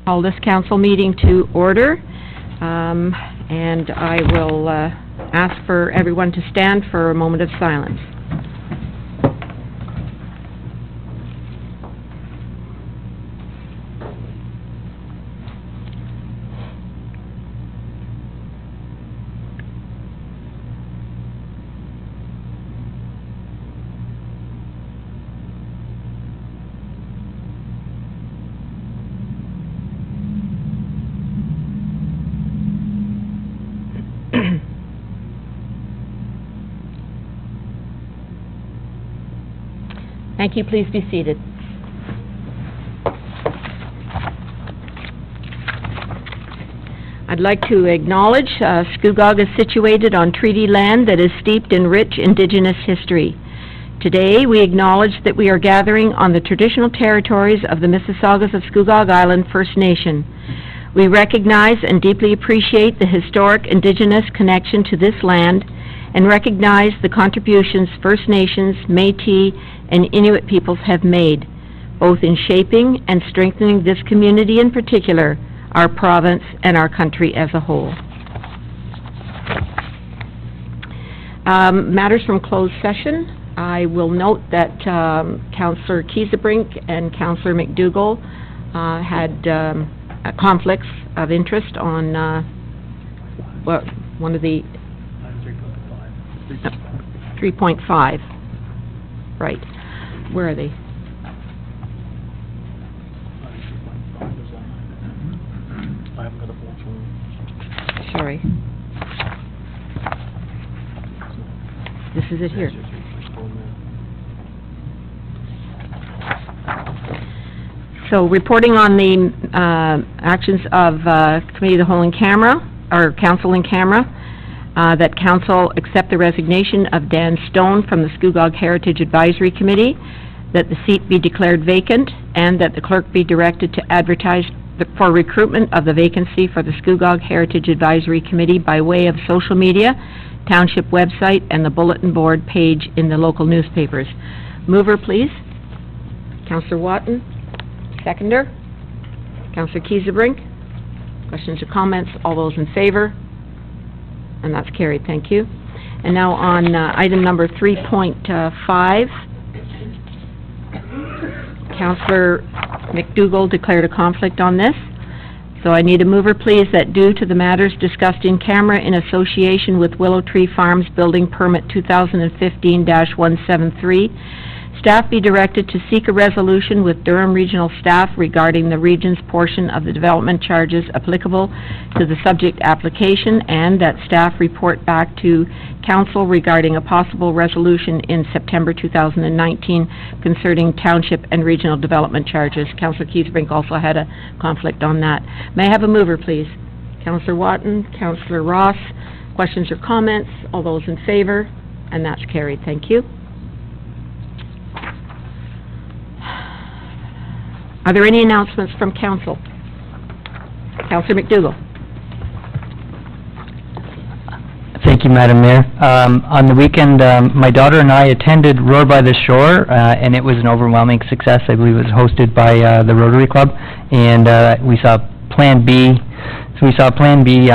Call this council meeting to order, and I will ask for everyone to stand for a moment of silence. Thank you. Please be seated. I'd like to acknowledge Scugog is situated on treaty land that is steeped in rich Indigenous history. Today, we acknowledge that we are gathering on the traditional territories of the Mississaugas of Scugog Island First Nation. We recognize and deeply appreciate the historic Indigenous connection to this land and recognize the contributions First Nations, Métis, and Inuit peoples have made, both in shaping and strengthening this community in particular, our province, and our country as a whole. Matters from closed session. I will note that Councillor Kiesebrink and Councillor McDougall had conflicts of interest on one of the 3.5. Right. Where are they? I haven't got a full phone. Sorry. This is it here. So, reporting on the actions of Committee of the Whole in camera, or Council in camera, that Council accept the resignation of Dan Stone from the Scugog Heritage Advisory Committee, that the seat be declared vacant, and that the clerk be directed to advertise for recruitment of the vacancy for the Scugog Heritage Advisory Committee by way of social media, township website, and the bulletin board page in the local newspapers. Mover, please. Councillor Watton. Seconder. Councillor Kiesebrink. Questions or comments? All those in favor? And that's carried. Thank you. And now on item number 3.5, Councillor McDougall declared a conflict on this. So I need a mover, please, that due to the matters discussed in camera in association with Willow Tree Farms Building Permit 2015-173, staff be directed to seek a resolution with Durham Regional staff regarding the region's portion of the development charges applicable to the subject application, and that staff report back to Council regarding a possible resolution in September 2019 concerning township and regional development charges. Councillor Kiesebrink also had a conflict on that. May I have a mover, please? Councillor Watton, Councillor Ross. Questions or comments? All those in favor? And that's carried. Thank you. Are there any announcements from Council? Councillor McDougall. Thank you, Madam Mayor. On the weekend, my daughter and I attended Roar by the Shore, and it was an overwhelming success. I believe it was hosted by the Rotary Club, and we saw Plan B. So we saw Plan B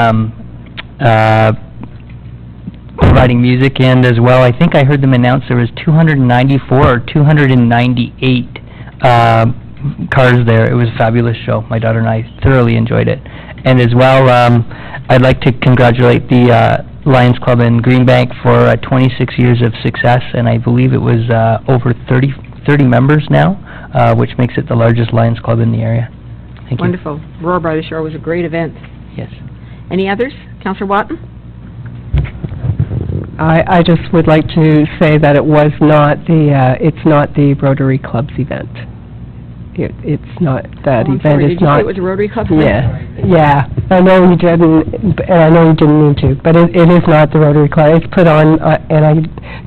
providing music, and as well, I think I heard them announce there was 294 or 298 cars there. It was a fabulous show. My daughter and I thoroughly enjoyed it. And as well, I'd like to congratulate the Lions Club in Greenbank for 26 years of success, and I believe it was over 30 members now, which makes it the largest Lions Club in the area. Thank you. Wonderful. Roar by the Shore was a great event. Yes. Any others? Councillor Watton? I just would like to say that it was not it's not the Rotary Club's event. It's not that event. Sorry, is did you not. say it was a Rotary Club event? Yeah. I know you didn't, and I know you didn't mean to, but it is not the Rotary Club. It's put on,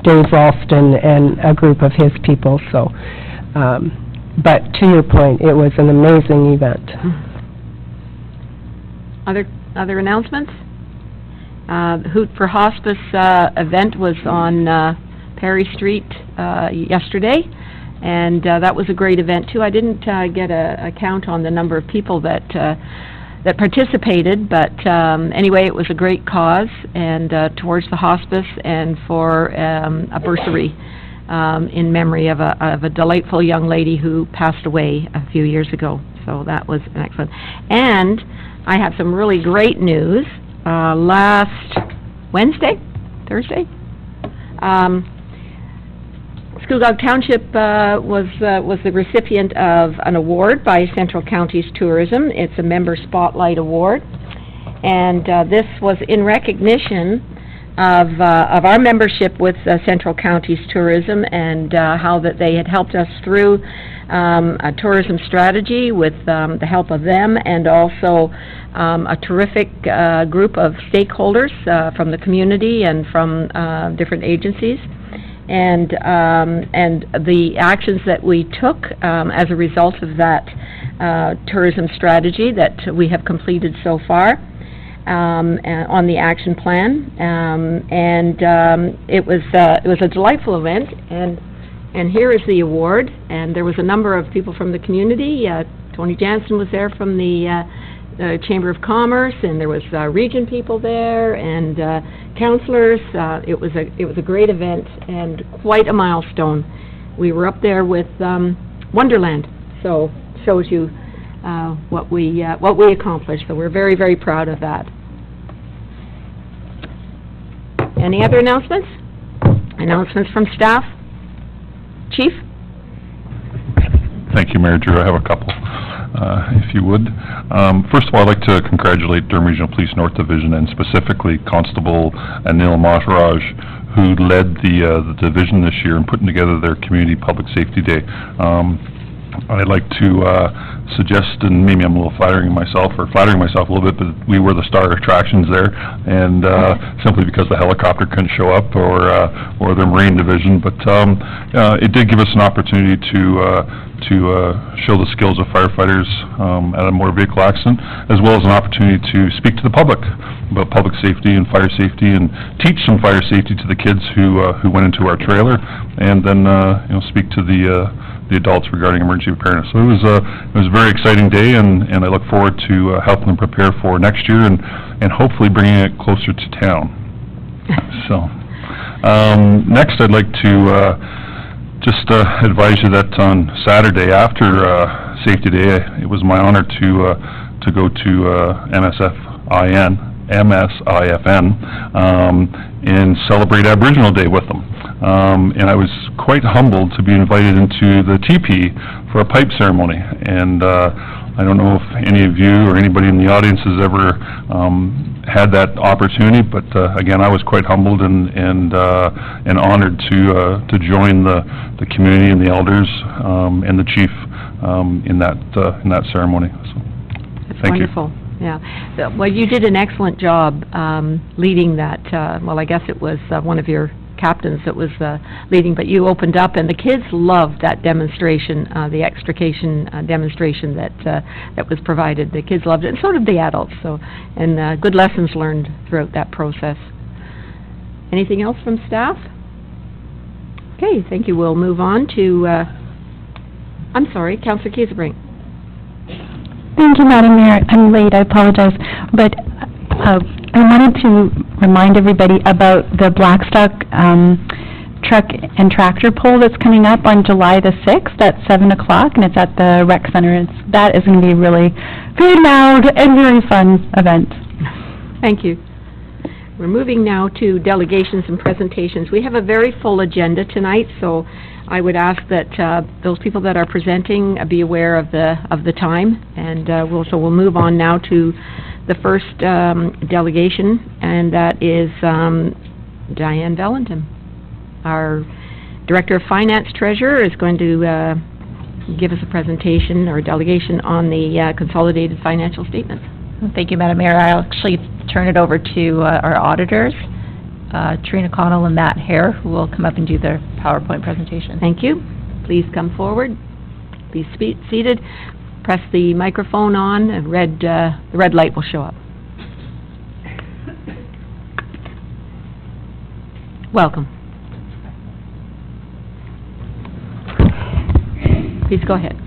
Dave Ralston and a group of his people. So, but to your point, it was an amazing event. Other announcements? The Hoot for Hospice event was on Perry Street yesterday, And that was a great event, too. I didn't get a count on the number of people that participated, but anyway, it was a great cause, and towards the hospice, and for a bursary in memory of a delightful young lady who passed away a few years ago. So that was excellent. And I have some really great news. Last Thursday? Scugog Township was the recipient of an award by Central Counties Tourism. It's a Member Spotlight Award, and this was in recognition of our membership with Central Counties Tourism, and how that they had helped us through a tourism strategy with the help of them, and also a terrific group of stakeholders from the community and from different agencies. And the actions that we took as a result of that tourism strategy that we have completed so far on the action plan, it was a delightful event, and here is the award. And there was a number of people from the community. Tony Jansen was there from the Chamber of Commerce, and there was region people there, and councillors. It was a great event and quite a milestone. We were up there with Wonderland, so shows you what we accomplished. So we're very, very proud of that. Any other announcements? Announcements from staff? Chief? Thank you, Mayor Drew. I have a couple, if you would. First of all, I'd like to congratulate Durham Regional Police North Division, and specifically Constable Anil Maharaj, who led the division this year in putting together their Community Public Safety Day. I'd like to suggest, and maybe I'm a little flattering myself a little bit, but we were the star attractions there, and simply because the helicopter couldn't show up, or the Marine Division, but it did give us an opportunity to show the skills of firefighters at a motor vehicle accident, as well as an opportunity to speak to the public about public safety and fire safety, and teach some fire safety to the kids who went into our trailer, and then speak to the adults regarding emergency preparedness. So it was a very exciting day, and I look forward to helping them prepare for next year, and hopefully bringing it closer to town. So next, I'd like to just advise you that on Saturday after Safety Day, it was my honor to go to MSIFN and celebrate Aboriginal Day with them. And I was quite humbled to be invited into the teepee for a pipe ceremony. And I don't know if any of you or anybody in the audience has ever had that opportunity, but again, I was quite humbled and honored to join the community and the elders and the chief in that ceremony. So, thank you. Wonderful. Yeah. Well, you did an excellent job leading that. Well, I guess it was one of your captains that was leading, but you opened up, and the kids loved that demonstration, the extrication demonstration that was provided. The kids loved it, and so did the adults. So, and good lessons learned throughout that process. Anything else from staff? Okay, thank you. We'll move on to, I'm sorry, Councillor Kiesebrink. Thank you, Madam Mayor. I'm late, I apologize, but I wanted to remind everybody about the Blackstock truck and tractor pull that's coming up on July the 6th at 7 o'clock, and it's at the rec center. That is going to be really very loud and very fun event. Thank you. We're moving now to delegations and presentations. We have a very full agenda tonight, so I would ask that those people that are presenting be aware of the time, and we'll move on now to the first delegation, and that is Diane Valentin. Our Director of Finance Treasurer is going to give us a presentation or a delegation on the consolidated financial statements. Thank you, Madam Mayor. I'll actually turn it over to our auditors, Trina Connell and Matt Hare, who will come up and do their PowerPoint presentation. Thank you. Please come forward. Please be seated. Press the microphone on, and the red light will show up. Welcome. Please go ahead.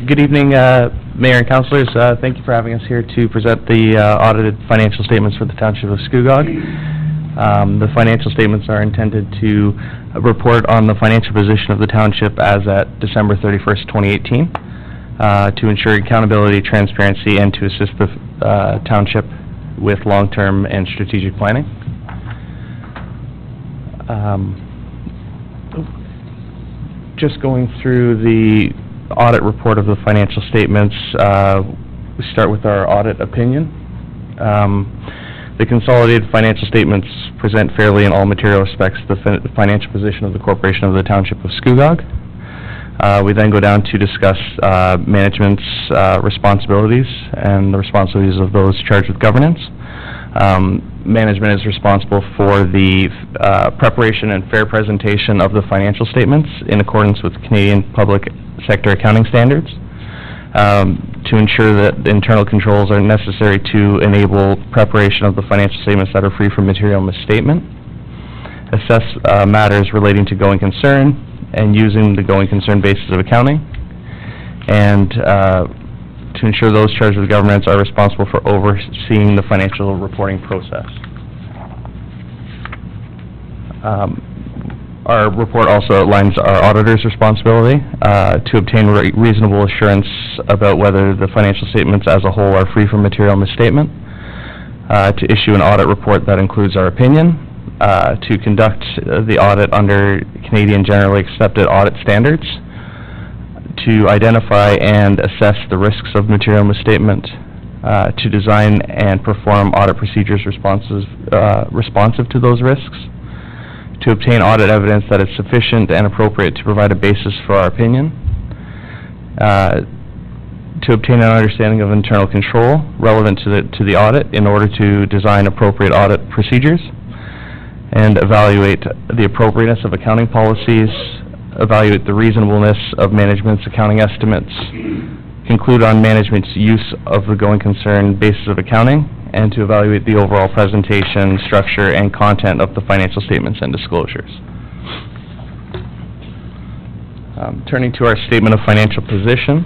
Good evening, Mayor and Councilors. Thank you for having us here to present the audited financial statements for the Township of Scugog. The financial statements are intended to report on the financial position of the Township as at December 31st, 2018, to ensure accountability, transparency, and to assist the Township with long-term and strategic planning. Just going through the audit report of the financial statements, we start with our audit opinion. The consolidated financial statements present fairly in all material respects the financial position of the corporation of the Township of Scugog. We then go down to discuss management's responsibilities and the responsibilities of those charged with governance. Management is responsible for the preparation and fair presentation of the financial statements in accordance with Canadian public sector accounting standards, to ensure that the internal controls are necessary to enable preparation of the financial statements that are free from material misstatement, assess matters relating to going concern and using the going concern basis of accounting, and to ensure those charged with governance are responsible for overseeing the financial reporting process. Our report also outlines our auditor's responsibility to obtain reasonable assurance about whether the financial statements as a whole are free from material misstatement, to issue an audit report that includes our opinion, to conduct the audit under Canadian generally accepted audit standards, to identify and assess the risks of material misstatement, to design and perform audit procedures responsive to those risks, to obtain audit evidence that is sufficient and appropriate to provide a basis for our opinion, to obtain an understanding of internal control relevant to the audit in order to design appropriate audit procedures, and evaluate the appropriateness of accounting policies, evaluate the reasonableness of management's accounting estimates, conclude on management's use of the going concern basis of accounting, and to evaluate the overall presentation, structure, and content of the financial statements and disclosures. Turning to our statement of financial position,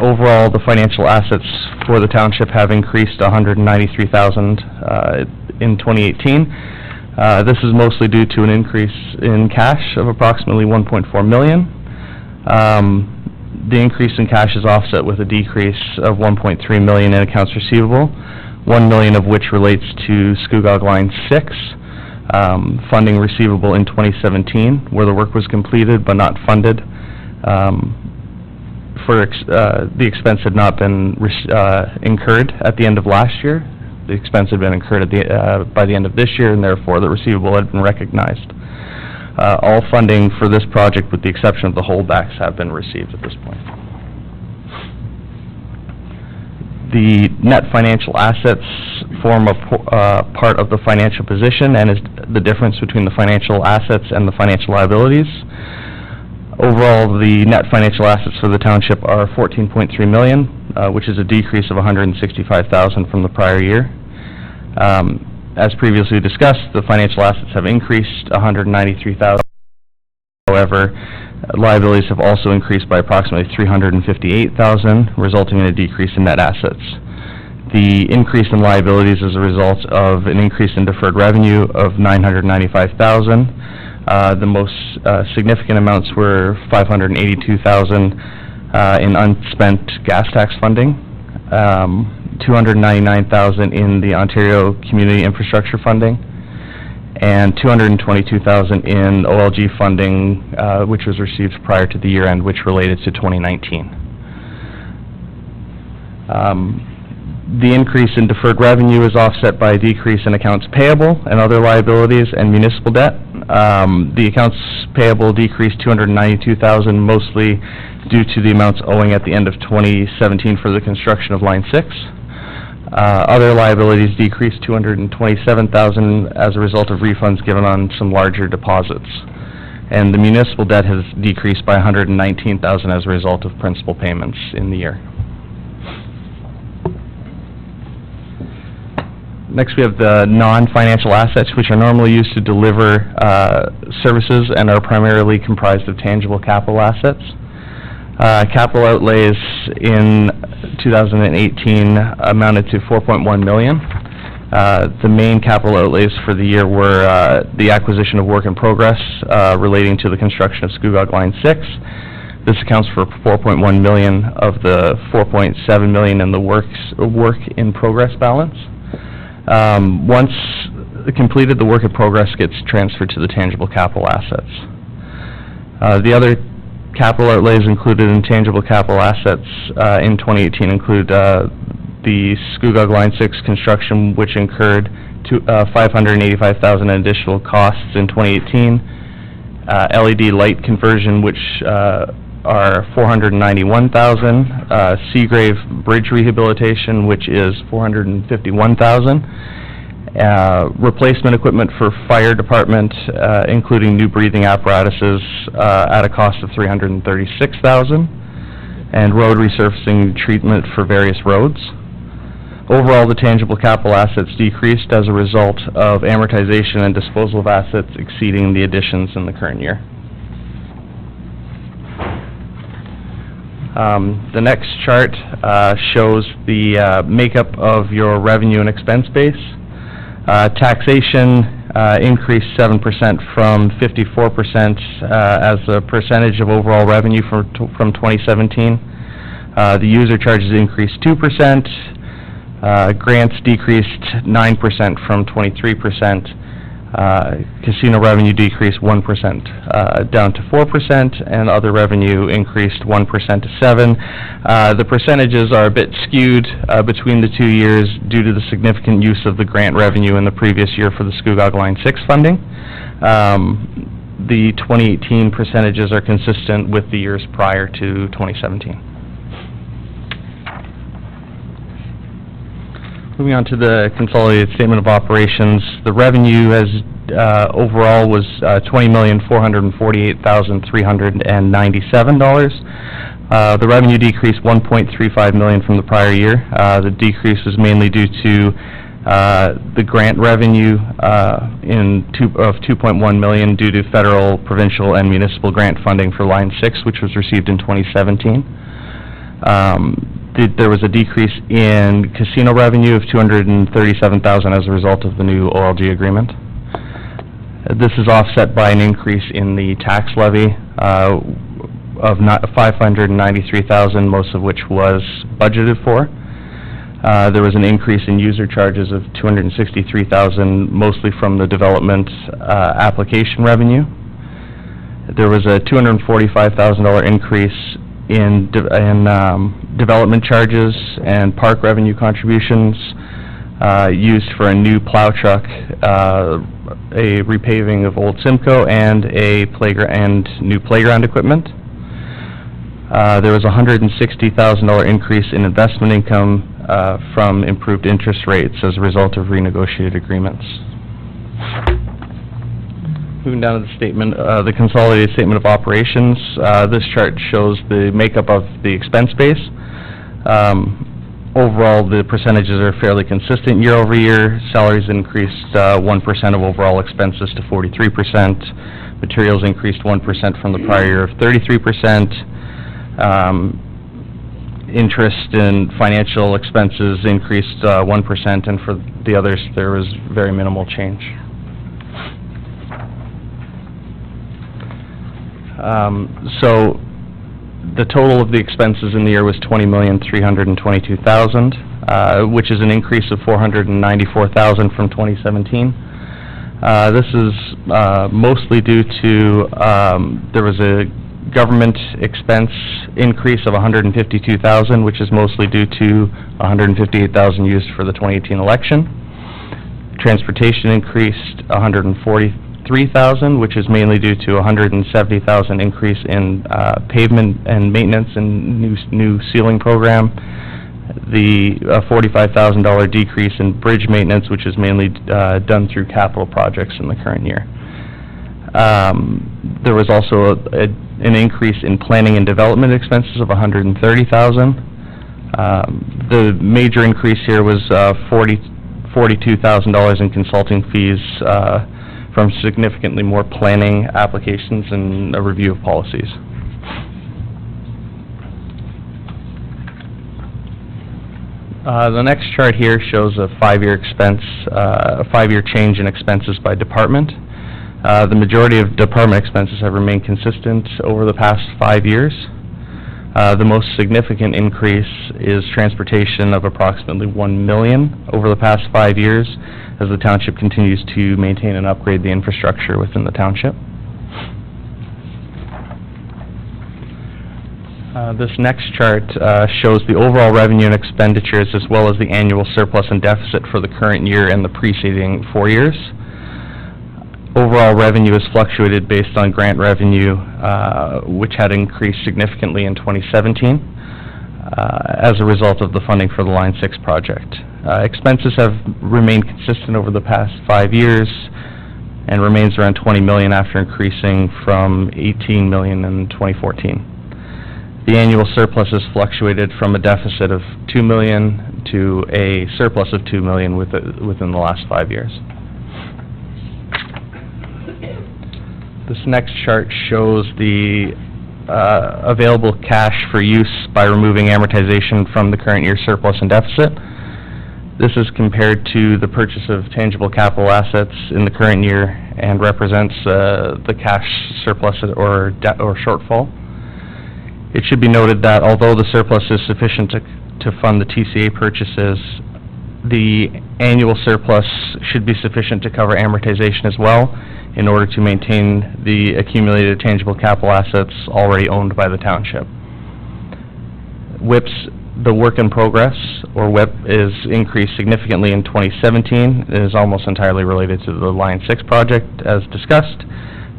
overall the financial assets for the township have increased to $193,000 in 2018. This is mostly due to an increase in cash of approximately $1.4 million. The increase in cash is offset with a decrease of $1.3 million in accounts receivable, $1 million of which relates to Scugog Line 6, funding receivable in 2017, where the work was completed but not funded. The expense had not been incurred at the end of last year. The expense had been incurred by the end of this year, and therefore the receivable had been recognized. All funding for this project, with the exception of the holdbacks, have been received at this point. The net financial assets form a part of the financial position and is the difference between the financial assets and the financial liabilities. Overall, the net financial assets for the township are $14.3 million, which is a decrease of $165,000 from the prior year. As previously discussed, the financial assets have increased $193,000. However, liabilities have also increased by approximately $358,000, resulting in a decrease in net assets. The increase in liabilities is a result of an increase in deferred revenue of $995,000. The most significant amounts were $582,000 in unspent gas tax funding, $299,000 in the Ontario Community Infrastructure Funding, and $222,000 in OLG funding, which was received prior to the year end, which related to 2019. The increase in deferred revenue is offset by a decrease in accounts payable and other liabilities and municipal debt. The accounts payable decreased $292,000, mostly due to the amounts owing at the end of 2017 for the construction of Line 6. Other liabilities decreased $227,000 as a result of refunds given on some larger deposits. And the municipal debt has decreased by $119,000 as a result of principal payments in the year. Next, we have the non-financial assets, which are normally used to deliver services and are primarily comprised of tangible capital assets. Capital outlays in 2018 amounted to $4.1 million. The main capital outlays for the year were the acquisition of work in progress relating to the construction of Scugog Line 6. This accounts for $4.1 million of the $4.7 million in the work in progress balance. Once completed, the work in progress gets transferred to the tangible capital assets. The other capital outlays included in tangible capital assets in 2018 include the Scugog Line 6 construction, which incurred $585,000 in additional costs in 2018. LED light conversion, which are $491,000. Seagrave Bridge rehabilitation, which is $451,000. Replacement equipment for fire department, including new breathing apparatuses, at a cost of $336,000, and road resurfacing treatment for various roads. Overall, the tangible capital assets decreased as a result of amortization and disposal of assets exceeding the additions in the current year. The next chart shows the makeup of your revenue and expense base. Taxation increased 7% from 54% as a percentage of overall revenue from 2017. The user charges increased 2%. Grants decreased 9% from 23%. Casino revenue decreased 1% down to 4%, and other revenue increased 1% to 7%. The percentages are a bit skewed between the 2 years due to the significant use of the grant revenue in the previous year for the Scugog Line 6 funding. The 2018 percentages are consistent with the years prior to 2017. Moving on to the consolidated statement of operations, the revenue has overall was $20,448,397. The revenue decreased $1.35 million from the prior year. The decrease was mainly due to the grant revenue of $2.1 million due to federal, provincial, and municipal grant funding for Line 6, which was received in 2017. There was a decrease in casino revenue of $237,000 as a result of the new OLG agreement. This is offset by an increase in the tax levy of $593,000, most of which was budgeted for. There was an increase in user charges of $263,000, mostly from the development application revenue. There was a $245,000 increase in development charges and park revenue contributions used for a new plow truck, a repaving of Old Simcoe, and new playground equipment. There was a $160,000 increase in investment income from improved interest rates as a result of renegotiated agreements. Moving down to the statement, the consolidated statement of operations. This chart shows the makeup of the expense base. Overall, the percentages are fairly consistent year over year. Salaries increased 1% of overall expenses to 43%. Materials increased 1% from the prior year of 33%. Interest and financial expenses increased 1%, and for the others, there was very minimal change. So the total of the expenses in the year was $20,322,000, which is an increase of $494,000 from 2017. This is mostly due to there was a government expense increase of $152,000, which is mostly due to $158,000 used for the 2018 election. Transportation increased $143,000, which is mainly due to $170,000 increase in pavement and maintenance and new ceiling program. The $45,000 decrease in bridge maintenance, which is mainly done through capital projects in the current year. There was also an increase in planning and development expenses of $130,000. The major increase here was $42,000 in consulting fees from significantly more planning applications and a review of policies. The next chart here shows a five-year change in expenses by department. The majority of department expenses have remained consistent over the past 5 years. The most significant increase is transportation of approximately $1 million over the past 5 years as the township continues to maintain and upgrade the infrastructure within the township. This next chart shows the overall revenue and expenditures as well as the annual surplus and deficit for the current year and the preceding 4 years. Overall revenue has fluctuated based on grant revenue, which had increased significantly in 2017 as a result of the funding for the Line 6 project. Expenses have remained consistent over the past 5 years and remains around $20 million after increasing from $18 million in 2014. The annual surplus has fluctuated from a deficit of $2 million to a surplus of $2 million within the last 5 years. This next chart shows the available cash for use by removing amortization from the current year surplus and deficit. This is compared to the purchase of tangible capital assets in the current year and represents the cash surplus or shortfall. It should be noted that although the surplus is sufficient to fund the TCA purchases, the annual surplus should be sufficient to cover amortization as well in order to maintain the accumulated tangible capital assets already owned by the township. WIPs, the work in progress, or WIP, is increased significantly in 2017. It is almost entirely related to the Line 6 project, as discussed.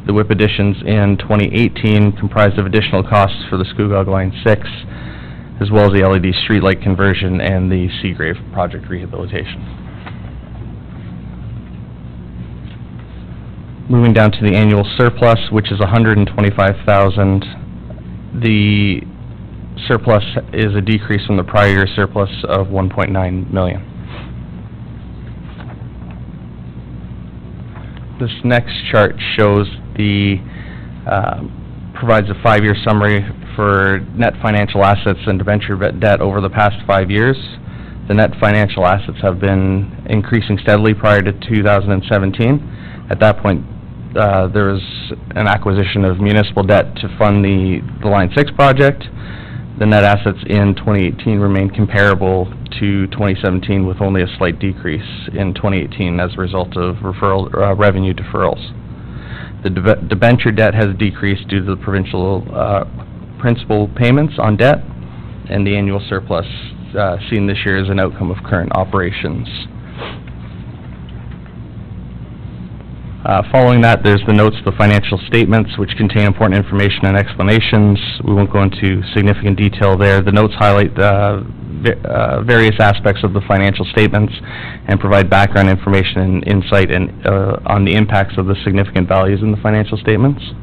The WIP additions in 2018 comprised of additional costs for the Scugog Line 6, as well as the LED streetlight conversion and the Seagrave project rehabilitation. Moving down to the annual surplus, which is $125,000. The surplus is a decrease from the prior year surplus of $1.9 million. This next chart shows provides a 5-year summary for net financial assets and debenture debt over the past 5 years. The net financial assets have been increasing steadily prior to 2017. At that point, there was an acquisition of municipal debt to fund the Line 6 project. The net assets in 2018 remain comparable to 2017 with only a slight decrease in 2018 as a result of revenue deferrals. The debenture debt has decreased due to the provincial principal payments on debt, and the annual surplus seen this year is an outcome of current operations. Following that, there's the notes to the financial statements, which contain important information and explanations. We won't go into significant detail there. The notes highlight various aspects of the financial statements and provide background information and insight on the impacts of the significant values in the financial statements.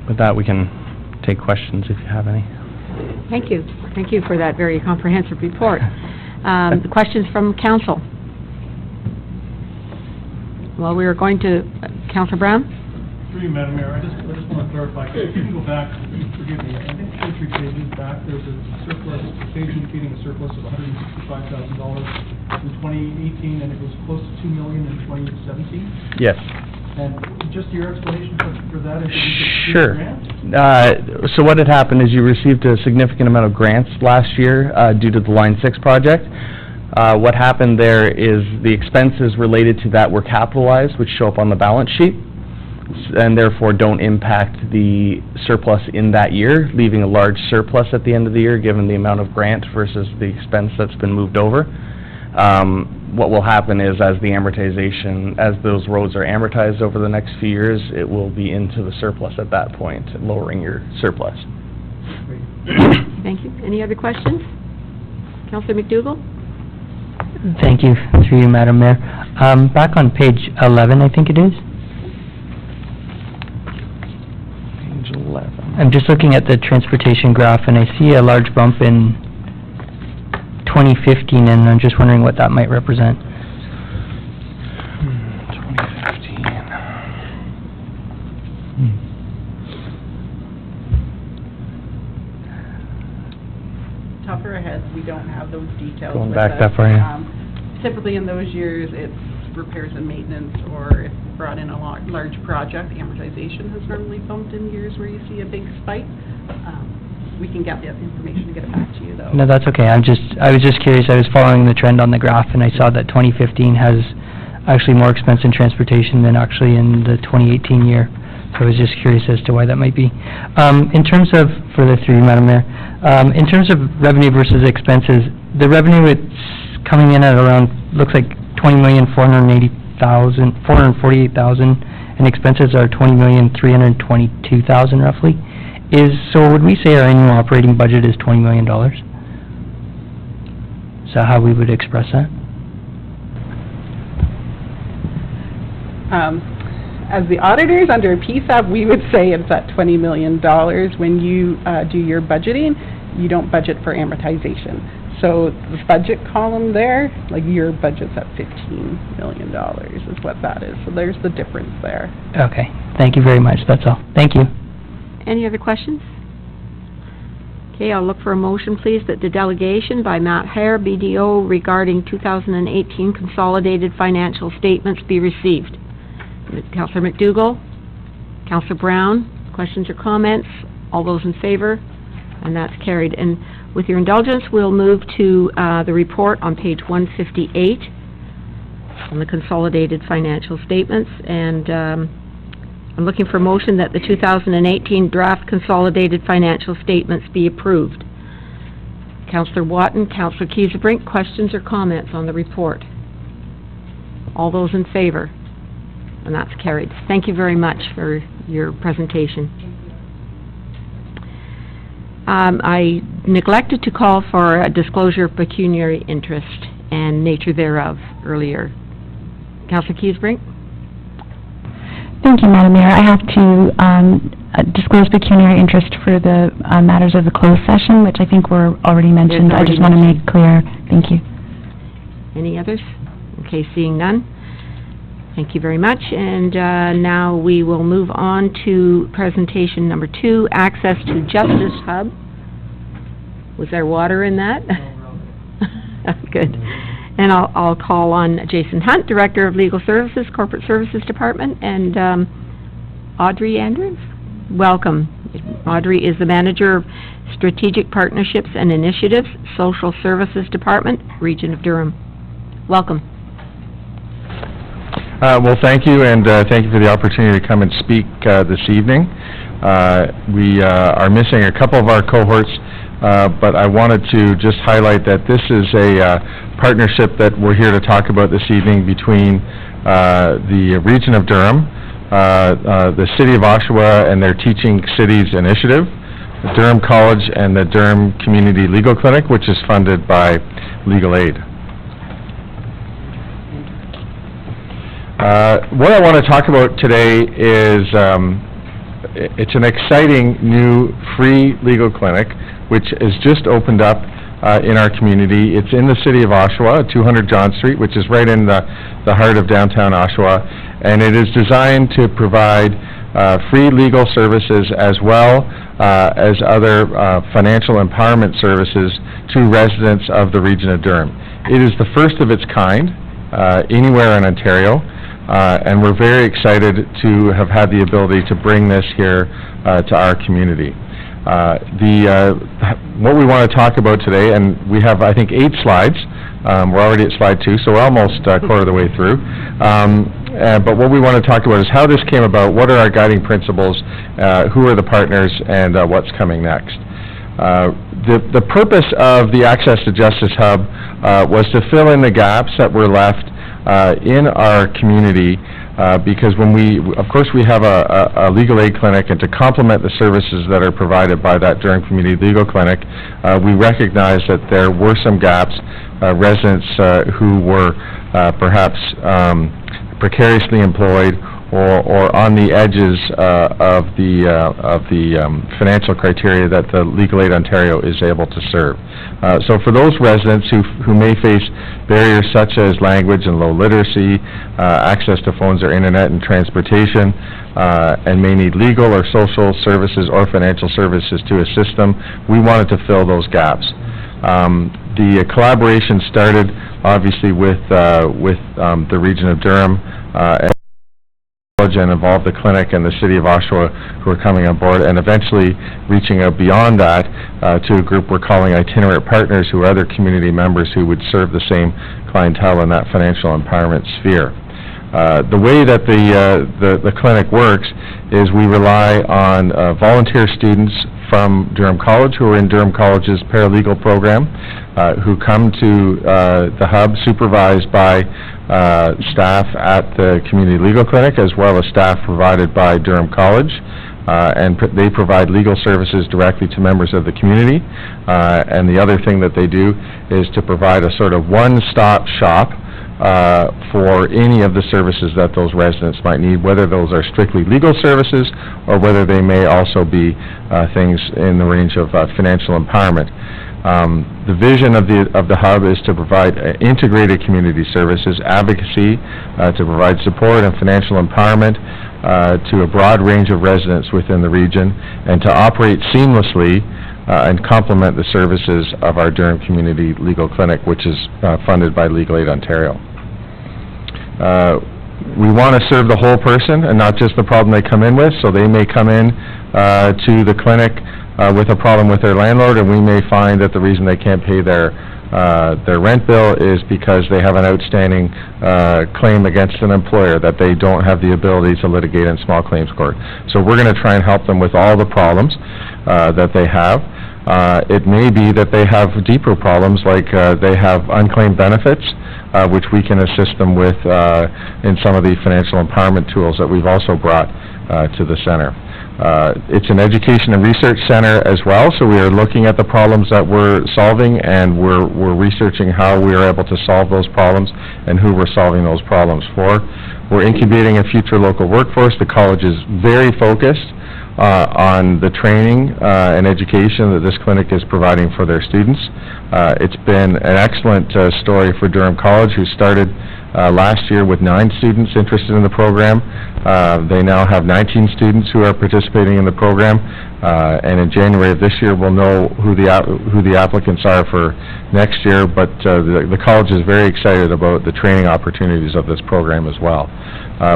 With that, we can take questions if you have any. Thank you. Thank you for that very comprehensive report. The questions from council. Well, we are going to, Councilor Brown? Through you, Madam Mayor, I just want to clarify, if you can go back, forgive me, I think 2 or 3 pages back, there's a surplus, a page indicating a surplus of $165,000 in 2018, and it was close to $2 million in 2017? Yes. And just your explanation for that, if you Sure. grant? So what had happened is you received a significant amount of grants last year due to the Line 6 project. What happened there is the expenses related to that were capitalized, which show up on the balance sheet, and therefore don't impact the surplus in that year, leaving a large surplus at the end of the year, given the amount of grant versus the expense that's been moved over. What will happen is as those roads are amortized over the next few years, it will be into the surplus at that point, lowering your surplus. Thank you. Any other questions? Councilor McDougall? Thank you, through you, Madam Mayor. Back on page 11, I think it is. Page 11. I'm just looking at the transportation graph, and I see a large bump in 2015, and I'm just wondering what that might represent. 2015. Tougher ahead, we don't have those details. Going with back us. that far, yeah. Typically in those years, it's repairs and maintenance, or if brought in a large project, amortization has normally bumped in years where you see a big spike. We can get the information to get it back to you, though. No, that's okay. I was just curious. I was following the trend on the graph, and I saw that 2015 has actually more expense in transportation than actually in the 2018 year. So I was just curious as to why that might be. In terms of, for the three, Madam Mayor, in terms of revenue versus expenses, the revenue, it's coming in at around, looks like $20,448,000, and expenses are $20,322,000 roughly. So would we say our annual operating budget is $20 million? Is that how we would express that? As the auditors under PSAP, we would say it's at $20 million. When you do your budgeting, you don't budget for amortization. So the budget column there, like your budget's at $15 million is what that is. So there's the difference there. Okay, thank you very much, that's all. Thank you. Any other questions? Okay, I'll look for a motion, please, that the delegation by Matt Hare, BDO, regarding 2018 consolidated financial statements be received. Councillor McDougall, Councillor Brown, questions or comments? All those in favor? And that's carried. And with your indulgence, we'll move to the report on page 158 on the consolidated financial statements. And I'm looking for a motion that the 2018 draft consolidated financial statements be approved. Councillor Watton, Councillor Kieserbrink, questions or comments on the report? All those in favor? And that's carried. Thank you very much for your presentation. I neglected to call for a disclosure of pecuniary interest and nature thereof earlier. Councillor Kieserbrink? Thank you, Madam Mayor. I have to disclose pecuniary interest for the matters of the closed session, which I think were already mentioned. I just want to make clear. Thank you. Any others? Okay, seeing none. Thank you very much. And now we will move on to presentation number 2, Access to Justice Hub. Was there water in that? Good. And I'll call on Jason Hunt, Director of Legal Services, Corporate Services Department, and Audrey Andrews. Welcome. Audrey is the Manager of Strategic Partnerships and Initiatives, Social Services Department, Region of Durham. Welcome. Well, thank you, and thank you for the opportunity to come and speak this evening. We are missing a couple of our cohorts, but I wanted to just highlight that this is a partnership that we're here to talk about this evening between the Region of Durham, the City of Oshawa and their Teaching Cities Initiative, the Durham College, and the Durham Community Legal Clinic, which is funded by Legal Aid. What I want to talk about today is it's an exciting new free legal clinic which has just opened up in our community. It's in the City of Oshawa, 200 John Street, which is right in the heart of downtown Oshawa, and it is designed to provide free legal services as well as other financial empowerment services to residents of the Region of Durham. It is the first of its kind anywhere in Ontario. And we're very excited to have had the ability to bring this here to our community. What we want to talk about today, and we have, I think, 8 slides. We're already at slide 2, so we're almost a quarter of the way through. But what we want to talk about is how this came about, what are our guiding principles, who are the partners, and what's coming next. The purpose of the Access to Justice Hub was to fill in the gaps that were left in our community, because when of course we have a legal aid clinic, and to complement the services that are provided by that Durham Community Legal Clinic, we recognize that there were some gaps, residents who were perhaps precariously employed or on the edges of the financial criteria that the Legal Aid Ontario is able to serve. So for those residents who may face barriers such as language and low literacy, access to phones or internet and transportation, and may need legal or social services or financial services to assist them, we wanted to fill those gaps. The collaboration started obviously with the region of Durham and involved the clinic and the city of Oshawa who are coming on board, and eventually reaching out beyond that to a group we're calling itinerant partners, who are other community members who would serve the same clientele in that financial empowerment sphere. The way that the clinic works is we rely on volunteer students from Durham College who are in Durham College's paralegal program, who come to the hub supervised by staff at the Community Legal Clinic, as well as staff provided by Durham College, and they provide legal services directly to members of the community. And the other thing that they do is to provide a sort of one-stop shop for any of the services that those residents might need, whether those are strictly legal services or whether they may also be things in the range of financial empowerment. The vision of the hub is to provide integrated community services, advocacy, to provide support and financial empowerment to a broad range of residents within the region, and to operate seamlessly and complement the services of our Durham Community Legal Clinic, which is funded by Legal Aid Ontario. We want to serve the whole person and not just the problem they come in with, so they may come in to the clinic with a problem with their landlord, and we may find that the reason they can't pay their rent bill is because they have an outstanding claim against an employer that they don't have the ability to litigate in small claims court. So we're going to try and help them with all the problems that they have. It may be that they have deeper problems, like they have unclaimed benefits, which we can assist them with in some of the financial empowerment tools that we've also brought to the center. It's an education and research center as well, so we are looking at the problems that we're solving, and we're researching how we are able to solve those problems and who we're solving those problems for. We're incubating a future local workforce. The college is very focused on the training and education that this clinic is providing for their students. It's been an excellent story for Durham College, who started last year with 9 students interested in the program. They now have 19 students who are participating in the program, and in January of this year we'll know who the applicants are for next year, but the college is very excited about the training opportunities of this program as well.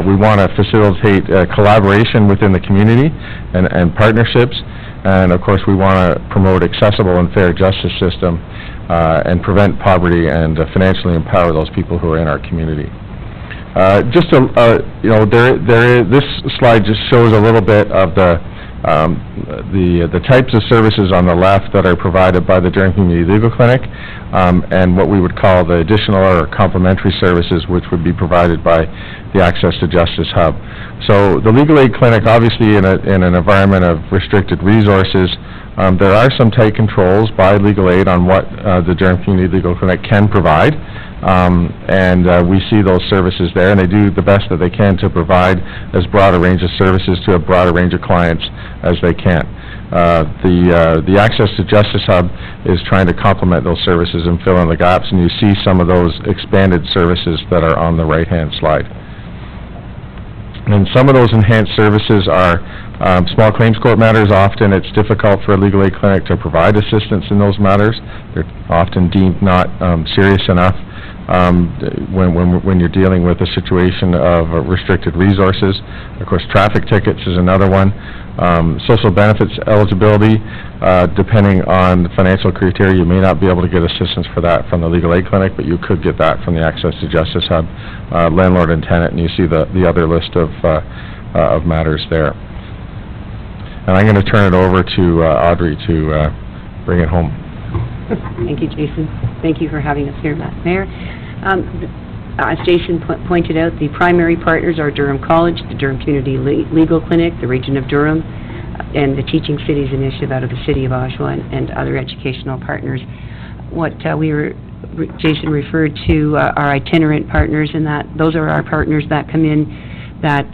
We want to facilitate collaboration within the community and partnerships, and of course we want to promote accessible and fair justice system and prevent poverty and financially empower those people who are in our community. This slide just shows a little bit of the types of services on the left that are provided by the Durham Community Legal Clinic, and what we would call the additional or complementary services, which would be provided by the Access to Justice Hub. So the Legal Aid Clinic, obviously in an environment of restricted resources, there are some tight controls by Legal Aid on what the Durham Community Legal Clinic can provide, and we see those services there, and they do the best that they can to provide as broad a range of services to a broader range of clients as they can. The Access to Justice Hub is trying to complement those services and fill in the gaps, and you see some of those expanded services that are on the right-hand slide. And some of those enhanced services are small claims court matters. Often it's difficult for a legal aid clinic to provide assistance in those matters. They're often deemed not serious enough when you're dealing with a situation of restricted resources. Of course, traffic tickets is another one. Social benefits eligibility, depending on the financial criteria, you may not be able to get assistance for that from the legal aid clinic, but you could get that from the Access to Justice Hub. Landlord and tenant, and you see the other list of matters there. And I'm going to turn it over to Audrey to bring it home. Thank you, Jason. Thank you for having us here, Mayor. As Jason pointed out, the primary partners are Durham College, the Durham Community Legal Clinic, the Region of Durham, and the Teaching Cities Initiative out of the City of Oshawa, and other educational partners. What Jason referred to are itinerant partners, and those are our partners that come in that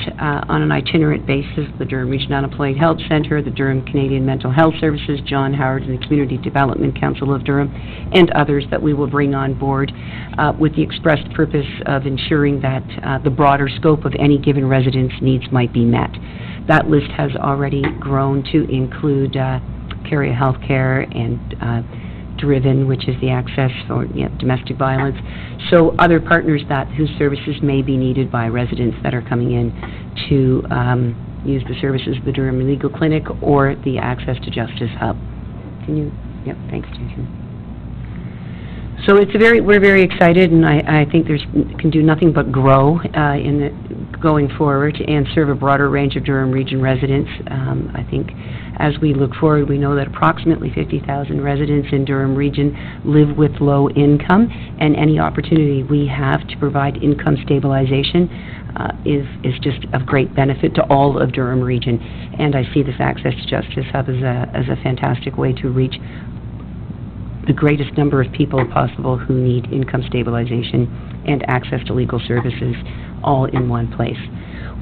on an itinerant basis, the Durham Region Unemployed Health Centre, the Durham Canadian Mental Health Services, John Howard and the Community Development Council of Durham, and others that we will bring on board with the express purpose of ensuring that the broader scope of any given resident's needs might be met. That list has already grown to include Caria Healthcare and Driven, which is the access for domestic violence. So other partners whose services may be needed by residents that are coming in to use the services of the Durham Legal Clinic or the Access to Justice Hub. Yep, thanks, Jason. So we're very excited, and I think can do nothing but grow going forward and serve a broader range of Durham Region residents. I think as we look forward, we know that approximately 50,000 residents in Durham Region live with low income, and any opportunity we have to provide income stabilization is just of great benefit to all of Durham Region. And I see this Access to Justice Hub as a fantastic way to reach the greatest number of people possible who need income stabilization and access to legal services all in one place.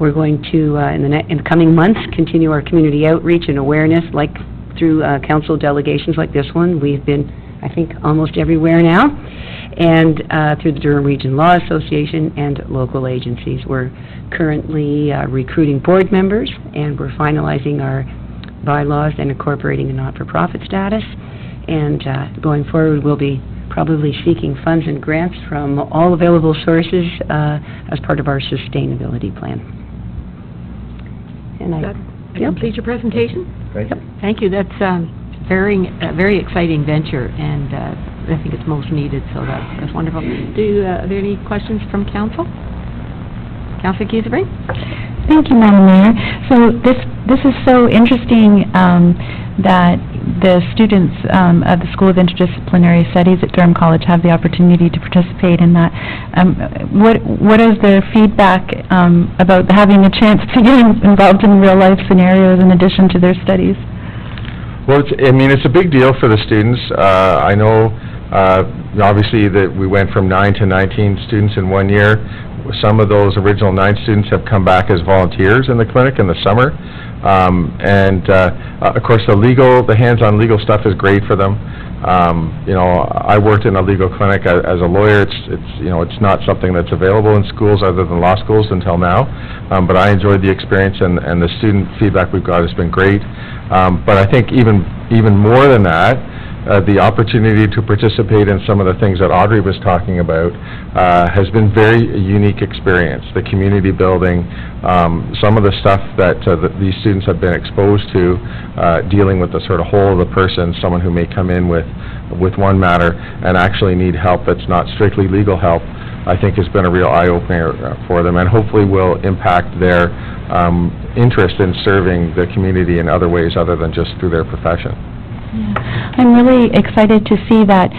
We're going to, in the coming months, continue our community outreach and awareness, like through council delegations like this one. We've been, I think, almost everywhere now, and through the Durham Region Law Association and local agencies. We're currently recruiting board members, and we're finalizing our bylaws and incorporating a not-for-profit status. And going forward, we'll be probably seeking funds and grants from all available sources as part of our sustainability plan. And That completes your presentation? Thank you. Thank you. That's a very exciting venture, and I think it's most needed, so that's wonderful. Are there any questions from council? Councilor Cuthbert? Thank you, Madam Mayor. So this is so interesting that the students of the School of Interdisciplinary Studies at Durham College have the opportunity to participate in that. What is their feedback about having a chance to get involved in real-life scenarios in addition to their studies? Well, it's a big deal for the students. I know, obviously, that we went from 9 to 19 students in 1 year. Some of those original 9 students have come back as volunteers in the clinic in the summer. Of course, the hands-on legal stuff is great for them. I worked in a legal clinic as a lawyer. It's not something that's available in schools other than law schools until now. But I enjoyed the experience, and the student feedback we've got has been great. But I think even more than that, the opportunity to participate in some of the things that Audrey was talking about has been very unique experience. The community building, some of the stuff that these students have been exposed to, dealing with the sort of whole of the person, someone who may come in with one matter and actually need help that's not strictly legal help, I think has been a real eye-opener for them, and hopefully will impact their interest in serving the community in other ways other than just through their profession. Yeah. I'm really excited to see that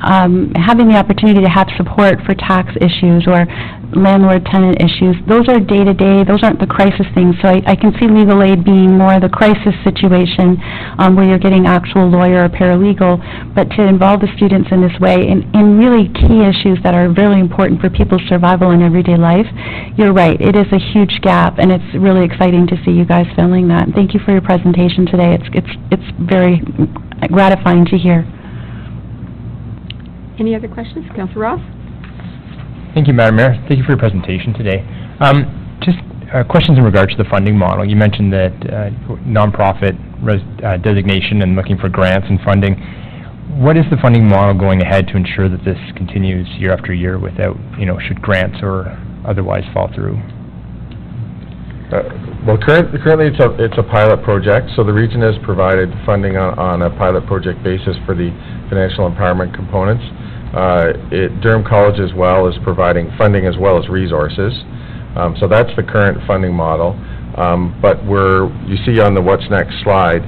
having the opportunity to have support for tax issues or landlord-tenant issues. Those are day-to-day, those aren't the crisis things. So I can see legal aid being more the crisis situation where you're getting actual lawyer or paralegal, but to involve the students in this way in really key issues that are really important for people's survival in everyday life, you're right, it is a huge gap, and it's really exciting to see you guys filling that. Thank you for your presentation today. It's very gratifying to hear. Any other questions? Councilor Ross? Thank you, Madam Mayor. Thank you for your presentation today. Just questions in regards to the funding model. You mentioned that nonprofit designation and looking for grants and funding. What is the funding model going ahead to ensure that this continues year after year without, should grants or otherwise fall through? Well, currently it's a pilot project, so the region has provided funding on a pilot project basis for the financial empowerment components. Durham College as well is providing funding as well as resources. So that's the current funding model. But you see on the What's Next slide,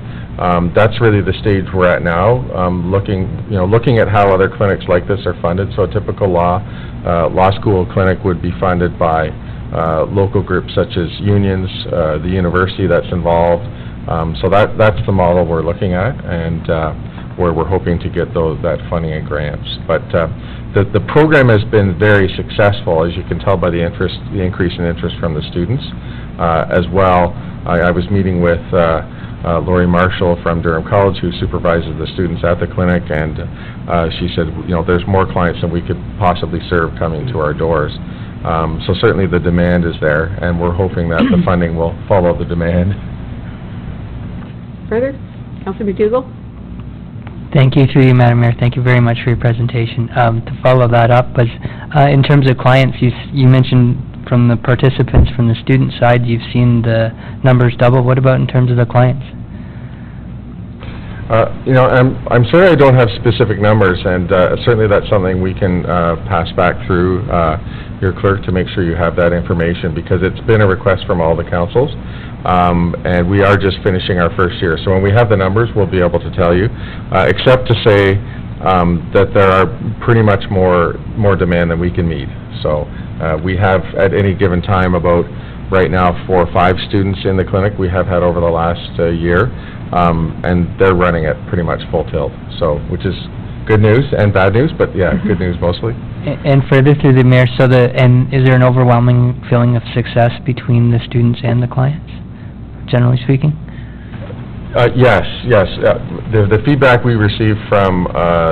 that's really the stage we're at now, looking at how other clinics like this are funded. So a typical law school clinic would be funded by local groups such as unions, the university that's involved. So that's the model we're looking at, and where we're hoping to get that funding and grants. But the program has been very successful, as you can tell by the increase in interest from the students. As well, I was meeting with Lori Marshall from Durham College, who supervises the students at the clinic, and she said, you know, there's more clients than we could possibly serve coming to our doors. So certainly the demand is there, and we're hoping that the funding will follow the demand. Further? Councilor McDougall? Thank you, through you, Madam Mayor. Thank you very much for your presentation. To follow that up, was, in terms of clients, you mentioned from the participants, from the student side, you've seen the numbers double. What about in terms of the clients? You know, I'm sorry I don't have specific numbers, and certainly that's something we can pass back through your clerk to make sure you have that information, because it's been a request from all the councils, and we are just finishing our first year. So when we have the numbers, we'll be able to tell you, except to say that there are pretty much more demand than we can meet. So we have at any given time about, right now, 4 or 5 students in the clinic we have had over the last year, and they're running at pretty much full tilt, so, which is good news and bad news, but yeah, good news mostly. And further through the mayor, and is there an overwhelming feeling of success between the students and the clients, generally speaking? Yes. The feedback we receive from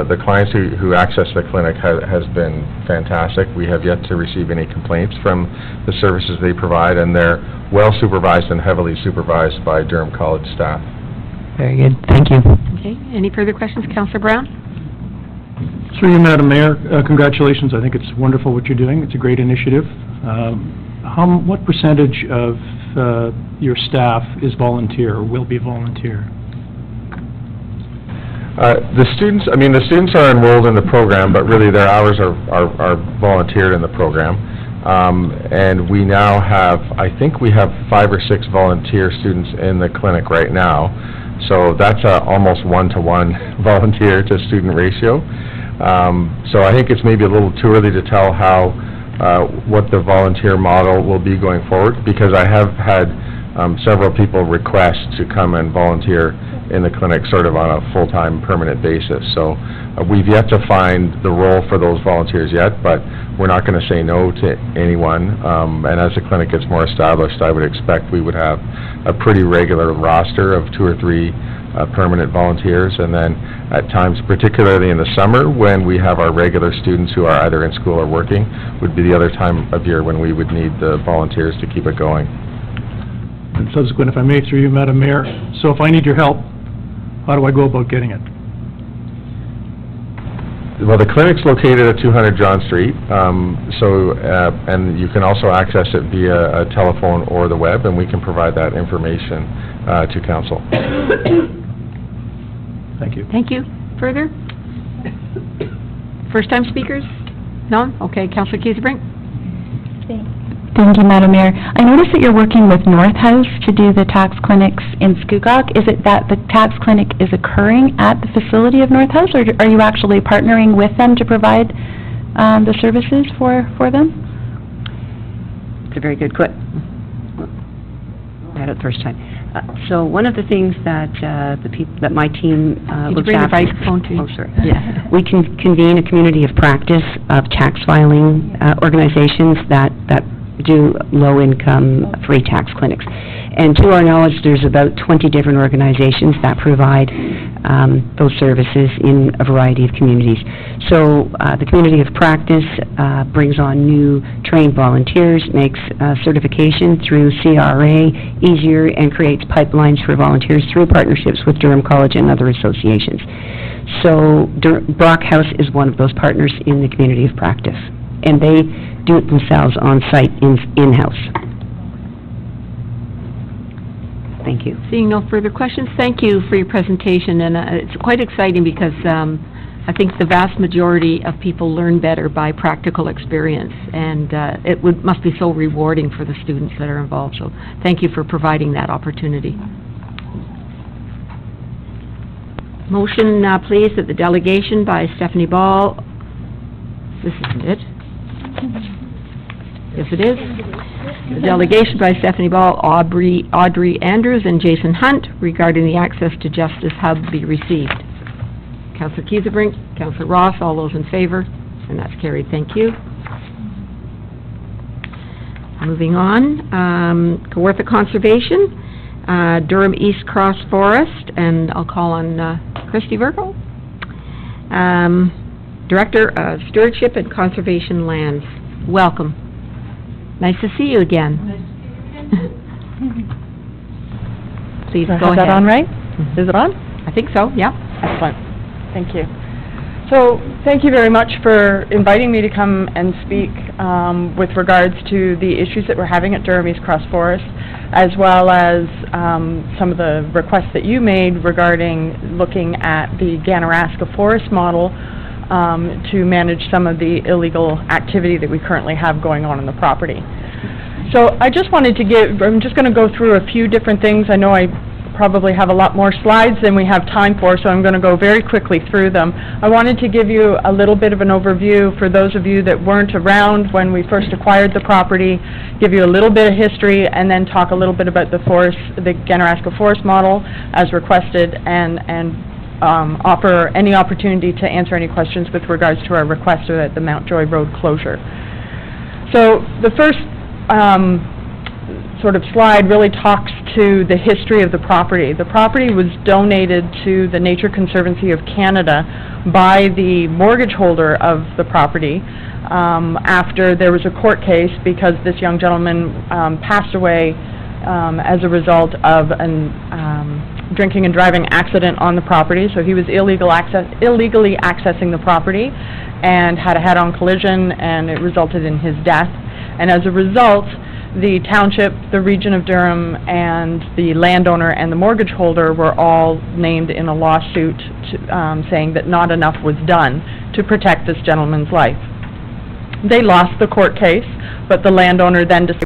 the clients who access the clinic has been fantastic. We have yet to receive any complaints from the services they provide, and they're well supervised and heavily supervised by Durham College staff. Very good. Thank you. Okay, any further questions, Councillor Brown? Through you, Madam Mayor, congratulations. I think it's wonderful what you're doing. It's a great initiative. What percentage of your staff is volunteer or will be volunteer? The students are enrolled in the program, but really their hours are volunteered in the program. And we now have, I think we have 5 or 6 volunteer students in the clinic right now. So that's almost 1-to-1 volunteer to student ratio. So I think it's maybe a little too early to tell what the volunteer model will be going forward, because I have had several people request to come and volunteer in the clinic sort of on a full-time permanent basis. So we've yet to find the role for those volunteers yet, but we're not going to say no to anyone. And as the clinic gets more established, I would expect we would have a pretty regular roster of 2 or 3 permanent volunteers, and then at times, particularly in the summer, when we have our regular students who are either in school or working, would be the other time of year when we would need the volunteers to keep it going. And subsequent, if I may, through you, Madam Mayor, so if I need your help, how do I go about getting it? Well, the clinic's located at 200 John Street, and you can also access it via a telephone or the web, and we can provide that information to council. Thank you. Thank you. Further? First-time speakers? None? Okay, Councillor Kiesebrink? Thank you, Madam Mayor. I noticed that you're working with North House to do the tax clinics in Scugog. Is it that the tax clinic is occurring at the facility of North House, or are you actually partnering with them to provide the services for them? It's a very good question. I had it the first time. So one of the things that that my team looks bring the after... microphone to you? Oh, sorry. Yeah. We can convene a community of practice of tax filing organizations that do low-income free tax clinics. And to our knowledge, there's about 20 different organizations that provide those services in a variety of communities. So the community of practice brings on new trained volunteers, makes certification through CRA easier, and creates pipelines for volunteers through partnerships with Durham College and other associations. So Brock House is one of those partners in the community of practice, and they do it themselves on-site, in-house. Thank you. Seeing no further questions, thank you for your presentation, and it's quite exciting because I think the vast majority of people learn better by practical experience, and it must be so rewarding for the students that are involved, so thank you for providing that opportunity. Motion, please, that the delegation by Stephanie Ball, this isn't it? Yes, it is. The delegation by Stephanie Ball, Audrey Andrews, and Jason Hunt regarding the Access to Justice Hub be received. Councillor Kiesebrink, Councillor Ross, all those in favor, And that's carried, thank you. Moving on, Kawartha Conservation, Durham East Cross Forest, and I'll call on Christy Virgo, Director of Stewardship and Conservation Lands. Welcome. Nice to see you again. Please go ahead. Is that on right? Is it on? I think so, yeah. Excellent. Thank you. So, thank you very much for inviting me to come and speak with regards to the issues that we're having at Durham East Cross Forest, as well as some of the requests that you made regarding looking at the Ganaraska Forest model to manage some of the illegal activity that we currently have going on the property. So I just wanted to I'm just going to go through a few different things. I know I probably have a lot more slides than we have time for, so I'm going to go very quickly through them. I wanted to give you a little bit of an overview for those of you that weren't around when we first acquired the property, give you a little bit of history, and then talk a little bit about the Ganaraska Forest model as requested, and offer any opportunity to answer any questions with regards to our request at the Mountjoy Road closure. So the first sort of slide really talks to the history of the property. The property was donated to the Nature Conservancy of Canada by the mortgage holder of the property after there was a court case because this young gentleman passed away as a result of an drinking and driving accident on the property. So he was illegally accessing the property and had a head-on collision, and it resulted in his death. And as a result, the township, the region of Durham, and the landowner and the mortgage holder were all named in a lawsuit saying that not enough was done to protect this gentleman's life. They lost the court case, but the landowner then decided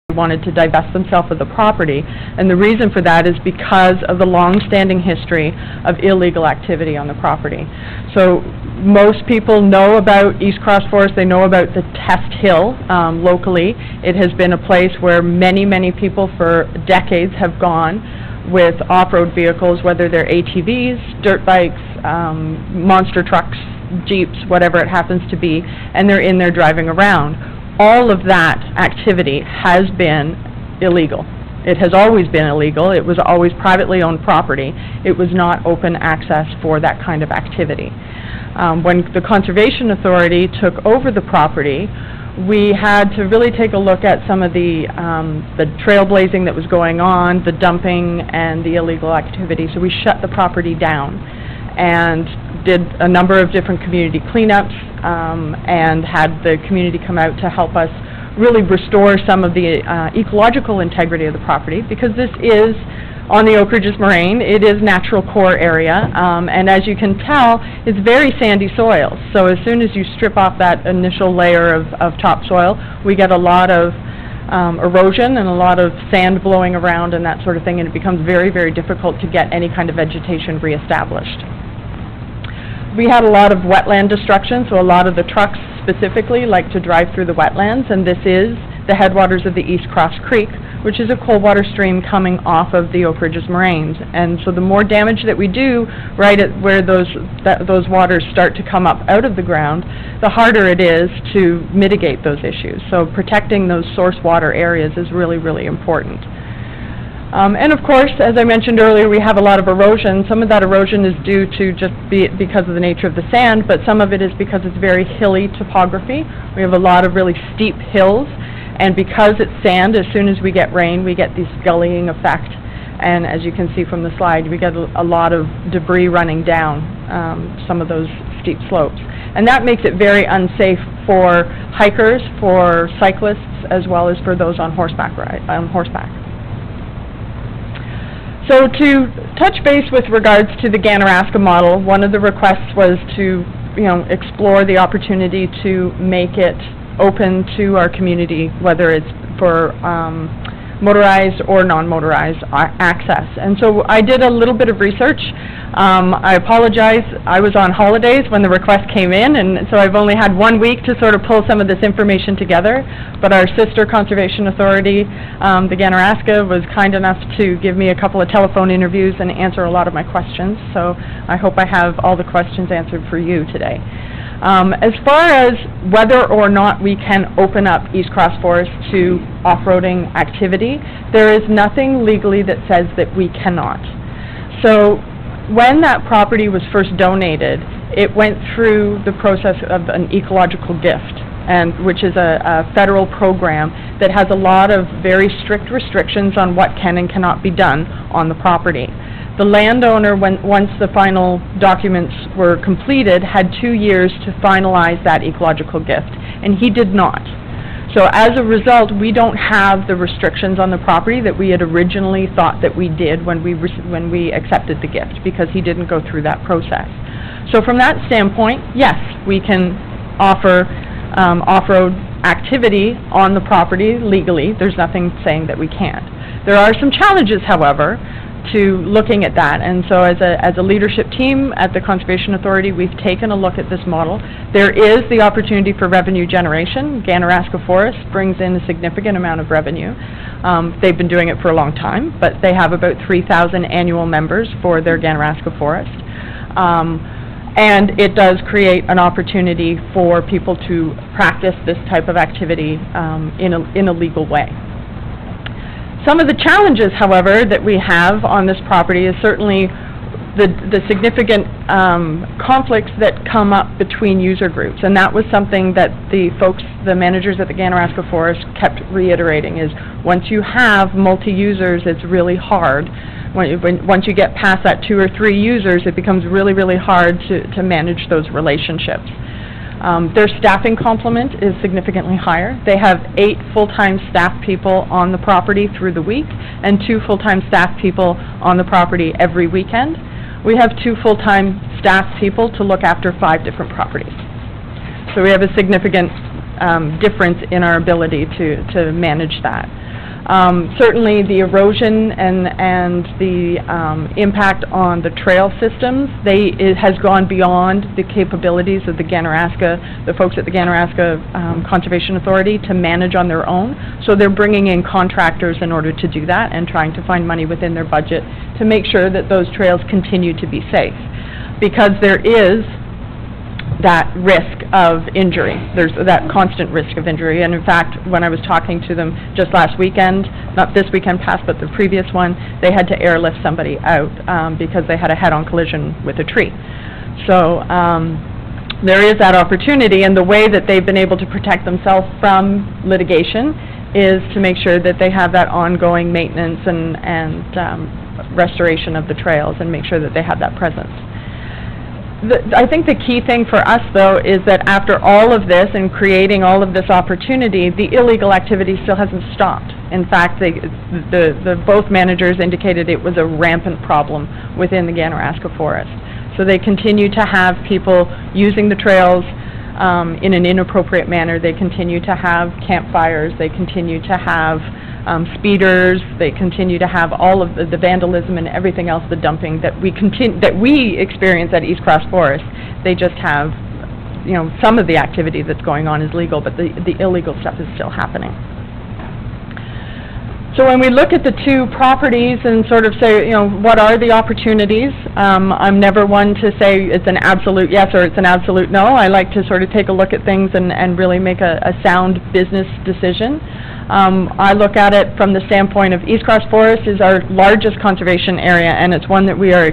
they wanted to divest themselves of the property, and the reason for that is because of the long-standing history of illegal activity on the property. So most people know about East Cross Forest. They know about the Test Hill locally. It has been a place where many, many people for decades have gone with off-road vehicles, whether they're ATVs, dirt bikes, monster trucks, Jeeps, whatever it happens to be, and they're in there driving around. All of that activity has been illegal. It has always been illegal. It was always privately owned property. It was not open access for that kind of activity. When the Conservation Authority took over the property, we had to really take a look at some of the trailblazing that was going on, the dumping, and the illegal activity. So we shut the property down and did a number of different community cleanups and had the community come out to help us really restore some of the ecological integrity of the property, because this is on the Oak Ridges Moraine. It is natural core area, and as you can tell, it's very sandy soil. So as soon as you strip off that initial layer of topsoil, we get a lot of erosion and a lot of sand blowing around and that sort of thing, and it becomes very, very difficult to get any kind of vegetation reestablished. We had a lot of wetland destruction, so a lot of the trucks specifically like to drive through the wetlands, and this is the headwaters of the East Cross Creek, which is a cold water stream coming off of the Oak Ridges Moraines. And so the more damage that we do right at where those waters start to come up out of the ground, the harder it is to mitigate those issues. So protecting those source water areas is really, really important. And of course, as I mentioned earlier, we have a lot of erosion. Some of that erosion is due to just because of the nature of the sand, but some of it is because it's very hilly topography. We have a lot of really steep hills, and because it's sand, as soon as we get rain, we get this gullying effect. And as you can see from the slide, we get a lot of debris running down some of those steep slopes. And that makes it very unsafe for hikers, for cyclists, as well as for those on horseback. So to touch base with regards to the Ganaraska model, one of the requests was to, explore the opportunity to make it open to our community, whether it's for motorized or non-motorized access. And so I did a little bit of research. I apologize, I was on holidays when the request came in, and so I've only had 1 week to sort of pull some of this information together. But our sister conservation authority, the Ganaraska, was kind enough to give me a couple of telephone interviews and answer a lot of my questions. So I hope I have all the questions answered for you today. As far as whether or not we can open up East Cross Forest to off-roading activity, there is nothing legally that says that we cannot. So when that property was first donated, it went through the process of an ecological gift, which is a federal program that has a lot of very strict restrictions on what can and cannot be done on the property. The landowner, once the final documents were completed, had 2 years to finalize that ecological gift, and he did not. So as a result, we don't have the restrictions on the property that we had originally thought that we did when we accepted the gift, because he didn't go through that process. So from that standpoint, yes, we can offer off-road activity on the property legally. There's nothing saying that we can't. There are some challenges, however, to looking at that, and so as a leadership team at the Conservation Authority, we've taken a look at this model. There is the opportunity for revenue generation. Ganaraska Forest brings in a significant amount of revenue. They've been doing it for a long time, but they have about 3,000 annual members for their Ganaraska Forest. And it does create an opportunity for people to practice this type of activity in a legal way. Some of the challenges, however, that we have on this property is certainly the significant conflicts that come up between user groups, and that was something that the managers at the Ganaraska Forest kept reiterating, is once you have multi-users, it's really hard. Once you get past that 2 or 3 users, it becomes really, really hard to manage those relationships. Their staffing complement is significantly higher. They have 8 full-time staff people on the property through the week and 2 full-time staff people on the property every weekend. We have 2 full-time staff people to look after 5 different properties. So we have a significant difference in our ability to manage that. Certainly the erosion and the impact on the trail systems, it has gone beyond the capabilities of the folks at the Ganaraska Conservation Authority to manage on their own. So they're bringing in contractors in order to do that and trying to find money within their budget to make sure that those trails continue to be safe. Because there is that risk of injury. There's that constant risk of injury, and in fact, when I was talking to them just last weekend, not this weekend past, but the previous one, they had to airlift somebody out because they had a head-on collision with a tree. So there is that opportunity, and the way that they've been able to protect themselves from litigation is to make sure that they have that ongoing maintenance and restoration of the trails and make sure that they have that presence. I think the key thing for us, though, is that after all of this and creating all of this opportunity, the illegal activity still hasn't stopped. In fact, both managers indicated it was a rampant problem within the Ganaraska Forest. So they continue to have people using the trails in an inappropriate manner. They continue to have campfires. They continue to have speeders. They continue to have all of the vandalism and everything else, the dumping that we experience at East Cross Forest. They just have, some of the activity that's going on is legal, but the illegal stuff is still happening. So when we look at the 2 properties and sort of say, what are the opportunities? I'm never one to say it's an absolute yes or it's an absolute no. I like to sort of take a look at things and really make a sound business decision. I look at it from the standpoint of East Cross Forest is our largest conservation area, and it's one that we are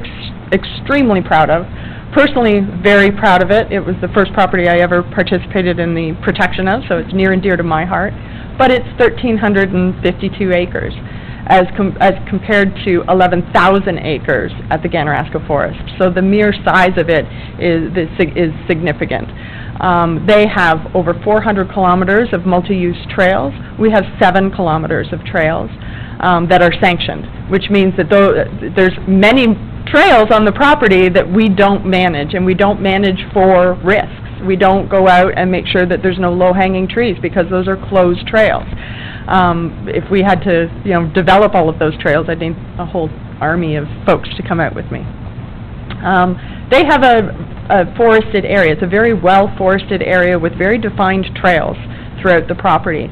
extremely proud of. Personally, very proud of it. It was the first property I ever participated in the protection of, so it's near and dear to my heart. But it's 1,352 acres, as compared to 11,000 acres at the Ganaraska Forest. So the mere size of it is significant. They have over 400 kilometers of multi-use trails. We have 7 kilometers of trails that are sanctioned, which means that there's many trails on the property that we don't manage, and we don't manage for risks. We don't go out and make sure that there's no low-hanging trees, because those are closed trails. If we had to, develop all of those trails, I'd need a whole army of folks to come out with me. They have a forested area. It's a very well-forested area with very defined trails throughout the property.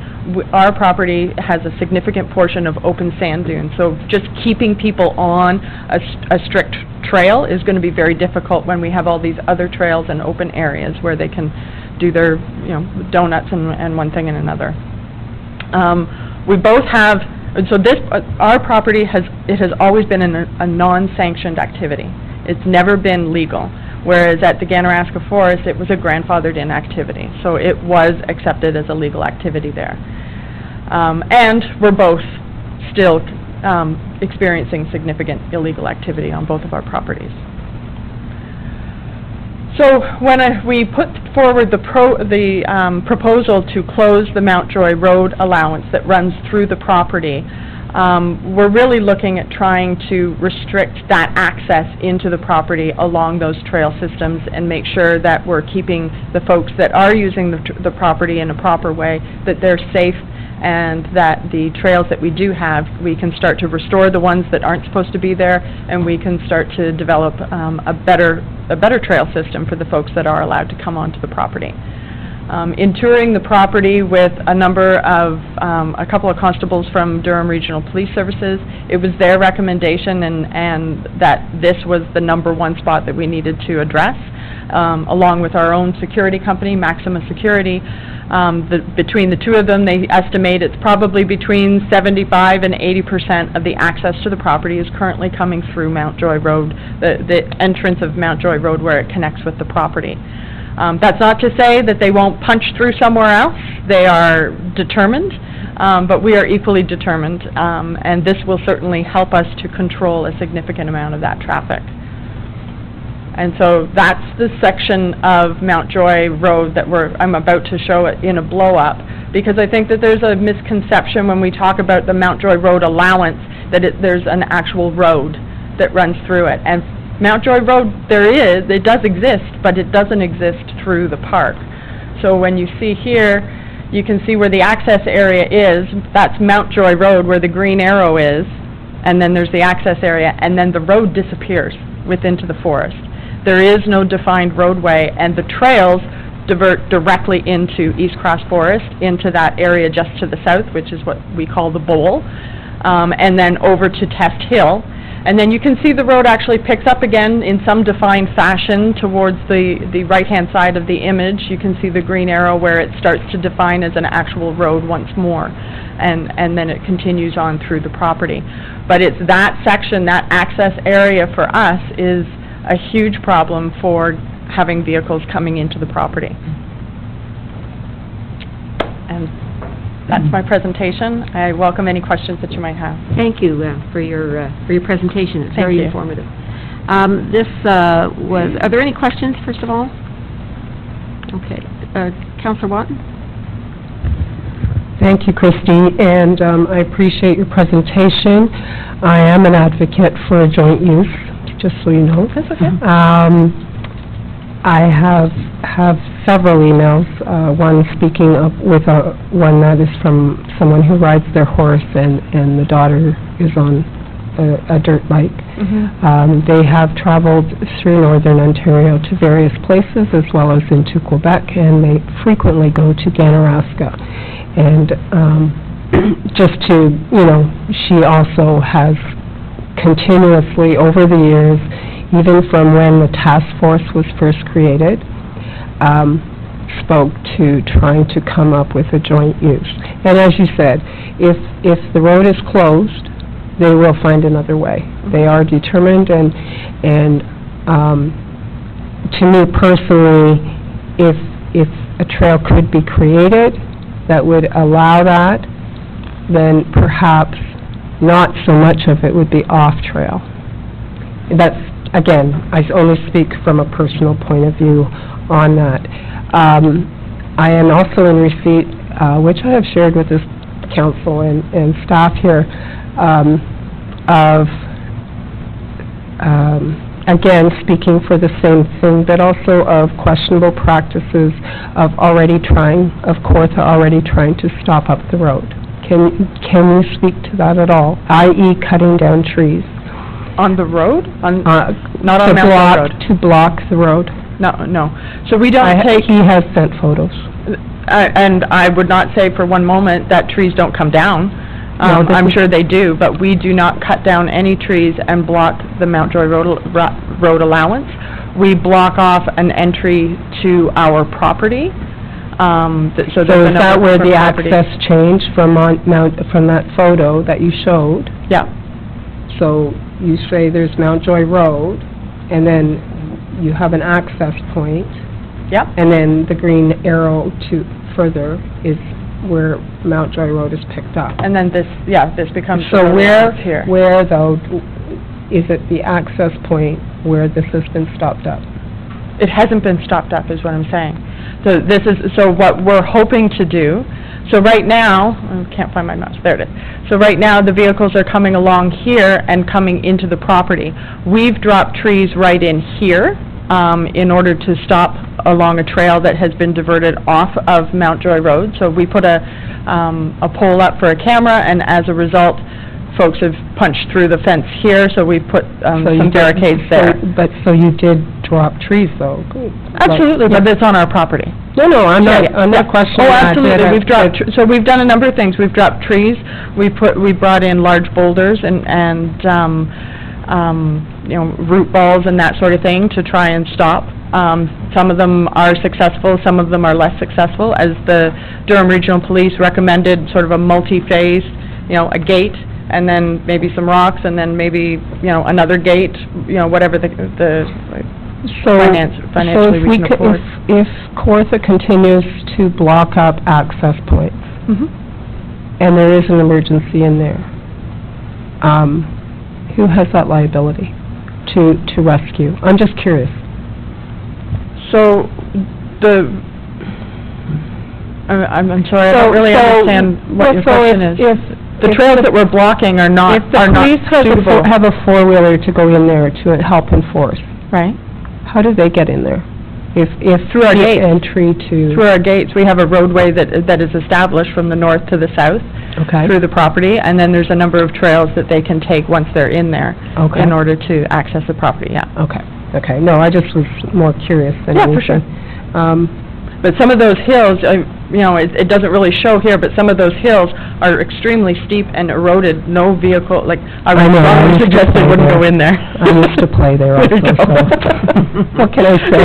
Our property has a significant portion of open sand dunes, so just keeping people on a strict trail is going to be very difficult when we have all these other trails and open areas where they can do their, donuts and one thing and another. We both have, so this, our property has always been a non-sanctioned activity. It's never been legal, whereas at the Ganaraska Forest, it was a grandfathered-in activity, so it was accepted as a legal activity there. And we're both still experiencing significant illegal activity on both of our properties. So when we put forward the proposal to close the Mountjoy Road allowance that runs through the property, we're really looking at trying to restrict that access into the property along those trail systems and make sure that we're keeping the folks that are using the property in a proper way, that they're safe, and that the trails that we do have, we can start to restore the ones that aren't supposed to be there, and we can start to develop a better trail system for the folks that are allowed to come onto the property. In touring the property with a couple of constables from Durham Regional Police Services, it was their recommendation and that this was the #1 spot that we needed to address, along with our own security company, Maxima Security. Between the two of them, they estimate it's probably between 75% and 80% of the access to the property is currently coming through Mountjoy Road, the entrance of Mountjoy Road where it connects with the property. That's not to say that they won't punch through somewhere else. They are determined, but we are equally determined, and this will certainly help us to control a significant amount of that traffic. And so that's the section of Mountjoy Road that I'm about to show it in a blow-up, because I think that there's a misconception when we talk about the Mountjoy Road allowance that there's an actual road that runs through it. And Mountjoy Road, it does exist, but it doesn't exist through the park. So when you see here, you can see where the access area is. That's Mountjoy Road, where the green arrow is, and then there's the access area, and then the road disappears into the forest. There is no defined roadway, and the trails divert directly into East Cross Forest, into that area just to the south, which is what we call the bowl, and then over to Test Hill. And then you can see the road actually picks up again in some defined fashion towards the right-hand side of the image. You can see the green arrow where it starts to define as an actual road once more, and then it continues on through the property. But it's that section, that access area for us is a huge problem for having vehicles coming into the property. And that's my presentation. I welcome any questions that you might have. Thank you for your presentation. It's very informative. Are there any questions, first of all? Okay. Councillor Watton? Thank you, Christy, and I appreciate your presentation. I am an advocate for a joint use, just so you know. That's okay. I have several emails, one speaking of one that is from someone who rides their horse and the daughter is on a dirt bike. Mm-hmm. They have traveled through northern Ontario to various places as well as into Quebec, and they frequently go to Ganaraska. And just to, she also has continuously over the years, even from when the task force was first created, spoke to trying to come up with a joint use. And as you said, if the road is closed, they will find another way. They are determined, and to me personally, if a trail could be created that would allow that, then perhaps not so much of it would be off-trail. That's, again, I only speak from a personal point of view on that. I am also in receipt, which I have shared with this council and staff here, again, speaking for the same thing, but also of questionable practices of Kawartha already trying to stop up the road. Can you speak to that at all, i.e. cutting down trees? On the road? Not on Mountjoy Road? To block the road. No. So we don't take... He has sent photos. And I would not say for one moment that trees don't come down. No, this I'm is- sure they do, but we do not cut down any trees and block the Mount Joy road allowance. We block off an entry to our property, so So there's a is that number where of the properties. access changed from from that photo that you showed? Yeah, So you say there's Mount Joy Road, and then you have an access point, yep. and then the green arrow to further is where Mount Joy Road is picked up. And then this, this becomes the So road allowance here. where though, is it the access point where this has been stopped up? It hasn't been stopped up, is what I'm saying. So what we're hoping to do, so right now, I can't find my mouse, there it is. So right now, the vehicles are coming along here and coming into the property. We've dropped trees right in here, in order to stop along a trail that has been diverted off of Mount Joy Road. So we put a pole up for a camera, and as a result, folks have punched through the fence here, so we put So you some did- barricades there. So you did drop trees though? Absolutely, but it's on our property. No, I'm Yeah, not, I'm not yeah. questioning Oh, that. absolutely, we've dropped, so we've done a number of things. We've dropped trees, we brought in large boulders and root balls and that sort of thing to try and stop. Some of them are successful, some of them are less successful, as the Durham Regional Police recommended sort of a multi-phase, a gate, and then maybe some rocks, and then maybe, another gate, whatever the financially we can afford. If Kawartha continues to block up access points, Mhm. and there is an emergency in there, who has that liability to rescue? I'm just curious. So, I'm sorry, I don't really understand what your question is. The trails that we're blocking are not If the police suitable. have a four-wheeler to go in there to help enforce, Right. how do they get in there? If Through our the gates. entry to... Through our gates, we have a roadway that is established from the north to the south Okay. through the property, and then there's a number of trails that they can take once they're in there Okay. in order to access the property, yeah. Okay, no, I just was more curious than Yeah, anything. for sure. But some of those hills, it doesn't really show here, but some of those hills are extremely steep and eroded, no vehicle, I I know, I would used to suggest they play wouldn't there. go in there. I used to play there also, There you go. so, what can I say?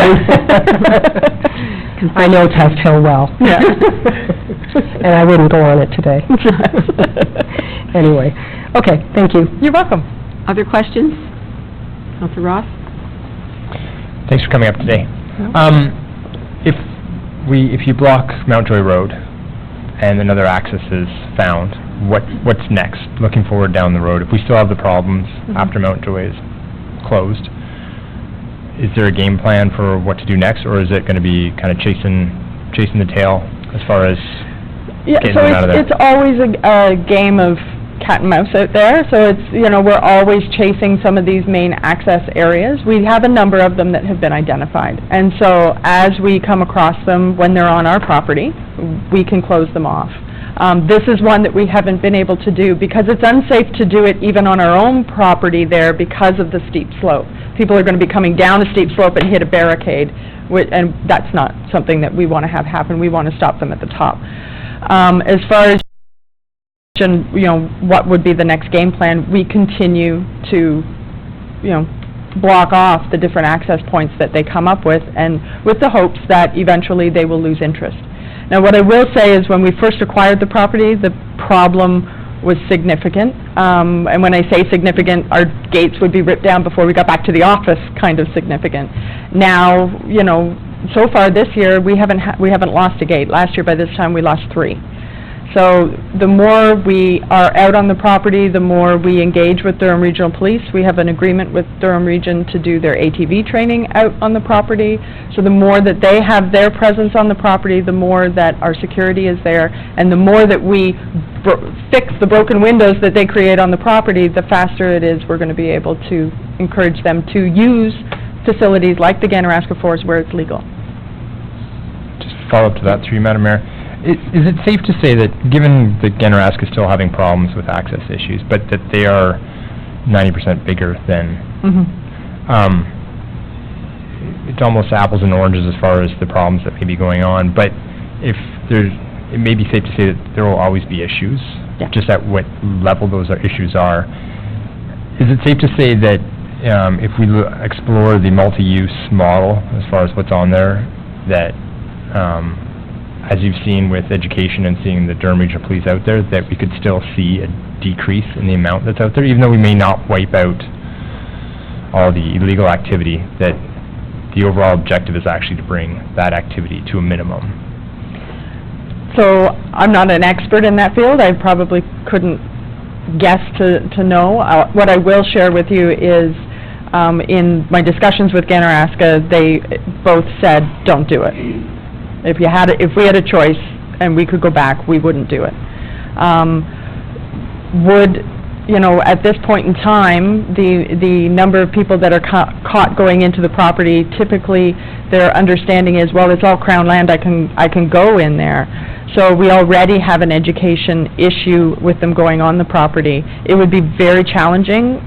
I know Test Hill well. Yeah. And I wouldn't go on it today. Anyway, okay, thank you. You're welcome. Other questions? Counselor Ross? Thanks for coming up today. If you block Mount Joy Road and another access is found, what's next? Looking forward down the road, if we still have the problems after Mount Joy is closed, is there a game plan for what to do next, or is it going to be kind of chasing the tail as far as getting So them out of there? it's always a game of cat and mouse out there, so it's, we're always chasing some of these main access areas. We have a number of them that have been identified, and so as we come across them when they're on our property, we can close them off. This is one that we haven't been able to do because it's unsafe to do it even on our own property there because of the steep slope. People are going to be coming down a steep slope and hit a barricade, and that's not something that we want to have happen. We want to stop them at the top. As far as what would be the next game plan, we continue to, block off the different access points that they come up with, and with the hopes that eventually they will lose interest. Now, what I will say is when we first acquired the property, the problem was significant, and when I say significant, our gates would be ripped down before we got back to the office, kind of significant. Now, so far this year, we haven't lost a gate. Last year, by this time, we lost 3. So the more we are out on the property, the more we engage with Durham Regional Police. We have an agreement with Durham Region to do their ATV training out on the property. So the more that they have their presence on the property, the more that our security is there, and the more that we fix the broken windows that they create on the property, the faster it is we're going to be able to encourage them to use facilities like the Ganaraska Forest where it's legal. Just follow up to that through you, Madam Mayor. Is it safe to say that, given that Ganaraska is still having problems with access issues, but that they are 90% bigger than, it's almost apples and oranges as far as the problems that may be going on, but if there's, it may be safe to say that there will always be issues, Yeah. just at what level those issues are. Is it safe to say that if we explore the multi-use model as far as what's on there, that as you've seen with education and seeing the Durham Regional Police out there, that we could still see a decrease in the amount that's out there, even though we may not wipe out all the illegal activity, that the overall objective is actually to bring that activity to a minimum? So, I'm not an expert in that field, I probably couldn't guess to know. What I will share with you is, in my discussions with Ganaraska, they both said, don't do it. If we had a choice and we could go back, we wouldn't do it. At this point in time, the number of people that are caught going into the property, typically their understanding is, well, it's all Crown land, I can go in there. So we already have an education issue with them going on the property. It would be very challenging.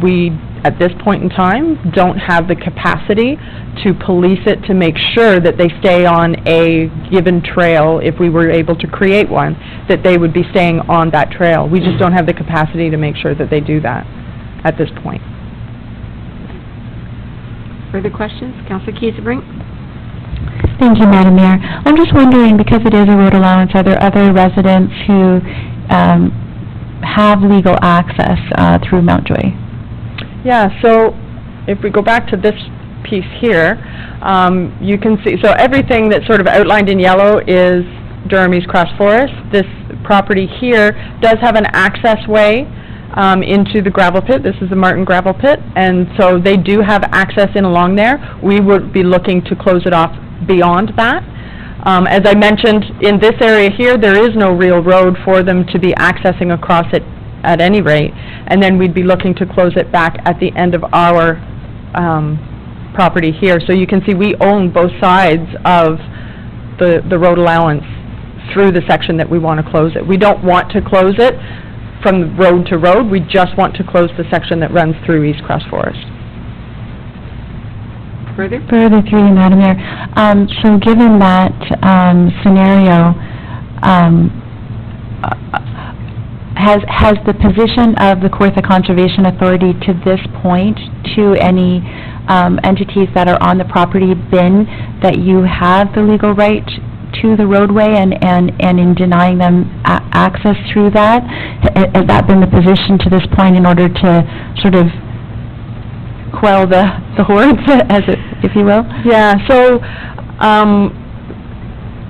We, at this point in time, don't have the capacity to police it to make sure that they stay on a given trail. If we were able to create one, that they would be staying on that trail. We just don't have the capacity to make sure that they do that at this point. Further questions? Councillor Kiesebrink? Thank you, Madam Mayor. I'm just wondering, because it is a road allowance, are there other residents who have legal access through Mountjoy? Yeah, so if we go back to this piece here, you can see, so everything that's sort of outlined in yellow is Durham East Cross Forest. This property here does have an access way into the gravel pit. This is the Martin gravel pit, and so they do have access in along there. We would be looking to close it off beyond that. As I mentioned, in this area here, there is no real road for them to be accessing across it at any rate, and then we'd be looking to close it back at the end of our property here. So you can see we own both sides of the road allowance through the section that we want to close it. We don't want to close it from road to road, we just want to close the section that runs through East Cross Forest. Further? Further through you, Madam Mayor. So given that scenario, has the position of the Kawartha Conservation Authority to this point to any entities that are on the property been that you have the legal right to the roadway and in denying them access through that? Has that been the position to this point in order to sort of quell the hordes, if you will? Yeah, so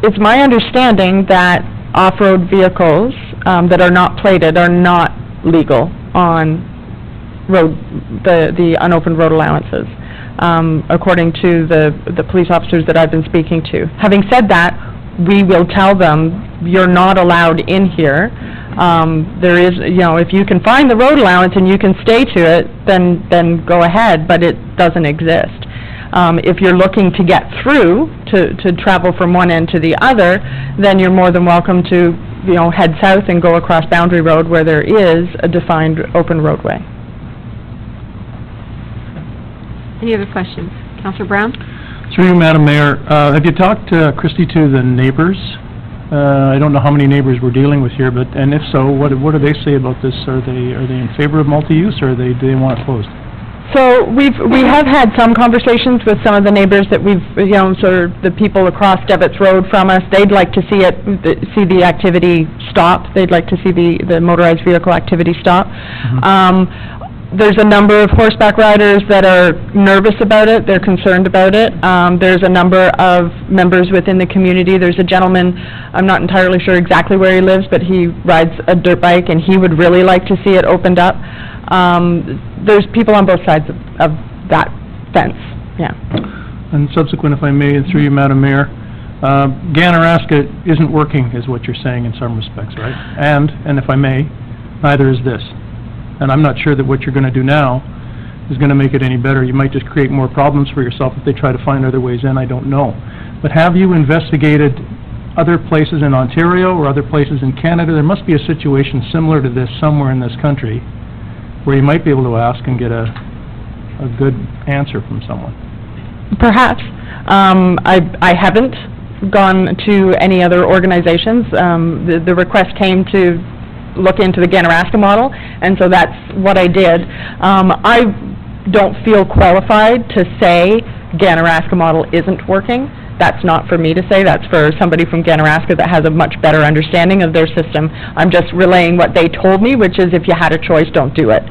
it's my understanding that off-road vehicles that are not plated are not legal on the unopened road allowances, according to the police officers that I've been speaking to. Having said that, we will tell them, you're not allowed in here. There is, if you can find the road allowance and you can stay to it, then go ahead, but it doesn't exist. If you're looking to get through, to travel from one end to the other, then you're more than welcome to, head south and go across Boundary Road where there is a defined open roadway. Any other questions? Councillor Brown? Through you, Madam Mayor, have you talked, Christy, to the neighbors? I don't know how many neighbors we're dealing with here, and if so, what do they say about this? Are they in favor of multi-use, or do they want it closed? So we have had some conversations with some of the neighbors that we've, sort of the people across Devitt's Road from us. They'd like to see the activity stop. They'd like to see the motorized vehicle activity stop. Mm-hmm. There's a number of horseback riders that are nervous about it. They're concerned about it. There's a number of members within the community. There's a gentleman, I'm not entirely sure exactly where he lives, but he rides a dirt bike, and he would really like to see it opened up. There's people on both sides of that fence, yeah. And subsequent, if I may, through you, Madam Mayor, Ganaraska isn't working, is what you're saying in some respects, right? And if I may, neither is this. And I'm not sure that what you're going to do now is going to make it any better. You might just create more problems for yourself if they try to find other ways in, I don't know. But have you investigated other places in Ontario or other places in Canada? There must be a situation similar to this somewhere in this country where you might be able to ask and get a good answer from someone. Perhaps. I haven't gone to any other organizations. The request came to look into the Ganaraska model, and so that's what I did. I don't feel qualified to say Ganaraska model isn't working. That's not for me to say, that's for somebody from Ganaraska that has a much better understanding of their system. I'm just relaying what they told me, which is if you had a choice, don't do it.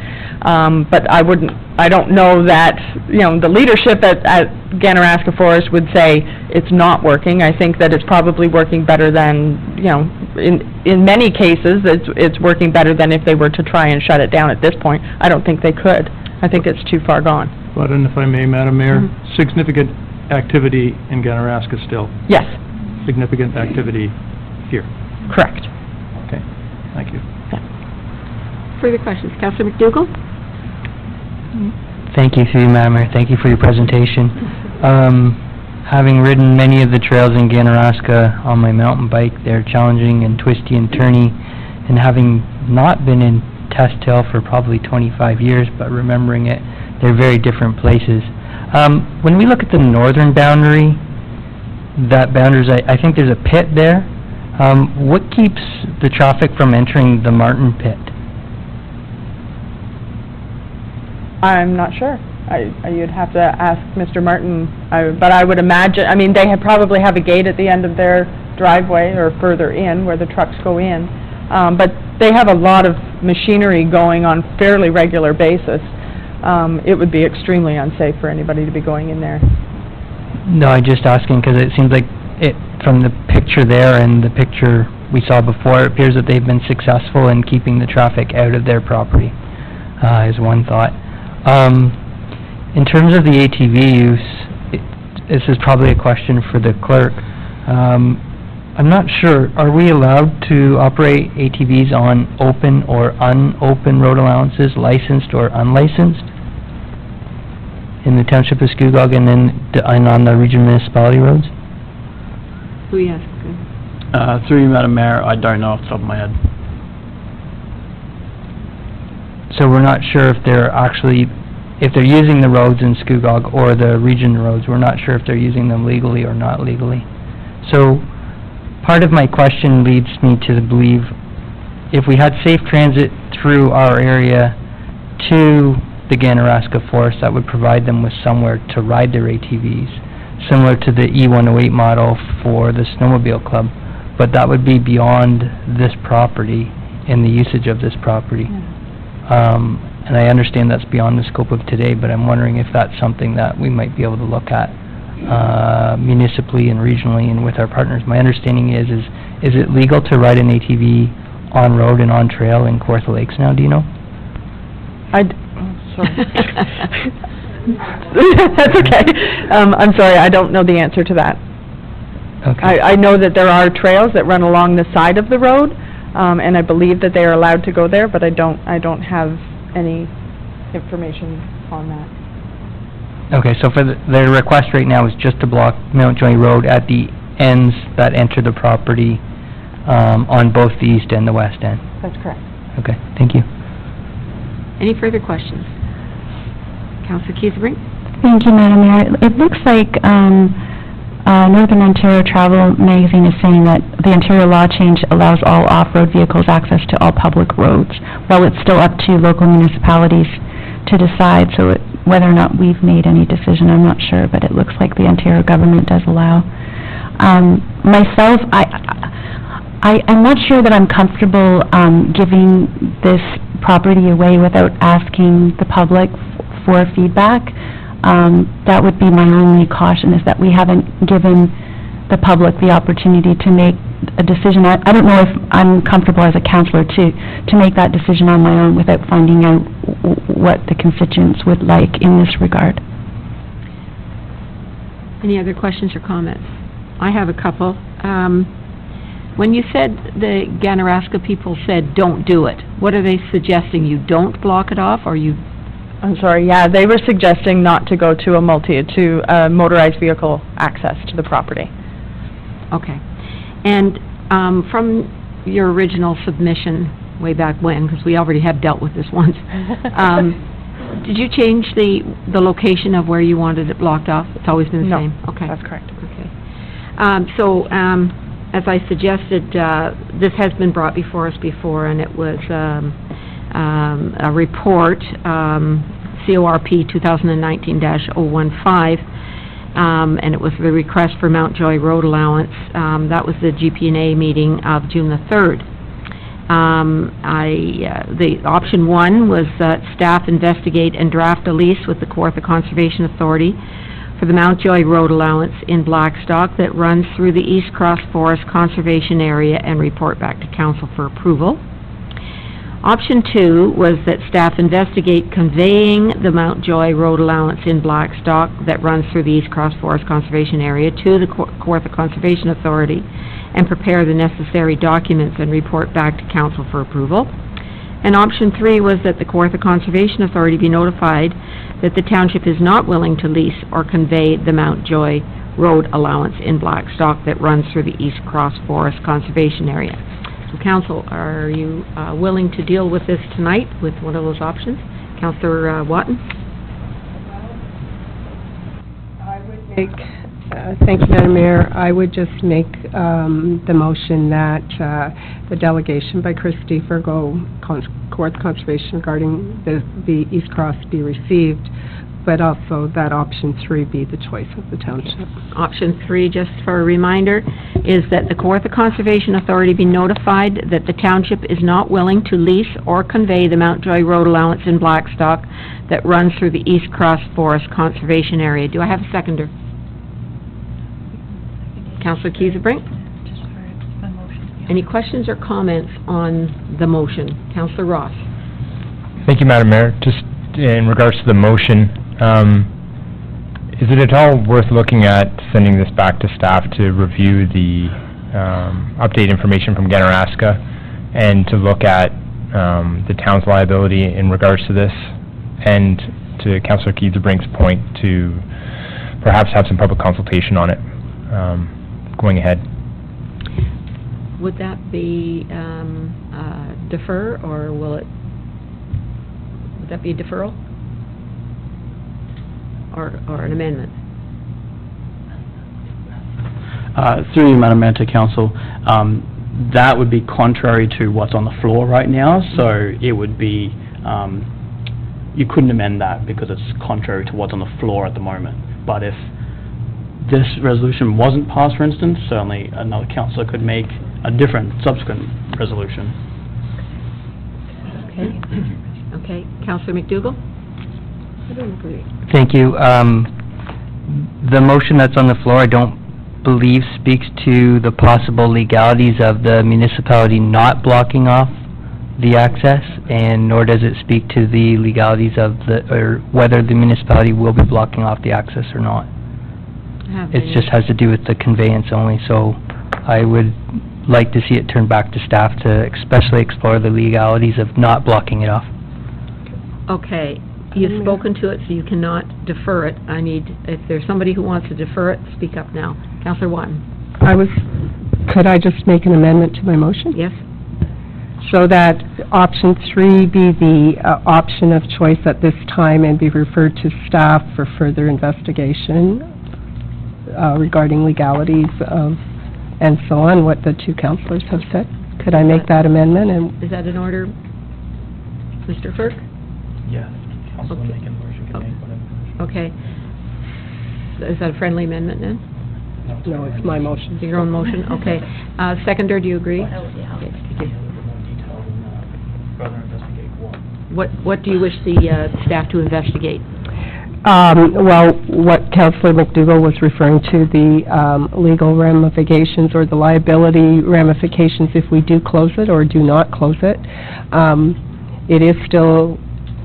But I don't know that, the leadership at Ganaraska Forest would say it's not working. I think that it's probably working better than, in many cases, it's working better than if they were to try and shut it down at this point. I don't think they could. I think it's too far gone. But, and if I may, Madam Mayor, significant activity in Ganaraska still. Yes, Significant activity here. correct. Okay, thank you. Further questions? Councilor McDougall? Thank you, through you, Madam Mayor. Thank you for your presentation. Having ridden many of the trails in Ganaraska on my mountain bike, they're challenging and twisty and turny, and having not been in Test Hill for probably 25 years, but remembering it, they're very different places. When we look at the northern boundary, that boundaries, I think there's a pit there. What keeps the traffic from entering the Martin pit? I'm not sure. You'd have to ask Mr. Martin, but I would imagine, they probably have a gate at the end of their driveway or further in where the trucks go in, but they have a lot of machinery going on fairly regular basis. It would be extremely unsafe for anybody to be going in there. No, I'm just asking because it seems like from the picture there and the picture we saw before, it appears that they've been successful in keeping the traffic out of their property, is one thought. In terms of the ATV use, this is probably a question for the clerk. I'm not sure, are we allowed to operate ATVs on open or unopen road allowances, licensed or unlicensed, in the township of Scugog and on the regional municipality roads? Who yes? Through you, Madam Mayor, I don't know off the top of my head. So we're not sure if they're using the roads in Scugog or the region roads, we're not sure if they're using them legally or not legally. So part of my question leads me to believe if we had safe transit through our area to the Ganaraska Forest, that would provide them with somewhere to ride their ATVs, similar to the E108 model for the snowmobile club, but that would be beyond this property and the usage of this property. And I understand that's beyond the scope of today, but I'm wondering if that's something that we might be able to look at municipally and regionally and with our partners. My understanding is it legal to ride an ATV on road and on trail in Kawartha Lakes now, do you know? Sorry. That's okay. I'm sorry, I don't know the answer to that. Okay. I know that there are trails that run along the side of the road, and I believe that they are allowed to go there, but I don't have any information on that. Okay, so for the request right now is just to block Mountjoy Road at the ends that enter the property on both the east and the west end. That's correct. Okay, thank you. Any further questions? Councilor Keith-Brink? Thank you, Madam Mayor. It looks like Northern Ontario Travel Magazine is saying that the Ontario law change allows all off-road vehicles access to all public roads. While it's still up to local municipalities to decide, so whether or not we've made any decision, I'm not sure, but it looks like the Ontario government does allow. Myself, I'm not sure that I'm comfortable giving this property away without asking the public for feedback. That would be my only caution, is that we haven't given the public the opportunity to make a decision. I don't know if I'm comfortable as a councillor to make that decision on my own without finding out what the constituents would like in this regard. Any other questions or comments? I have a couple. When you said the Ganaraska people said don't do it, what are they suggesting? You don't block it off, or you... I'm sorry, yeah, they were suggesting not to go to a motorized vehicle access to the property. Okay. And from your original submission way back when, because we already have dealt with this once, did you change the location of where you wanted it blocked off? It's always been the same? No, okay. That's correct. Okay. As I suggested, this has been brought before us before, and it was a report, CORP 2019-015, and it was the request for Mount Joy Road allowance. That was the GP&A meeting of June the 3rd. The option one was that staff investigate and draft a lease with the Kawartha Conservation Authority for the Mount Joy Road allowance in Blackstock that runs through the East Cross Forest Conservation Area and report back to council for approval. Option two was that staff investigate conveying the Mount Joy Road allowance in Blackstock that runs through the East Cross Forest Conservation Area to the Kawartha Conservation Authority and prepare the necessary documents and report back to council for approval. And option three was that the Kawartha Conservation Authority be notified that the township is not willing to lease or convey the Mount Joy Road allowance in Blackstock that runs through the East Cross Forest Conservation Area. So council, are you willing to deal with this tonight with one of those options? Councillor Watton? Thank you, Madam Mayor. I would just make the motion that the delegation by Christy Fergo, Kawartha Conservation regarding the East Cross be received, but also that option three be the choice of the township. Option three, just for a reminder, is that the Kawartha Conservation Authority be notified that the township is not willing to lease or convey the Mount Joy Road allowance in Blackstock that runs through the East Cross Forest Conservation Area. Do I have a seconder? Councillor Kieserbrink? Any questions or comments on the motion? Councillor Ross? Thank you, Madam Mayor. Just in regards to the motion, is it at all worth looking at sending this back to staff to review the update information from Ganaraska and to look at the town's liability in regards to this, and to Councillor Kieserbrink's point, to perhaps have some public consultation on it going ahead? Would that be defer, or would that be a deferral? Or an amendment? Through you, Madam Mayor, to council, that would be contrary to what's on the floor right now, so it would be, you couldn't amend that because it's contrary to what's on the floor at the moment. But if this resolution wasn't passed, for instance, certainly another councillor could make a different subsequent resolution. Okay. Okay. Councillor McDougall? I don't agree. Thank you. The motion that's on the floor, I don't believe speaks to the possible legalities of the municipality not blocking off the access, and nor does it speak to the legalities of or whether the municipality will be blocking off the access or not. It just has to do with the conveyance only, so I would like to see it turned back to staff to especially explore the legalities of not blocking it off. Okay, you've spoken to it, so you cannot defer it. If there's somebody who wants to defer it, speak up now. Councillor Watton? Could I just make an amendment to my motion? Yes. So that option three be the option of choice at this time and be referred to staff for further investigation regarding legalities of, and so on, what the two councillors have said. Could I make that amendment? And is that in order, Mr. Firk? Yes. Council will make a motion, can make whatever. Okay. Is that a friendly amendment then? No, it's my motion. Your own motion? Okay. Seconder, do you agree? Okay, thank you. What do you wish the staff to investigate? Well, what Councillor McDougall was referring to, the legal ramifications or the liability ramifications if we do close it or do not close it. It is still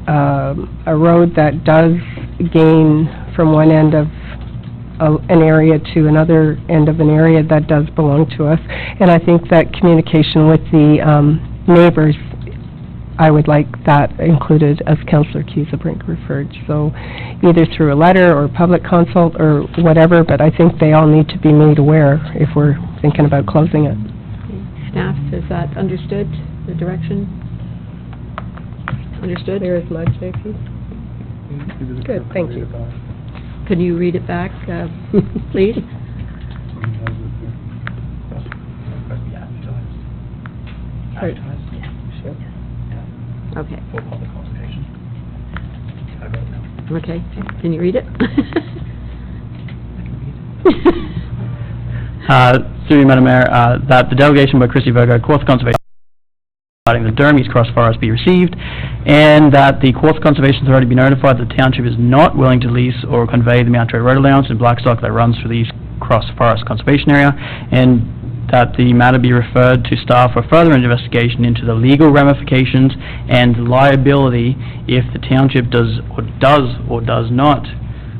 a road that does gain from one end of an area to another end of an area that does belong to us. And I think that communication with the neighbors, I would like that included, as Councillor Kieserbrink referred. So either through a letter or public consult or whatever, but I think they all need to be made aware if we're thinking about closing it. Staff, is that understood, the direction? Understood? There is my JP. Good, thank you. Can you read it back, please? advertised. Okay. For public consultation. Okay, can you read it? Through you, Madam Mayor, that the delegation by Christy Vega, Kawartha Conservation regarding the Durham East Cross Forest be received, and that the Kawartha Conservation Authority be notified that the township is not willing to lease or convey the Mount Joy Road allowance in Blackstock that runs through the East Cross Forest Conservation Area, and that the matter be referred to staff for further investigation into the legal ramifications and liability if the township does not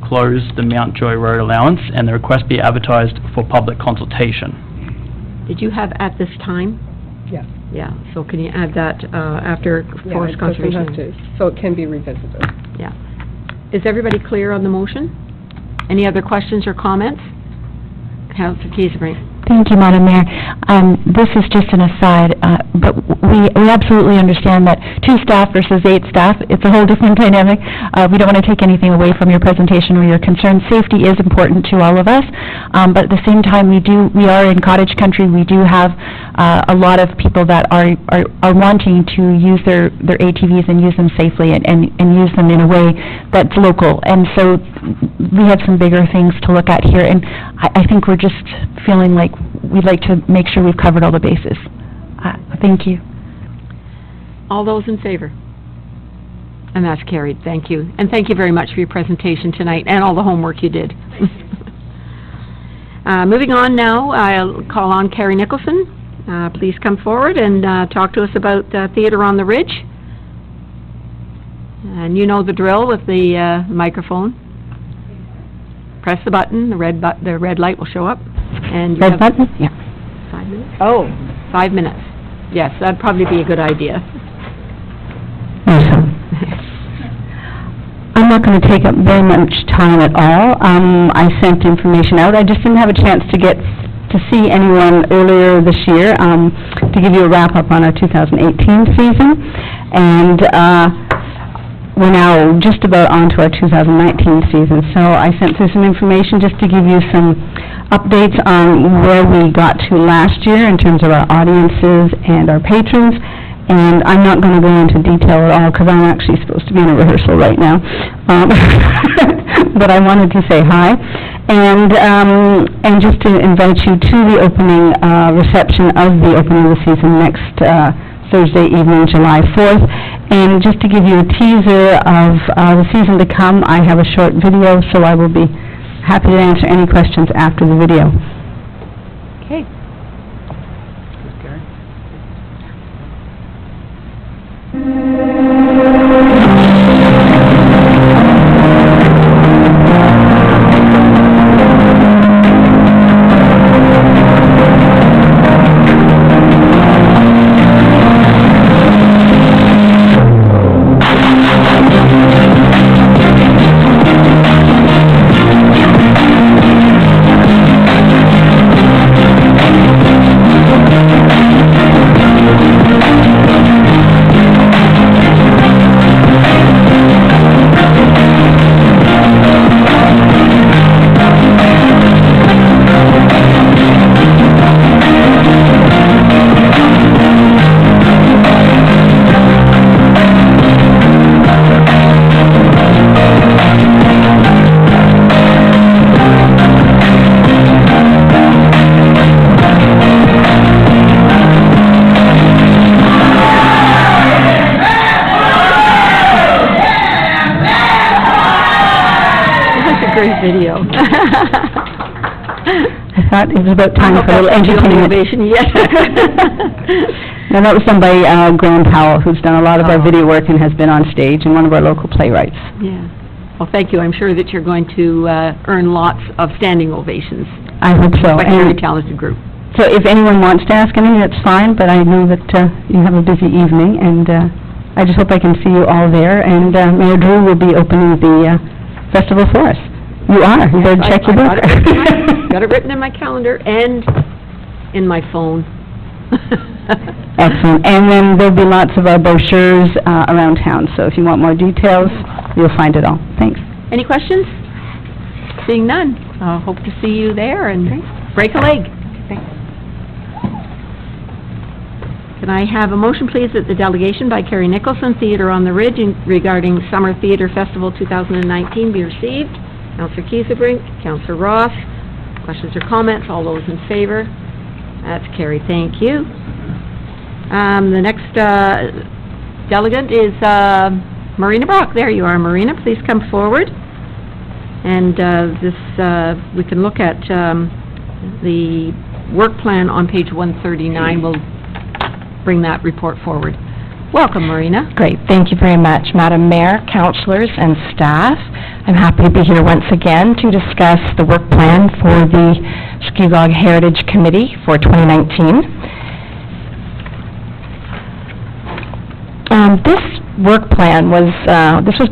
close the Mount Joy Road allowance, and the request be advertised for public consultation. Did you have at this time? Yes. Yeah, so can you add that after Yeah, forest it doesn't have conservation? to, so it can be revisited. Yeah. Is everybody clear on the motion? Any other questions or comments? Councillor Keisebring. Thank you, Madam Mayor. This is just an aside, but we absolutely understand that 2 staff versus 8 staff, it's a whole different dynamic. We don't want to take anything away from your presentation or your concerns. Safety is important to all of us, but at the same time, we are in cottage country. We do have a lot of people that are wanting to use their ATVs and use them safely and use them in a way that's local. And so we have some bigger things to look at here, and I think we're just feeling like we'd like to make sure we've covered all the bases. Thank you. All those in favor? And that's carried, thank you. And thank you very much for your presentation tonight and all the homework you did. Moving on now, I'll call on Carrie Nicholson. Please come forward and talk to us about Theatre on the Ridge. And you know the drill with the microphone. Press the button, the red light will show up. And you Red have button? Yeah. 5 minutes? Oh, 5 minutes. Yes, that'd probably be a good idea. I'm not going to take up very much time at all. I sent information out. I just didn't have a chance to get to see anyone earlier this year to give you a wrap-up on our 2018 season. And we're now just about on to our 2019 season. So I sent through some information just to give you some updates on where we got to last year in terms of our audiences and our patrons. And I'm not going to go into detail at all because I'm actually supposed to be in a rehearsal right now. But I wanted to say hi. And just to invite you to the opening reception of the opening of the season next Thursday evening, July 4th. And just to give you a teaser of the season to come, I have a short video, so I will be happy to answer any questions after the video. Okay. Video. I thought it was about time for a little entertainment. Yes. Now, that was done by Graham Powell, who's done a lot of our video work and has been on stage, and one of our local playwrights. Yeah. Well, thank you. I'm sure that you're going to earn lots of standing ovations. I hope so. Quite a very talented group. So if anyone wants to ask anything, that's fine, but I know that you have a busy evening, and I just hope I can see you all there. And Mayor Drew will be opening the festival for us. You are. You better check your book. Got it written in my calendar and in my phone. Excellent. And then there'll be lots of our brochures around town, so if you want more details, you'll find it all. Thanks. Any questions? Seeing none. Hope to see you there and break a leg. Can I have a motion, please, that the delegation by Carrie Nicholson, Theatre on the Ridge, regarding Summer Theatre Festival 2019 be received? Councillor Kiesebrink, Councillor Ross. Questions or comments? All those in favor? That's carried. Thank you. The next delegate is Marina Brock. There you are, Marina. Please come forward. And we can look at the work plan on page 139. We'll bring that report forward. Welcome, Marina. Great. Thank you very much, Madam Mayor, councillors, and staff. I'm happy to be here once again to discuss the work plan for the Scugog Heritage Committee for 2019. This work plan was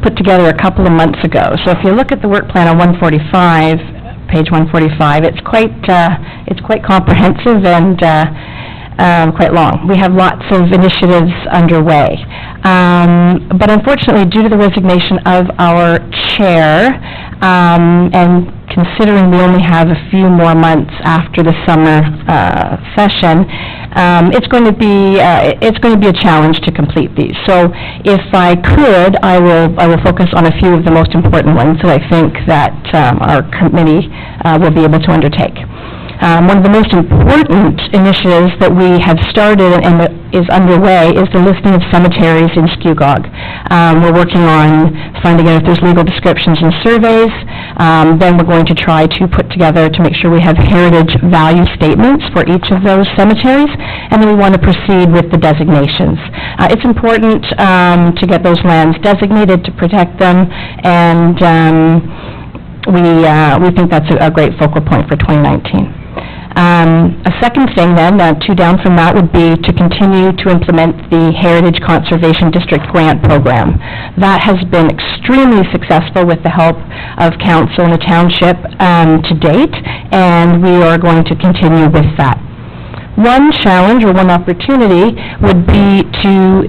put together a couple of months ago. So if you look at the work plan on 145, page 145, it's quite comprehensive and quite long. We have lots of initiatives underway. But unfortunately, due to the resignation of our chair, and considering we only have a few more months after the summer session, it's going to be a challenge to complete these. So if I could, I will focus on a few of the most important ones that I think that our committee will be able to undertake. One of the most important initiatives that we have started and that is underway is the listing of cemeteries in Scugog. We're working on finding out if there's legal descriptions and surveys. Then we're going to try to put together to make sure we have heritage value statements for each of those cemeteries, and then we want to proceed with the designations. It's important to get those lands designated, to protect them, and we think that's a great focal point for 2019. A second thing then, two down from that, would be to continue to implement the Heritage Conservation District Grant Program. That has been extremely successful with the help of council and the township to date, and we are going to continue with that. One challenge or one opportunity would be to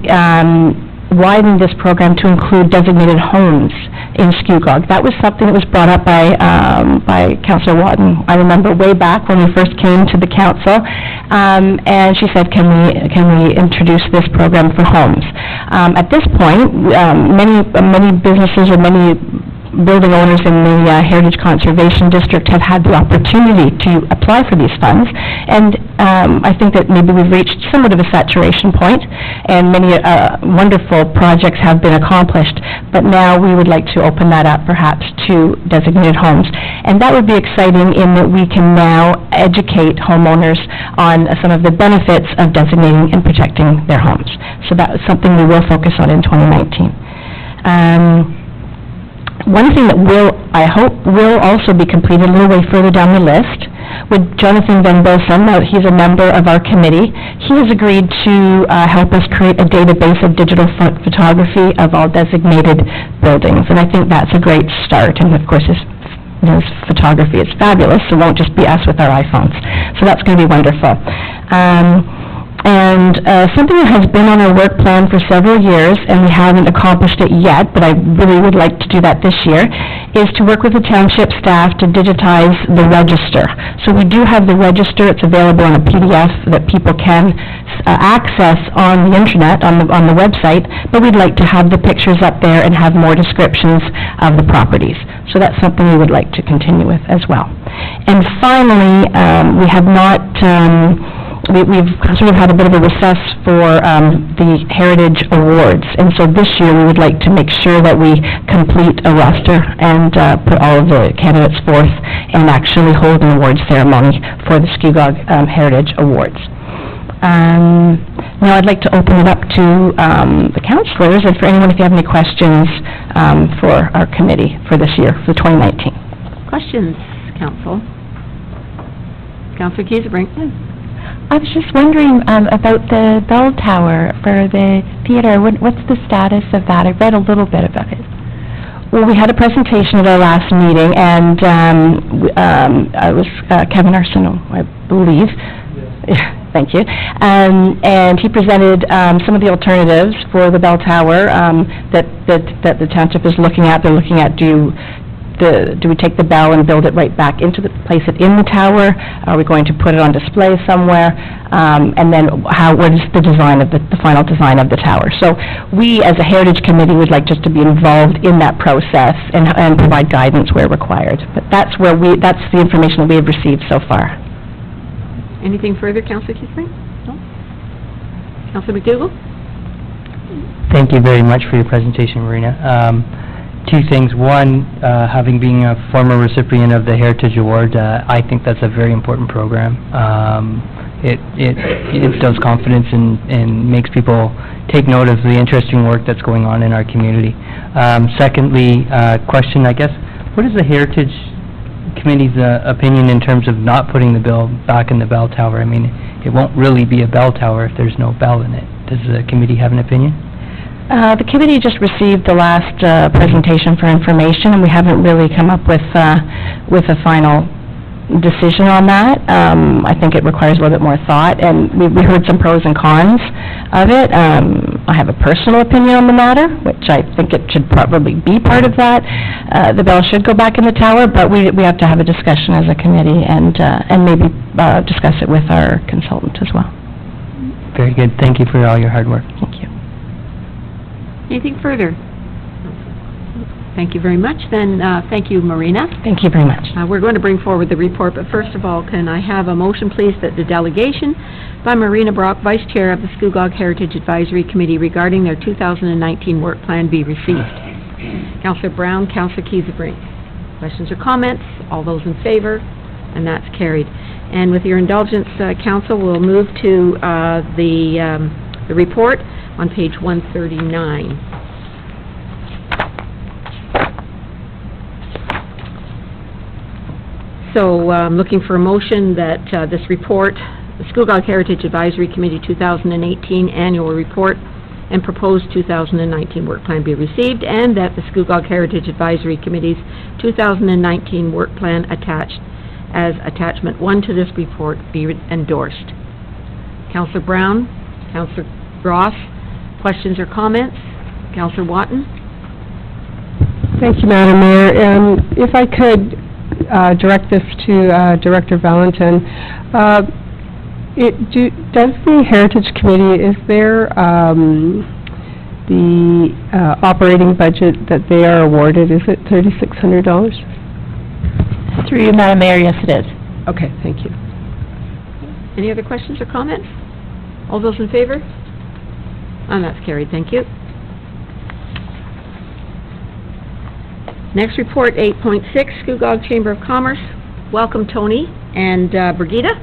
widen this program to include designated homes in Scugog. That was something that was brought up by Councillor Watton. I remember way back when we first came to the council, and she said, can we introduce this program for homes? At this point, many businesses or many building owners in the Heritage Conservation District have had the opportunity to apply for these funds, and I think that maybe we've reached somewhat of a saturation point, and many wonderful projects have been accomplished, but now we would like to open that up perhaps to designated homes. And that would be exciting in that we can now educate homeowners on some of the benefits of designating and protecting their homes. So that is something we will focus on in 2019. One thing that I hope will also be completed a little way further down the list with Jonathan Van Bossen. He's a member of our committee. He has agreed to help us create a database of digital photography of all designated buildings, and I think that's a great start. And of course, his photography is fabulous, so it won't just be us with our iPhones. So that's going to be wonderful. And something that has been on our work plan for several years, and we haven't accomplished it yet, but I really would like to do that this year, is to work with the township staff to digitize the register. So we do have the register. It's available on a PDF that people can access on the internet, on the website, but we'd like to have the pictures up there and have more descriptions of the properties. So that's something we would like to continue with as well. And finally, we have not... We've sort of had a bit of a recess for the Heritage Awards, and so this year we would like to make sure that we complete a roster and put all of the candidates forth and actually hold an awards ceremony for the Scugog Heritage Awards. Now I'd like to open it up to the councillors, and for anyone, if you have any questions for our committee for this year, for 2019. Questions, council? Councillor Kiesebrink. I was just wondering about the bell tower for the theatre. What's the status of that? I read a little bit about it. Well, we had a presentation at our last meeting, and it was Kevin Arsenault, I believe. Yes. Thank you. And he presented some of the alternatives for the bell tower that the township is looking at. They're looking at do we take the bell and build it right back into place it in the tower? Are we going to put it on display somewhere? And then what is the design of the final design of the tower? So we, as a Heritage Committee, would like just to be involved in that process and provide guidance where required. But that's the information that we have received so far. Anything further, Councillor Keith-Ring? No? Councillor McDougall? Thank you very much for your presentation, Marina. Two things. One, having been a former recipient of the Heritage Award, I think that's a very important program. It instills confidence and makes people take note of the interesting work that's going on in our community. Secondly, question, I guess, what is the Heritage Committee's opinion in terms of not putting the bell back in the bell tower? I mean, it won't really be a bell tower if there's no bell in it. Does the committee have an opinion? The committee just received the last presentation for information, and we haven't really come up with a final decision on that. I think it requires a little bit more thought, and we heard some pros and cons of it. I have a personal opinion on the matter, which I think it should probably be part of that. The bell should go back in the tower, but we have to have a discussion as a committee and maybe discuss it with our consultant as well. Very good. Thank you for all your hard work. Thank you. Anything further? Thank you very much. Then, thank you, Marina. Thank you very much. We're going to bring forward the report, but first of all, can I have a motion, please, that the delegation by Marina Brock, Vice Chair of the Scugog Heritage Advisory Committee regarding their 2019 work plan be received? Councillor Brown, Councillor Keith-Ring. Questions or comments? All those in favor? And that's carried. And with your indulgence, Council, we'll move to the report on page 139. So I'm looking for a motion that this report, the Scugog Heritage Advisory Committee 2018 Annual Report and proposed 2019 work plan be received, and that the Scugog Heritage Advisory Committee's 2019 work plan attached as attachment 1 to this report be endorsed. Councillor Brown, Councillor Ross, questions or comments? Councillor Watton? Thank you, Madam Mayor. If I could direct this to Director Valentin. Does the Heritage Committee, is there the operating budget that they are awarded, is it $3,600? Through you, Madam Mayor, yes it is. Okay, thank you. Any other questions or comments? All those in favor? And that's carried, thank you. Next report, 8.6, Scugog Chamber of Commerce. Welcome, Tony and Brigitte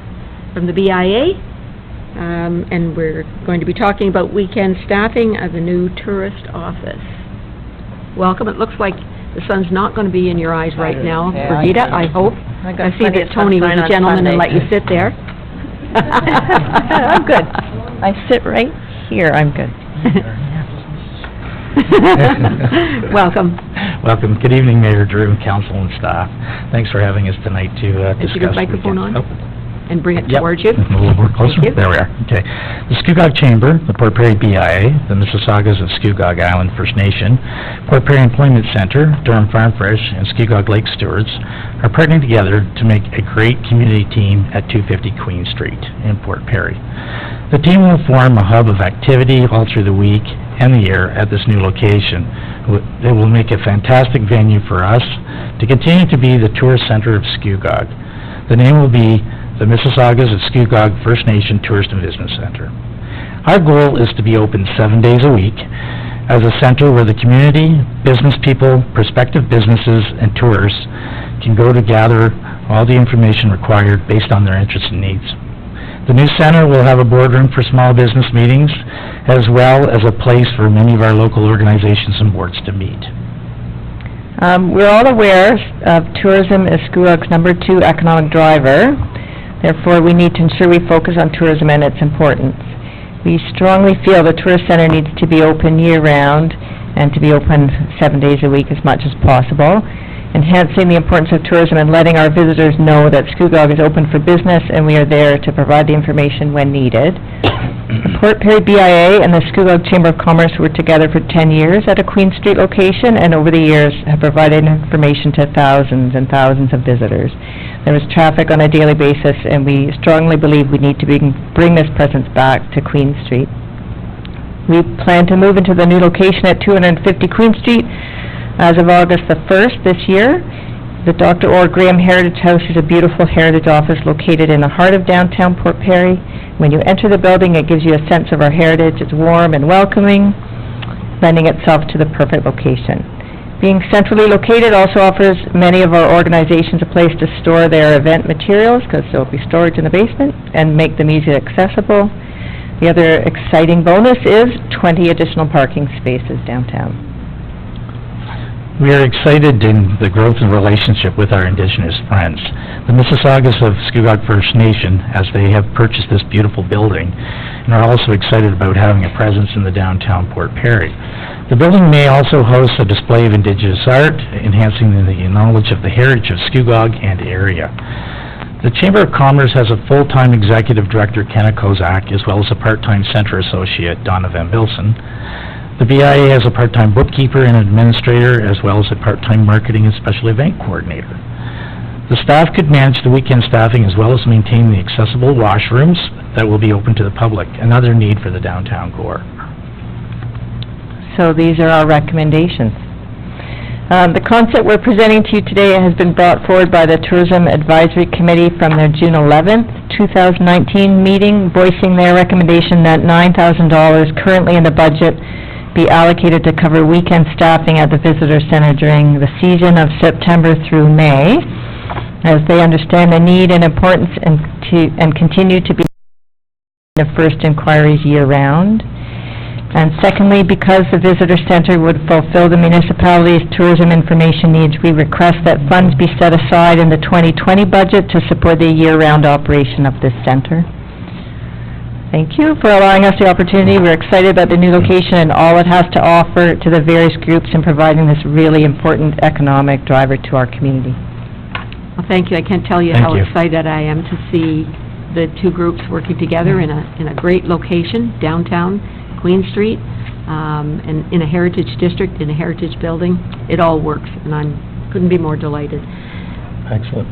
from the BIA. And we're going to be talking about weekend staffing of the new tourist office. Welcome. It looks like the sun's not going to be in your eyes right now, Brigitte, I hope. I see that Tony was a gentleman and let you sit there. I'm good. I sit right here, I'm good. Welcome. Welcome. Good evening, Mayor Drew, Council, and staff. Thanks for having us tonight to discuss. Keep your microphone on. Oh. And bring it towards you. A little more closer. There we are. Okay. The Scugog Chamber, the Port Perry BIA, the Mississaugas of Scugog Island First Nation, Port Perry Employment Center, Durham Farm Fresh, and Scugog Lake Stewards are partnering together to make a great community team at 250 Queen Street in Port Perry. The team will form a hub of activity all through the week and the year at this new location. It will make a fantastic venue for us to continue to be the tourist center of Scugog. The name will be the Mississaugas of Scugog First Nation Tourist and Business Center. Our goal is to be open 7 days a week as a center where the community, business people, prospective businesses, and tourists can go to gather all the information required based on their interests and needs. The new center will have a boardroom for small business meetings, as well as a place for many of our local organizations and boards to meet. We're all aware of tourism as Scugog's #2 economic driver. Therefore, we need to ensure we focus on tourism and its importance. We strongly feel the tourist center needs to be open year-round and to be open 7 days a week as much as possible. enhancing the importance of tourism and letting our visitors know that Scugog is open for business and we are there to provide the information when needed. The Port Perry BIA and the Scugog Chamber of Commerce were together for 10 years at a Queen Street location, and over the years have provided information to thousands and thousands of visitors. There is traffic on a daily basis, and we strongly believe we need to bring this presence back to Queen Street. We plan to move into the new location at 250 Queen Street as of August the 1st this year. The Dr. Orr Graham Heritage House is a beautiful heritage office located in the heart of downtown Port Perry. When you enter the building, it gives you a sense of our heritage. It's warm and welcoming, lending itself to the perfect location. Being centrally located also offers many of our organizations a place to store their event materials, because there will be storage in the basement, and make them easily accessible. The other exciting bonus is 20 additional parking spaces downtown. We are excited in the growth and relationship with our Indigenous friends, the Mississaugas of Scugog First Nation, as they have purchased this beautiful building, and are also excited about having a presence in the downtown Port Perry. The building may also host a display of Indigenous art, enhancing the knowledge of the heritage of Scugog and area. The Chamber of Commerce has a full-time Executive Director, Kenna Kozak, as well as a part-time Center Associate, Donna Van Bilsen. The BIA has a part-time bookkeeper and administrator, as well as a part-time marketing and special event coordinator. The staff could manage the weekend staffing as well as maintain the accessible washrooms that will be open to the public, another need for the downtown core. So these are our recommendations. The concept we're presenting to you today has been brought forward by the Tourism Advisory Committee from their June 11th, 2019 meeting, voicing their recommendation that $9,000 currently in the budget be allocated to cover weekend staffing at the Visitor Center during the season of September through May, as they understand the need and importance and continue to be the first inquiries year-round. And secondly, because the Visitor Center would fulfill the municipality's tourism information needs, we request that funds be set aside in the 2020 budget to support the year-round operation of this center. Thank you for allowing us the opportunity. We're excited about the new location and all it has to offer to the various groups in providing this really important economic driver to our community. Well, thank you. I can't tell you how excited I am to see the two groups working together in a great location, downtown Queen Street, and in a heritage district, in a heritage building. It all works, and I couldn't be more delighted. Excellent.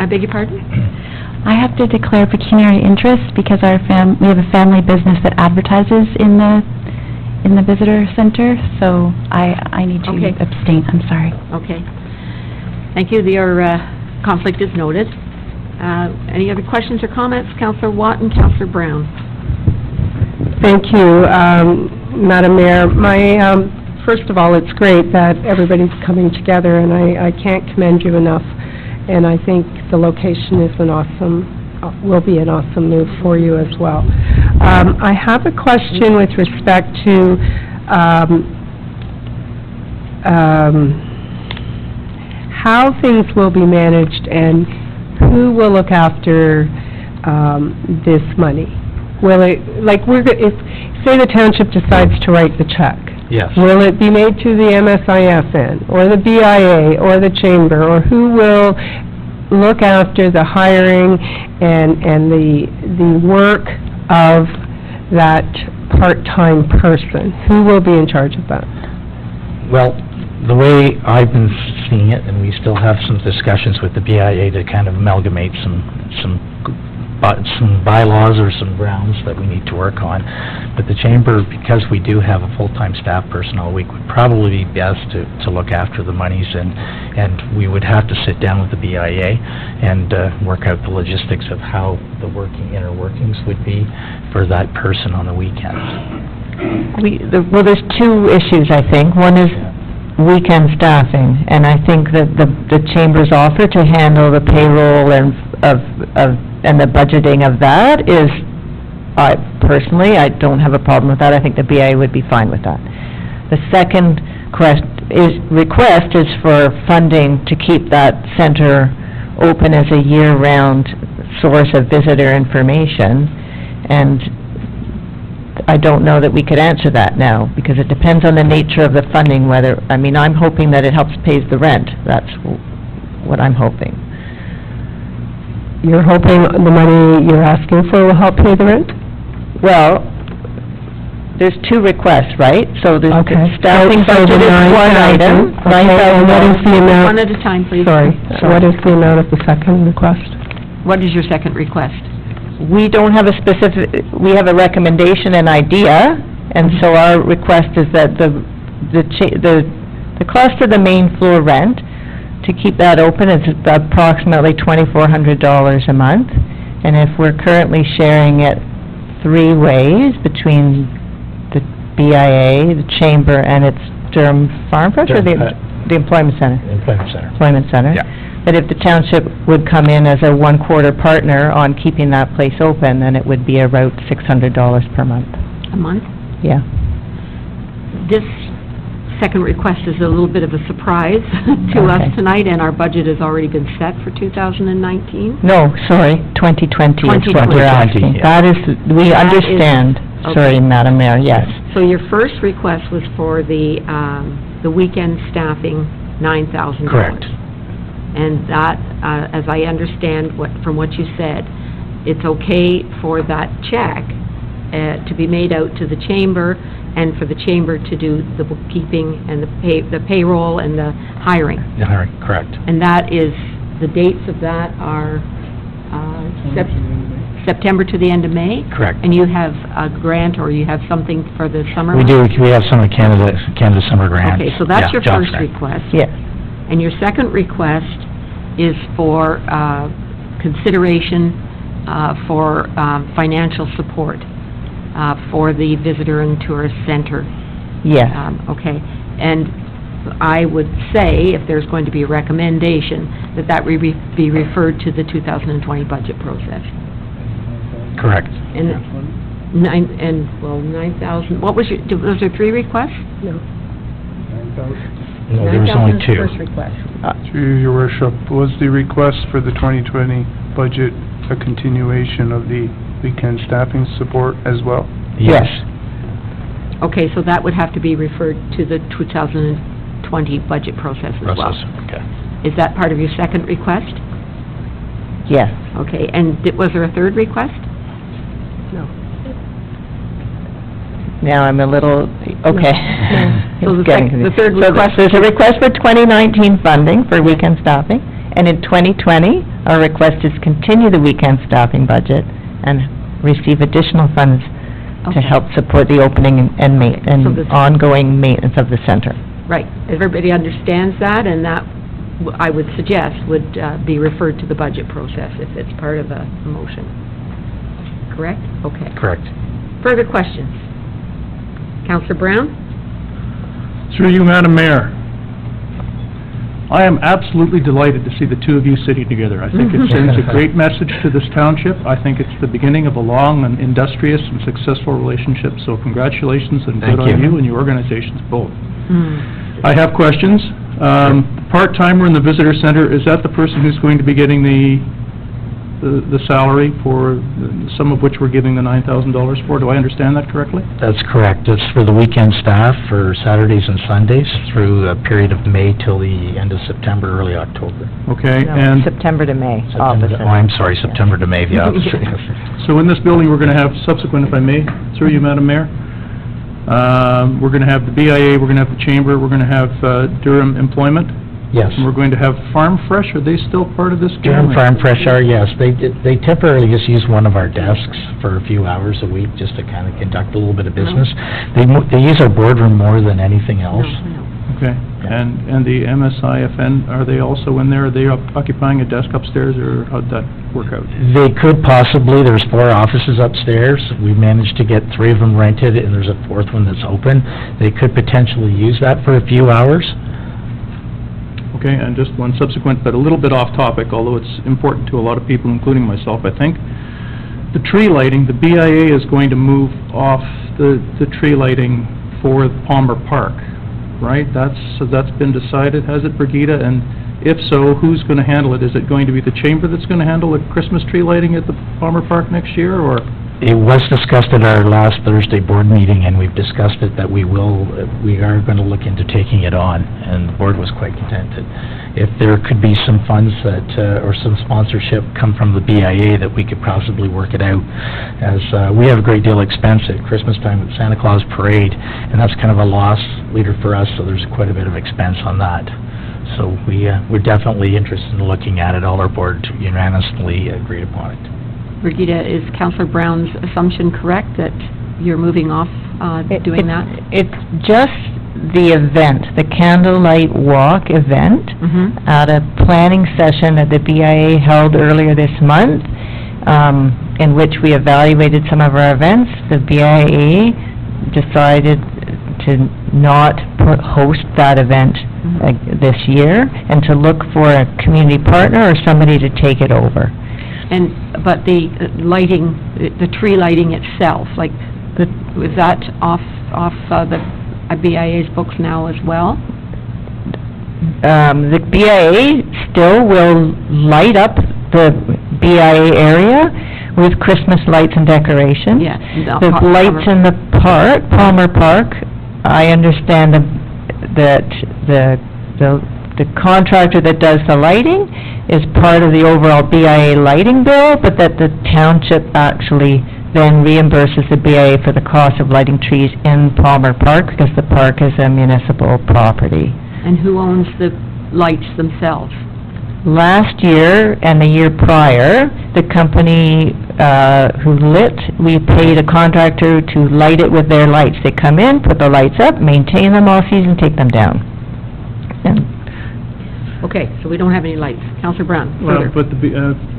I beg your pardon? I have to declare pecuniary interest because we have a family business that advertises in the visitor center, so I need to abstain. I'm sorry. Okay. Thank you. Your conflict is noted. Any other questions or comments? Councillor Watt and Councillor Brown. Thank you, Madam Mayor. First of all, it's great that everybody's coming together, and I can't commend you enough. And I think the location is will be an awesome move for you as well. I have a question with respect to how things will be managed and who will look after this money. Will it, if, say the township decides to write the check, yes, will it be made to the MSIFN, or the BIA, or the Chamber, or who will look after the hiring and the work of that part-time person? Who will be in charge of that? Well, the way I've been seeing it, and we still have some discussions with the BIA to kind of amalgamate some bylaws or some grounds that we need to work on. But the Chamber, because we do have a full-time staff person all week, would probably be best to look after the monies, and we would have to sit down with the BIA and work out the logistics of how the inner workings would be for that person on the weekends. Well, there's two issues, I think. One is weekend staffing, and I think that the Chamber's offer to handle the payroll and the budgeting of that is, personally, I don't have a problem with that. I think the BIA would be fine with that. The second request is for funding to keep that center open as a year-round source of visitor information, and I don't know that we could answer that now, because it depends on the nature of the funding, whether, I mean, I'm hoping that it helps pays the rent. That's what I'm hoping. You're hoping the money you're asking for will help pay the rent? Well, there's two requests, right? So there's Okay. the staffing So budget the is one 9,000. item, Okay, and what is the amount? One at a time, please. Sorry, what is the amount of the second request? What is your second request? We don't have a specific, we have a recommendation and idea, and so our request is that the cost of the main floor rent, to keep that open, is approximately $2,400 a month, and if we're currently sharing it 3 ways between the BIA, the Chamber, and its Durham Farm Fresh, or the Employment Center? Employment Center. Employment Center? Yeah. That if the township would come in as a one-quarter partner on keeping that place open, then it would be about $600 per month. A month? Yeah. This second request is a little bit of a surprise to us Okay. tonight, and our budget has already been set for 2019. No, sorry, 2020 is what we're 2020, asking. yeah. That is, we That is- understand. okay. Sorry, Madam Mayor, yes. So your first request was for the weekend staffing, $9,000. Correct. And that, as I understand from what you said, it's okay for that check to be made out to the Chamber, and for the Chamber to do the bookkeeping and the payroll and the hiring. The hiring, correct. And that is, the dates of that are September to the end of May? Correct. And you have a grant, or you have something for the summer We months? do, we have some of Canada Summer Grants. Okay, so that's Yeah, your jobs first grant. request. Yes. And your second request is for consideration for financial support for the Visitor and Tourist Center. Yes. Okay, and I would say, if there's going to be a recommendation, that be referred to the 2020 budget process. Correct. And 9,000, what was there 3 requests? No. No, there was only 9,000 is the 2. first request. Through your worship, was the request for the 2020 budget a continuation of the weekend staffing support as well? Yes. Okay, so that would have to be referred to the 2020 budget process as well. Okay. Is that part of your second request? Yes. Okay, and was there a third request? Now I'm a little, okay. So the It's getting the confusing. third So request... there's a request for 2019 funding for weekend staffing, and in 2020, our request is continue the weekend staffing budget and receive additional funds to Okay. help support the opening and So this- ongoing maintenance of the center. Right, everybody understands that, and that, I would suggest, would be referred to the budget process if it's part of a motion. Correct? Okay. Correct. Further questions? Counselor Brown? Through you, Madam Mayor, I am absolutely delighted to see the two of you sitting together. I think it sends a great message to this township. I think it's the beginning of a long and industrious and successful relationship, so congratulations and good Thank on you. you and your organizations both. I have questions. Part-timer in the visitor center, is that the person who's going to be getting the salary for, some of which we're giving the $9,000 for? Do I understand that correctly? That's correct. It's for the weekend staff for Saturdays and Sundays through a period of May till the end of September, early October. Okay, No, and September to May, September, opposite. oh, I'm sorry, September to May, the opposite. so in this building, we're going to have subsequent, if I may, through you, Madam Mayor, we're going to have the BIA, we're going to have the Chamber, we're going to have Durham Employment, Yes. and we're going to have Farm Fresh. Are they still part of this? Durham family? Farm Fresh are, yes. They temporarily just use one of our desks for a few hours a week just to kind of conduct a little bit of business. They use our boardroom more than anything else. Okay, and the MSIFN, are they also in there? Are they occupying a desk upstairs, or how'd that work out? They could possibly, there's 4 offices upstairs. We managed to get 3 of them rented, and there's a 4th one that's open. They could potentially use that for a few hours. Okay, and just one subsequent, but a little bit off topic, although it's important to a lot of people, including myself, I think. The tree lighting, the BIA is going to move off the tree lighting for Palmer Park, right? That's been decided, has it, Brigitte? And if so, who's going to handle it? Is it going to be the Chamber that's going to handle the Christmas tree lighting at the Palmer Park next year, or? It was discussed at our last Thursday board meeting, and we've discussed it that we are going to look into taking it on, and the board was quite contented. If there could be some funds that, or some sponsorship come from the BIA, that we could possibly work it out, as we have a great deal of expense at Christmas time with Santa Claus Parade, and that's kind of a loss leader for us, so there's quite a bit of expense on that. So we're definitely interested in looking at it. All our board unanimously agreed upon it. Brigitte, is Councillor Brown's assumption correct that you're moving off doing that? It's just the event, the Candlelight Walk event, at a planning session that the BIA held earlier this month, in which we evaluated some of our events. The BIA decided to not host that event this year, and to look for a community partner or somebody to take it over. But the lighting, the tree lighting itself, like, was that off the BIA's books now as well? The BIA still will light up the BIA area with Christmas lights and decoration. Yeah. The lights in the park, Palmer Park, I understand that the contractor that does the lighting is part of the overall BIA lighting bill, but that the township actually then reimburses the BIA for the cost of lighting trees in Palmer Park, because the park is a municipal property. And who owns the lights themselves? Last year and the year prior, the company who lit, we paid a contractor to light it with their lights. They come in, put the lights up, maintain them all season, take them down. Okay, so we don't have any lights. Councillor Brown, Well, further. but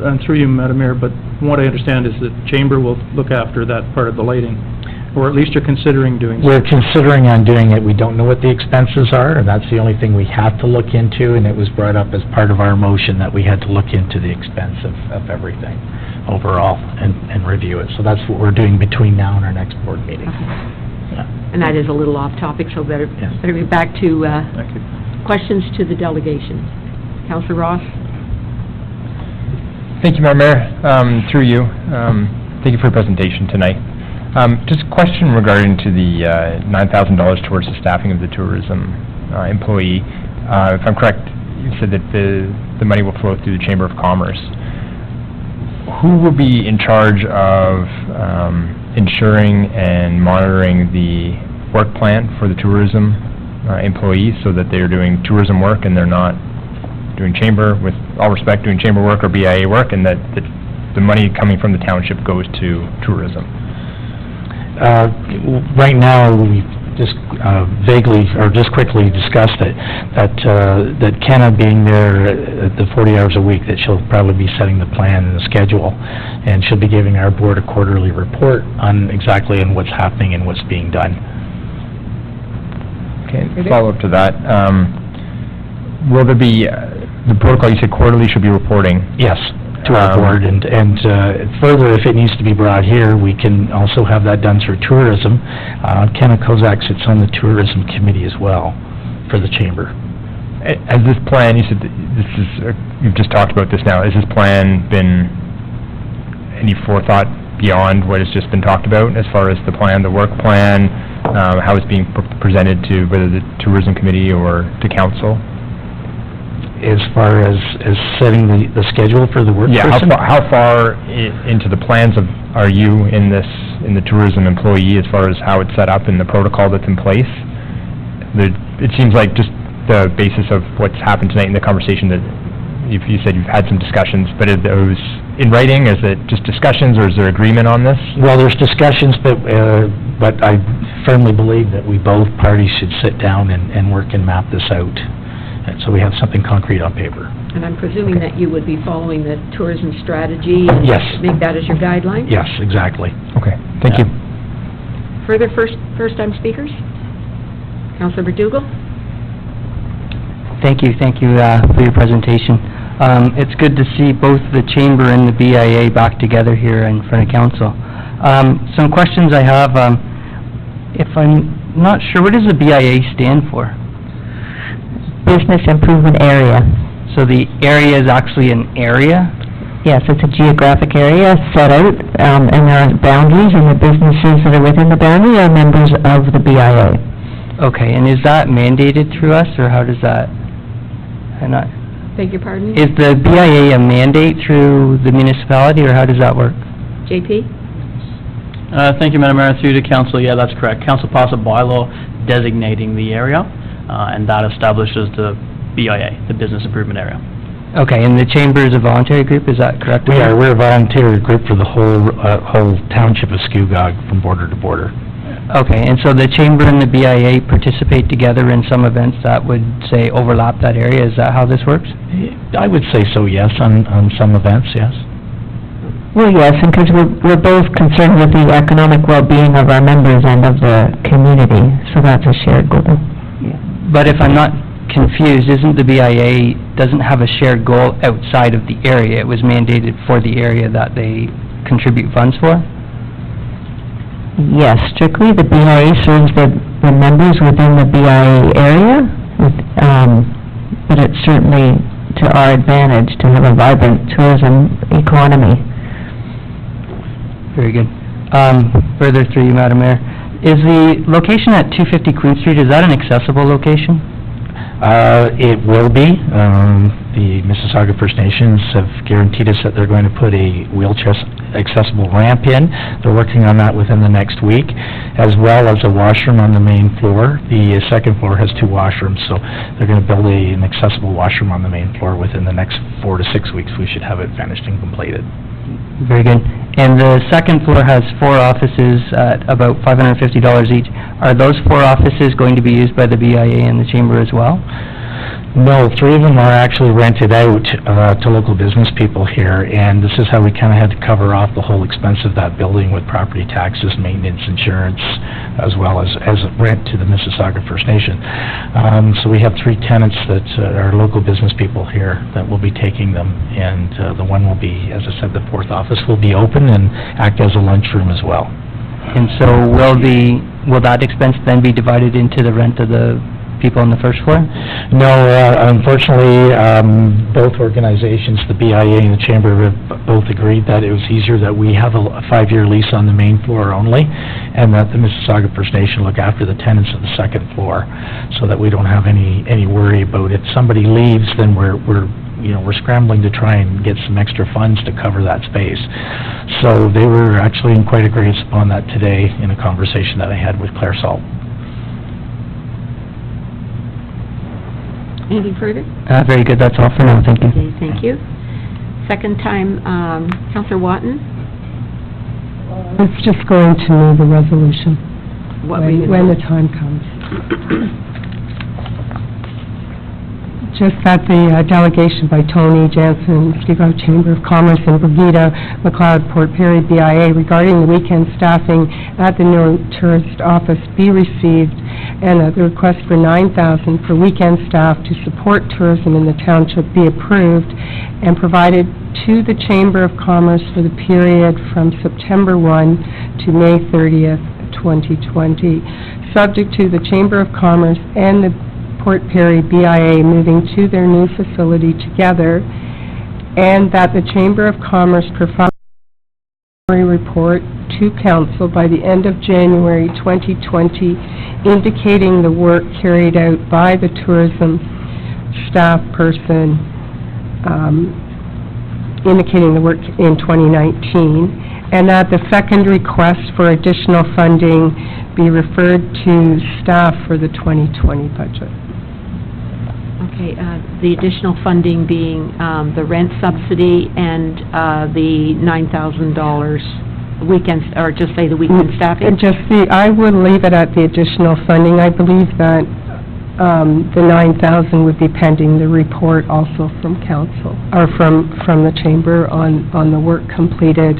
and through you, Madam Mayor, but from what I understand is that Chamber will look after that part of the lighting, or at least you're considering doing so. We're considering on doing it. We don't know what the expenses are, and that's the only thing we have to look into, and it was brought up as part of our motion that we had to look into the expense of everything overall and review it. So that's what we're doing between now and our next board meeting. Okay. And that is a little off topic, so better be back to Thank you. questions to the delegation. Councillor Ross? Thank you, Madam Mayor. Through you, thank you for your presentation tonight. Just a question regarding to the $9,000 towards the staffing of the tourism employee. If I'm correct, you said that the money will flow through the Chamber of Commerce. Who will be in charge of ensuring and monitoring the work plan for the tourism employees, so that they're doing tourism work and they're not doing chamber, with all respect, doing chamber work or BIA work, and that the money coming from the township goes to tourism? Right now, we just vaguely, or just quickly discussed it, that Kenna being there at the 40 hours a week, that she'll probably be setting the plan and the schedule, and she'll be giving our board a quarterly report on exactly on what's happening and what's being done. Okay, follow-up to that. Will there be, the protocol, you said quarterly should be reporting? Yes, to our board, and further, if it needs to be brought here, we can also have that done through tourism. Kenna Kozak sits on the tourism committee as well for the chamber. Has this plan, you said this is, you've just talked about this now, has this plan been any forethought beyond what has just been talked about, as far as the plan, the work plan, how it's being presented to whether the tourism committee or to council? As far as setting the schedule for the work person? Yeah, how far into the plans are you in the tourism employee, as far as how it's set up and the protocol that's in place? It seems like just the basis of what's happened tonight in the conversation, that you said you've had some discussions, but are those in writing? Is it just discussions, or is there agreement on this? Well, there's discussions, but I firmly believe that we both parties should sit down and work and map this out, and so we have something concrete on paper. And I'm presuming that you would be following the tourism strategy and Yes. make that as your guideline? Yes, exactly. Okay, thank you. Further first-time speakers? Councillor Berdugal? Thank you for your presentation. It's good to see both the Chamber and the BIA back together here in front of council. Some questions I have, if I'm not sure, what does the BIA stand for? Business Improvement Area. So the area is actually an area? Yes, it's a geographic area set out, and there are boundaries, and the businesses that are within the boundary are members of the BIA. Okay, and is that mandated through us, or how does that, I'm not, Beg your pardon? is the BIA a mandate through the municipality, or how does that work? JP? Thank you, Madam Mayor. Through to council, yeah, that's correct. Council passed a bylaw designating the area, and that establishes the BIA, the Business Improvement Area. Okay, and the Chamber is a voluntary group, is that correct? We're a voluntary group for the whole township of Scugog from border to border. Okay, and so the Chamber and the BIA participate together in some events that would, say, overlap that area, is that how this works? I would say so, yes, on some events, yes. Well, yes, and because we're both concerned with the economic well-being of our members and of the community, so that's a shared goal. But if I'm not confused, isn't the BIA, doesn't have a shared goal outside of the area? It was mandated for the area that they contribute funds for? Yes, strictly, the BIA serves the members within the BIA area, but it's certainly to our advantage to have a vibrant tourism economy. Very good. Further through you, Madam Mayor, is the location at 250 Queen Street, is that an accessible location? It will be. The Mississauga First Nations have guaranteed us that they're going to put a wheelchair accessible ramp in. They're working on that within the next week, as well as a washroom on the main floor. The second floor has 2 washrooms, so they're going to build an accessible washroom on the main floor within the next 4 to 6 weeks. We should have it finished and completed. Very good. And the second floor has 4 offices at about $550 each. Are those 4 offices going to be used by the BIA and the Chamber as well? No, 3 of them are actually rented out to local business people here, and this is how we kind of had to cover off the whole expense of that building with property taxes, maintenance, insurance, as well as rent to the Mississauga First Nation. So we have 3 tenants that are local business people here that will be taking them, and the one will be, as I said, the 4th office will be open and act as a lunchroom as well. And so will that expense then be divided into the rent of the people on the first floor? No, unfortunately, both organizations, the BIA and the Chamber, have both agreed that it was easier that we have a 5-year lease on the main floor only, and that the Mississauga First Nation look after the tenants of the second floor, so that we don't have any worry about if somebody leaves, then we're scrambling to try and get some extra funds to cover that space. So they were actually in quite agreement upon that today in a conversation that I had with Claire Salt. Anything further? Very good, that's all for now, thank you. Okay, thank you. Second time, Councillor Watton? It's just going to move a resolution What were you when gonna the time comes. Just that the delegation by Tony Jansen, Scugog Chamber of Commerce, and Brigida McLeod Port Perry BIA regarding the weekend staffing at the new tourist office be received, and the request for $9,000 for weekend staff to support tourism in the township be approved and provided to the Chamber of Commerce for the period from September 1 to May 30th, 2020, subject to the Chamber of Commerce and the Port Perry BIA moving to their new facility together, and that the Chamber of Commerce provide a report to council by the end of January 2020 indicating the work carried out by the tourism staff person, indicating the work in 2019, and that the second request for additional funding be referred to staff for the 2020 budget. Okay, the additional funding being the rent subsidy and the $9,000 weekends, or just say the weekend staffing? I would leave it at the additional funding. I believe that the $9,000 would be pending the report also from council, or from the chamber on the work completed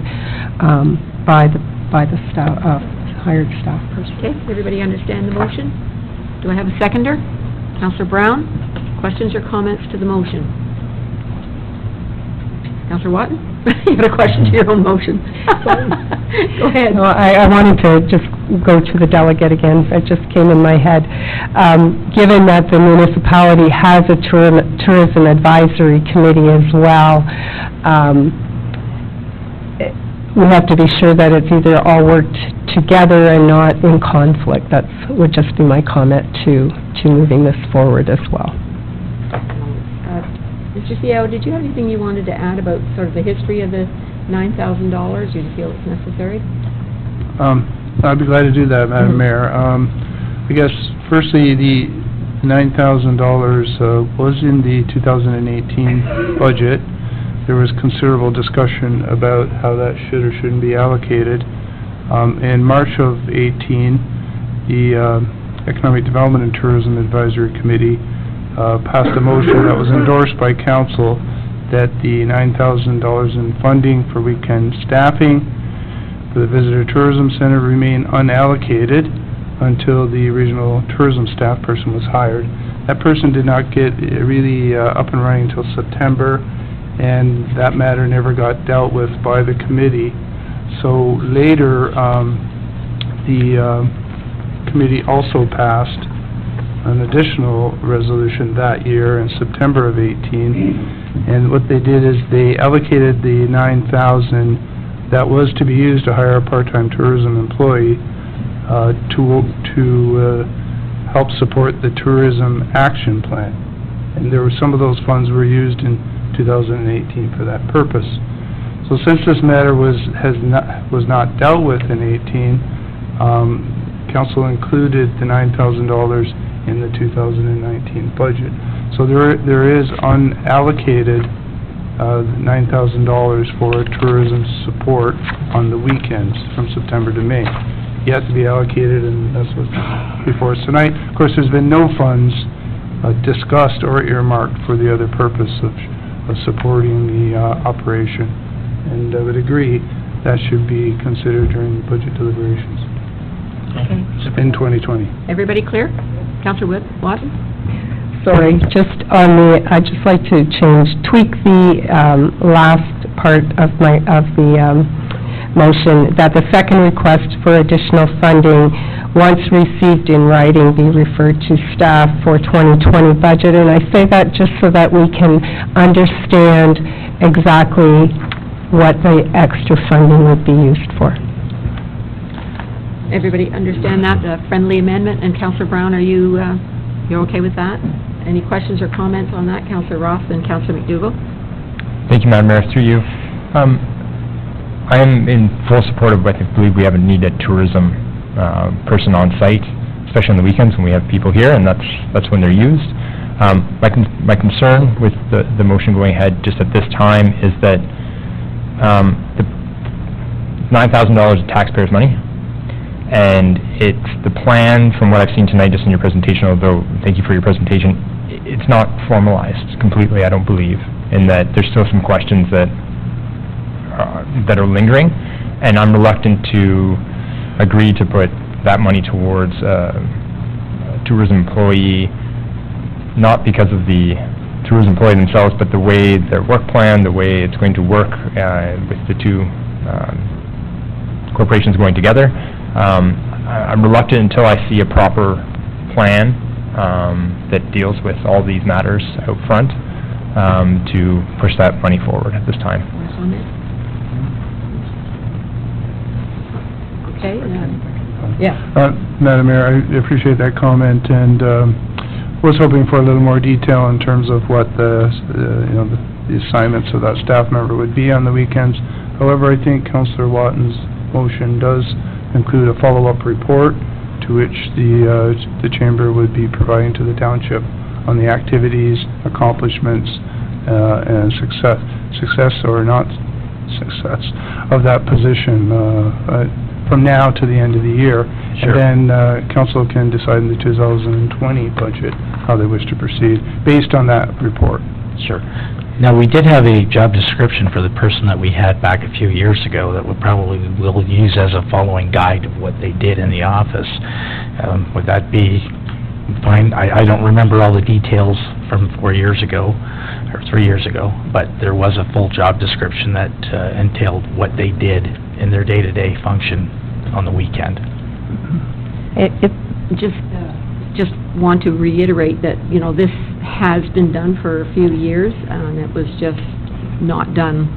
by the staff, hired staff person. Okay, everybody understand the motion? Do I have a seconder? Councillor Brown? Questions or comments to the motion? Councillor Watton? You got a question to your own motion? Go ahead. No, I wanted to just go to the delegate again. It just came in my head. Given that the municipality has a tourism advisory committee as well, we have to be sure that it's either all worked together and not in conflict. That would just be my comment to moving this forward as well. Mr. Ciao, did you have anything you wanted to add about sort of the history of the $9,000, or do you feel it's necessary? I'd be glad to do that, Madam Mayor. I guess, firstly, the $9,000 was in the 2018 budget. There was considerable discussion about how that should or shouldn't be allocated. In March of 18, the Economic Development and Tourism Advisory Committee passed a motion that was endorsed by council that the $9,000 in funding for weekend staffing for the Visitor Tourism Center remain unallocated until the regional tourism staff person was hired. That person did not get really up and running until September, and that matter never got dealt with by the committee. So later, the committee also passed an additional resolution that year in September of 18, and what they did is they allocated the $9,000 that was to be used to hire a part-time tourism employee to help support the tourism action plan. And there were some of those funds were used in 2018 for that purpose. So since this matter was not dealt with in 18, council included the $9,000 in the 2019 budget. So there is unallocated $9,000 for tourism support on the weekends from September to May. Yet to be allocated, and that's what's before us tonight. Of course, there's been no funds discussed or earmarked for the other purpose of supporting the operation. And I would agree that should be considered during the budget deliberations in 2020. Everybody clear? Councillor Watson? Sorry, just on the, I'd just like to tweak the last part of the motion, that the second request for additional funding, once received in writing, be referred to staff for 2020 budget. And I say that just so that we can understand exactly what the extra funding would be used for. Everybody understand that, friendly amendment? And Councillor Brown, are you, you're okay with that? Any questions or comments on that, Councillor Ross and Councillor McDougall? Thank you, Madam Mayor. Through you. I am in full support of, I believe we have a needed tourism person on site, especially on the weekends when we have people here, and that's when they're used. My concern with the motion going ahead just at this time is that the $9,000 of taxpayers' money, and it's the plan, from what I've seen tonight just in your presentation, although thank you for your presentation, it's not formalized completely, I don't believe, in that there's still some questions that are lingering, and I'm reluctant to agree to put that money towards a tourism employee, not because of the tourism employee themselves, but the way their work plan, the way it's going to work with the two corporations going together. I'm reluctant until I see a proper plan that deals with all these matters out front to push that money forward at this time. Okay. Yeah. Madam Mayor, I appreciate that comment, and was hoping for a little more detail in terms of what the assignments of that staff member would be on the weekends. However, I think Councillor Watton's motion does include a follow-up report to which the chamber would be providing to the township on the activities, accomplishments, and success or not success of that position from now to the end of the year. Sure. And then council can decide in the 2020 budget how they wish to proceed based on that report. Sure. Now, we did have a job description for the person that we had back a few years ago that we'll use as a following guide of what they did in the office. Would that be fine? I don't remember all the details from 4 years ago, or 3 years ago, but there was a full job description that entailed what they did in their day-to-day function on the weekend. Just want to reiterate that, you know, this has been done for a few years, and it was just not done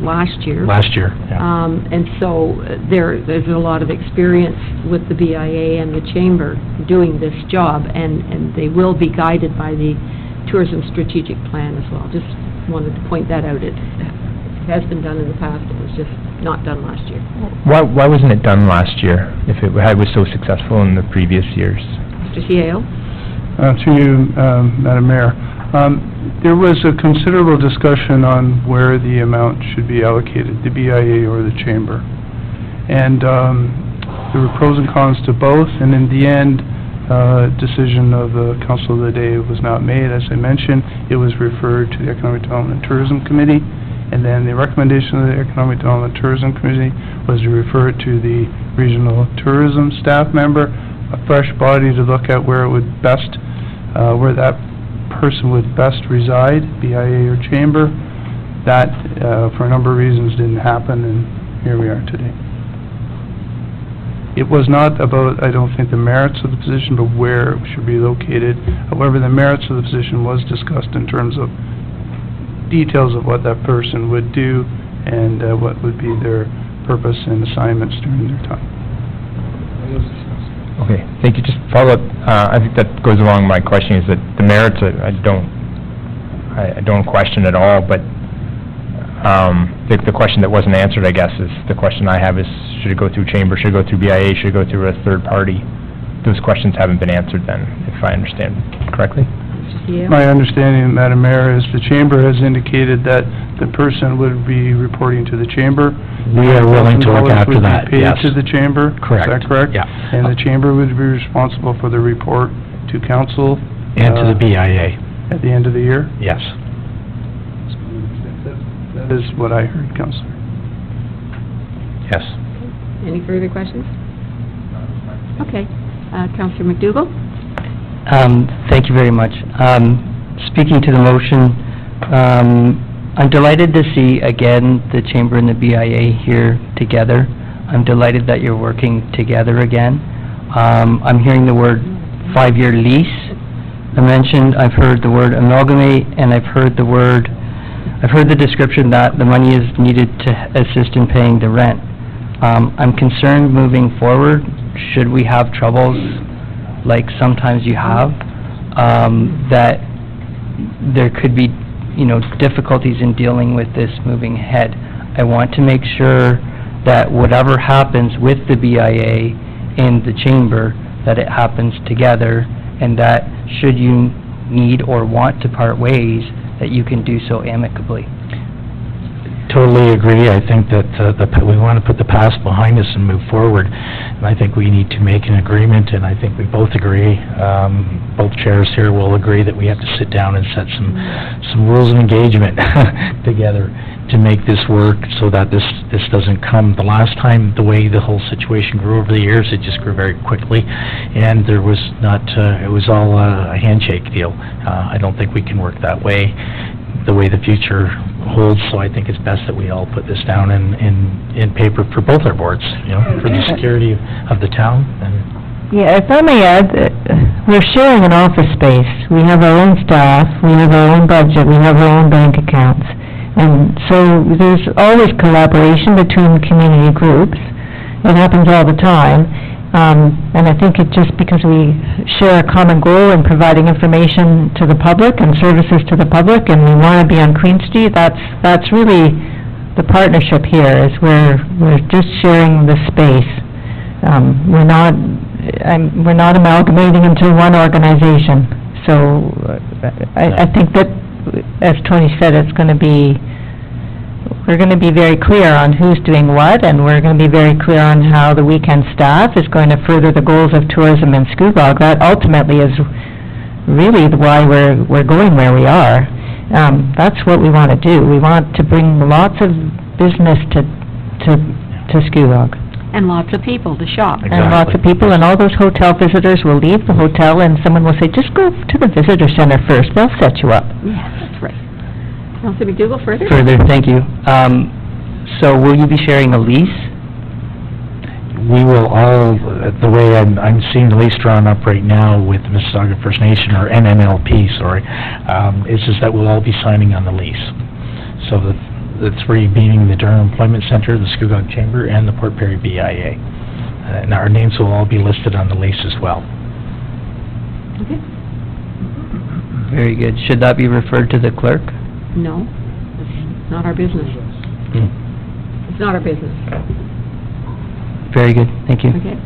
last year. Last year, yeah. And so there's a lot of experience with the BIA and the Chamber doing this job, and they will be guided by the Tourism Strategic Plan as well. Just wanted to point that out. It has been done in the past, it was just not done last year. Why wasn't it done last year, if it was so successful in the previous years? Mr. CAO? To you, Madam Mayor. There was a considerable discussion on where the amount should be allocated, the BIA or the Chamber. And there were pros and cons to both, and in the end, decision of the Council of the Day was not made. As I mentioned, it was referred to the Economic Development and Tourism Committee, and then the recommendation of the Economic Development and Tourism Committee was to refer it to the Regional Tourism staff member, a fresh body to look at where it would best, where that person would best reside, BIA or Chamber. That, for a number of reasons, didn't happen, and here we are today. It was not about, I don't think, the merits of the position, but where it should be located. However, the merits of the position was discussed in terms of details of what that person would do and what would be their purpose and assignments during their time. Okay, thank you. Just follow up, I think that goes along my question, is that the merits, I don't question at all, but the question that wasn't answered, I guess, is the question I have is, should it go through Chamber, should it go through BIA, should it go through a third party? Those questions haven't been answered then, if I understand correctly. My understanding, Madam Mayor, is the Chamber has indicated that the person would be reporting to the Chamber. We are willing to look after that, $1,000 yes. would be paid to the Chamber? Correct. Is that correct? Yeah. And the Chamber would be responsible for the report to Council? And to the BIA. At the end of the year? Yes. That is what I heard, Councillor. Yes. Any further questions? Okay. Councillor McDougall? Thank you very much. Speaking to the motion, I'm delighted to see, again, the Chamber and the BIA here together. I'm delighted that you're working together again. I'm hearing the word 5-year lease. I've heard the word amalgamate, and I've heard the description that the money is needed to assist in paying the rent. I'm concerned moving forward, should we have troubles like sometimes you have, that there could be, difficulties in dealing with this moving ahead. I want to make sure that whatever happens with the BIA and the Chamber, that it happens together, and that should you need or want to part ways, that you can do so amicably. Totally agree. I think that we want to put the past behind us and move forward. And I think we need to make an agreement, and I think we both agree, both chairs here will agree that we have to sit down and set some rules of engagement together to make this work so that this doesn't come. The last time, the way the whole situation grew over the years, it just grew very quickly, and there was not, it was all a handshake deal. I don't think we can work that way, the way the future holds, so I think it's best that we all put this down in paper for both our boards, for the security of the town. And yeah, if I may add, we're sharing an office space. We have our own staff, we have our own budget, we have our own bank accounts. And so there's always collaboration between community groups. It happens all the time. And I think it just because we share a common goal in providing information to the public and services to the public, and we want to be on Queen Street, that's really the partnership here, is we're just sharing the space. We're not amalgamating into one organization. So I think that, as Tony said, we're going to be very clear on who's doing what, and we're going to be very clear on how the weekend staff is going to further the goals of tourism in Scugog. That ultimately is really why we're going where we are. That's what we want to do. We want to bring lots of business to Scugog. And lots of people to shop. Exactly. And lots of people, and all those hotel visitors will leave the hotel, and someone will say, just go to the visitor center first, they'll set you up. Yes, that's right. Councilor McDougall, further? Further, thank you. So will you be sharing a lease? we will all, the way I'm seeing the lease drawn up right now with Mississauga First Nation, or NNLP, sorry, is that we'll all be signing on the lease. So that the three being the Durham Employment Center, the Scugog Chamber, and the Port Perry BIA. And our names will all be listed on the lease as well. Okay. Very good. Should that be referred to the clerk? No, it's not our business. It's not our business. Very good, thank you. Okay.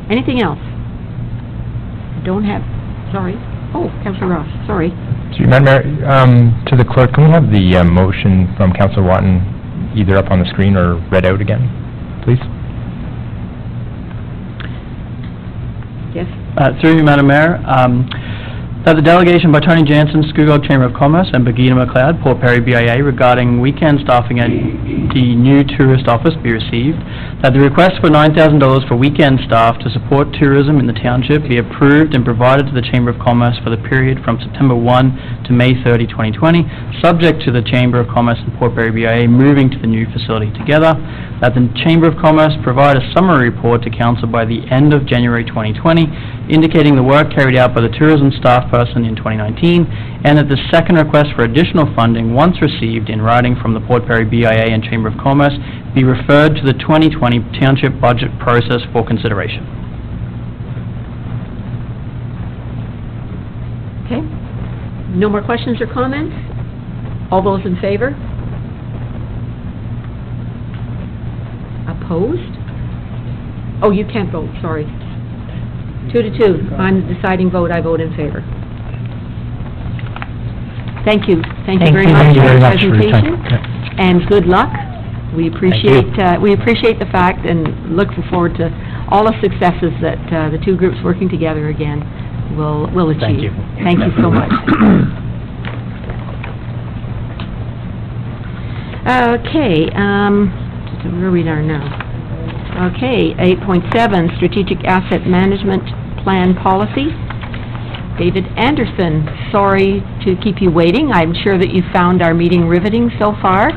Anything else? Don't have, sorry. Oh, Councillor Ross, sorry. Madam Mayor, to the clerk, can we have the motion from Councillor Watton either up on the screen or read out again, please? Yes? Through you, Madam Mayor, that the delegation by Tony Jansen, Scugog Chamber of Commerce, and Begina McLeod, Port Perry BIA, regarding weekend staffing at the new tourist office be received, that the request for $9,000 for weekend staff to support tourism in the township be approved and provided to the Chamber of Commerce for the period from September 1 to May 30, 2020, subject to the Chamber of Commerce and Port Perry BIA moving to the new facility together, that the Chamber of Commerce provide a summary report to Council by the end of January 2020, indicating the work carried out by the tourism staff person in 2019, and that the second request for additional funding, once received in writing from the Port Perry BIA and Chamber of Commerce, be referred to the 2020 Township Budget process for consideration. Okay. No more questions or comments? All those in favor? Opposed? Oh, you can't vote, sorry. 2 to 2. On the deciding vote, I vote in favor. Thank you. Thank you very much for your presentation, and good luck. We appreciate the fact and look forward to all the successes that the two groups working together again will achieve. Thank you. Thank you so much. Okay, where we are now. Okay, 8.7, Strategic Asset Management Plan Policy. David Anderson, sorry to keep you waiting. I'm sure that you found our meeting riveting so far.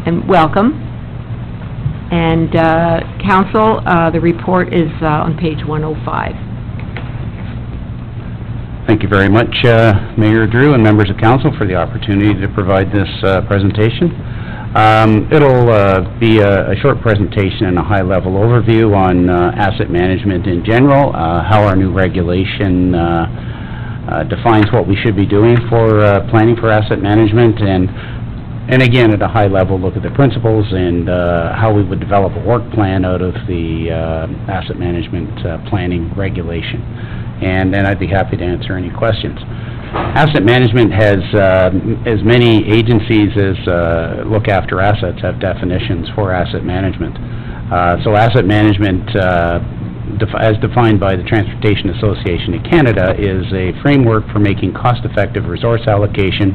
And welcome. And Council, the report is on page 105. Thank you very much, Mayor Drew and members of Council, for the opportunity to provide this presentation. It'll be a short presentation and a high-level overview on asset management in general, how our new regulation defines what we should be doing for planning for asset management, and again, at a high level, look at the principles and how we would develop a work plan out of the asset management planning regulation. And then I'd be happy to answer any questions. Asset management has, as many agencies as look after assets have definitions for asset management. So asset management, as defined by the Transportation Association of Canada, is a framework for making cost-effective resource allocation,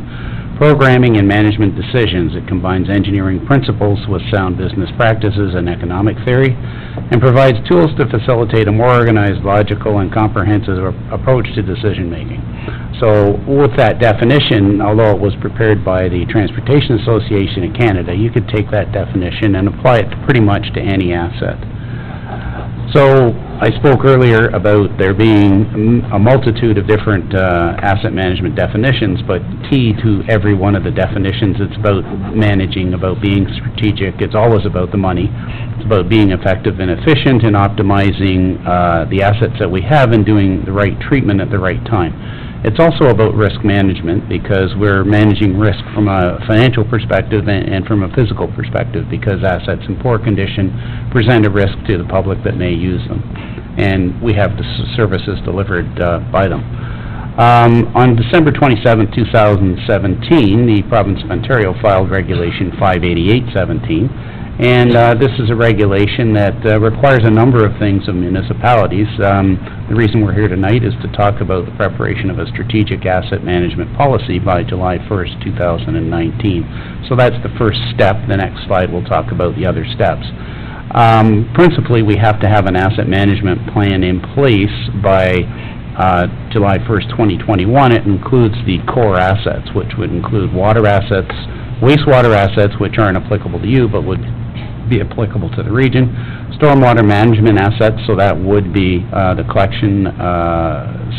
programming, and management decisions. It combines engineering principles with sound business practices and economic theory, and provides tools to facilitate a more organized, logical, and comprehensive approach to decision-making. So with that definition, although it was prepared by the Transportation Association of Canada, you could take that definition and apply it pretty much to any asset. So I spoke earlier about there being a multitude of different asset management definitions, but key to every one of the definitions, it's about managing, about being strategic. It's always about the money. It's about being effective and efficient and optimizing the assets that we have and doing the right treatment at the right time. It's also about risk management, because we're managing risk from a financial perspective and from a physical perspective, because assets in poor condition present a risk to the public that may use them, and we have the services delivered by them. On December 27, 2017, the Province of Ontario filed Regulation 588-17, and this is a regulation that requires a number of things of municipalities. The reason we're here tonight is to talk about the preparation of a strategic asset management policy by July 1st, 2019. So that's the first step. The next slide will talk about the other steps. Principally, we have to have an asset management plan in place by July 1st, 2021. It includes the core assets, which would include water assets, wastewater assets, which aren't applicable to you, but would be applicable to the region. Stormwater management assets, so that would be the collection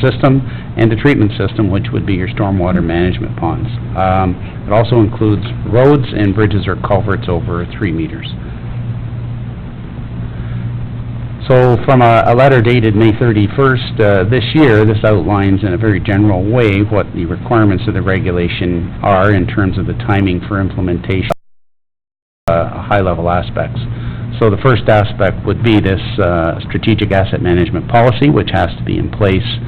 system and the treatment system, which would be your stormwater management ponds. It also includes roads and bridges or culverts over 3 meters. So from a letter dated May 31st this year, this outlines in a very general way what the requirements of the regulation are in terms of the timing for implementation, high-level aspects. So the first aspect would be this strategic asset management policy, which has to be in place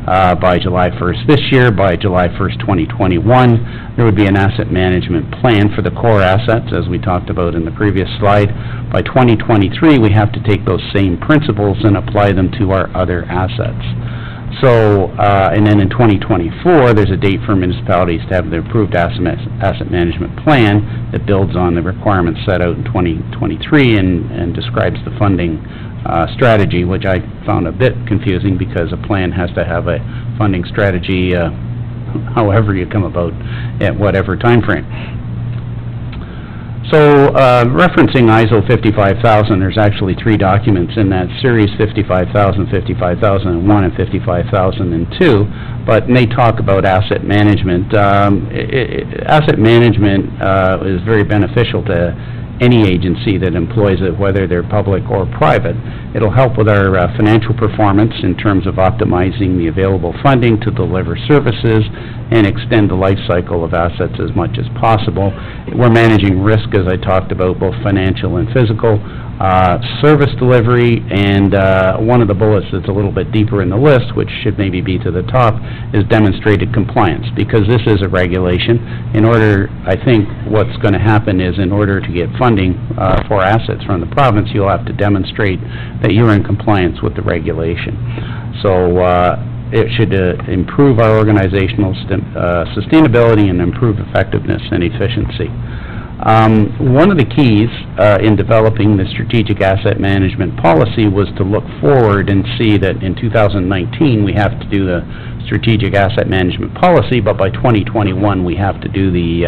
by July 1st this year. By July 1st, 2021, there would be an asset management plan for the core assets, as we talked about in the previous slide. By 2023, we have to take those same principles and apply them to our other assets. So, and then in 2024, there's a date for municipalities to have the approved asset management plan that builds on the requirements set out in 2023 and describes the funding strategy, which I found a bit confusing because a plan has to have a funding strategy however you come about at whatever time frame. So, referencing ISO 55000, there's actually 3 documents in that series, 55000, 55001, and 55002, but they talk about asset management. Asset management is very beneficial to any agency that employs it, whether they're public or private. It'll help with our financial performance in terms of optimizing the available funding to deliver services and extend the life cycle of assets as much as possible. We're managing risk, as I talked about, both financial and physical, service delivery, and one of the bullets that's a little bit deeper in the list, which should maybe be to the top, is demonstrated compliance, because this is a regulation. In order, I think what's going to happen is, in order to get funding for assets from the province, you'll have to demonstrate that you're in compliance with the regulation. So it should improve our organizational sustainability and improve effectiveness and efficiency. One of the keys in developing the strategic asset management policy was to look forward and see that in 2019 we have to do the strategic asset management policy, but by 2021 we have to do the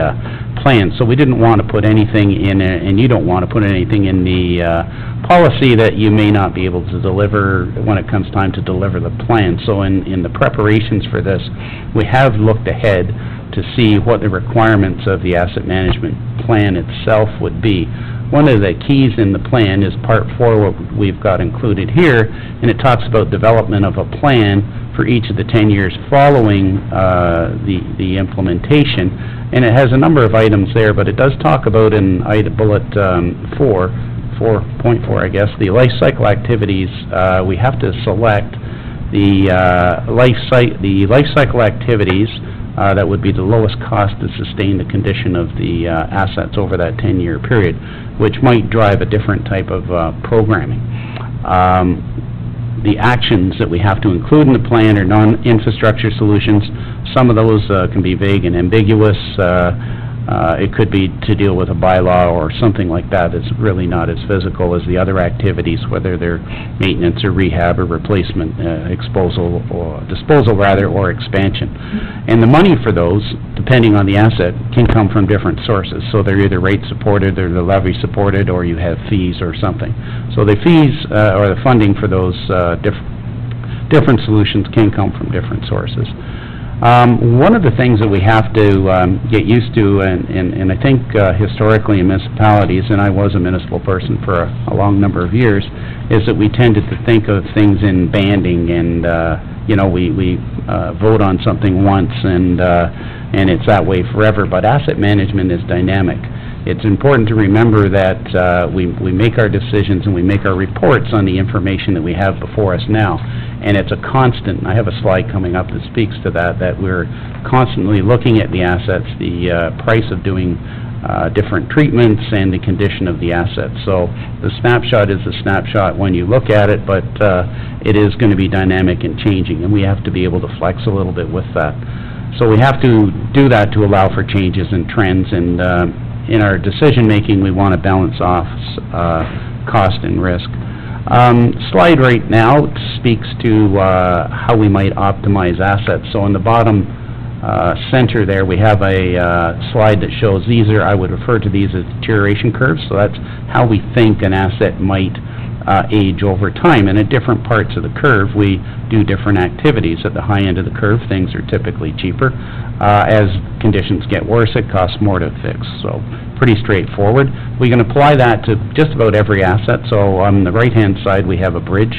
plan. So we didn't want to put anything in, and you don't want to put anything in the policy that you may not be able to deliver when it comes time to deliver the plan. So in the preparations for this, we have looked ahead to see what the requirements of the asset management plan itself would be. One of the keys in the plan is Part 4, what we've got included here, and it talks about development of a plan for each of the 10 years following the implementation. And it has a number of items there, but it does talk about in bullet 4.4, I guess, the life cycle activities. We have to select the life cycle activities that would be the lowest cost to sustain the condition of the assets over that 10-year period, which might drive a different type of programming. The actions that we have to include in the plan are non-infrastructure solutions. Some of those can be vague and ambiguous. It could be to deal with a bylaw or something like that that's really not as physical as the other activities, whether they're maintenance or rehab or replacement, disposal or expansion. And the money for those, depending on the asset, can come from different sources. So they're either rate supported, or they're levy supported, or you have fees or something. So the fees or the funding for those different solutions can come from different sources. One of the things that we have to get used to, and I think historically in municipalities, and I was a municipal person for a long number of years, is that we tended to think of things in banding, and we vote on something once, and it's that way forever. But asset management is dynamic. It's important to remember that we make our decisions and we make our reports on the information that we have before us now. And it's a constant, and I have a slide coming up that speaks to that we're constantly looking at the assets, the price of doing different treatments, and the condition of the assets. So the snapshot is a snapshot when you look at it, but it is going to be dynamic and changing, and we have to be able to flex a little bit with that. So we have to do that to allow for changes and trends, and in our decision-making, we want to balance off cost and risk. Slide right now speaks to how we might optimize assets. So on the bottom center there, we have a slide that shows I would refer to these as deterioration curves, so that's how we think an asset might age over time. And at different parts of the curve, we do different activities. At the high end of the curve, things are typically cheaper. As conditions get worse, it costs more to fix, so pretty straightforward. We can apply that to just about every asset. So on the right-hand side, we have a bridge.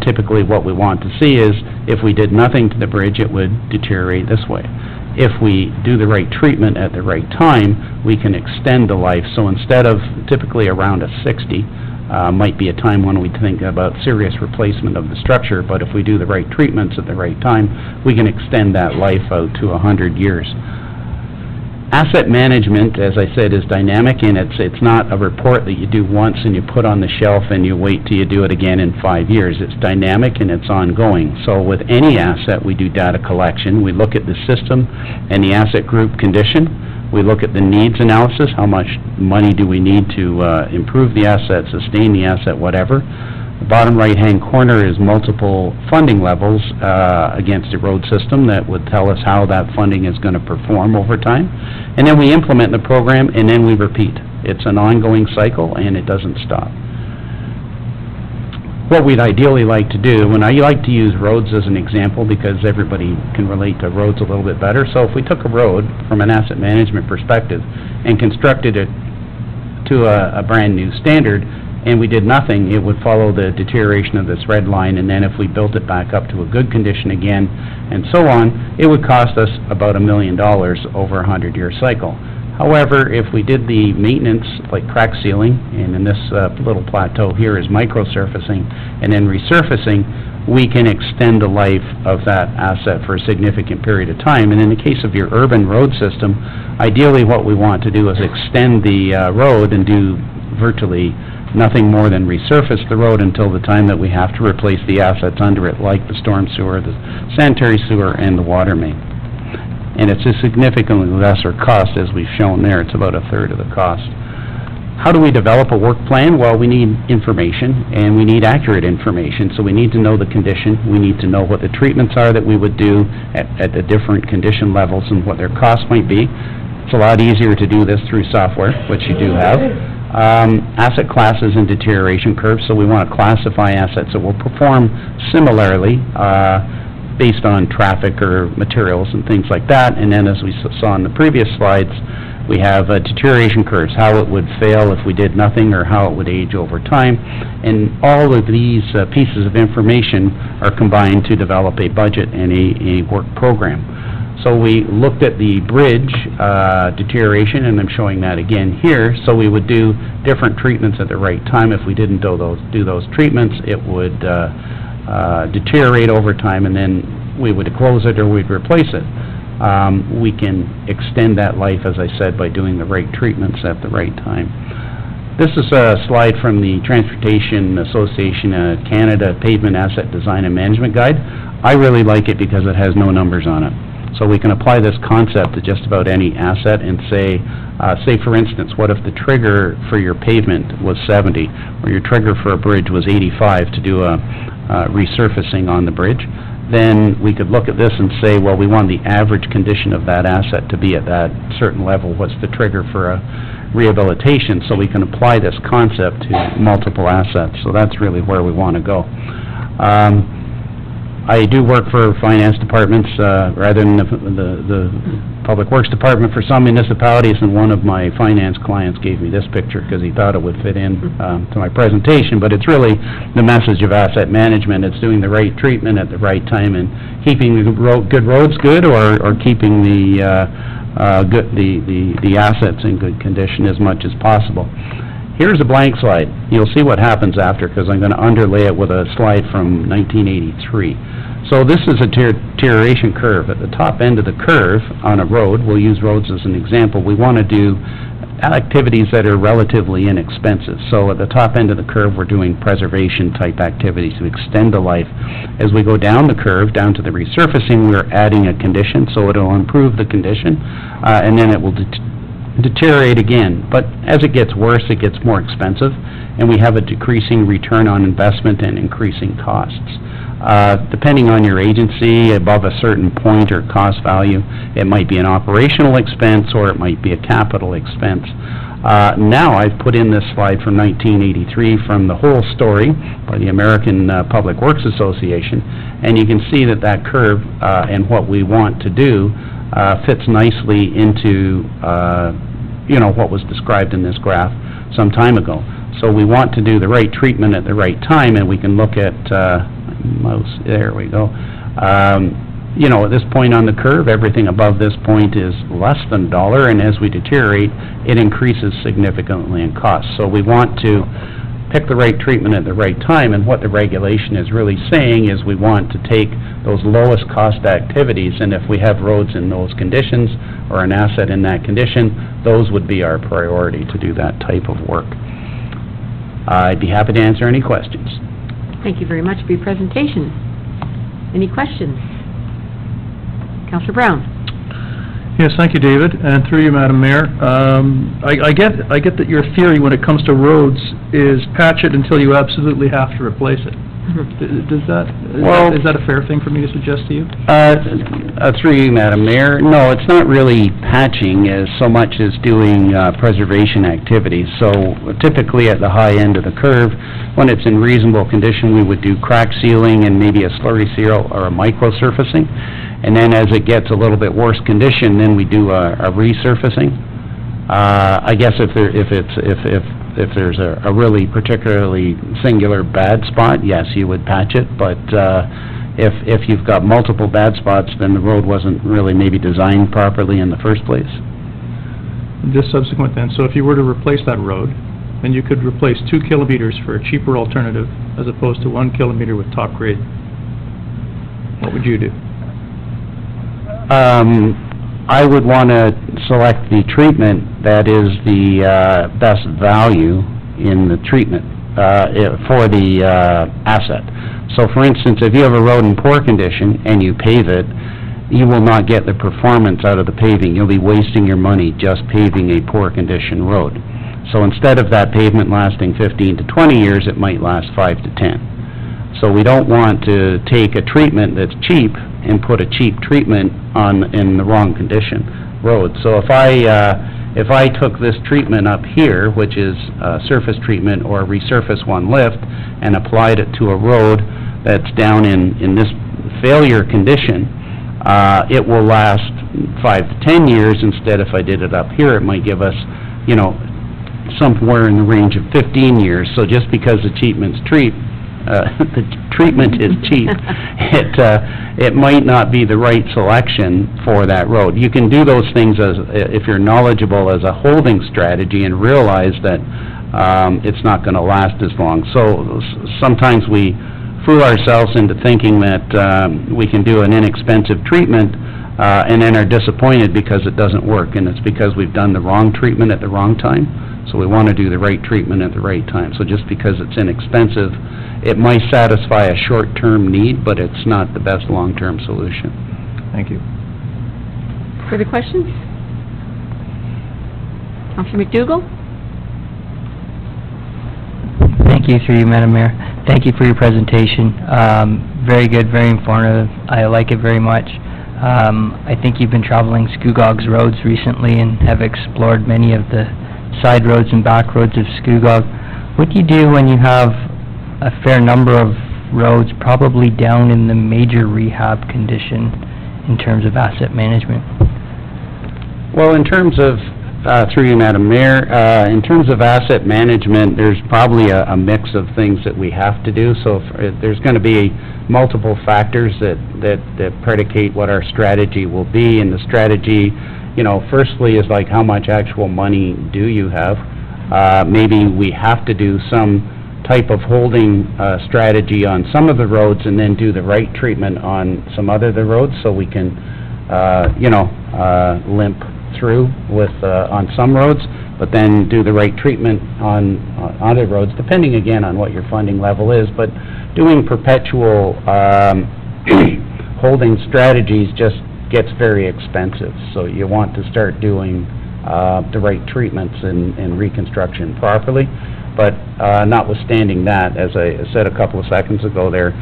Typically, what we want to see is if we did nothing to the bridge, it would deteriorate this way. If we do the right treatment at the right time, we can extend the life. So instead of typically around a 60, might be a time when we think about serious replacement of the structure, but if we do the right treatments at the right time, we can extend that life out to 100 years. Asset management, as I said, is dynamic, and it's not a report that you do once and you put on the shelf and you wait till you do it again in 5 years. It's dynamic and it's ongoing. So with any asset, we do data collection. We look at the system and the asset group condition. We look at the needs analysis, how much money do we need to improve the asset, sustain the asset, whatever. The bottom right-hand corner is multiple funding levels against a road system that would tell us how that funding is going to perform over time. And then we implement the program, and then we repeat. It's an ongoing cycle, and it doesn't stop. What we'd ideally like to do, and I like to use roads as an example because everybody can relate to roads a little bit better. So if we took a road from an asset management perspective and constructed it to a brand new standard, and we did nothing, it would follow the deterioration of this red line, and then if we built it back up to a good condition again, and so on, it would cost us about $1 million over a 100-year cycle. However, if we did the maintenance, like crack sealing, and in this little plateau here is microsurfacing, and then resurfacing, we can extend the life of that asset for a significant period of time. And in the case of your urban road system, ideally what we want to do is extend the road and do virtually nothing more than resurface the road until the time that we have to replace the assets under it, like the storm sewer, the sanitary sewer, and the water main. And it's a significantly lesser cost, as we've shown there. It's about a third of the cost. How do we develop a work plan? Well, we need information, and we need accurate information. So we need to know the condition. We need to know what the treatments are that we would do at the different condition levels and what their costs might be. It's a lot easier to do this through software, which you do have. Asset classes and deterioration curves. So we want to classify assets that will perform similarly based on traffic or materials and things like that. And then as we saw in the previous slides, we have deterioration curves, how it would fail if we did nothing or how it would age over time. And all of these pieces of information are combined to develop a budget and a work program. So we looked at the bridge deterioration, and I'm showing that again here. So we would do different treatments at the right time. If we didn't do those treatments, it would deteriorate over time, and then we would close it or we'd replace it. We can extend that life, as I said, by doing the right treatments at the right time. This is a slide from the Transportation Association of Canada Pavement Asset Design and Management Guide. I really like it because it has no numbers on it. So we can apply this concept to just about any asset and say for instance, what if the trigger for your pavement was 70, or your trigger for a bridge was 85 to do a resurfacing on the bridge? Then we could look at this and say, well, we want the average condition of that asset to be at that certain level. What's the trigger for a rehabilitation? So we can apply this concept to multiple assets. So that's really where we want to go. I do work for finance departments rather than the Public Works Department for some municipalities, and one of my finance clients gave me this picture because he thought it would fit in to my presentation, but it's really the message of asset management. It's doing the right treatment at the right time and keeping the good roads good, or keeping the assets in good condition as much as possible. Here's a blank slide. You'll see what happens after, because I'm going to underlay it with a slide from 1983. So this is a deterioration curve. At the top end of the curve on a road, we'll use roads as an example, we want to do activities that are relatively inexpensive. So at the top end of the curve, we're doing preservation type activities to extend the life. As we go down the curve, down to the resurfacing, we're adding a condition, so it'll improve the condition, and then it will deteriorate again. But as it gets worse, it gets more expensive, and we have a decreasing return on investment and increasing costs. Depending on your agency, above a certain point or cost value, it might be an operational expense or it might be a capital expense. Now, I've put in this slide from 1983 from the whole story by the American Public Works Association, and you can see that that curve and what we want to do fits nicely into, what was described in this graph some time ago. So we want to do the right treatment at the right time, and we can look at, there we go. At this point on the curve, everything above this point is less than $1, and as we deteriorate, it increases significantly in cost. So we want to pick the right treatment at the right time, and what the regulation is really saying is we want to take those lowest cost activities, and if we have roads in those conditions, or an asset in that condition, those would be our priority to do that type of work. I'd be happy to answer any questions. Thank you very much for your presentation. Any questions? Councillor Brown? Yes, thank you, David, and through you, Madam Mayor. I get that your theory when it comes to roads is patch it until you absolutely have to replace it. Is that a fair thing for me to suggest to you? Through you, Madam Mayor, no, it's not really patching as so much as doing preservation activities. So typically at the high end of the curve, when it's in reasonable condition, we would do crack sealing and maybe a slurry seal or a micro surfacing. And then as it gets a little bit worse condition, then we do a resurfacing. I guess if there's a really particularly singular bad spot, yes, you would patch it, but if you've got multiple bad spots, then the road wasn't really maybe designed properly in the first place. Just subsequent then, so if you were to replace that road, then you could replace 2 kilometers for a cheaper alternative as opposed to 1 kilometer with top grade. What would you do? I would want to select the treatment that is the best value in the treatment for the asset. So for instance, if you have a road in poor condition and you pave it, you will not get the performance out of the paving. You'll be wasting your money just paving a poor condition road. So instead of that pavement lasting 15 to 20 years, it might last 5 to 10. So we don't want to take a treatment that's cheap and put a cheap treatment in the wrong condition road. So if I took this treatment up here, which is surface treatment or resurface one lift, and applied it to a road that's down in this failure condition, it will last 5 to 10 years. Instead, if I did it up here, it might give us, somewhere in the range of 15 years. So just because the treatment's the treatment is cheap, it might not be the right selection for that road. You can do those things if you're knowledgeable as a holding strategy and realize that it's not going to last as long. So sometimes we fool ourselves into thinking that we can do an inexpensive treatment and then are disappointed because it doesn't work, and it's because we've done the wrong treatment at the wrong time. So we want to do the right treatment at the right time. So just because it's inexpensive, it might satisfy a short-term need, but it's not the best long-term solution. Thank you. Further questions? Councillor McDougall? Thank you, through you, Madam Mayor. Thank you for your presentation. Very good, very informative. I like it very much. I think you've been traveling Scugog's roads recently and have explored many of the side roads and back roads of Scugog. What do you do when you have a fair number of roads probably down in the major rehab condition in terms of asset management? Well, in terms of, through you, Madam Mayor, in terms of asset management, there's probably a mix of things that we have to do. So there's going to be multiple factors that predicate what our strategy will be, and the strategy, firstly is like how much actual money do you have? Maybe we have to do some type of holding strategy on some of the roads and then do the right treatment on some other of the roads so we can, limp through with on some roads, but then do the right treatment on other roads, depending again on what your funding level is. But doing perpetual holding strategies just gets very expensive. So you want to start doing the right treatments and reconstruction properly. But notwithstanding that, as I said a couple of seconds ago there,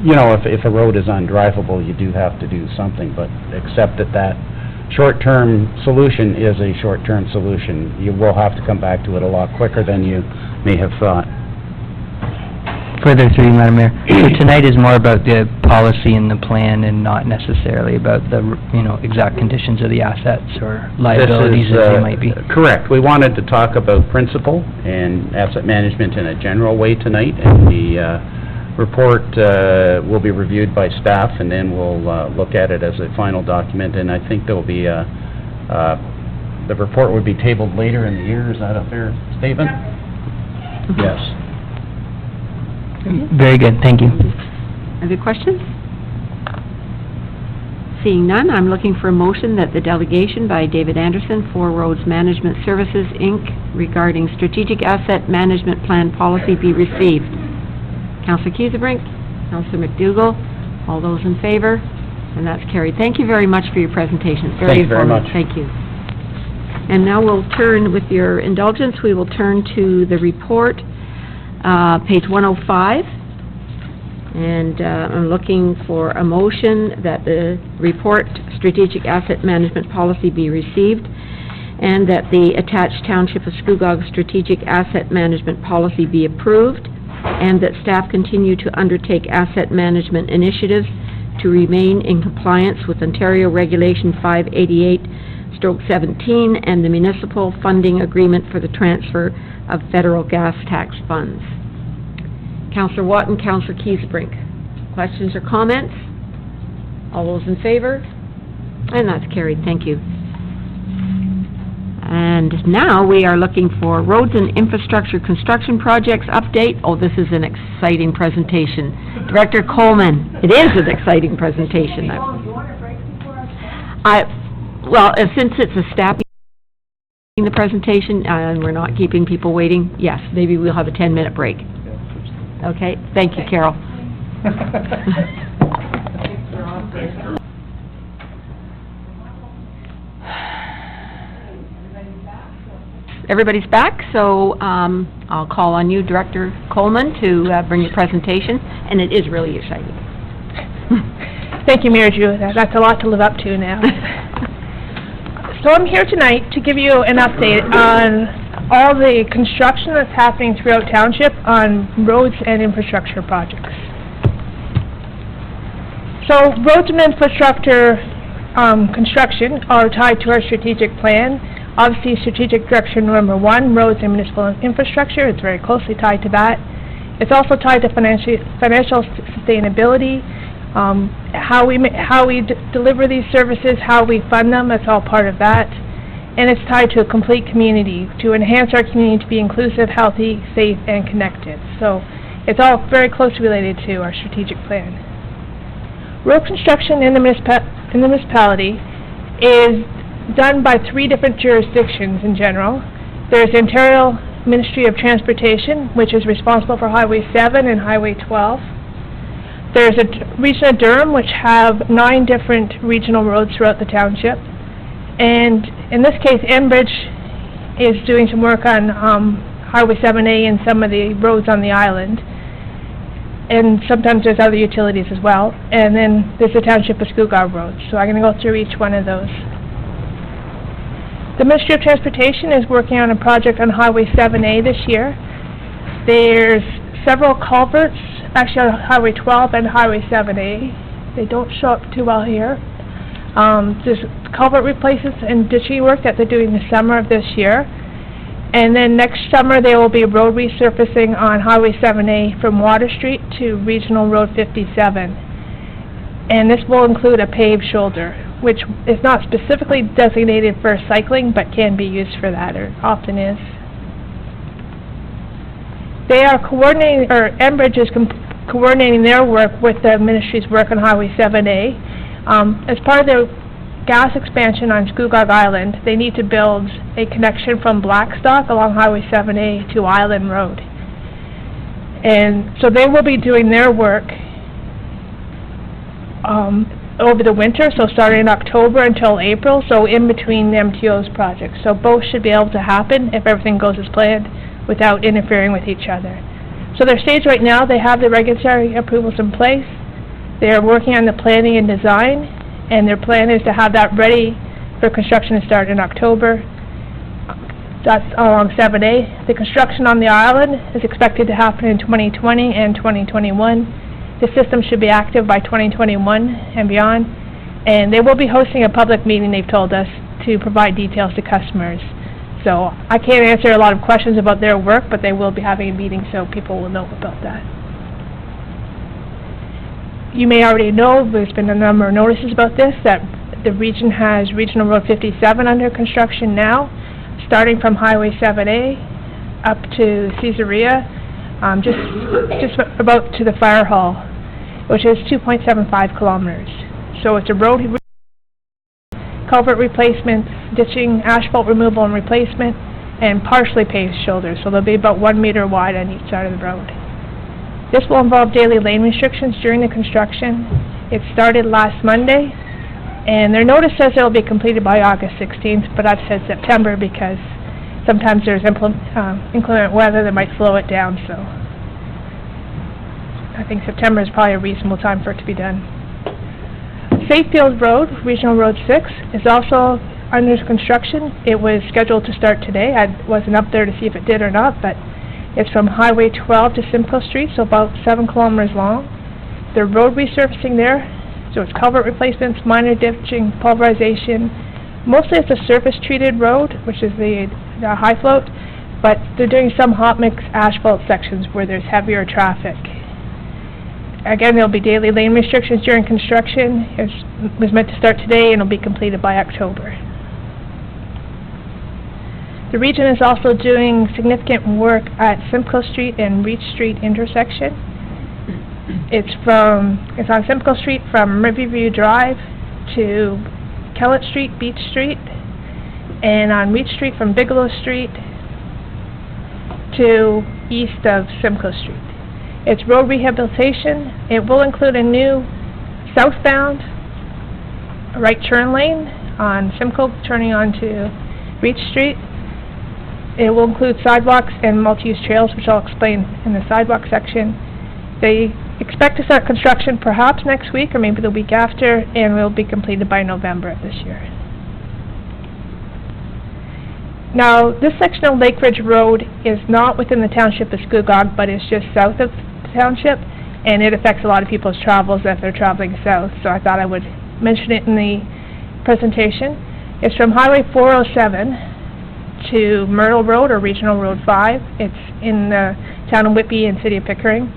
you know, if a road is undrivable, you do have to do something, but accept that short-term solution is a short-term solution. You will have to come back to it a lot quicker than you may have thought. Further through you, Madam Mayor. So tonight is more about the policy and the plan and not necessarily about the, you know, exact conditions of the assets or liabilities This is, as they might be. Correct. We wanted to talk about principle and asset management in a general way tonight, and the report will be reviewed by staff, and then we'll look at it as a final document, and I think there'll be the report would be tabled later in the year. Is that a fair statement? Yes. Very good, thank you. Other questions? Seeing none, I'm looking for a motion that the delegation by David Anderson, Four Roads Management Services, Inc., regarding Strategic Asset Management Plan Policy be received. Councillor Kiesebrink, Councillor McDougall, all those in favor, and that's carried. Thank you very much for your presentation. It's very informative. Thank you. And now we'll turn, with your indulgence, we will turn to the report, page 105. And I'm looking for a motion that the report, Strategic Asset Management Policy, be received, and that the attached Township of Scugog Strategic Asset Management Policy be approved, and that staff continue to undertake asset management initiatives to remain in compliance with Ontario Regulation 588/17 and the Municipal Funding Agreement for the transfer of federal gas tax funds. Councillor Watt and Councillor Kiesebrink, questions or comments? All those in favor? And that's carried. Thank you. And now we are looking for Roads and Infrastructure Construction Projects update. Oh, this is an exciting presentation. Director Coleman, it is an exciting presentation. Well, since it's a staff the presentation and we're not keeping people waiting, yes, maybe we'll have a 10-minute break. Okay, thank you, Carol. Everybody's back, so I'll call on you, Director Coleman, to bring your presentation, and it is really exciting. Thank you, Mayor Drew. That's a lot to live up to now. So I'm here tonight to give you an update on all the construction that's happening throughout Township on roads and infrastructure projects. So roads and infrastructure construction are tied to our strategic plan. Obviously, strategic direction number 1, roads and municipal infrastructure, it's very closely tied to that. It's also tied to financial sustainability, how we deliver these services, how we fund them, it's all part of that. And it's tied to a complete community, to enhance our community to be inclusive, healthy, safe, and connected. So it's all very closely related to our strategic plan. Road construction in the municipality is done by 3 different jurisdictions in general. There's the Ontario Ministry of Transportation, which is responsible for Highway 7 and Highway 12. There's a region of Durham, which have 9 different regional roads throughout the township. And in this case, Enbridge is doing some work on Highway 7A and some of the roads on the island. And sometimes there's other utilities as well. And then there's the Township of Scugog roads. So I'm going to go through each one of those. The Ministry of Transportation is working on a project on Highway 7A this year. There's several culverts, actually on Highway 12 and Highway 7A. They don't show up too well here. There's culvert replacements and ditching work that they're doing the summer of this year. And then next summer there will be road resurfacing on Highway 7A from Water Street to Regional Road 57. And this will include a paved shoulder, which is not specifically designated for cycling, but can be used for that, or often is. They are coordinating, or Enbridge is coordinating their work with the ministry's work on Highway 7A. As part of their gas expansion on Scugog Island, they need to build a connection from Blackstock along Highway 7A to Island Road. And so they will be doing their work over the winter, so starting in October until April, so in between the MTO's projects. So both should be able to happen if everything goes as planned without interfering with each other. So their stage right now, they have the regulatory approvals in place. They are working on the planning and design, and their plan is to have that ready for construction to start in October. That's along 7A. The construction on the island is expected to happen in 2020 and 2021. The system should be active by 2021 and beyond. And they will be hosting a public meeting, they've told us, to provide details to customers. So I can't answer a lot of questions about their work, but they will be having a meeting so people will know about that. You may already know, there's been a number of notices about this, that the region has Regional Road 57 under construction now, starting from Highway 7A up to Caesarea, just about to the fire hall, which is 2.75 kilometers. So it's a road culvert replacement, ditching, asphalt removal and replacement, and partially paved shoulders, so they'll be about 1 meter wide on each side of the road. This will involve daily lane restrictions during the construction. It started last Monday, and their notice says it will be completed by August 16th, but I've said September because sometimes there's inclement weather that might slow it down, so I think September is probably a reasonable time for it to be done. Safefield Road, Regional Road 6, is also under construction. It was scheduled to start today. I wasn't up there to see if it did or not, but it's from Highway 12 to Simcoe Street, so about 7 kilometers long. The road resurfacing there, so it's culvert replacements, minor ditching, pulverization. Mostly it's a surface-treated road, which is the high float, but they're doing some hot mix asphalt sections where there's heavier traffic. Again, there'll be daily lane restrictions during construction. It was meant to start today and will be completed by October. The region is also doing significant work at Simcoe Street and Reach Street intersection. It's on Simcoe Street from Riverview Drive to Kellett Street, Beach Street, and on Reach Street from Bigelow Street to east of Simcoe Street. It's road rehabilitation. It will include a new southbound right turn lane on Simcoe turning onto Reach Street. It will include sidewalks and multi-use trails, which I'll explain in the sidewalk section. They expect to start construction perhaps next week or maybe the week after, and will be completed by November of this year. Now, this section of Lake Ridge Road is not within the township of Scugog, but it's just south of township, and it affects a lot of people's travels if they're traveling south, so I thought I would mention it in the presentation. It's from Highway 407 to Myrtle Road or Regional Road 5. It's in the town of Whitby and city of Pickering.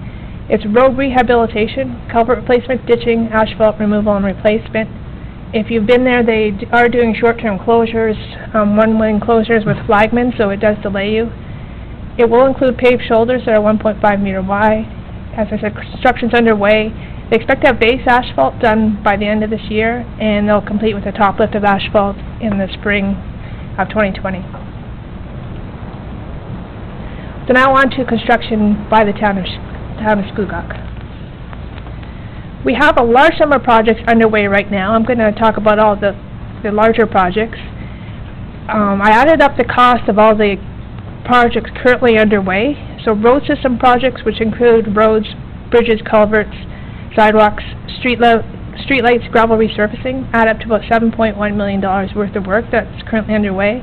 It's road rehabilitation, culvert replacement, ditching, asphalt removal and replacement. If you've been there, they are doing short-term closures, one-lane closures with flagmen, so it does delay you. It will include paved shoulders that are 1.5 meter wide. As I said, construction's underway. They expect to have base asphalt done by the end of this year, and they'll complete with a top lift of asphalt in the spring of 2020. So now on to construction by the town of Scugog. We have a large number of projects underway right now. I'm going to talk about all the larger projects. I added up the cost of all the projects currently underway. So road system projects, which include roads, bridges, culverts, sidewalks, streetlights, gravel resurfacing, add up to about $7.1 million worth of work that's currently underway.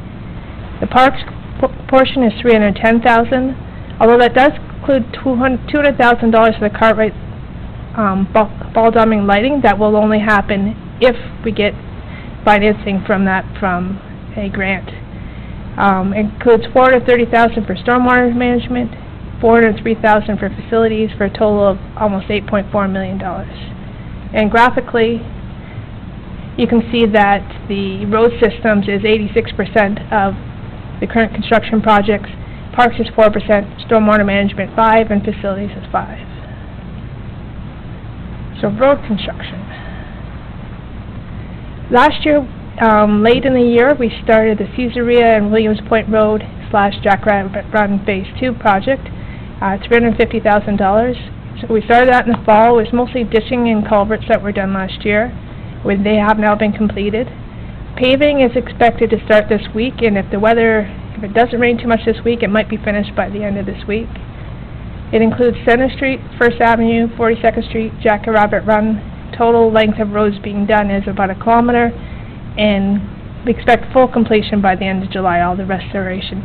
The parks portion is $310,000, although that does include $200,000 for the Cartwright ball damming lighting. That will only happen if we get financing from a grant. Includes $430,000 for stormwater management, $403,000 for facilities, for a total of almost $8.4 million. And graphically, you can see that the road systems is 86% of the current construction projects, parks is 4%, stormwater management 5%, and facilities is 5%. So road construction. Last year, late in the year, we started the Caesarea and Williams Point Road / Jack Rabbit Run Phase 2 project, $350,000. So we started that in the fall. It was mostly ditching and culverts that were done last year, when they have now been completed. Paving is expected to start this week, and if it doesn't rain too much this week, it might be finished by the end of this week. It includes Center Street, First Avenue, 42nd Street, Jack and Rabbit Run. Total length of roads being done is about 1 kilometer, and we expect full completion by the end of July, all the restoration.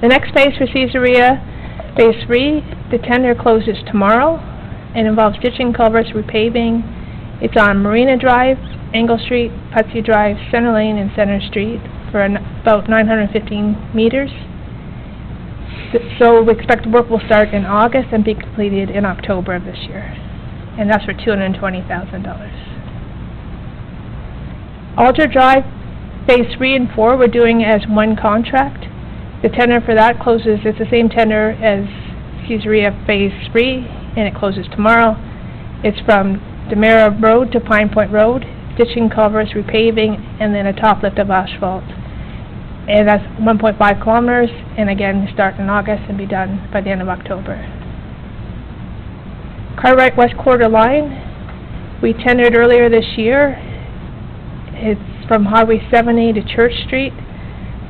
The next phase for Caesarea, Phase 3, the tender closes tomorrow. It involves ditching, culverts, repaving. It's on Marina Drive, Engle Street, Putsey Drive, Center Lane, and Center Street for about 915 meters. So we expect work will start in August and be completed in October of this year. And that's for $220,000. Alder Drive, Phase 3 and 4, we're doing as one contract. The tender for that closes, it's the same tender as Caesarea Phase 3, and it closes tomorrow. It's from Demera Road to Pine Point Road, ditching, culverts, repaving, and then a top lift of asphalt. And that's 1.5 kilometers, and again, start in August and be done by the end of October. Cartwright West Quarter Line, we tendered earlier this year. It's from Highway 70 to Church Street.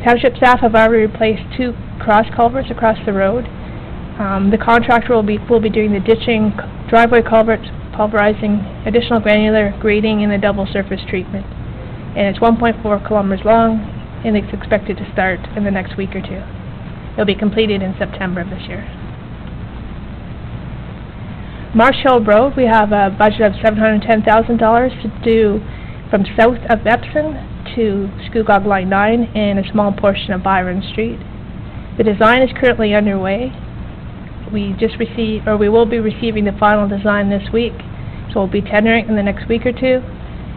Township staff have already replaced 2 cross culverts across the road. The contractor will be doing the ditching, driveway culverts, pulverizing, additional granular grading, and the double surface treatment. And it's 1.4 kilometers long, and it's expected to start in the next week or 2. It'll be completed in September of this year. Marsh Hill Road, we have a budget of $710,000 to do from south of Epsom to Scugog Line 9 and a small portion of Byron Street. The design is currently underway. We will be receiving the final design this week, so we'll be tendering in the next week or 2.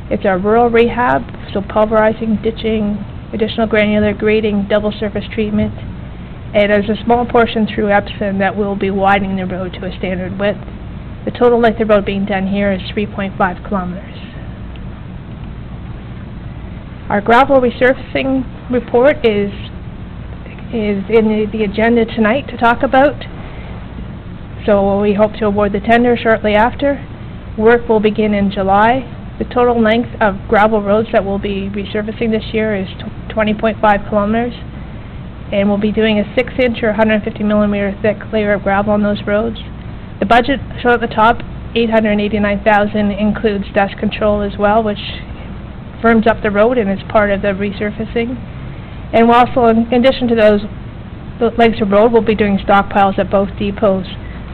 It's a rural rehab, so pulverizing, ditching, additional granular grading, double surface treatment, and there's a small portion through Epsom that will be widening the road to a standard width. The total length of road being done here is 3.5 kilometers. Our gravel resurfacing report is in the agenda tonight to talk about. So we hope to award the tender shortly after. Work will begin in July. The total length of gravel roads that we'll be resurfacing this year is 20.5 kilometers. And we'll be doing a 6-inch or 150 millimeter thick layer of gravel on those roads. The budget shown at the top, $889,000, includes dust control as well, which firms up the road and is part of the resurfacing. And we'll also, in addition to those lengths of road, we'll be doing stockpiles at both depots,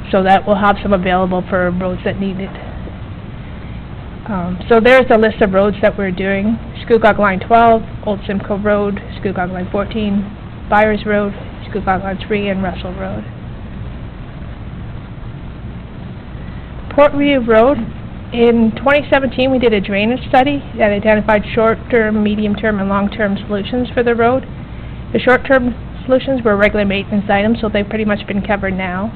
so that we'll have some available for roads that need it. So there's a list of roads that we're doing. Scugog Line 12, Old Simcoe Road, Scugog Line 14, Byers Road, Scugog Line 3, and Russell Road. Port Review Road, in 2017 we did a drainage study that identified short-term, medium-term, and long-term solutions for the road. The short-term solutions were regular maintenance items, so they've pretty much been covered now.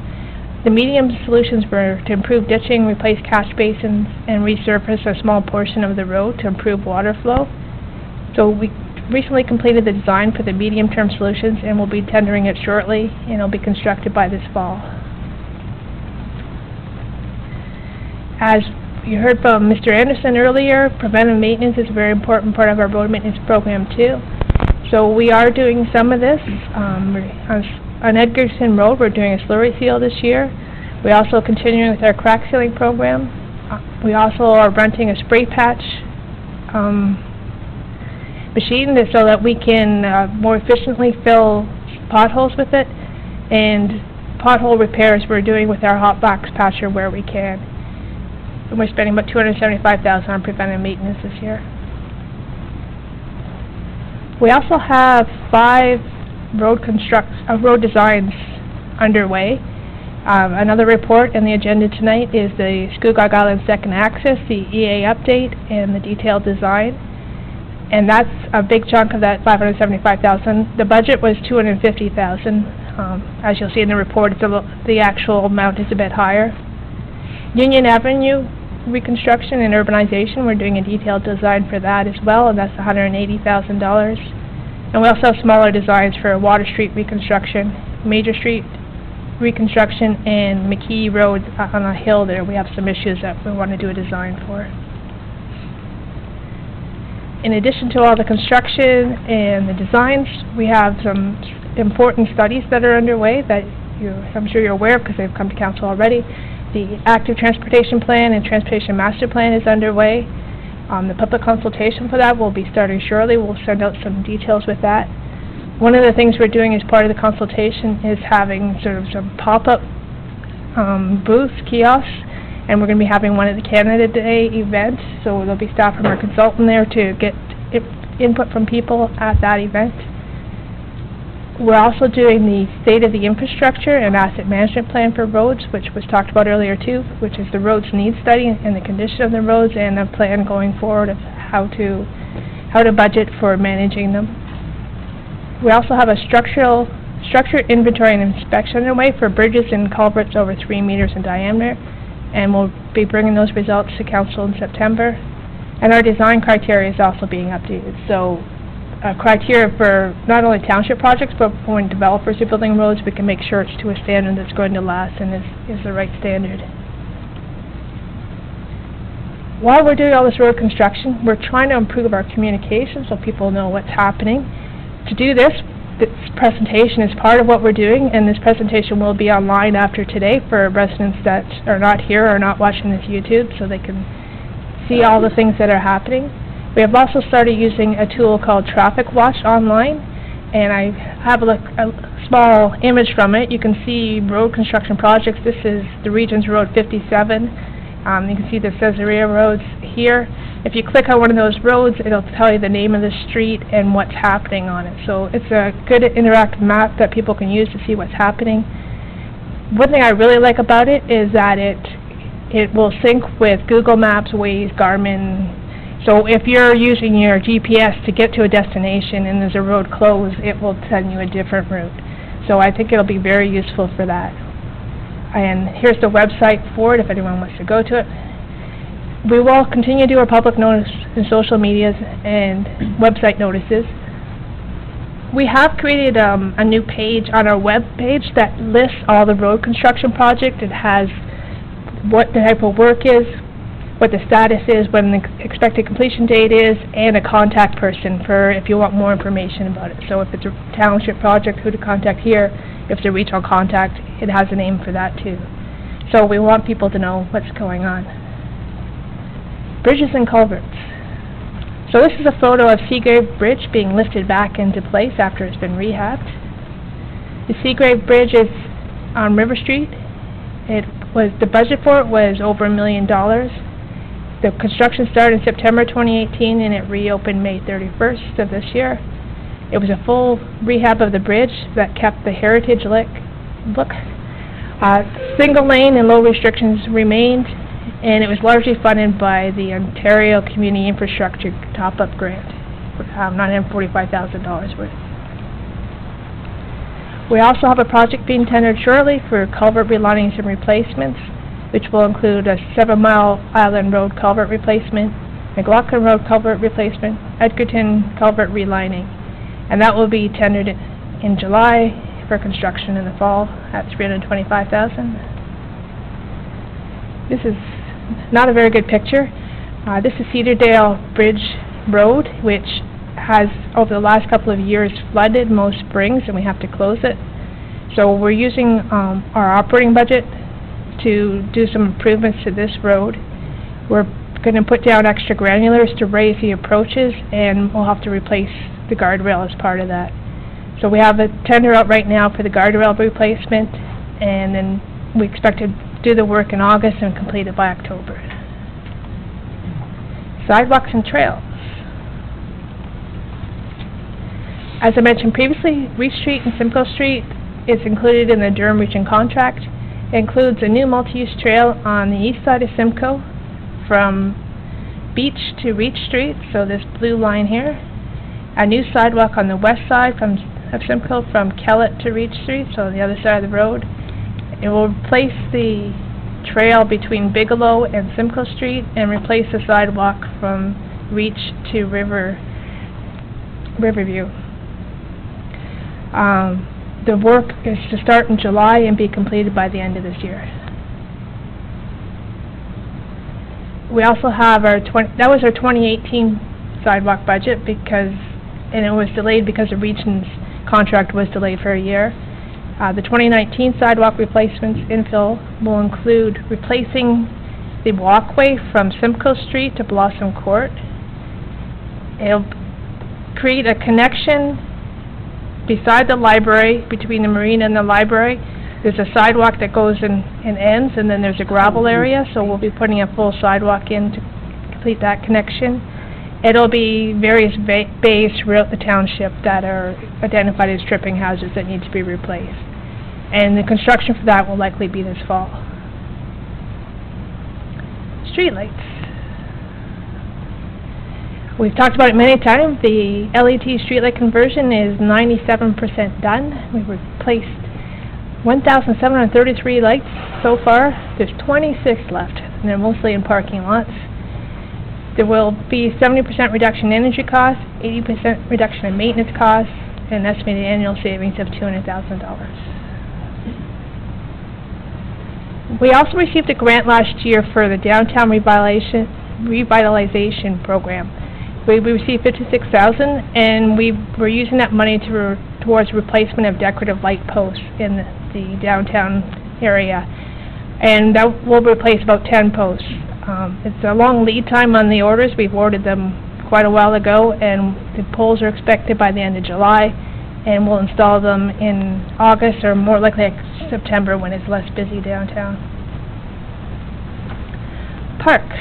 The medium solutions were to improve ditching, replace catch basins, and resurface a small portion of the road to improve water flow. So we recently completed the design for the medium-term solutions, and we'll be tendering it shortly, and it'll be constructed by this fall. As you heard from Mr. Anderson earlier, preventive maintenance is a very important part of our road maintenance program too. So we are doing some of this. On Edgerton Road, we're doing a slurry seal this year. We're also continuing with our crack sealing program. We also are renting a spray patch machine so that we can more efficiently fill potholes with it. And pothole repairs we're doing with our hot box patcher where we can. And we're spending about $275,000 on preventive maintenance this year. We also have 5 road designs underway. Another report in the agenda tonight is the Scugog Island Second Axis, the EA update, and the detailed design. And that's a big chunk of that $575,000. The budget was $250,000. As you'll see in the report, the actual amount is a bit higher. Union Avenue reconstruction and urbanization, we're doing a detailed design for that as well, and that's $180,000. And we also have smaller designs for Water Street reconstruction, Major Street reconstruction, and McKee Road on a hill there. We have some issues that we want to do a design for. In addition to all the construction and the designs, we have some important studies that are underway that I'm sure you're aware because they've come to council already. The active transportation plan and transportation master plan is underway. The public consultation for that will be starting shortly. We'll send out some details with that. One of the things we're doing as part of the consultation is having sort of some pop-up booths, kiosks, and we're going to be having one at the Canada Day event, so there'll be staff from our consultant there to get input from people at that event. We're also doing the state of the infrastructure and asset management plan for roads, which was talked about earlier too, which is the roads needs study and the condition of the roads and a plan going forward of how to budget for managing them. We also have a structured inventory and inspection underway for bridges and culverts over 3 meters in diameter, and we'll be bringing those results to council in September. And our design criteria is also being updated. So criteria for not only township projects, but when developers are building roads, we can make sure it's to a standard that's going to last and is the right standard. While we're doing all this road construction, we're trying to improve our communication so people know what's happening. To do this presentation is part of what we're doing, and this presentation will be online after today for residents that are not here or not watching this YouTube, so they can see all the things that are happening. We have also started using a tool called Traffic Watch online, and I have a small image from it. You can see road construction projects. This is the Regions Road 57. You can see the Caesarea roads here. If you click on one of those roads, it'll tell you the name of the street and what's happening on it. So it's a good interactive map that people can use to see what's happening. One thing I really like about it is that it will sync with Google Maps, Waze, Garmin. So if you're using your GPS to get to a destination and there's a road closed, it will send you a different route. So I think it'll be very useful for that. And here's the website for it if anyone wants to go to it. We will continue to do our public notice and social medias and website notices. We have created a new page on our web page that lists all the road construction projects. It has what the type of work is, what the status is, when the expected completion date is, and a contact person for if you want more information about it. So if it's a township project, who to contact here. If it's a regional contact, it has a name for that too. So we want people to know what's going on. Bridges and culverts. So this is a photo of Seagrave Bridge being lifted back into place after it's been rehabbed. The Seagrave Bridge is on River Street. The budget for it was over $1 million. The construction started in September 2018 and it reopened May 31st of this year. It was a full rehab of the bridge that kept the heritage look. Single lane and low restrictions remained, and it was largely funded by the Ontario Community Infrastructure Top-Up Grant, $945,000 worth. We also have a project being tendered shortly for culvert relinings and replacements, which will include a 7-mile Island Road culvert replacement, McLaughlin Road culvert replacement, Edgerton culvert relining, and that will be tendered in July for construction in the fall at $325,000. This is not a very good picture. This is Cedardale Bridge Road, which has over the last couple of years flooded most springs, and we have to close it. So we're using our operating budget to do some improvements to this road. We're going to put down extra granulars to raise the approaches, and we'll have to replace the guardrail as part of that. So we have a tender out right now for the guardrail replacement, and then we expect to do the work in August and complete it by October. Sidewalks and trails. As I mentioned previously, Reach Street and Simcoe Street is included in the Durham Region contract. It includes a new multi-use trail on the east side of Simcoe from Beach to Reach Street, so this blue line here. A new sidewalk on the west side of Simcoe from Kellett to Reach Street, so the other side of the road. It will replace the trail between Bigelow and Simcoe Street and replace the sidewalk from Reach to Riverview. The work is to start in July and be completed by the end of this year. We also have that was our 2018 sidewalk budget and it was delayed because the Region's contract was delayed for a year. The 2019 sidewalk replacements infill will include replacing the walkway from Simcoe Street to Blossom Court. It'll create a connection beside the library, between the marina and the library. There's a sidewalk that goes and ends, and then there's a gravel area, so we'll be putting a full sidewalk in to complete that connection. It'll be various bays throughout the township that are identified as tripping hazards that need to be replaced. And the construction for that will likely be this fall. Streetlights. We've talked about it many times. The LED streetlight conversion is 97% done. We've replaced 1,733 lights so far. There's 26 left, and they're mostly in parking lots. There will be 70% reduction in energy costs, 80% reduction in maintenance costs, and an estimated annual savings of $200,000. We also received a grant last year for the downtown revitalization program. We received $56,000, and we were using that money towards replacement of decorative light posts in the downtown area, and that will replace about 10 posts. It's a long lead time on the orders. We've ordered them quite a while ago, and the poles are expected by the end of July, and we'll install them in August, or more likely September, when it's less busy downtown. Parks.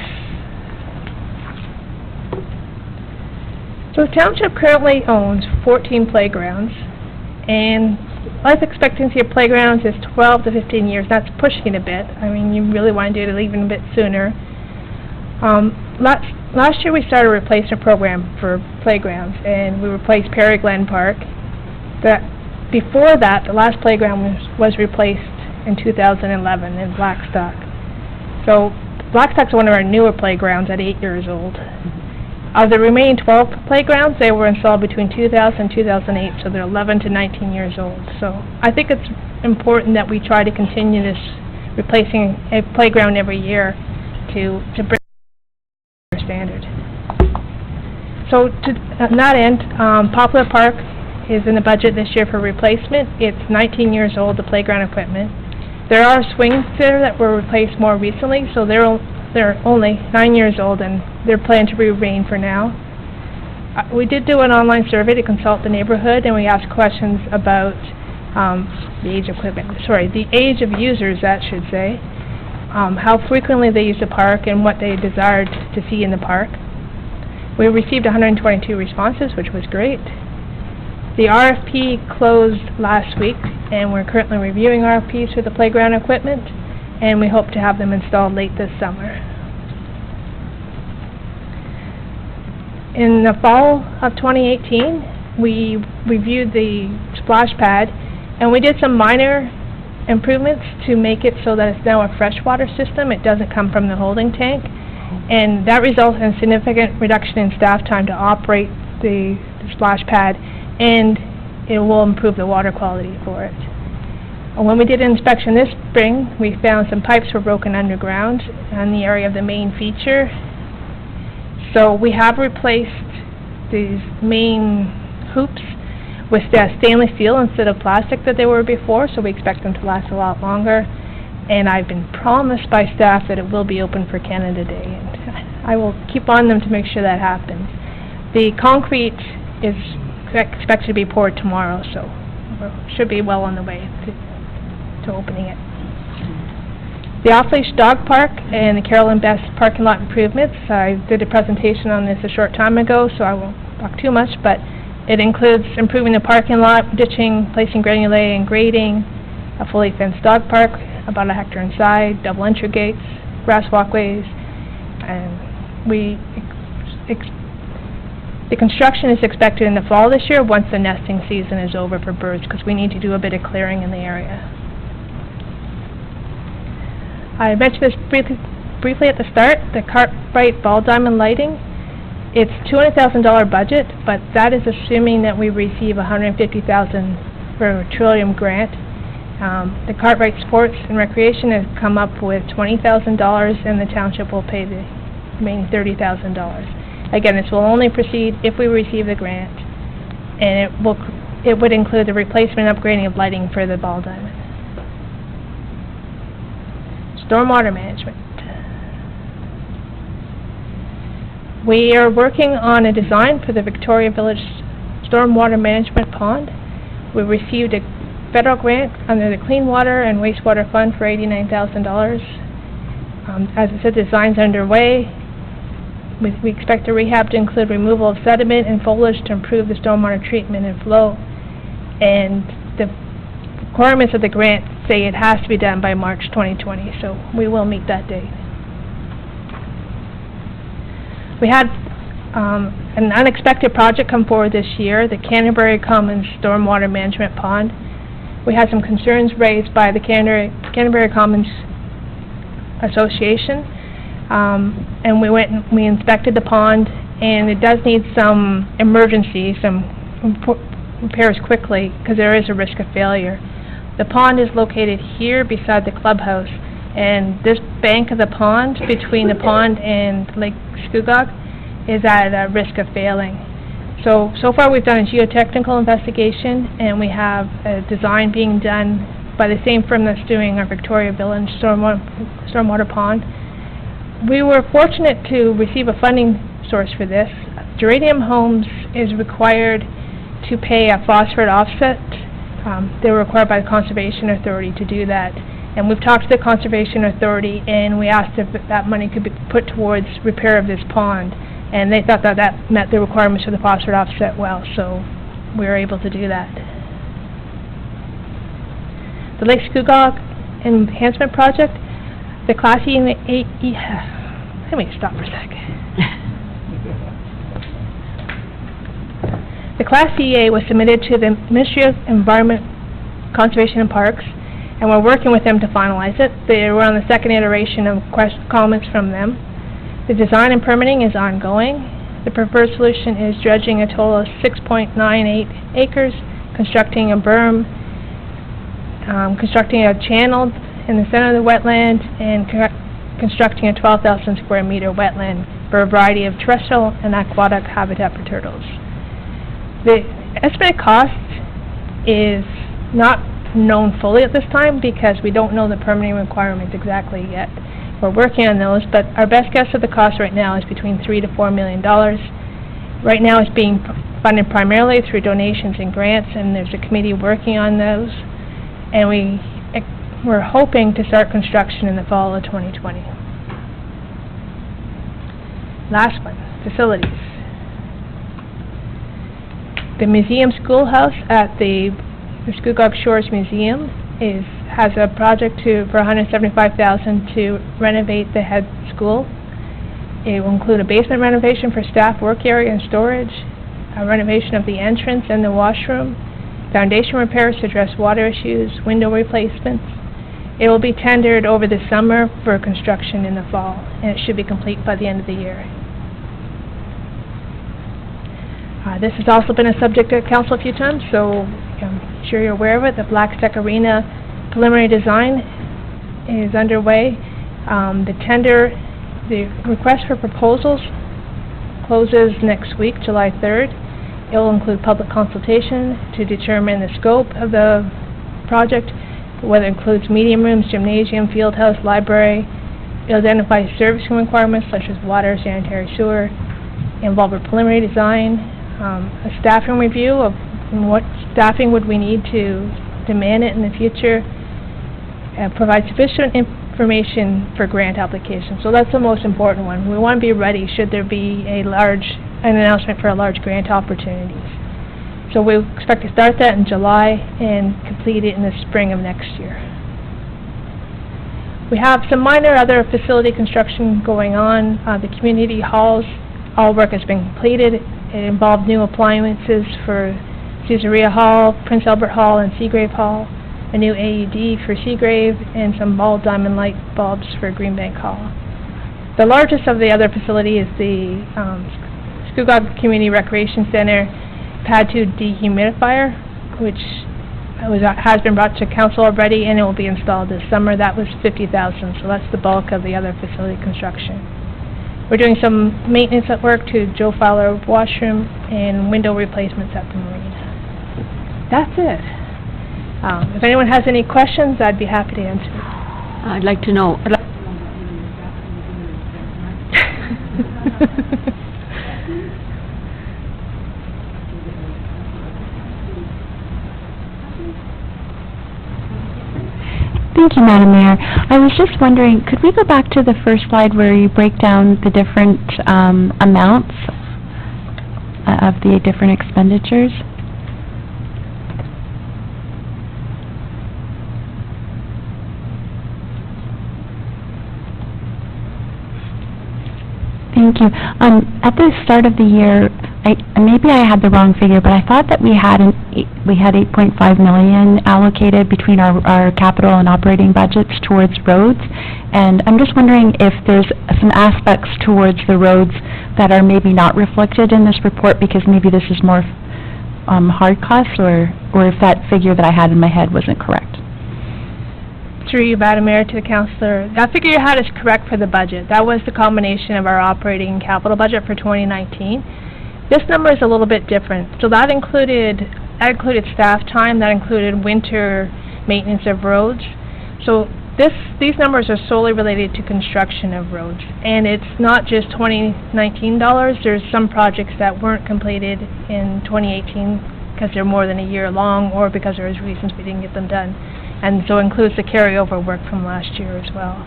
So the township currently owns 14 playgrounds, and life expectancy of playgrounds is 12 to 15 years. That's pushing it a bit. I mean, you really want to do it even a bit sooner. Last year we started a replacement program for playgrounds, and we replaced Perry Glen Park. Before that, the last playground was replaced in 2011 in Blackstock. So Blackstock's one of our newer playgrounds at 8 years old. Of the remaining 12 playgrounds, they were installed between 2000 and 2008, so they're 11 to 19 years old. So I think it's important that we try to continue this, replacing a playground every year to bring our standard. So on that end, Poplar Park is in the budget this year for replacement. It's 19 years old, the playground equipment. There are swings there that were replaced more recently, so they're only 9 years old, and they're planned to remain for now. We did do an online survey to consult the neighborhood, and we asked questions about the age of users, that should say, how frequently they use the park, and what they desired to see in the park. We received 122 responses, which was great. The RFP closed last week, and we're currently reviewing RFPs for the playground equipment, and we hope to have them installed late this summer. In the fall of 2018, we reviewed the splash pad, and we did some minor improvements to make it so that it's now a freshwater system. It doesn't come from the holding tank, and that results in a significant reduction in staff time to operate the splash pad, and it will improve the water quality for it. When we did an inspection this spring, we found some pipes were broken underground in the area of the main feature. So we have replaced these main hoops with stainless steel instead of plastic that they were before, so we expect them to last a lot longer. And I've been promised by staff that it will be open for Canada Day, and I will keep on them to make sure that happens. The concrete is expected to be poured tomorrow, so we should be well on the way to opening it. The off-leash dog park and the Carolyn Best parking lot improvements. I did a presentation on this a short time ago, so I won't talk too much, but it includes improving the parking lot, ditching, placing granulae and grading, a fully fenced dog park, about 1 hectare inside, double entry gates, grass walkways, and the construction is expected in the fall this year once the nesting season is over for birds, because we need to do a bit of clearing in the area. I mentioned this briefly at the start, the Cartwright ball diamond lighting. It's $200,000 budget, but that is assuming that we receive $150,000 for a Trillium grant. The Cartwright Sports and Recreation has come up with $20,000, and the township will pay the remaining $30,000. Again, this will only proceed if we receive the grant, and it will it would include the replacement and upgrading of lighting for the ball diamond. Stormwater management. We are working on a design for the Victoria Village Stormwater Management Pond. We received a federal grant under the Clean Water and Wastewater Fund for $89,000. As I said, design's underway. We expect the rehab to include removal of sediment and foliage to improve the stormwater treatment and flow. And the requirements of the grant say it has to be done by March 2020, so we will meet that date. We had an unexpected project come forward this year, the Canterbury Commons Stormwater Management Pond. We had some concerns raised by the Canterbury Commons Association, and we went and we inspected the pond, and it does need some repairs quickly because there is a risk of failure. The pond is located here beside the clubhouse, and this bank of the pond, between the pond and Lake Scugog, is at a risk of failing. So far we've done a geotechnical investigation, and we have a design being done by the same firm that's doing our Victoria Village stormwater pond. We were fortunate to receive a funding source for this. Geranium Homes is required to pay a phosphate offset. They were required by the Conservation Authority to do that. And we've talked to the Conservation Authority, and we asked if that money could be put towards repair of this pond. And they thought that that met the requirements for the phosphate offset well, so we were able to do that. The Lake Scugog Enhancement Project, the Class E, let me stop for a second. The Class EA was submitted to the Ministry of Environment, Conservation and Parks, and we're working with them to finalize it. We're on the second iteration of comments from them. The design and permitting is ongoing. The preferred solution is dredging a total of 6.98 acres, constructing a berm, constructing a channel in the center of the wetland, and constructing a 12,000 square meter wetland for a variety of terrestrial and aquatic habitat for turtles. The estimated cost is not known fully at this time because we don't know the permitting requirements exactly yet. We're working on those, but our best guess of the cost right now is between $3 to $4 million. Right now it's being funded primarily through donations and grants, and there's a committee working on those. And we're hoping to start construction in the fall of 2020. Last one, facilities. The museum schoolhouse at the Scugog Shores Museum has a project for $175,000 to renovate the head school. It will include a basement renovation for staff work area and storage, a renovation of the entrance and the washroom, foundation repairs to address water issues, window replacements. It will be tendered over the summer for construction in the fall, and it should be complete by the end of the year. This has also been a subject at council a few times, so I'm sure you're aware of it. The Blackstack Arena preliminary design is underway. The request for proposals closes next week, July 3rd. It will include public consultation to determine the scope of the project, whether it includes meeting rooms, gymnasium, field house, library. It will identify servicing requirements such as water, sanitary, sewer, involve a preliminary design, a staffing review of what staffing would we need to man it in the future, provide sufficient information for grant applications. So that's the most important one. We want to be ready should there be an announcement for a large grant opportunities. So we expect to start that in July and complete it in the spring of next year. We have some minor other facility construction going on. The community halls, all work has been completed. It involved new appliances for Caesarea Hall, Prince Albert Hall, and Seagrave Hall, a new AED for Seagrave, and some ball diamond light bulbs for Greenbank Hall. The largest of the other facility is the Scugog Community Recreation Center Pad 2 dehumidifier, which has been brought to council already, and it will be installed this summer. That was $50,000, so that's the bulk of the other facility construction. We're doing some maintenance at work to Joe Fowler washroom and window replacements at the marina. That's it. If anyone has any questions, I'd be happy to answer. I'd like to know, Thank you, Madam Mayor. I was just wondering, could we go back to the first slide where you break down the different amounts of the different expenditures? Thank you. At the start of the year, maybe I had the wrong figure, but I thought that we had 8.5 million allocated between our capital and operating budgets towards roads. And I'm just wondering if there's some aspects towards the roads that are maybe not reflected in this report because maybe this is more hard costs, or if that figure that I had in my head wasn't correct. Through you, Madam Mayor, to the councillor. That figure you had is correct for the budget. That was the combination of our operating and capital budget for 2019. This number is a little bit different. So that included staff time, that included winter maintenance of roads. So these numbers are solely related to construction of roads. And it's not just 2019 dollars. There's some projects that weren't completed in 2018 because they're more than a year long, or because there was reasons we didn't get them done. And so includes the carryover work from last year as well.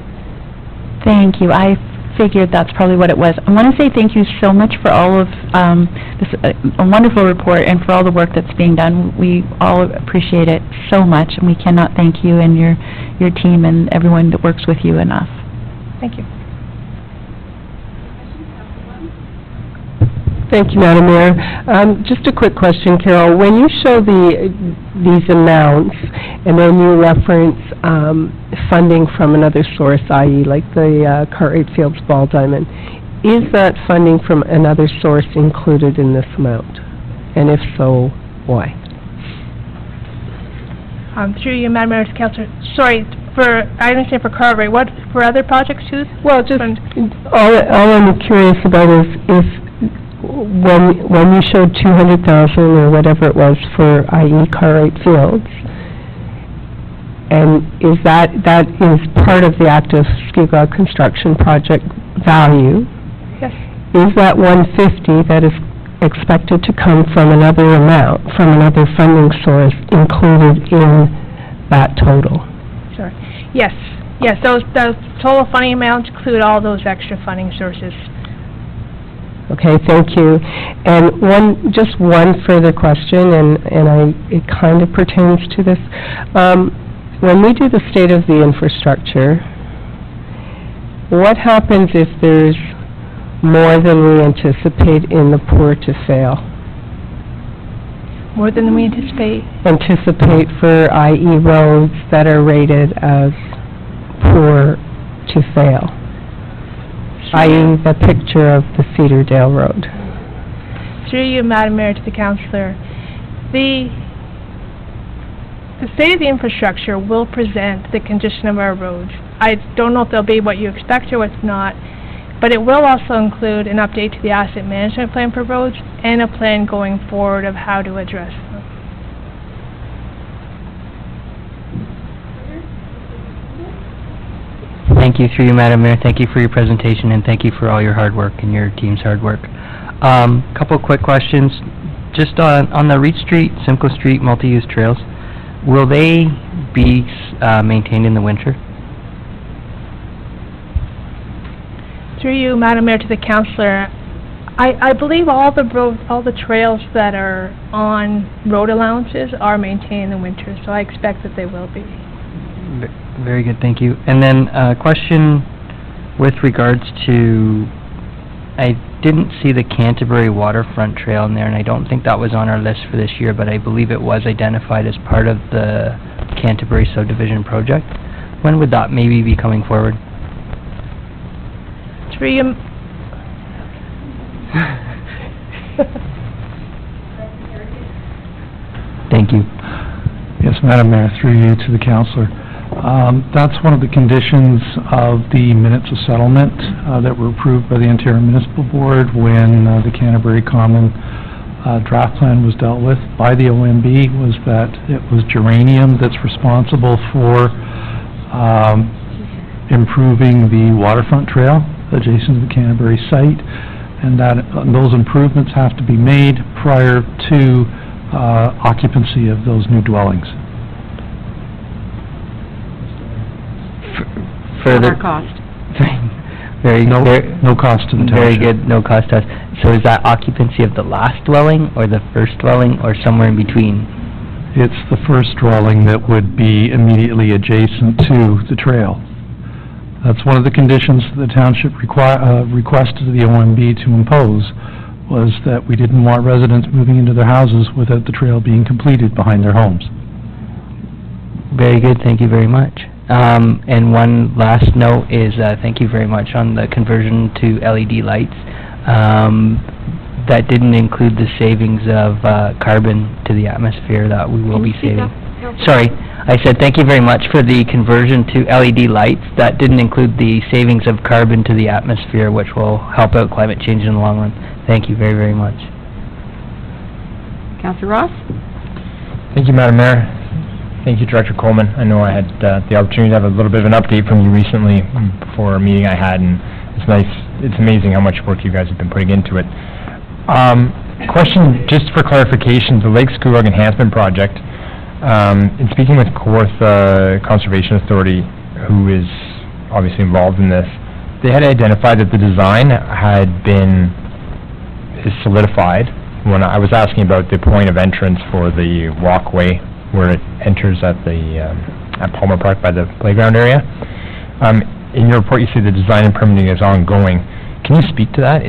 Thank you. I figured that's probably what it was. I want to say thank you so much for all of this a wonderful report and for all the work that's being done. We all appreciate it so much, and we cannot thank you and your team and everyone that works with you enough. Thank you. Thank you, Madam Mayor. Just a quick question, Carol. When you show these amounts, and then you reference funding from another source, i.e. like the Cartwright Fields Ball Diamond, is that funding from another source included in this amount? And if so, why? Through you, Madam Mayor, to Councillor. Sorry, I understand for Cartwright. What for other projects too? Well, just all I'm curious about is if when you showed 200,000 or whatever it was for i.e. Cartwright Fields, and is that is part of the active Scugog construction project value? Yes. Is that 150 that is expected to come from another amount, from another funding source, included in that total? Sorry. Yes. Those total funding amounts include all those extra funding sources. Okay, thank you. And just one further question, and it kind of pertains to this. When we do the state of the infrastructure, what happens if there's more than we anticipate in the poor to fail? More than we anticipate? Anticipate for i.e. roads that are rated as poor to fail, i.e. the picture of the Cedardale Road. Through you, Madam Mayor, to the councillor. The state of the infrastructure will present the condition of our roads. I don't know if they'll be what you expect or what's not, but it will also include an update to the asset management plan for roads and a plan going forward of how to address them. Thank you, through you, Madam Mayor. Thank you for your presentation, and thank you for all your hard work and your team's hard work. Couple quick questions. Just on the Reed Street, Simcoe Street multi-use trails, will they be maintained in the winter? Through you, Madam Mayor, to the councillor, I believe all the trails that are on road allowances are maintained in the winter, so I expect that they will be. Very good, thank you. And then a question with regards to, I didn't see the Canterbury Waterfront Trail in there, and I don't think that was on our list for this year, but I believe it was identified as part of the Canterbury subdivision project. When would that maybe be coming forward? Through you. Thank you. Yes, Madam Mayor, through you to the councillor. That's one of the conditions of the minutes of settlement that were approved by the Ontario Municipal Board when the Canterbury Common draft plan was dealt with by the OMB was that it was Geranium that's responsible for improving the waterfront trail adjacent to the Canterbury site, and that those improvements have to be made prior to occupancy of those new dwellings. At our cost. No cost to the township. Very good, no cost to us. So is that occupancy of the last dwelling, or the first dwelling, or somewhere in between? It's the first dwelling that would be immediately adjacent to the trail. That's one of the conditions the township requested the OMB to impose, was that we didn't want residents moving into their houses without the trail being completed behind their homes. Very good, thank you very much. And one last note is, thank you very much on the conversion to LED lights. That didn't include the savings of carbon to the atmosphere that we will be saving. Sorry, I said thank you very much for the conversion to LED lights. That didn't include the savings of carbon to the atmosphere, which will help out climate change in the long run. Thank you very, very much. Councillor Ross? Thank you, Madam Mayor. Thank you, Director Coleman. I know I had the opportunity to have a little bit of an update from you recently before a meeting I had, and it's nice, it's amazing how much work you guys have been putting into it. Question, just for clarification, the Lake Scugog Enhancement Project, in speaking with Kawarth Conservation Authority, who is obviously involved in this, they had identified that the design is solidified. When I was asking about the point of entrance for the walkway where it enters at Palmer Park by the playground area. In your report, you say the design and permitting is ongoing. Can you speak to that?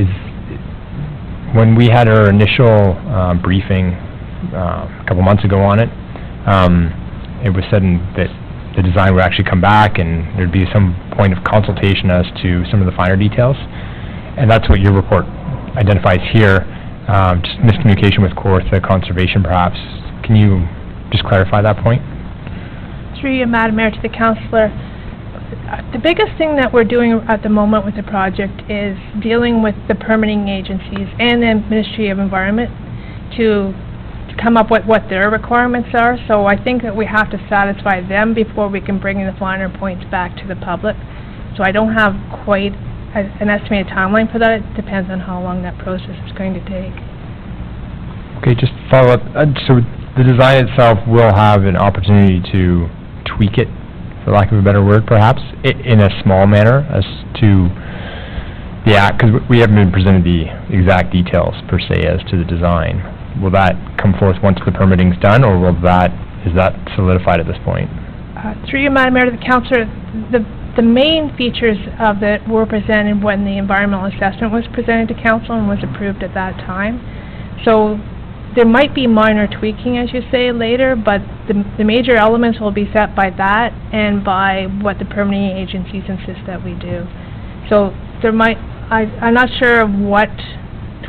When we had our initial briefing a couple months ago on it, it was said that the design would actually come back and there'd be some point of consultation as to some of the finer details. And that's what your report identifies here. Just miscommunication with Kawarth Conservation, perhaps. Can you just clarify that point? Through you, Madam Mayor, to the councillor. The biggest thing that we're doing at the moment with the project is dealing with the permitting agencies and the Ministry of Environment to come up with what their requirements are. So I think that we have to satisfy them before we can bring the finer points back to the public. So I don't have quite an estimated timeline for that. It depends on how long that process is going to take. Okay, just follow up. So the design itself will have an opportunity to tweak it, for lack of a better word, perhaps, in a small manner as to the act, because we haven't been presented the exact details, per se, as to the design. Will that come forth once the permitting's done, or is that solidified at this point? Through you, Madam Mayor, to the councillor, the main features of it were presented when the environmental assessment was presented to council and was approved at that time. So there might be minor tweaking, as you say, later, but the major elements will be set by that and by what the permitting agencies insist that we do. So there might, I'm not sure of what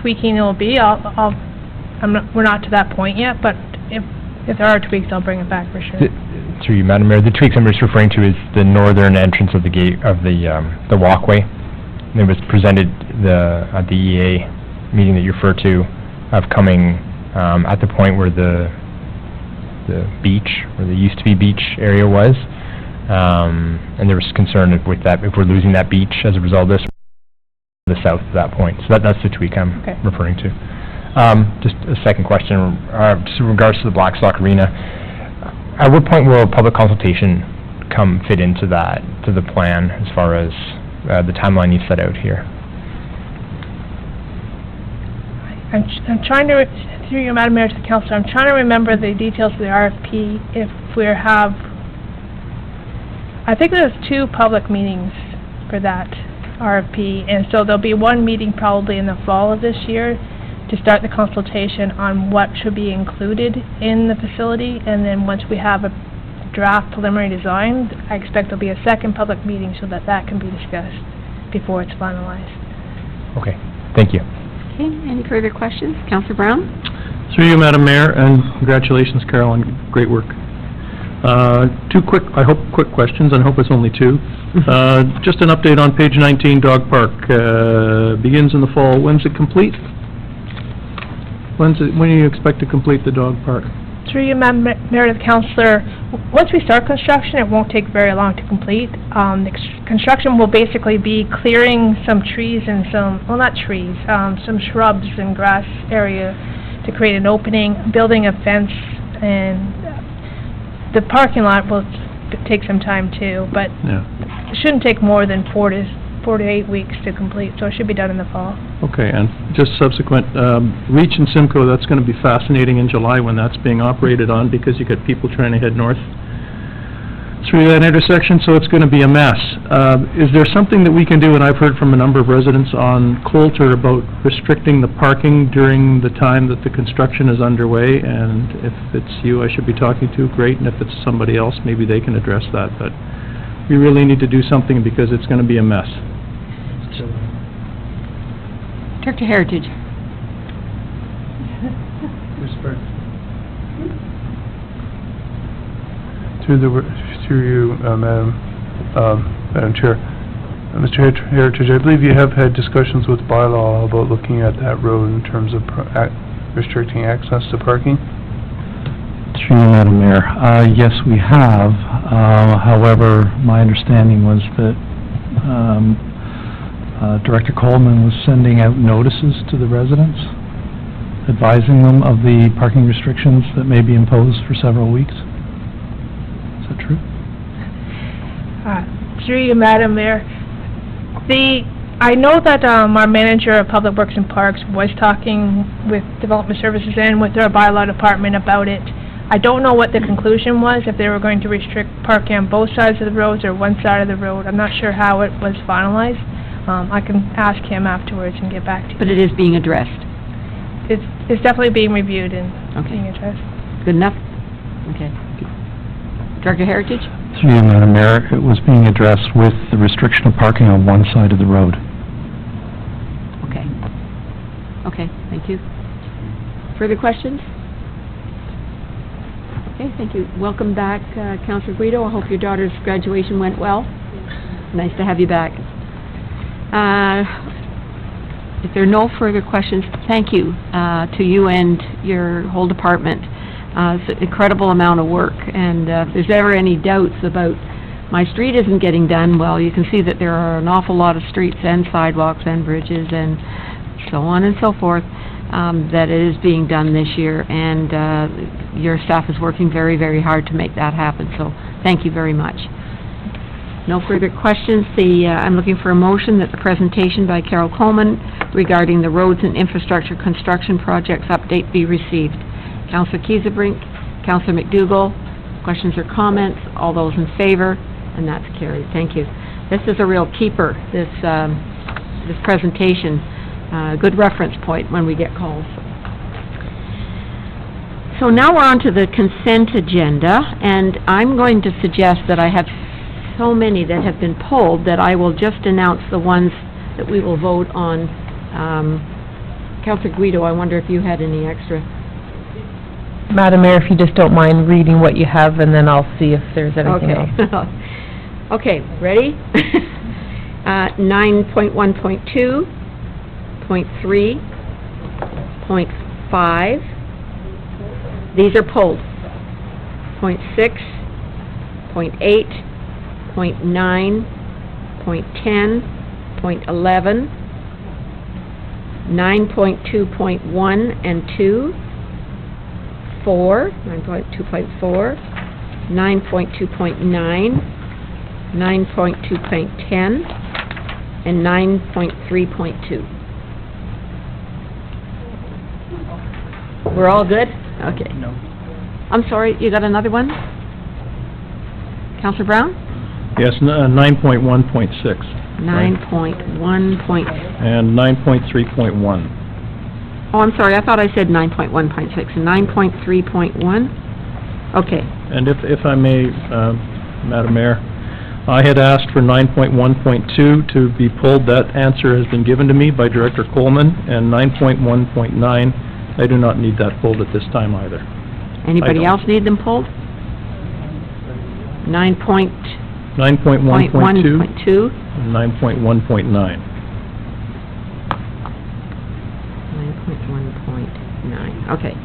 tweaking it will be. We're not to that point yet, but if there are tweaks, I'll bring it back for sure. Through you, Madam Mayor, the tweaks I'm just referring to is the northern entrance of the gate of the walkway. And it was presented at the EA meeting that you referred to, of coming at the point where the beach, where the used to be beach area was, and there was concern with that, if we're losing that beach as a result of this, the south of that point. So that's the tweak I'm referring to. Just a second question, just in regards to the Blackstock Arena, at what point will public consultation fit into that, to the plan, as far as the timeline you set out here? I'm trying to, through you, Madam Mayor, to the councillor, I'm trying to remember the details of the RFP. If we have, I think there's 2 public meetings for that RFP, and so there'll be one meeting probably in the fall of this year to start the consultation on what should be included in the facility, and then once we have a draft preliminary design, I expect there'll be a second public meeting so that can be discussed before it's finalized. Okay, thank you. Okay, any further questions? Councillor Brown? Through you, Madam Mayor, and congratulations, Carol, on great work. 2 quick questions, and I hope it's only 2. Just an update on page 19, Dog Park, begins in the fall. When's it complete? when do you expect to complete the dog park? Through you, Madam Mayor, to the Councillor, once we start construction, it won't take very long to complete. The construction will basically be clearing some trees and some shrubs and grass area to create an opening, building a fence, and the parking lot will take some time too, but it shouldn't take more than 4 to 8 weeks to complete, so it should be done in the fall. Okay, and just subsequent, Reach and Simcoe, that's going to be fascinating in July when that's being operated on, because you got people trying to head north through that intersection, so it's going to be a mess. Is there something that we can do, and I've heard from a number of residents on Coulter about restricting the parking during the time that the construction is underway, and if it's you I should be talking to, great, and if it's somebody else, maybe they can address that, but we really need to do something because it's going to be a mess. Director Heritage. Through you, Madam Chair. Mr. Heritage, I believe you have had discussions with bylaw about looking at that road in terms of restricting access to parking? Through you, Madam Mayor. Yes, we have. However, my understanding was that Director Coleman was sending out notices to the residents, advising them of the parking restrictions that may be imposed for several weeks. Is that true? Through you, Madam Mayor. I know that our manager of Public Works and Parks was talking with Development Services and with our bylaw department about it. I don't know what the conclusion was, if they were going to restrict parking on both sides of the roads or one side of the road. I'm not sure how it was finalized. I can ask him afterwards and get back to you. But it is being addressed? It's definitely being reviewed and being addressed. Good enough? Okay. Director Heritage? Through you, Madam Mayor, it was being addressed with the restriction of parking on one side of the road. Okay. Okay, thank you. Further questions? Okay, thank you. Welcome back, Councillor Guido. I hope your daughter's graduation went well. Nice to have you back. If there are no further questions, thank you to you and your whole department. It's an incredible amount of work, and if there's ever any doubts about my street isn't getting done, well, you can see that there are an awful lot of streets and sidewalks and bridges and so on and so forth that it is being done this year, and your staff is working very, very hard to make that happen, so thank you very much. No further questions. I'm looking for a motion that the presentation by Carol Coleman regarding the roads and infrastructure construction projects update be received. Councillor Kiesebrink, Councillor McDougall, questions or comments? All those in favor? And that's carried. Thank you. This is a real keeper, this presentation. Good reference point when we get calls. So now we're on to the consent agenda, and I'm going to suggest that I have so many that have been pulled that I will just announce the ones that we will vote on. Councillor Guido, I wonder if you had any extra. Madam Mayor, if you just don't mind reading what you have, and then I'll see if there's anything else. Okay, ready? 9.1.2, point 3, point 5. These are pulled. Point 6, point 8, point 9, point 10, point 11, 9.2.1 and 2, 4, 9.2.4, 9.2.9, 9.2.10, and 9.3.2. We're all good? Okay. No. I'm sorry, you got another one? Councillor Brown? Yes, 9.1.6. 9.1. And 9.3.1. Oh, I'm sorry, I thought I said 9.1.6, 9.3.1? Okay. And if I may, Madam Mayor, I had asked for 9.1.2 to be pulled. That answer has been given to me by Director Coleman, and 9.1.9, I do not need that pulled at this time either. Anybody else need them pulled? 9.1.2 and 9.1.9. 9.1.9. Okay.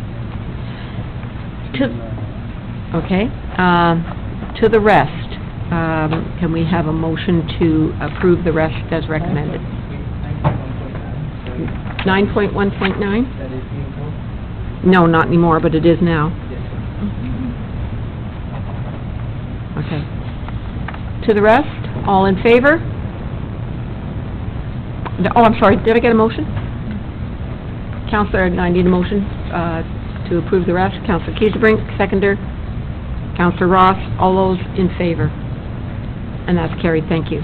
To the rest, can we have a motion to approve the rest as recommended? 9.1.9? No, not anymore, but it is now. Okay. To the rest, all in favor? Oh, I'm sorry, did I get a motion? Counselor, I need a motion to approve the rest. Counselor Kieserbrink, seconder. Counselor Ross, all those in favor? And that's carried, thank you.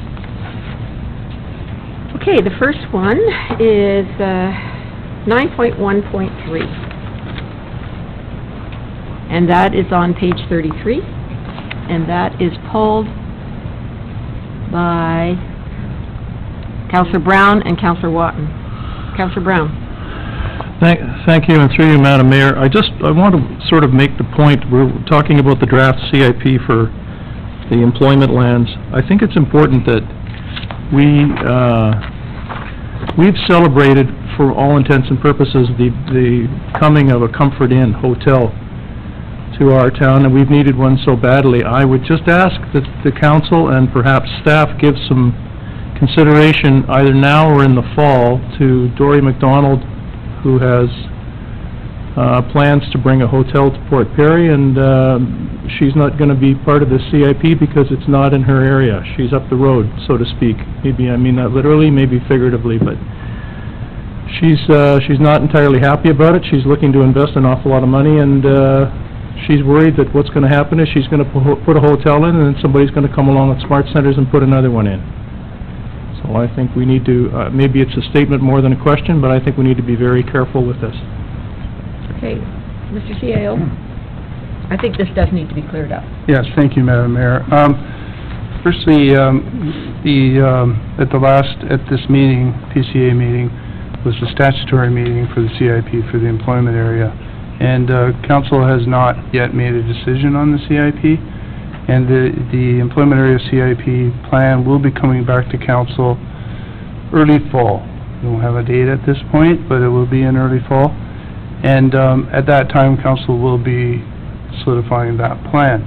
Okay, the first one is 9.1.3. And that is on page 33. And that is pulled by Counselor Brown and Counselor Watton. Counselor Brown. Thank you, and through you, Madam Mayor. I want to sort of make the point, we're talking about the draft CIP for the employment lands. I think it's important that we've celebrated, for all intents and purposes, the coming of a Comfort Inn hotel to our town, and we've needed one so badly. I would just ask that the council and perhaps staff give some consideration, either now or in the fall, to Dory McDonald, who has plans to bring a hotel to Port Perry, and she's not going to be part of the CIP because it's not in her area. She's up the road, so to speak. Maybe I mean that literally, maybe figuratively, but she's not entirely happy about it. She's looking to invest an awful lot of money, and she's worried that what's going to happen is she's going to put a hotel in, and then somebody's going to come along with Smart Centers and put another one in. So I think we need to, maybe it's a statement more than a question, but I think we need to be very careful with this. Okay, Mr. CAO, I think this does need to be cleared up. Yes, thank you, Madam Mayor. Firstly, at this meeting, PCA meeting, was the statutory meeting for the CIP for the employment area. And council has not yet made a decision on the CIP. And the employment area CIP plan will be coming back to council early fall. We don't have a date at this point, but it will be in early fall. And at that time, council will be solidifying that plan.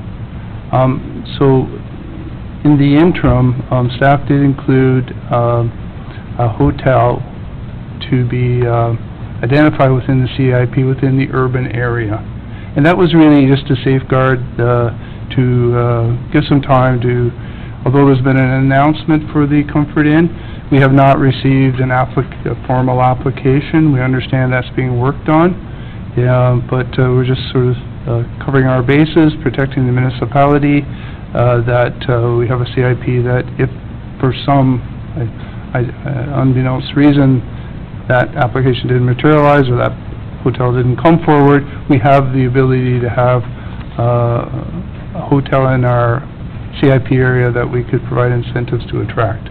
So in the interim, staff did include a hotel to be identified within the CIP within the urban area. And that was really just to safeguard to give some time to, although there's been an announcement for the Comfort Inn, we have not received a formal application. We understand that's being worked on, but we're just sort of covering our bases, protecting the municipality, that we have a CIP that if for some unbeknownst reason that application didn't materialize or that hotel didn't come forward, we have the ability to have a hotel in our CIP area that we could provide incentives to attract.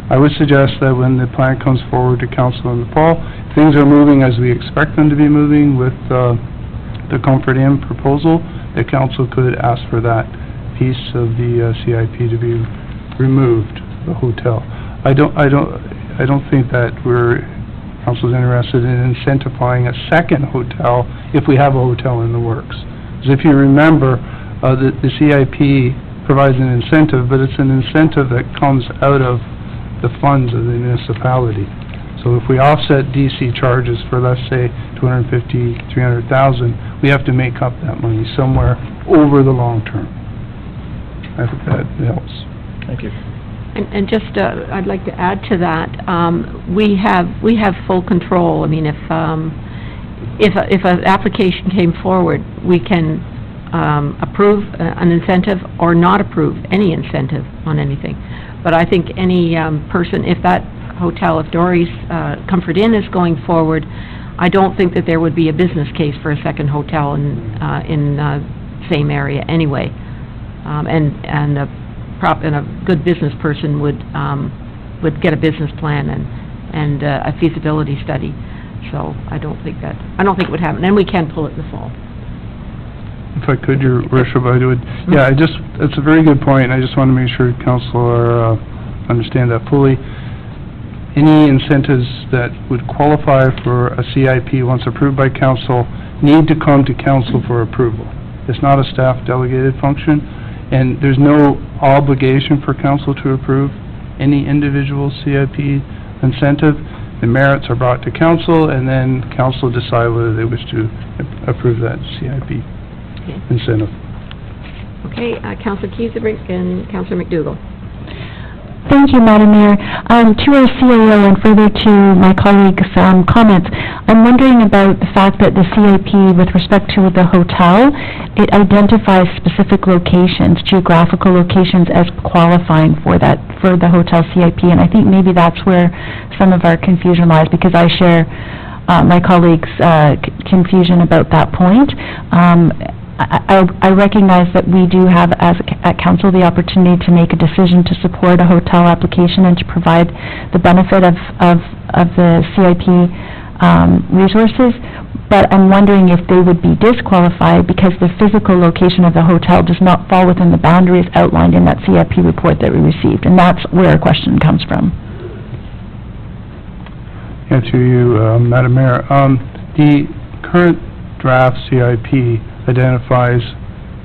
I would suggest that when the plan comes forward to council in the fall, things are moving as we expect them to be moving with the Comfort Inn proposal, the council could ask for that piece of the CIP to be removed, the hotel. I don't think that council's interested in incentivizing a second hotel if we have a hotel in the works. Because if you remember, the CIP provides an incentive, but it's an incentive that comes out of the funds of the municipality. So if we offset DC charges for, let's say, $250,000, $300,000, we have to make up that money somewhere over the long term. I think that helps. Thank you. And just, I'd like to add to that, we have full control. I mean, if an application came forward, we can approve an incentive or not approve any incentive on anything. But I think any person, if that hotel, if Dory's Comfort Inn is going forward, I don't think that there would be a business case for a second hotel in same area anyway. And a good business person would get a business plan and a feasibility study. So I don't think it would happen, and we can pull it in the fall. If I could, Your Worship, I would, yeah, it's a very good point. I just want to make sure council understand that fully. any incentives that would qualify for a CIP once approved by council need to come to council for approval. It's not a staff delegated function, and there's no obligation for council to approve any individual CIP incentive. The merits are brought to council, and then council decide whether they wish to approve that CIP incentive. Okay, Councilor Kieserbrink and Councilor McDougall. Thank you, Madam Mayor. To our CAO and further to my colleagues' comments, I'm wondering about the fact that the CIP, with respect to the hotel, it identifies specific locations, geographical locations, as qualifying for that, for the hotel CIP, and I think maybe that's where some of our confusion lies, because I share my colleagues' confusion about that point. I recognize that we do have, at council, the opportunity to make a decision to support a hotel application and to provide the benefit of the CIP resources, but I'm wondering if they would be disqualified because the physical location of the hotel does not fall within the boundaries outlined in that CIP report that we received, and that's where our question comes from. Yeah, to you, Madam Mayor. The current draft CIP identifies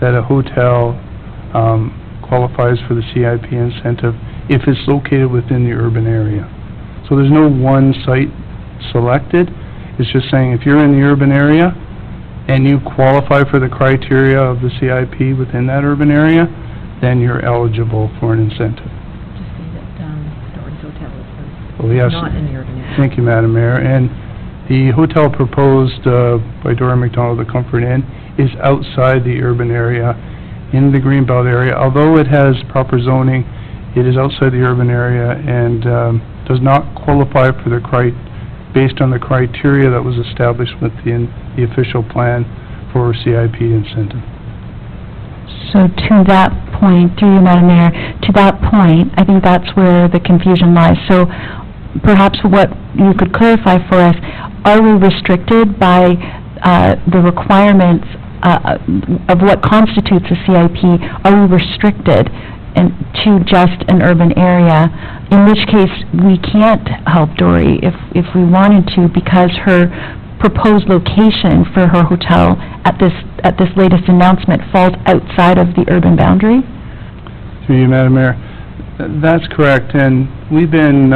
that a hotel qualifies for the CIP incentive if it's located within the urban area. So there's no one site selected. It's just saying if you're in the urban area and you qualify for the criteria of the CIP within that urban area, then you're eligible for an incentive. Just say that Dory's Hotel is Oh, yes. not in the urban area. Thank you, Madam Mayor. And the hotel proposed by Dora McDonald, the Comfort Inn, is outside the urban area, in the Greenbelt area. Although it has proper zoning, it is outside the urban area and does not qualify for the based on the criteria that was established within the official plan for CIP incentive. So to that point, through you, Madam Mayor, to that point, I think that's where the confusion lies. So perhaps what you could clarify for us, are we restricted by the requirements of what constitutes a CIP? Are we restricted to just an urban area? In which case, we can't help Dory if we wanted to, because her proposed location for her hotel at this latest announcement falls outside of the urban boundary? To you, Madam Mayor. That's correct, and we've been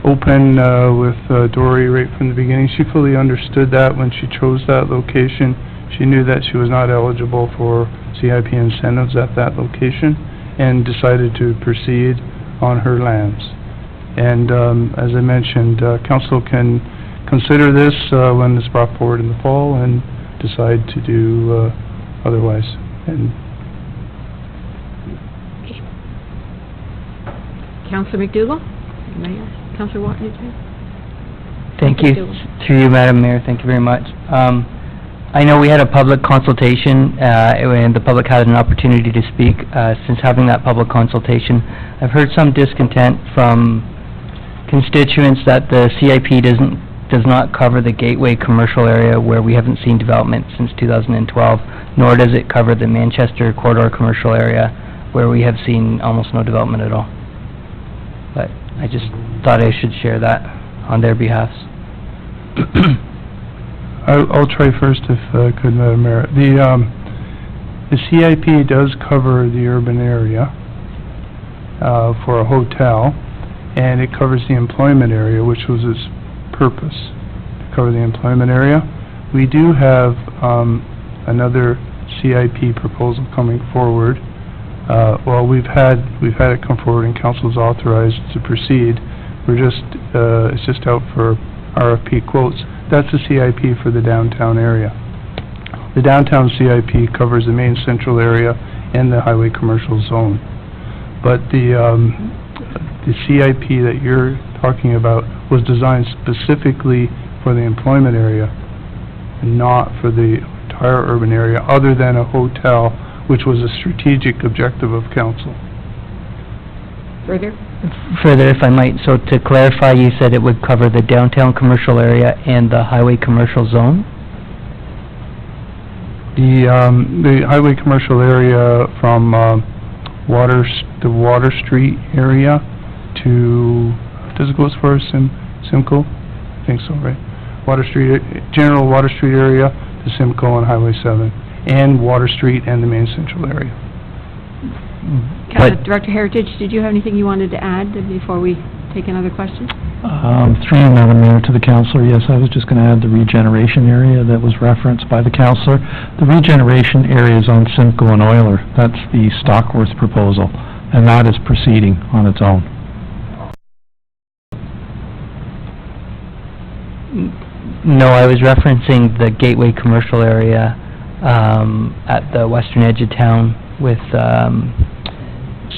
open with Dory right from the beginning. She fully understood that when she chose that location. She knew that she was not eligible for CIP incentives at that location and decided to proceed on her lands. And as I mentioned, council can consider this when it's brought forward in the fall and decide to do otherwise. And Councilor McDougall? Anybody else? Councilor Watt, you too? Thank you. Through you, Madam Mayor, thank you very much. I know we had a public consultation, and the public had an opportunity to speak. Since having that public consultation, I've heard some discontent from constituents that the CIP does not cover the gateway commercial area where we haven't seen development since 2012, nor does it cover the Manchester corridor commercial area where we have seen almost no development at all. But I just thought I should share that on their behalf. I'll try first if I could, Madam Mayor. The CIP does cover the urban area for a hotel, and it covers the employment area, which was its purpose, to cover the employment area. We do have another CIP proposal coming forward. Well, we've had it come forward and council's authorized to proceed. It's just out for RFP quotes. That's the CIP for the downtown area. The downtown CIP covers the main central area and the highway commercial zone. But the CIP that you're talking about was designed specifically for the employment area, not for the entire urban area, other than a hotel, which was a strategic objective of council. Further? Further, if I might, so to clarify, you said it would cover the downtown commercial area and the highway commercial zone? The highway commercial area from the Water Street area to does it go as far as Simcoe? I think so, right? Water Street, general Water Street area to Simcoe on Highway 7, and Water Street and the main central area. Director Heritage, did you have anything you wanted to add before we take another question? Through you, Madam Mayor, to the councillor, yes, I was just going to add the regeneration area that was referenced by the councillor. The regeneration area is on Simcoe and Euler. That's the Stockworth proposal, and that is proceeding on its own. No, I was referencing the Gateway commercial area at the western edge of town with,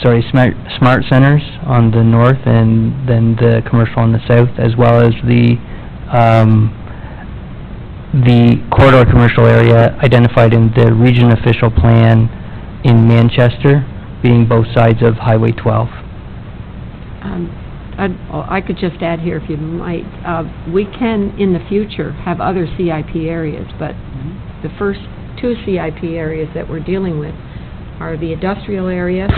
Smart Centers on the north and then the commercial on the south, as well as the corridor commercial area identified in the region official plan in Manchester, being both sides of Highway 12. I could just add here, if you might, we can, in the future, have other CIP areas, but the first two CIP areas that we're dealing with are the industrial area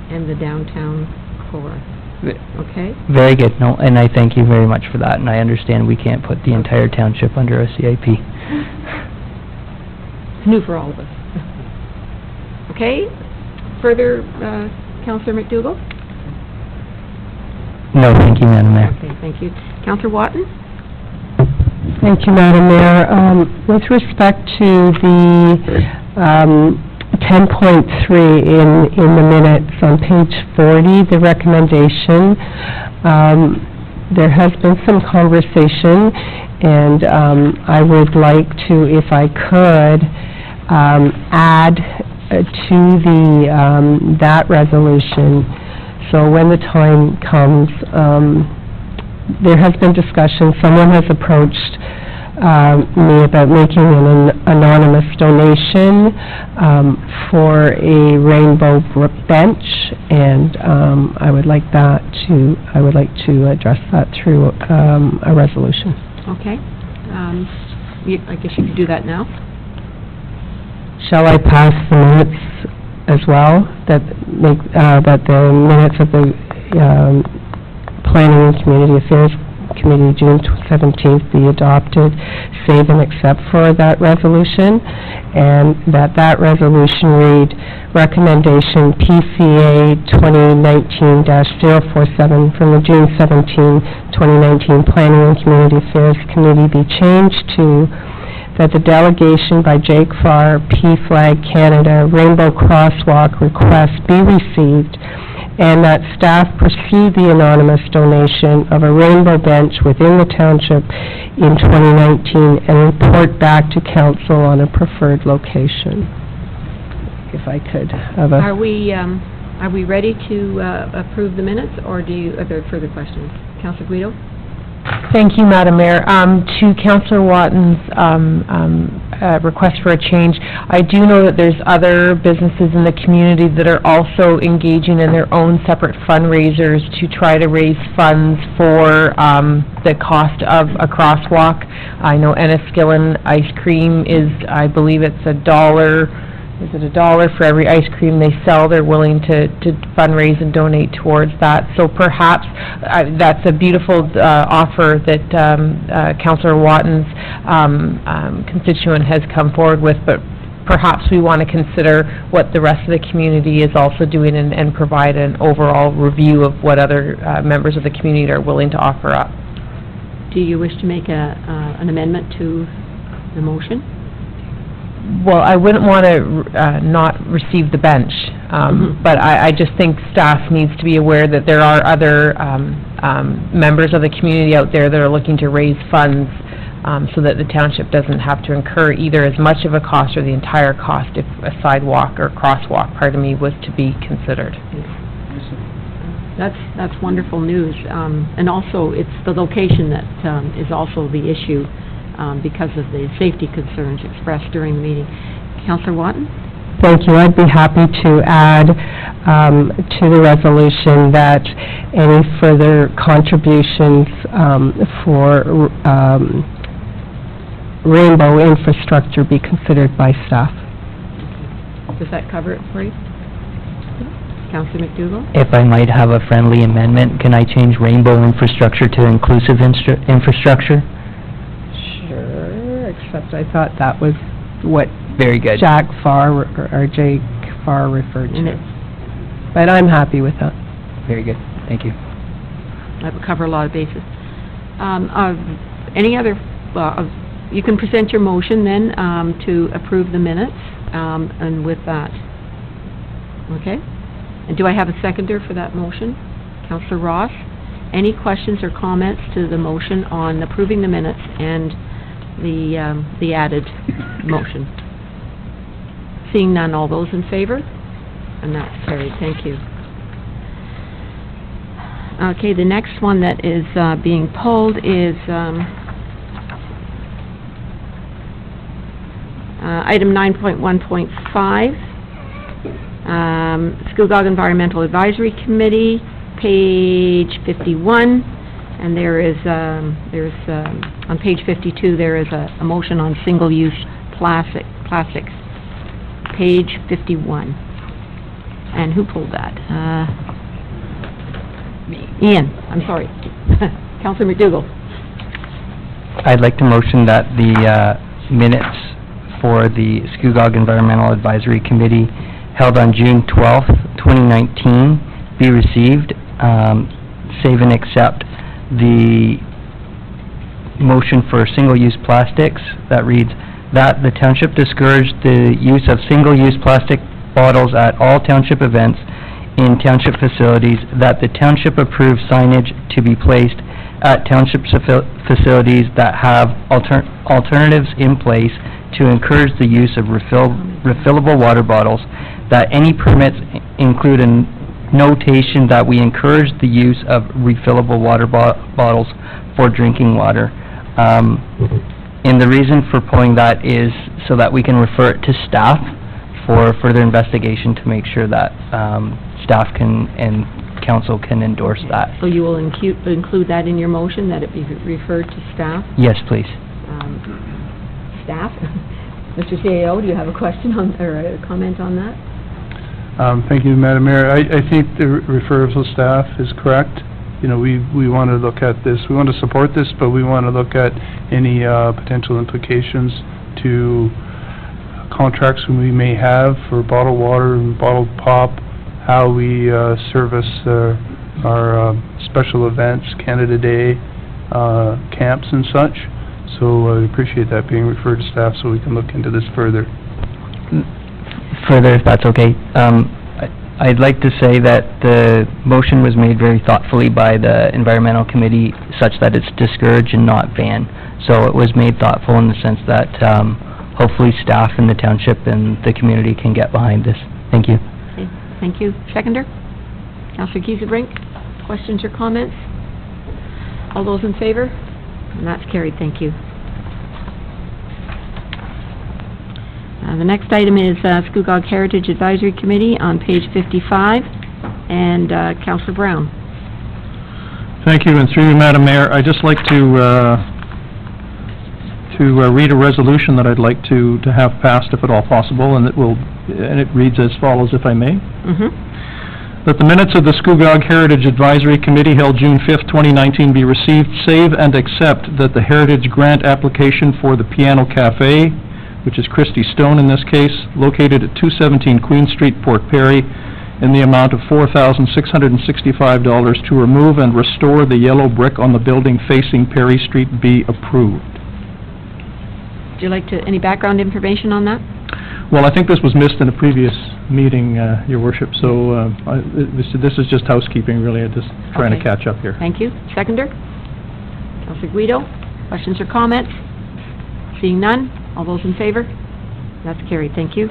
and the downtown core. Okay? Very good. No, and I thank you very much for that, and I understand we can't put the entire township under a CIP. It's new for all of us. Okay? Further, Councillor McDougall? No, thank you, Madam Mayor. Okay, thank you. Councillor Watton? Thank you, Madam Mayor. With respect to the 10.3 in the minutes on page 40, the recommendation, there has been some conversation, and I would like to, if I could, add to the that resolution. So when the time comes, there has been discussion, someone has approached me about making an anonymous donation for a rainbow bench, and I would like to address that through a resolution. Okay. I guess you could do that now. Shall I pass the minutes as well, that the minutes of the Planning and Community Affairs Committee, June 17th, be adopted, save and accept for that resolution, and that resolution read, recommendation PCA 2019-047 from the June 17, 2019 Planning and Community Affairs Committee be changed to that the delegation by Jake Farr, P-Flag Canada, Rainbow Crosswalk request be received, and that staff pursue the anonymous donation of a rainbow bench within the township in 2019 and report back to council on a preferred location. If I could have a... Are we ready to approve the minutes, or are there further questions? Councillor Guido? Thank you, Madam Mayor. To Councillor Watton's request for a change, I do know that there's other businesses in the community that are also engaging in their own separate fundraisers to try to raise funds for the cost of a crosswalk. I know Enniskillen Ice Cream is, I believe it's $1. Is it $1 for every ice cream they sell? They're willing to fundraise and donate towards that. So perhaps that's a beautiful offer that Councillor Watton's constituent has come forward with, but perhaps we want to consider what the rest of the community is also doing and provide an overall review of what other members of the community are willing to offer up. Do you wish to make an amendment to the motion? Well, I wouldn't want to not receive the bench, but I just think staff needs to be aware that there are other members of the community out there that are looking to raise funds so that the township doesn't have to incur either as much of a cost or the entire cost if a sidewalk or crosswalk, was to be considered. That's wonderful news, and also it's the location that is also the issue. Because of the safety concerns expressed during the meeting. Councillor Watton? Thank you. I'd be happy to add to the resolution that any further contributions for rainbow infrastructure be considered by staff. Does that cover it for you? Councillor McDougall? If I might have a friendly amendment, can I change rainbow infrastructure to inclusive infrastructure? Sure, except I thought that was what Very good. Jack Farr, or Jake Farr referred And to. it's, But I'm happy with that. Very good, thank you. that would cover a lot of bases. Any other, you can present your motion then, to approve the minutes, and with that. Okay? And do I have a seconder for that motion? Councillor Ross? Any questions or comments to the motion on approving the minutes and the added motion? Seeing none, all those in favor? And that's carried, thank you. Okay, the next one that is being pulled is item 9.1.5, Scugog Environmental Advisory Committee, page 51, and there is, on page 52, there is a motion on single-use plastics, page 51. And who pulled that? Ian, I'm sorry. Councillor McDougall. I'd like to motion that the minutes for the Scugog Environmental Advisory Committee held on June 12th, 2019, be received, save and accept the motion for single-use plastics that reads that the township discouraged the use of single-use plastic bottles at all township events in township facilities, that the township approved signage to be placed at township facilities that have alternatives in place to encourage the use of refillable water bottles, that any permits include a notation that we encourage the use of refillable water bottles for drinking water. And the reason for pulling that is so that we can refer it to staff for further investigation to make sure that staff can and council can endorse that. So you will include that in your motion, that it be referred to staff? Yes, please. Staff? Mr. CAO, do you have a question on, or a comment on that? Thank you, Madam Mayor. I think the referral to staff is correct. You know, we want to look at this, we want to support this, but we want to look at any potential implications to contracts we may have for bottled water and bottled pop, how we service our special events, Canada Day, camps and such. So I appreciate that being referred to staff so we can look into this further. Further, if that's okay, I'd like to say that the motion was made very thoughtfully by the Environmental Committee such that it's discourage and not ban. So it was made thoughtful in the sense that hopefully staff in the township and the community can get behind this. Thank you. Okay, thank you. Seconder? Councillor Kiesebrink, questions or comments? All those in favor? And that's carried, thank you. The next item is Scugog Heritage Advisory Committee on page 55, and Councillor Brown. Thank you, and through you, Madam Mayor, I'd just like to read a resolution that I'd like to have passed, if at all possible, and it reads as follows, if I may. That the minutes of the Scugog Heritage Advisory Committee held June 5th, 2019 be received, save and accept that the Heritage Grant application for the Piano Cafe, which is Christy Stone in this case, located at 217 Queen Street, Port Perry, in the amount of $4,665 to remove and restore the yellow brick on the building facing Perry Street be approved. Would you like any background information on that? Well, I think this was missed in a previous meeting, Your Worship, so this is just housekeeping, really. I'm just trying to catch up here. Thank you. Seconder? Councillor Guido, questions or comments? Seeing none, all those in favor? That's carried, thank you.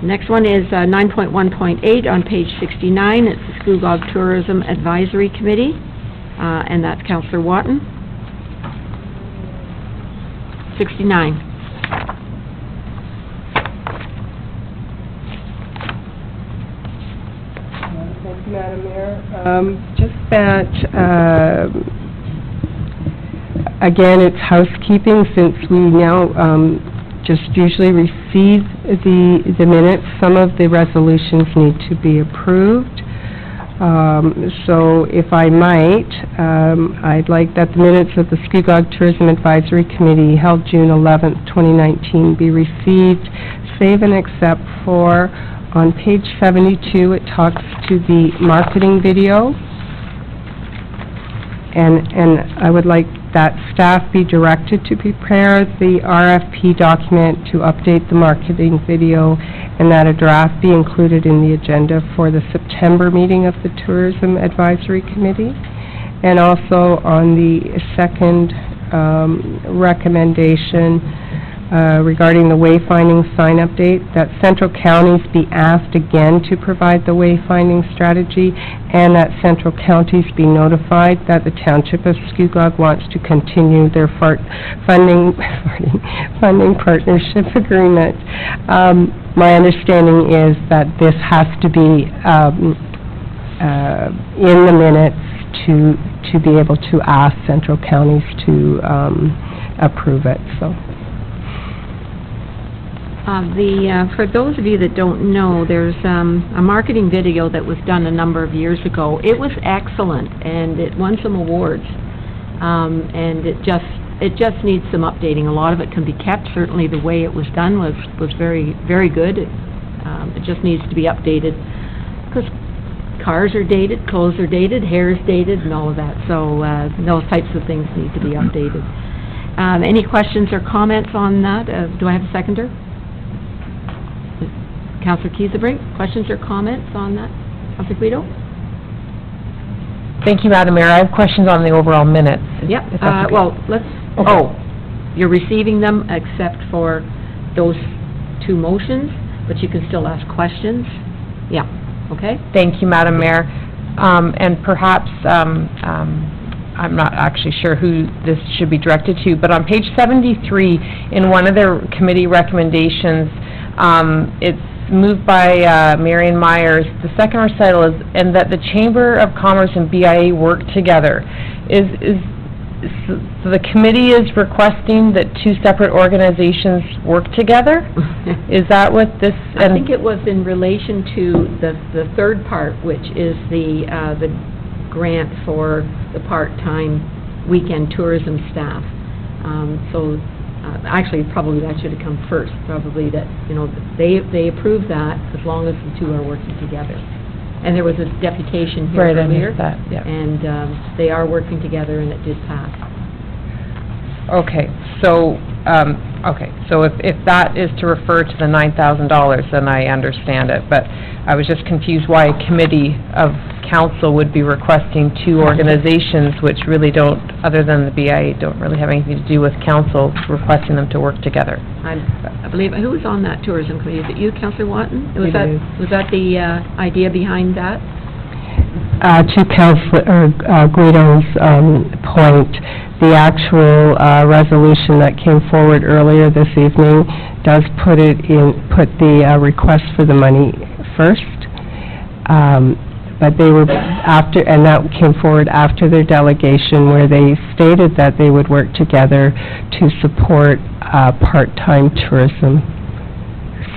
Next one is 9.1.8 on page 69. It's the Scugog Tourism Advisory Committee, and that's Councillor Watton. 69. Thank you, Madam Mayor. Just that, again, it's housekeeping since we now just usually receive the minutes. Some of the resolutions need to be approved. So if I might, I'd like that the minutes of the Scugog Tourism Advisory Committee held June 11th, 2019 be received, save and except for, on page 72, it talks to the marketing video. And I would like that staff be directed to prepare the RFP document to update the marketing video, and that a draft be included in the agenda for the September meeting of the Tourism Advisory Committee. And also on the second recommendation regarding the wayfinding sign update, that Central Counties be asked again to provide the wayfinding strategy, and that Central Counties be notified that the Township of Scugog wants to continue their funding partnership agreement. My understanding is that this has to be in the minutes to be able to ask Central Counties to approve it, so. For those of you that don't know, there's a marketing video that was done a number of years ago. It was excellent, and it won some awards. And it just needs some updating. A lot of it can be kept. Certainly the way it was done was very, very good. It just needs to be updated, because cars are dated, clothes are dated, hair is dated, and all of that. So those types of things need to be updated. Any questions or comments on that? Do I have a seconder? Councillor Kiesebrink, questions or comments on that? Councillor Guido? Thank you, Madam Mayor. I have questions on the overall minutes. Yep, if that's okay. well, let's, you're receiving them except for those two motions, but you can still ask questions. Yeah, okay? Thank you, Madam Mayor. And perhaps, I'm not actually sure who this should be directed to, but on page 73, in one of their committee recommendations, it's moved by Marion Myers. The second recital is, and that the Chamber of Commerce and BIA work together. So the committee is requesting that two separate organizations work together? Is that what this? I think it was in relation to the third part, which is the grant for the part-time weekend tourism staff. Actually, probably that should have come first, probably that, you know, they approved that as long as the two are working together. And there was a deputation here right, earlier. I missed that, yeah. And they are working together, and it did pass. Okay, so if that is to refer to the $9,000, then I understand it, but I was just confused why a committee of council would be requesting two organizations which really don't, other than the BIA, don't really have anything to do with council, requesting them to work together. I believe, who was on that tourism committee? Is it you, Councillor Watton? Was that the idea behind that? To Councillor Guido's point, the actual resolution that came forward earlier this evening does put the request for the money first. But they were after, and that came forward after their delegation, where they stated that they would work together to support part-time tourism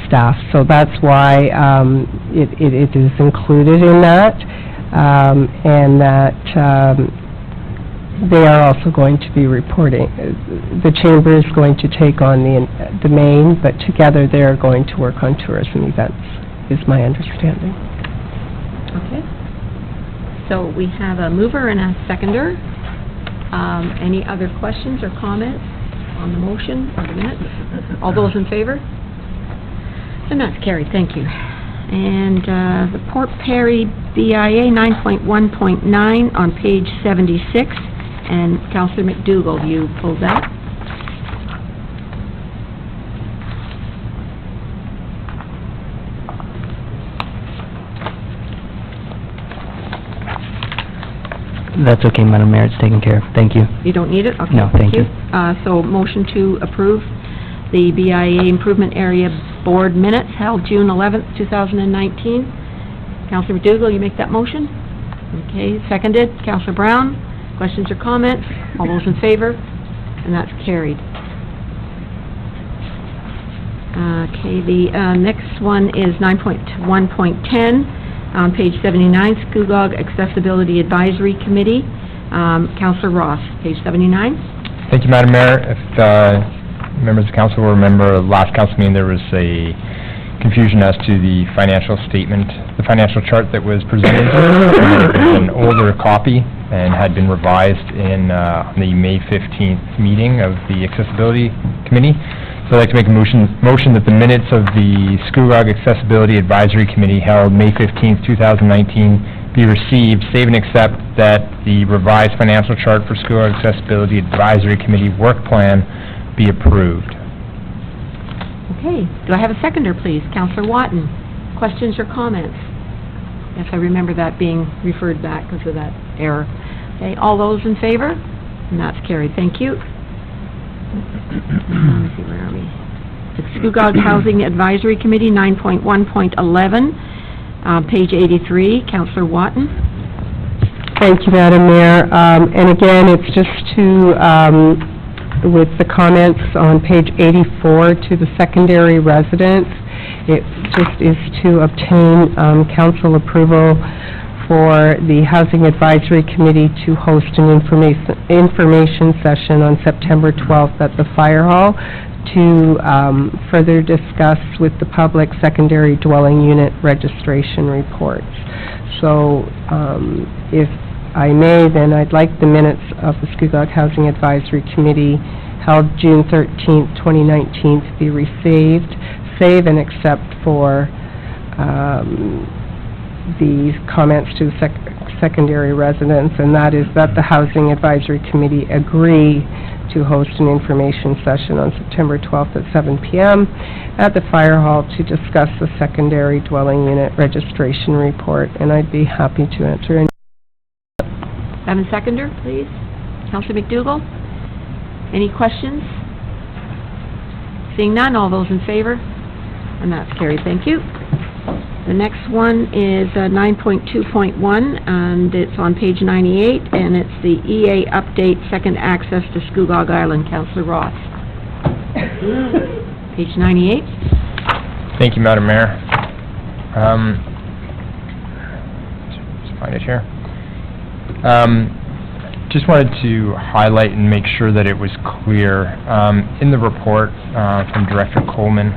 staff. So that's why it is included in that, and that they are also going to be reporting. The Chamber is going to take on the main, but together they are going to work on tourism events, is my understanding. Okay. So we have a mover and a seconder. Any other questions or comments on the motion or the minutes? All those in favor? And that's carried, thank you. And the Port Perry BIA 9.1.9 on page 76, and Councillor McDougall, you pulled that. That's okay, Madam Mayor, it's taken care of. Thank you. You don't need it? Okay, no, thank you. So motion to approve the BIA Improvement Area Board minutes held June 11th, 2019. Councillor McDougall, you make that motion? Okay, seconded. Councillor Brown, questions or comments? All those in favor? And that's carried. Okay, the next one is 9.1.10, on page 79, Scugog Accessibility Advisory Committee. Councillor Ross, page 79. Thank you, Madam Mayor. If members of council will remember, last council meeting, there was a confusion as to the financial statement, the financial chart that was presented. It was an older copy and had been revised in the May 15th meeting of the Accessibility Committee. So I'd like to make a motion that the minutes of the Scugog Accessibility Advisory Committee held May 15th, 2019 be received, save and accept that the revised financial chart for Scugog Accessibility Advisory Committee work plan be approved. Okay, do I have a seconder, please? Councillor Watton, questions or comments? Yes, I remember that being referred back because of that error. Okay, all those in favor? And that's carried, thank you. Let me see, where are we? The Scugog Housing Advisory Committee, 9.1.11, page 83, Councillor Watton. Thank you, Madam Mayor. And again, it's just to, with the comments on page 84 to the secondary residence, it just is to obtain council approval for the Housing Advisory Committee to host an information session on September 12th at the Fire Hall to further discuss with the public secondary dwelling unit registration reports. So if I may, then I'd like the minutes of the Scugog Housing Advisory Committee held June 13th, 2019 to be received, save and accept for the comments to secondary residents, and that is that the Housing Advisory Committee agree to host an information session on September 12th at 7 p.m. at the Fire Hall to discuss the secondary dwelling unit registration report, and I'd be happy to answer any. Have a seconder, please. Councillor McDougall? Any questions? Seeing none, all those in favor? And that's carried, thank you. The next one is 9.2.1, and it's on page 98, and it's the EA update, second access to Scugog Island. Councillor Ross. Page 98. Thank you, Madam Mayor. Let's find it here. Just wanted to highlight and make sure that it was clear. In the report from Director Coleman,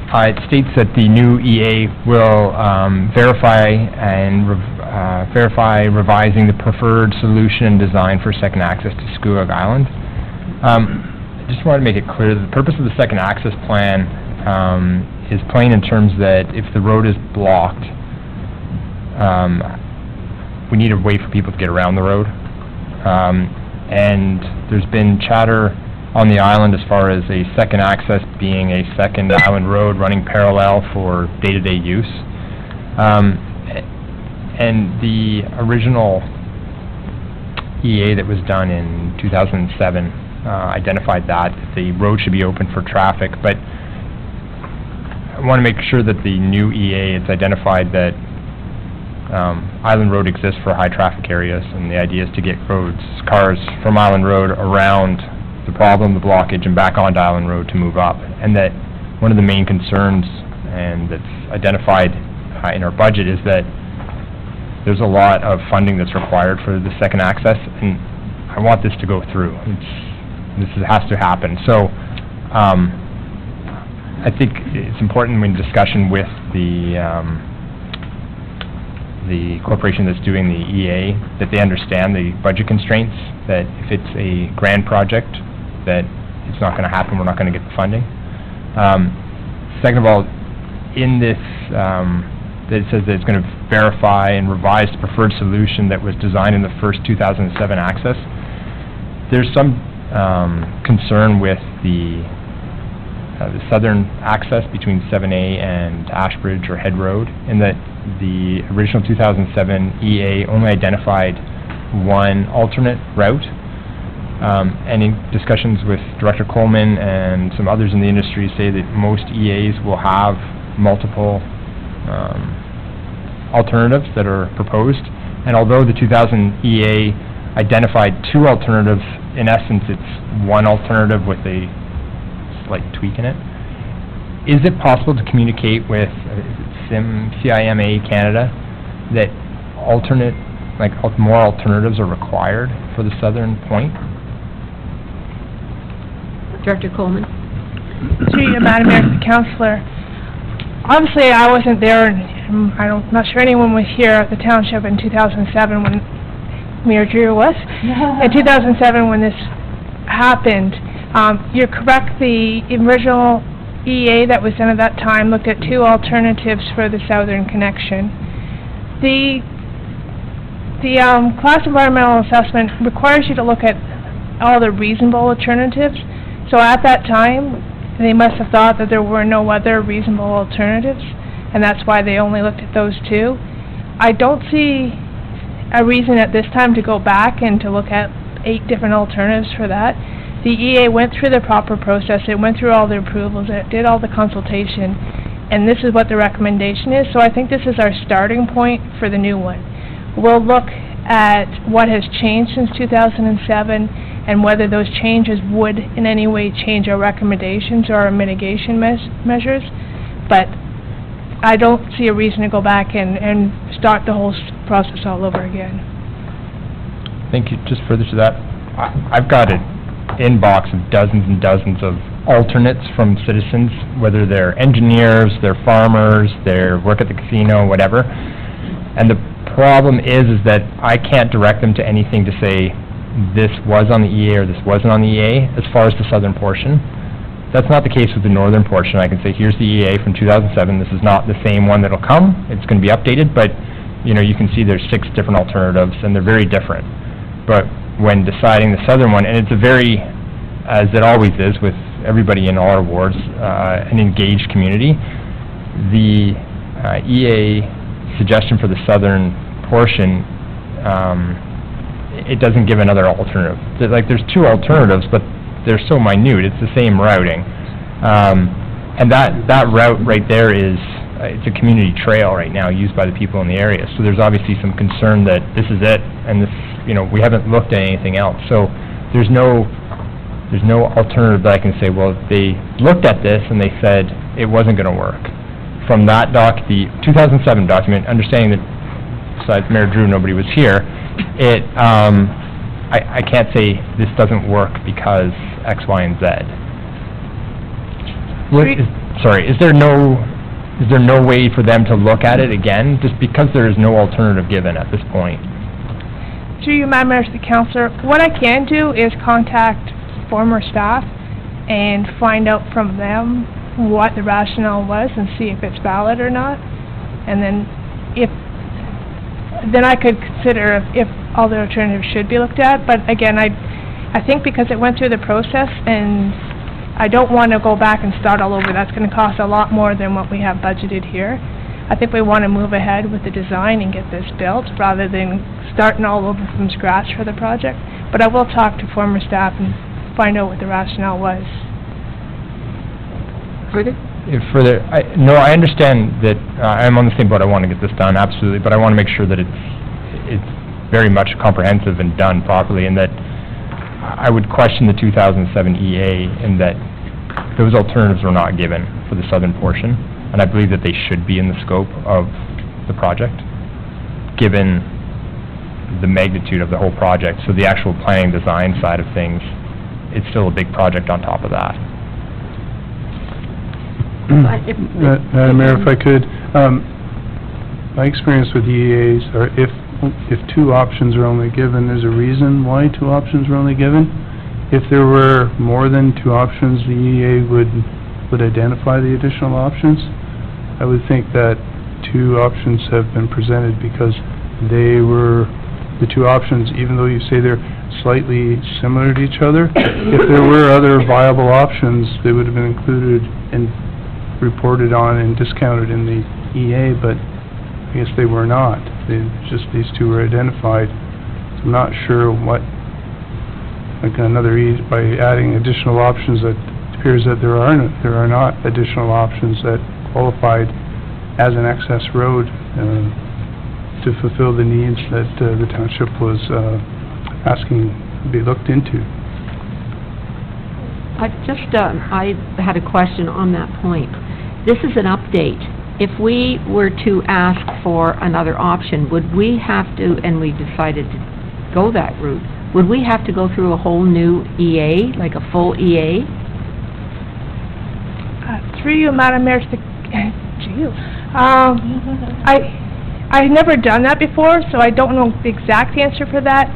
it states that the new EA will verify revising the preferred solution and design for second access to Scugog Island. I just wanted to make it clear that the purpose of the second access plan is plain in terms that if the road is blocked, we need a way for people to get around the road. And there's been chatter on the island as far as a second access being a second island road running parallel for day-to-day use. And the original EA that was done in 2007 identified that the road should be open for traffic, but I want to make sure that the new EA, it's identified that Island Road exists for high traffic areas, and the idea is to get cars from Island Road around the problem, the blockage, and back onto Island Road to move up. And that one of the main concerns, and that's identified in our budget, is that there's a lot of funding that's required for the second access, and I want this to go through. This has to happen. So I think it's important in discussion with the corporation that's doing the EA, that they understand the budget constraints, that if it's a grand project, that it's not going to happen, we're not going to get the funding. Second of all, in this, that it says that it's going to verify and revise the preferred solution that was designed in the first 2007 access. There's some concern with the southern access between 7A and Ashbridge or Head Road, in that the original 2007 EA only identified one alternate route. And in discussions with Director Coleman and some others in the industry say that most EAs will have multiple alternatives that are proposed. And although the 2000 EA identified two alternatives. In essence, it's one alternative with a slight tweak in it. Is it possible to communicate with CIMA Canada that more alternatives are required for the southern point? Director Coleman? Through you, Madam Mayor, the councillor. Obviously, I wasn't there, and I'm not sure anyone was here at the township in 2007 when Mayor Drew was. In 2007, when this happened, you're correct, the original EA that was done at that time looked at two alternatives for the southern connection. The class environmental assessment requires you to look at all the reasonable alternatives. So at that time, they must have thought that there were no other reasonable alternatives, and that's why they only looked at those two. I don't see a reason at this time to go back and to look at 8 different alternatives for that. The EA went through the proper process, it went through all the approvals, it did all the consultation, and this is what the recommendation is. So I think this is our starting point for the new one. We'll look at what has changed since 2007 and whether those changes would in any way change our recommendations or our mitigation measures. But I don't see a reason to go back and start the whole process all over again. Thank you. Just further to that, I've got an inbox of dozens and dozens of alternates from citizens, whether they're engineers, they're farmers, they work at the casino, whatever. And the problem is that I can't direct them to anything to say this was on the EA or this wasn't on the EA as far as the southern portion. That's not the case with the northern portion. I can say here's the EA from 2007, this is not the same one that'll come, it's going to be updated, but you know, you can see there's 6 different alternatives and they're very different. But when deciding the southern one, and it's a very, as it always is with everybody in all our wards, an engaged community, the EA suggestion for the southern portion, it doesn't give another alternative. There's 2 alternatives, but they're so minute, it's the same routing. And that route right there is, it's a community trail right now used by the people in the area. So there's obviously some concern that this is it, and this, you know, we haven't looked at anything else. So there's no alternative that I can say, well, they looked at this and they said it wasn't going to work. From that the 2007 document, understanding that besides Mayor Drew, nobody was here, I can't say this doesn't work because X, Y, and Z. Is there no way for them to look at it again, just because there is no alternative given at this point? Through you, Madam Mayor, to the councillor, what I can do is contact former staff and find out from them what the rationale was and see if it's valid or not. And then I could consider if all the alternatives should be looked at. But again, I think because it went through the process, and I don't want to go back and start all over. That's going to cost a lot more than what we have budgeted here. I think we want to move ahead with the design and get this built rather than starting all over from scratch for the project. But I will talk to former staff and find out what the rationale was. I understand that I'm on the same boat. I want to get this done, absolutely, but I want to make sure that it's very much comprehensive and done properly, and that I would question the 2007 EA in that those alternatives were not given for the southern portion, and I believe that they should be in the scope of the project, given the magnitude of the whole project. So the actual planning design side of things, it's still a big project on top of that. Madam Mayor, if I could, my experience with EAs are if 2 options are only given, there's a reason why 2 options were only given. If there were more than 2 options, the EA would identify the additional options. I would think that 2 options have been presented because they were the 2 options, even though you say they're slightly similar to each other. If there were other viable options, they would have been included and reported on and discounted in the EA, but I guess they were not. Just these 2 were identified. So I'm not sure what, like by adding additional options, that appears that there are not additional options that qualified as an access road to fulfill the needs that the township was asking to be looked into. I had a question on that point. This is an update. If we were to ask for another option, would we have to, and we decided to go that route, would we have to go through a whole new EA, like a full EA? Through you, Madam Mayor, I've never done that before, so I don't know the exact answer for that.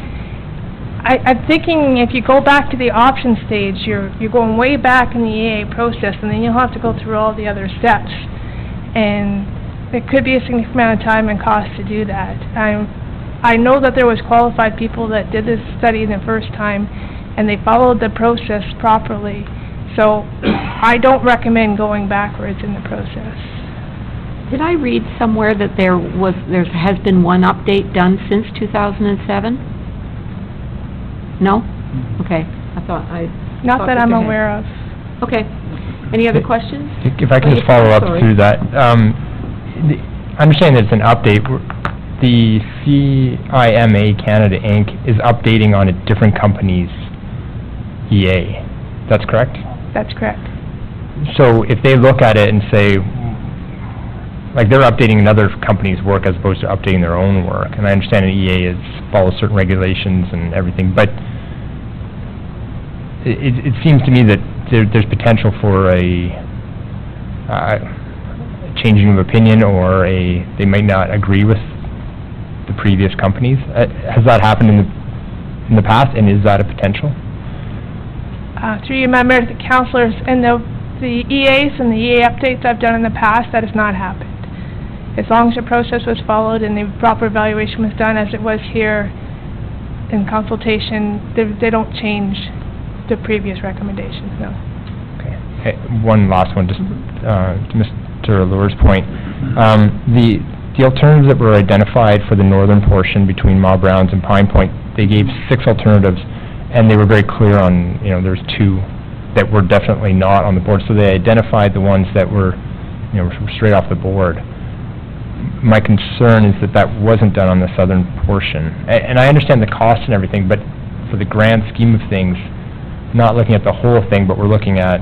I'm thinking if you go back to the option stage, you're going way back in the EA process, and then you'll have to go through all the other steps. And it could be a significant amount of time and cost to do that. I know that there was qualified people that did this study the first time, and they followed the process properly. So I don't recommend going backwards in the process. Did I read somewhere that there has been one update done since 2007? No? Okay. Not that I'm aware of. Okay. Any other questions? If I can just follow up through that. Understanding that it's an update, the CIMA Canada Inc. is updating on a different company's EA. That's correct? That's correct. So if they look at it and say, like they're updating another company's work as opposed to updating their own work, and I understand an EA follows certain regulations and everything, but it seems to me that there's potential for a changing of opinion, or they might not agree with the previous companies. Has that happened in the past, and is that a potential? Through you, Madam Mayor, the councillors, and the EAs and the EA updates I've done in the past, that has not happened. As long as the process was followed and the proper evaluation was done as it was here in consultation, they don't change the previous recommendations, no. Okay. One last one, just to Mr. Alleur's point. The alternatives that were identified for the northern portion between Ma Brown's and Pine Point, they gave 6 alternatives, and they were very clear on, there's 2 that were definitely not on the board, so they identified the ones that were, straight off the board. My concern is that wasn't done on the southern portion. And I understand the cost and everything, but for the grand scheme of things, not looking at the whole thing, but we're looking at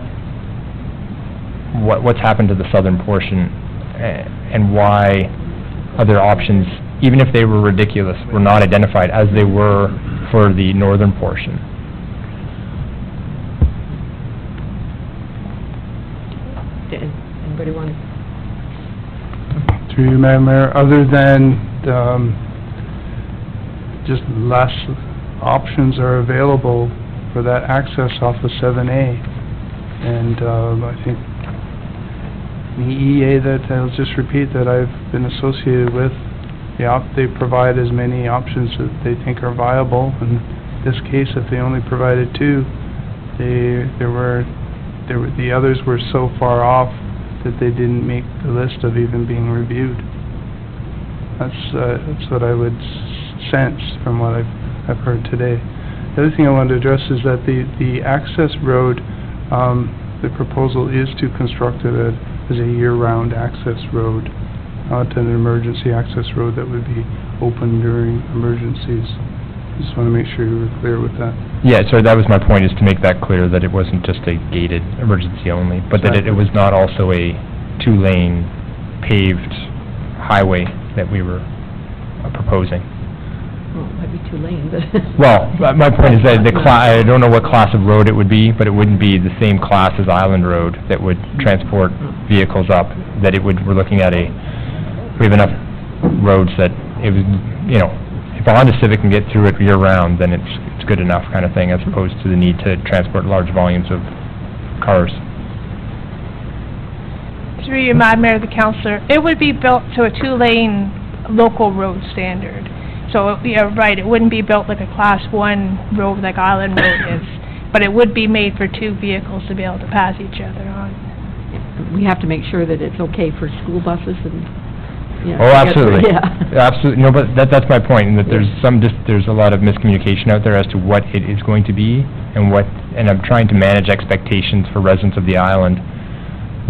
what's happened to the southern portion and why other options, even if they were ridiculous, were not identified as they were for the northern portion. Anybody want to? Through you, Madam Mayor, other than just less options are available for that access off of 7A. And I think the EA that, I'll just repeat, that I've been associated with, they provide as many options that they think are viable. In this case, if they only provided 2, the others were so far off that they didn't make the list of even being reviewed. That's what I would sense from what I've heard today. The other thing I wanted to address is that the access road, the proposal is to construct it as a year-round access road, not an emergency access road that would be open during emergencies. Just want to make sure you were clear with that. Yeah, so that was my point, is to make that clear, that it wasn't just a gated emergency only, but that it was not also a 2-lane paved highway that we were proposing. Well, it might be 2 lanes, but... Well, my point is that I don't know what class of road it would be, but it wouldn't be the same class as Island Road that would transport vehicles up, that we're looking at we have enough roads that it was, if a Honda Civic can get through it year-round, then it's good enough kind of thing, as opposed to the need to transport large volumes of cars. Through you, Madam Mayor, the councillor, it would be built to a 2-lane local road standard. So, right, it wouldn't be built like a Class 1 road like Island Road is, but it would be made for 2 vehicles to be able to pass each other on. We have to make sure that it's okay for school buses and... Oh, absolutely. Absolutely. No, but that's my point, and that there's a lot of miscommunication out there as to what it is going to be, and I'm trying to manage expectations for residents of the island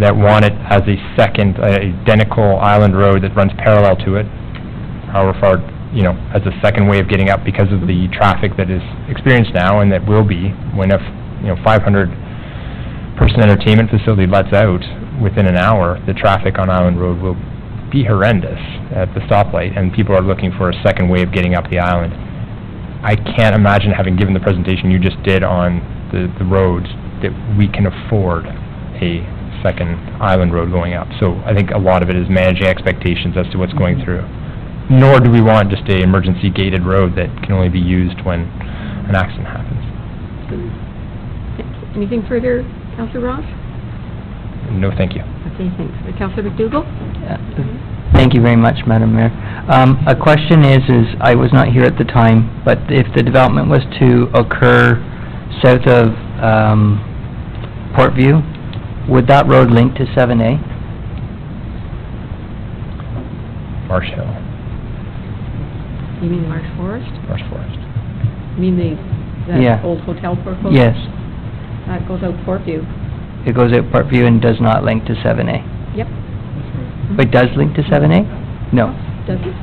that want it as a second identical island road that runs parallel to it, however far you know, as a second way of getting up because of the traffic that is experienced now and that will be when a, 500-person entertainment facility lets out within an hour, the traffic on Island Road will be horrendous at the stoplight, and people are looking for a second way of getting up the island. I can't imagine, having given the presentation you just did on the roads, that we can afford a second island road going up. So I think a lot of it is managing expectations as to what's going through. Nor do we want just a emergency gated road that can only be used when an accident happens. Anything further, Councillor Ross? No, thank you. Okay, thanks. Councillor McDougall? Thank you very much, Madam Mayor. A question is I was not here at the time, but if the development was to occur south of Portview, would that road link to 7A? Marsh Hill. You mean Marsh Forest? Marsh Forest. You mean that Yeah. old hotel portfolio? Yes. That goes out Portview. It goes out Portview and does not link to 7A. Yep. It does link to 7A? No. Does it?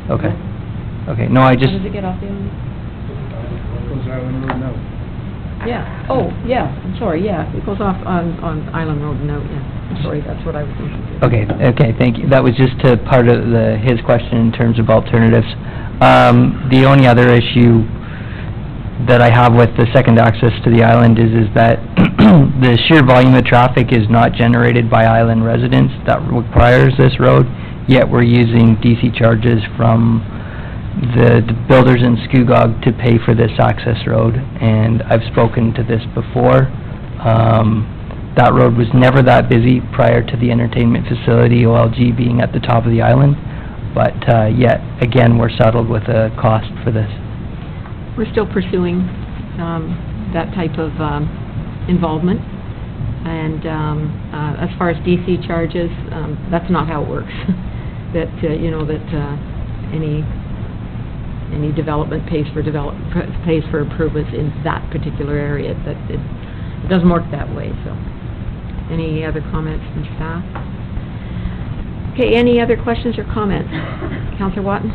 Okay. Okay, no, I just... How does it get off the island? Goes Island Road now. Yeah, oh, yeah, I'm sorry, yeah, it goes off on Island Road, no, yeah, I'm sorry, that's what I was thinking. Okay, thank you. That was just part of his question in terms of alternatives. The only other issue that I have with the second access to the island is that the sheer volume of traffic is not generated by island residents that requires this road, yet we're using DC charges from the builders in Scugog to pay for this access road, and I've spoken to this before. That road was never that busy prior to the entertainment facility, OLG, being at the top of the island, but yet, again, we're saddled with a cost for this. We're still pursuing that type of involvement, and as far as DC charges, that's not how it works. That, any development pays for improvements in that particular area. That it doesn't work that way. So, any other comments from staff? Okay, any other questions or comments? Councillor Watton?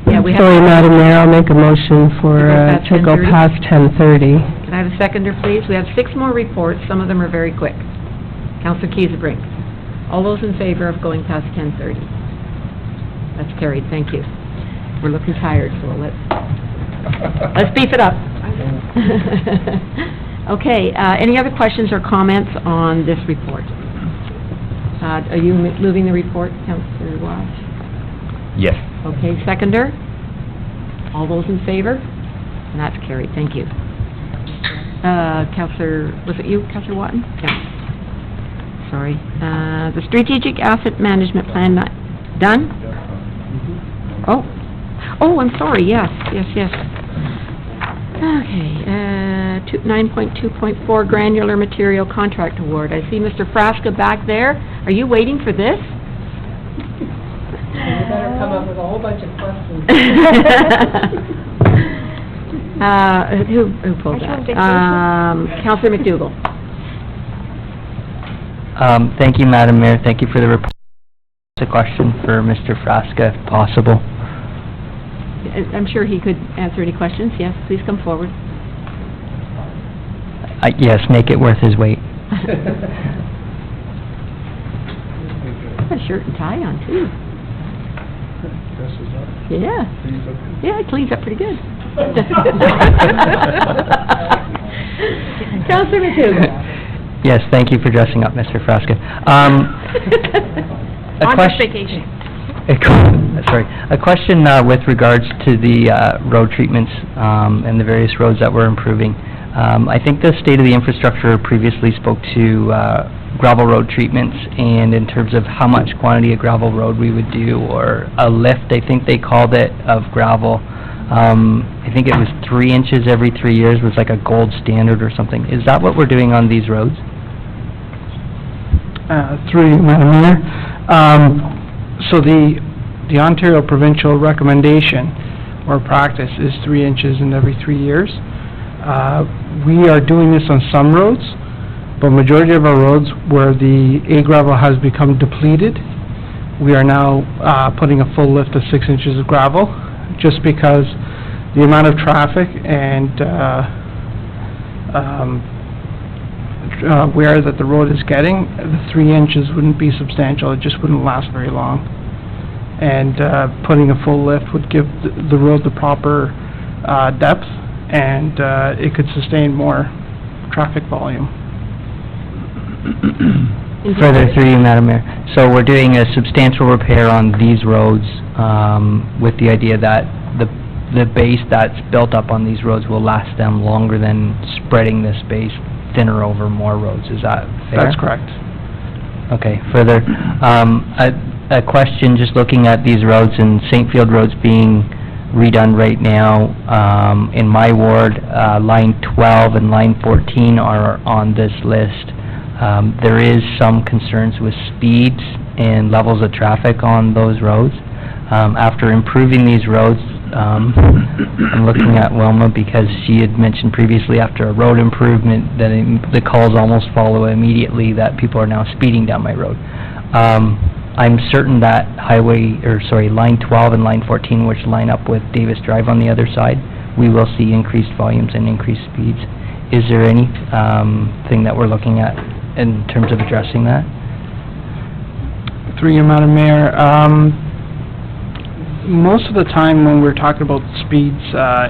Yeah, we have. Sorry, Madam Mayor, I'll make a motion to go past 10:30. Can I have a seconder, please? We have 6 more reports. Some of them are very quick. Councillor Kiesebrink. All those in favor of going past 10:30? That's carried, thank you. We're looking tired, so let's beef it up. Okay, any other questions or comments on this report? Are you moving the report, Councillor Watts? Yes. Okay, seconder? All those in favor? And that's carried, thank you. Councillor, was it you, Councillor Watton? Yeah. Sorry. The strategic asset management plan done? Oh, I'm sorry, yes. Okay, 9.2.4 granular material contract award. I see Mr. Frasca back there. Are you waiting for this? You better come up with a whole bunch of questions. Who pulled that? Councillor McDougall. Thank you, Madam Mayor. Thank you for the report. A question for Mr. Frasca, if possible. I'm sure he could answer any questions. Yes, please come forward. Yes, make it worth his weight. Got a shirt and tie on, too. Yeah. Yeah, it cleans up pretty good. Councillor McDougall. Yes, thank you for dressing up, Mr. Frasca. On vacation. A question with regards to the road treatments and the various roads that we're improving. I think the State of the Infrastructure previously spoke to gravel road treatments, and in terms of how much quantity of gravel road we would do, or a lift, I think they called it, of gravel. I think it was 3 inches every 3 years was like a gold standard or something. Is that what we're doing on these roads? Through you, Madam Mayor. So the Ontario provincial recommendation or practice is 3 inches in every 3 years. We are doing this on some roads, but majority of our roads where the A gravel has become depleted, we are now putting a full lift of 6 inches of gravel, just because the amount of traffic and wear that the road is getting, the 3 inches wouldn't be substantial, it just wouldn't last very long. And putting a full lift would give the road the proper depth, and it could sustain more traffic volume. Further through you, Madam Mayor. So we're doing a substantial repair on these roads with the idea that the base that's built up on these roads will last them longer than spreading this base thinner over more roads. Is that fair? That's correct. Okay, further, a question, just looking at these roads, and St. Field Road's being redone right now. In my ward, line 12 and line 14 are on this list. There is some concerns with speeds and levels of traffic on those roads. After improving these roads, I'm looking at Wilma because she had mentioned previously after a road improvement that the calls almost follow immediately that people are now speeding down my road. I'm certain that line 12 and line 14, which line up with Davis Drive on the other side, we will see increased volumes and increased speeds. Is there any thing that we're looking at in terms of addressing that? Through you, Madam Mayor, most of the time when we're talking about speeds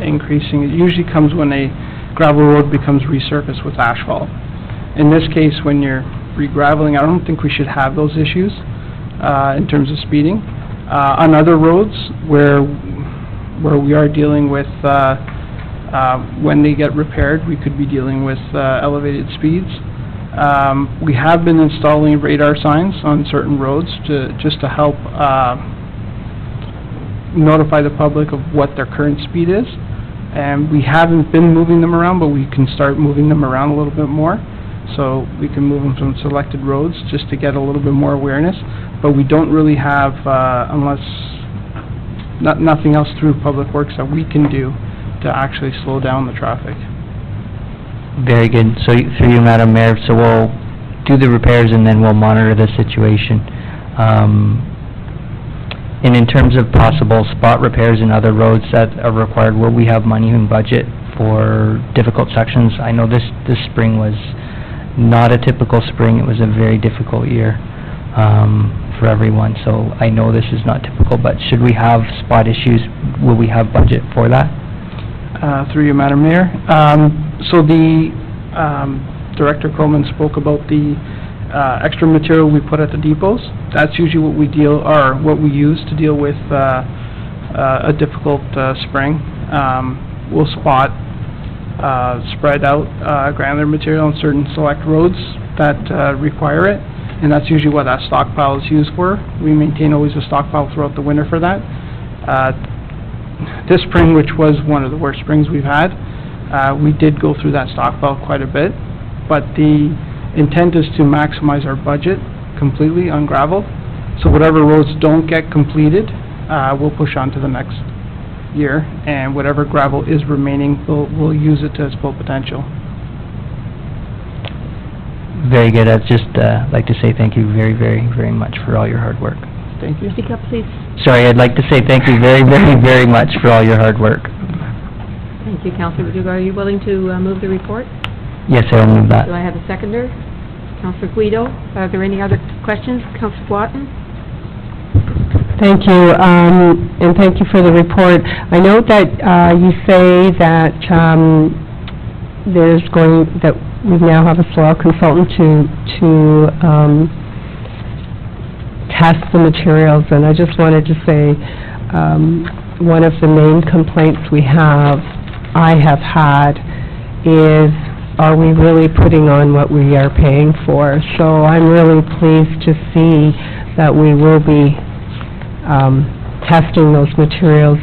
increasing, it usually comes when a gravel road becomes resurfaced with asphalt. In this case, when you're re-graveling, I don't think we should have those issues in terms of speeding. On other roads where we are dealing with, when they get repaired, we could be dealing with elevated speeds. We have been installing radar signs on certain roads just to help notify the public of what their current speed is. And we haven't been moving them around, but we can start moving them around a little bit more. So we can move them from selected roads just to get a little bit more awareness. But we don't really have, nothing else through Public Works that we can do to actually slow down the traffic. Very good. So through you, Madam Mayor, so we'll do the repairs and then we'll monitor the situation. And in terms of possible spot repairs in other roads that are required, will we have money in budget for difficult sections? I know this spring was not a typical spring. It was a very difficult year for everyone. So I know this is not typical, but should we have spot issues, will we have budget for that? Through you, Madam Mayor. So the Director Coleman spoke about the extra material we put at the depots. That's usually what we use to deal with a difficult spring. We'll spot spread out granular material on certain select roads that require it, and that's usually what that stockpile is used for. We maintain always a stockpile throughout the winter for that. This spring, which was one of the worst springs we've had, we did go through that stockpile quite a bit, but the intent is to maximize our budget completely on gravel. So whatever roads don't get completed, we'll push on to the next year, and whatever gravel is remaining, we'll use it to its full potential. Very good. I'd just like to say thank you very, very, very much for all your hard work. Thank you. Speak up, please. Sorry, I'd like to say thank you very, very, very much for all your hard work. Thank you, Councillor Dugar. Are you willing to move the report? Yes, I'll move that. Do I have a seconder? Councillor Guido, are there any other questions? Councillor Squatton? Thank you, and thank you for the report. I note that you say that we now have a soil consultant to test the materials, and I just wanted to say one of the main complaints I have had is, are we really putting on what we are paying for? So I'm really pleased to see that we will be testing those materials,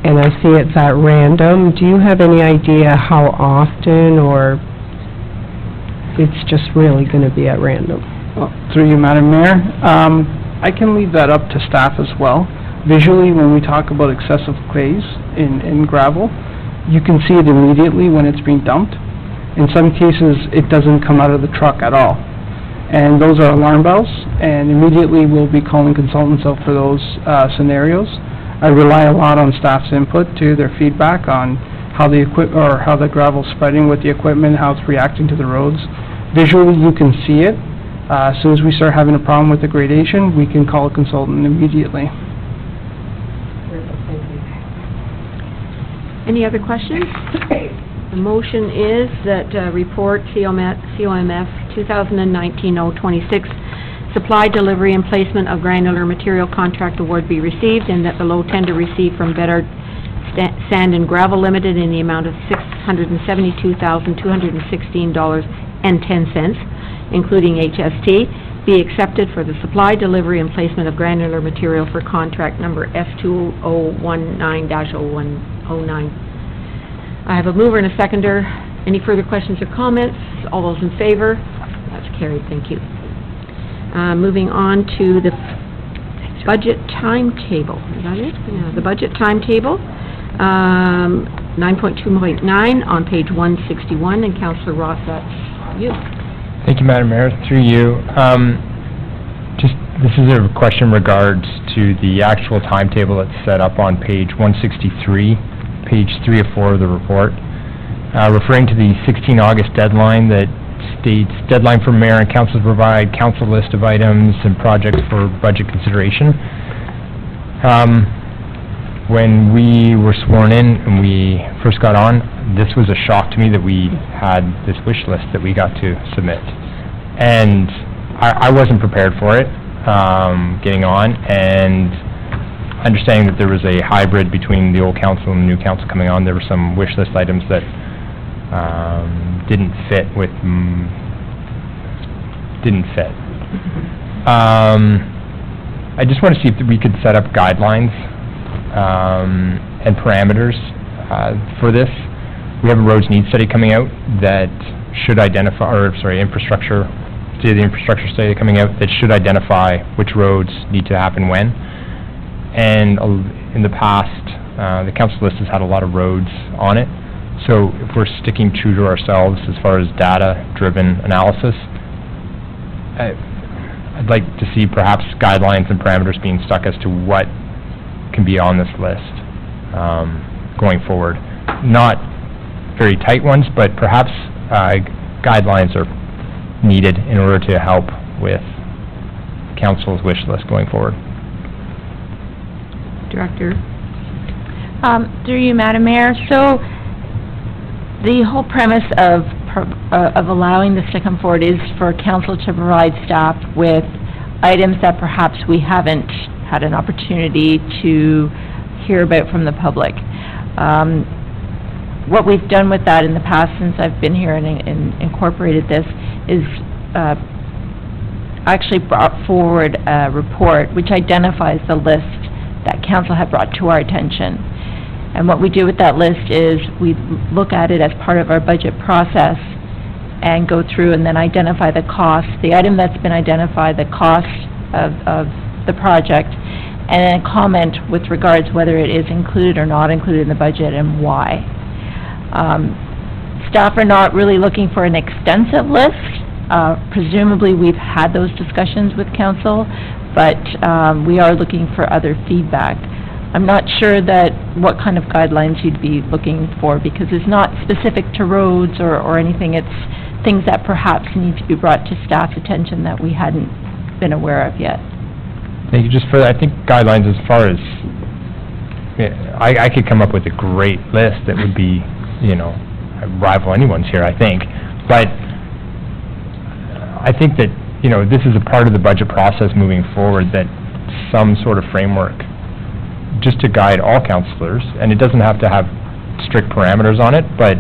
and I see it's at random. Do you have any idea how often, or it's just really going to be at random? Well, through you, Madam Mayor, I can leave that up to staff as well. Visually, when we talk about excessive clays in gravel, you can see it immediately when it's being dumped. In some cases, it doesn't come out of the truck at all. And those are alarm bells, and immediately we'll be calling consultants out for those scenarios. I rely a lot on staff's input too, their feedback on how the how the gravel's spreading with the equipment, how it's reacting to the roads. Visually, you can see it. As soon as we start having a problem with the gradation, we can call a consultant immediately. Any other questions? The motion is that report COMF 2019-026, supply, delivery, and placement of granular material contract award be received, and that the low tender received from Bedard Sand and Gravel Limited in the amount of $672,216.10, including HST, be accepted for the supply, delivery, and placement of granular material for contract number F2019-0109. I have a mover and a seconder. Any further questions or comments? All those in favor? That's carried, thank you. Moving on to the budget timetable. Is that it? Yeah, the budget timetable. 9.2.9 on page 161, and Councillor Ross, that's you. Thank you, Madam Mayor. Through you, this is a question in regards to the actual timetable that's set up on page 163, page 3 of 4 of the report, referring to the 16 August deadline that states deadline for mayor and council to provide council list of items and projects for budget consideration. When we were sworn in and we first got on, this was a shock to me that we had this wish list that we got to submit. And I wasn't prepared for it, getting on, and understanding that there was a hybrid between the old council and the new council coming on. There were some wish list items that didn't fit. I just want to see if we could set up guidelines and parameters for this. We have a roads needs study coming out that should identify, infrastructure, state of the infrastructure study coming out that should identify which roads need to happen when. And in the past, the council list has had a lot of roads on it. So if we're sticking true to ourselves as far as data-driven analysis, I'd like to see perhaps guidelines and parameters being stuck as to what can be on this list going forward. Not very tight ones, but perhaps guidelines are needed in order to help with council's wish list going forward. Director. Through you, Madam Mayor. So the whole premise of allowing this to come forward is for council to provide staff with items that perhaps we haven't had an opportunity to hear about from the public. What we've done with that in the past since I've been here and incorporated this is actually brought forward a report which identifies the list that council had brought to our attention. And what we do with that list is we look at it as part of our budget process and go through and then identify the cost, the item that's been identified, the cost of the project, and then comment with regards whether it is included or not included in the budget and why. Staff are not really looking for an extensive list. Presumably we've had those discussions with council, but we are looking for other feedback. I'm not sure that what kind of guidelines you'd be looking for, because it's not specific to roads or anything. It's things that perhaps need to be brought to staff's attention that we hadn't been aware of yet. Thank you. Just for that, I think guidelines as far as, I could come up with a great list that would be, rival anyone's here, I think. But I think that, this is a part of the budget process moving forward, that some sort of framework just to guide all councillors, and it doesn't have to have strict parameters on it, but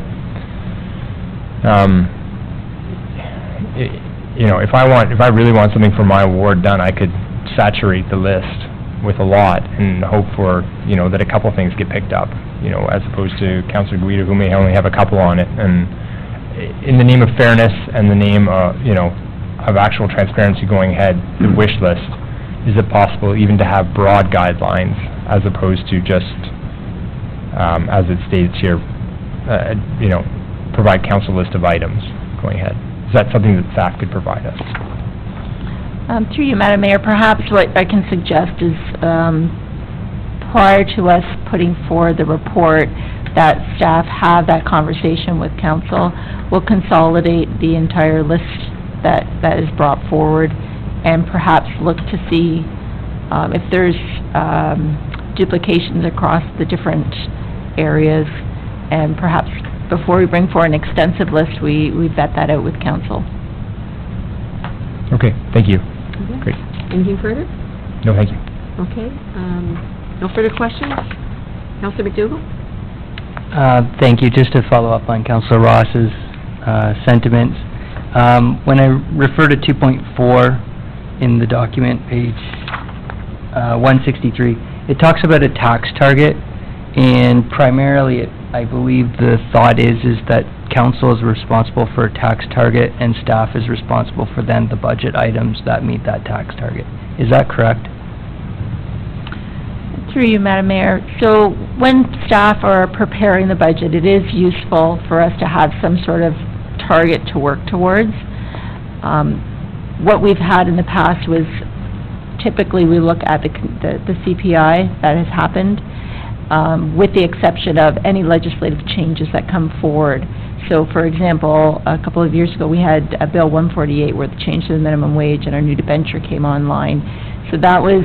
if I really want something for my ward done, I could saturate the list with a lot and hope for, that a couple things get picked up, as opposed to Councillor Guida, who may only have a couple on it. And in the name of fairness and the name of, of actual transparency going ahead, the wish list, is it possible even to have broad guidelines as opposed to just, as it states here, provide council list of items going ahead? Is that something that staff could provide us? Through you, Madam Mayor, perhaps what I can suggest is, prior to us putting forward the report, that staff have that conversation with council. We'll consolidate the entire list that is brought forward, and perhaps look to see if there's duplications across the different areas, and perhaps before we bring forward an extensive list, we vet that out with council. Okay, thank you. Great. Anything further? No, thank you. Okay, no further questions? Councilor McDougall? Thank you. Just to follow up on Councilor Ross's sentiments, when I refer to 2.4 in the document, page 163, it talks about a tax target, and primarily, I believe the thought is that council is responsible for a tax target and staff is responsible for then the budget items that meet that tax target. Is that correct? Through you, Madam Mayor. So when staff are preparing the budget, it is useful for us to have some sort of target to work towards. What we've had in the past was typically we look at the CPI that has happened, with the exception of any legislative changes that come forward. So, for example, a couple of years ago, we had Bill 148 where the change to the minimum wage and our new debenture came online. So that was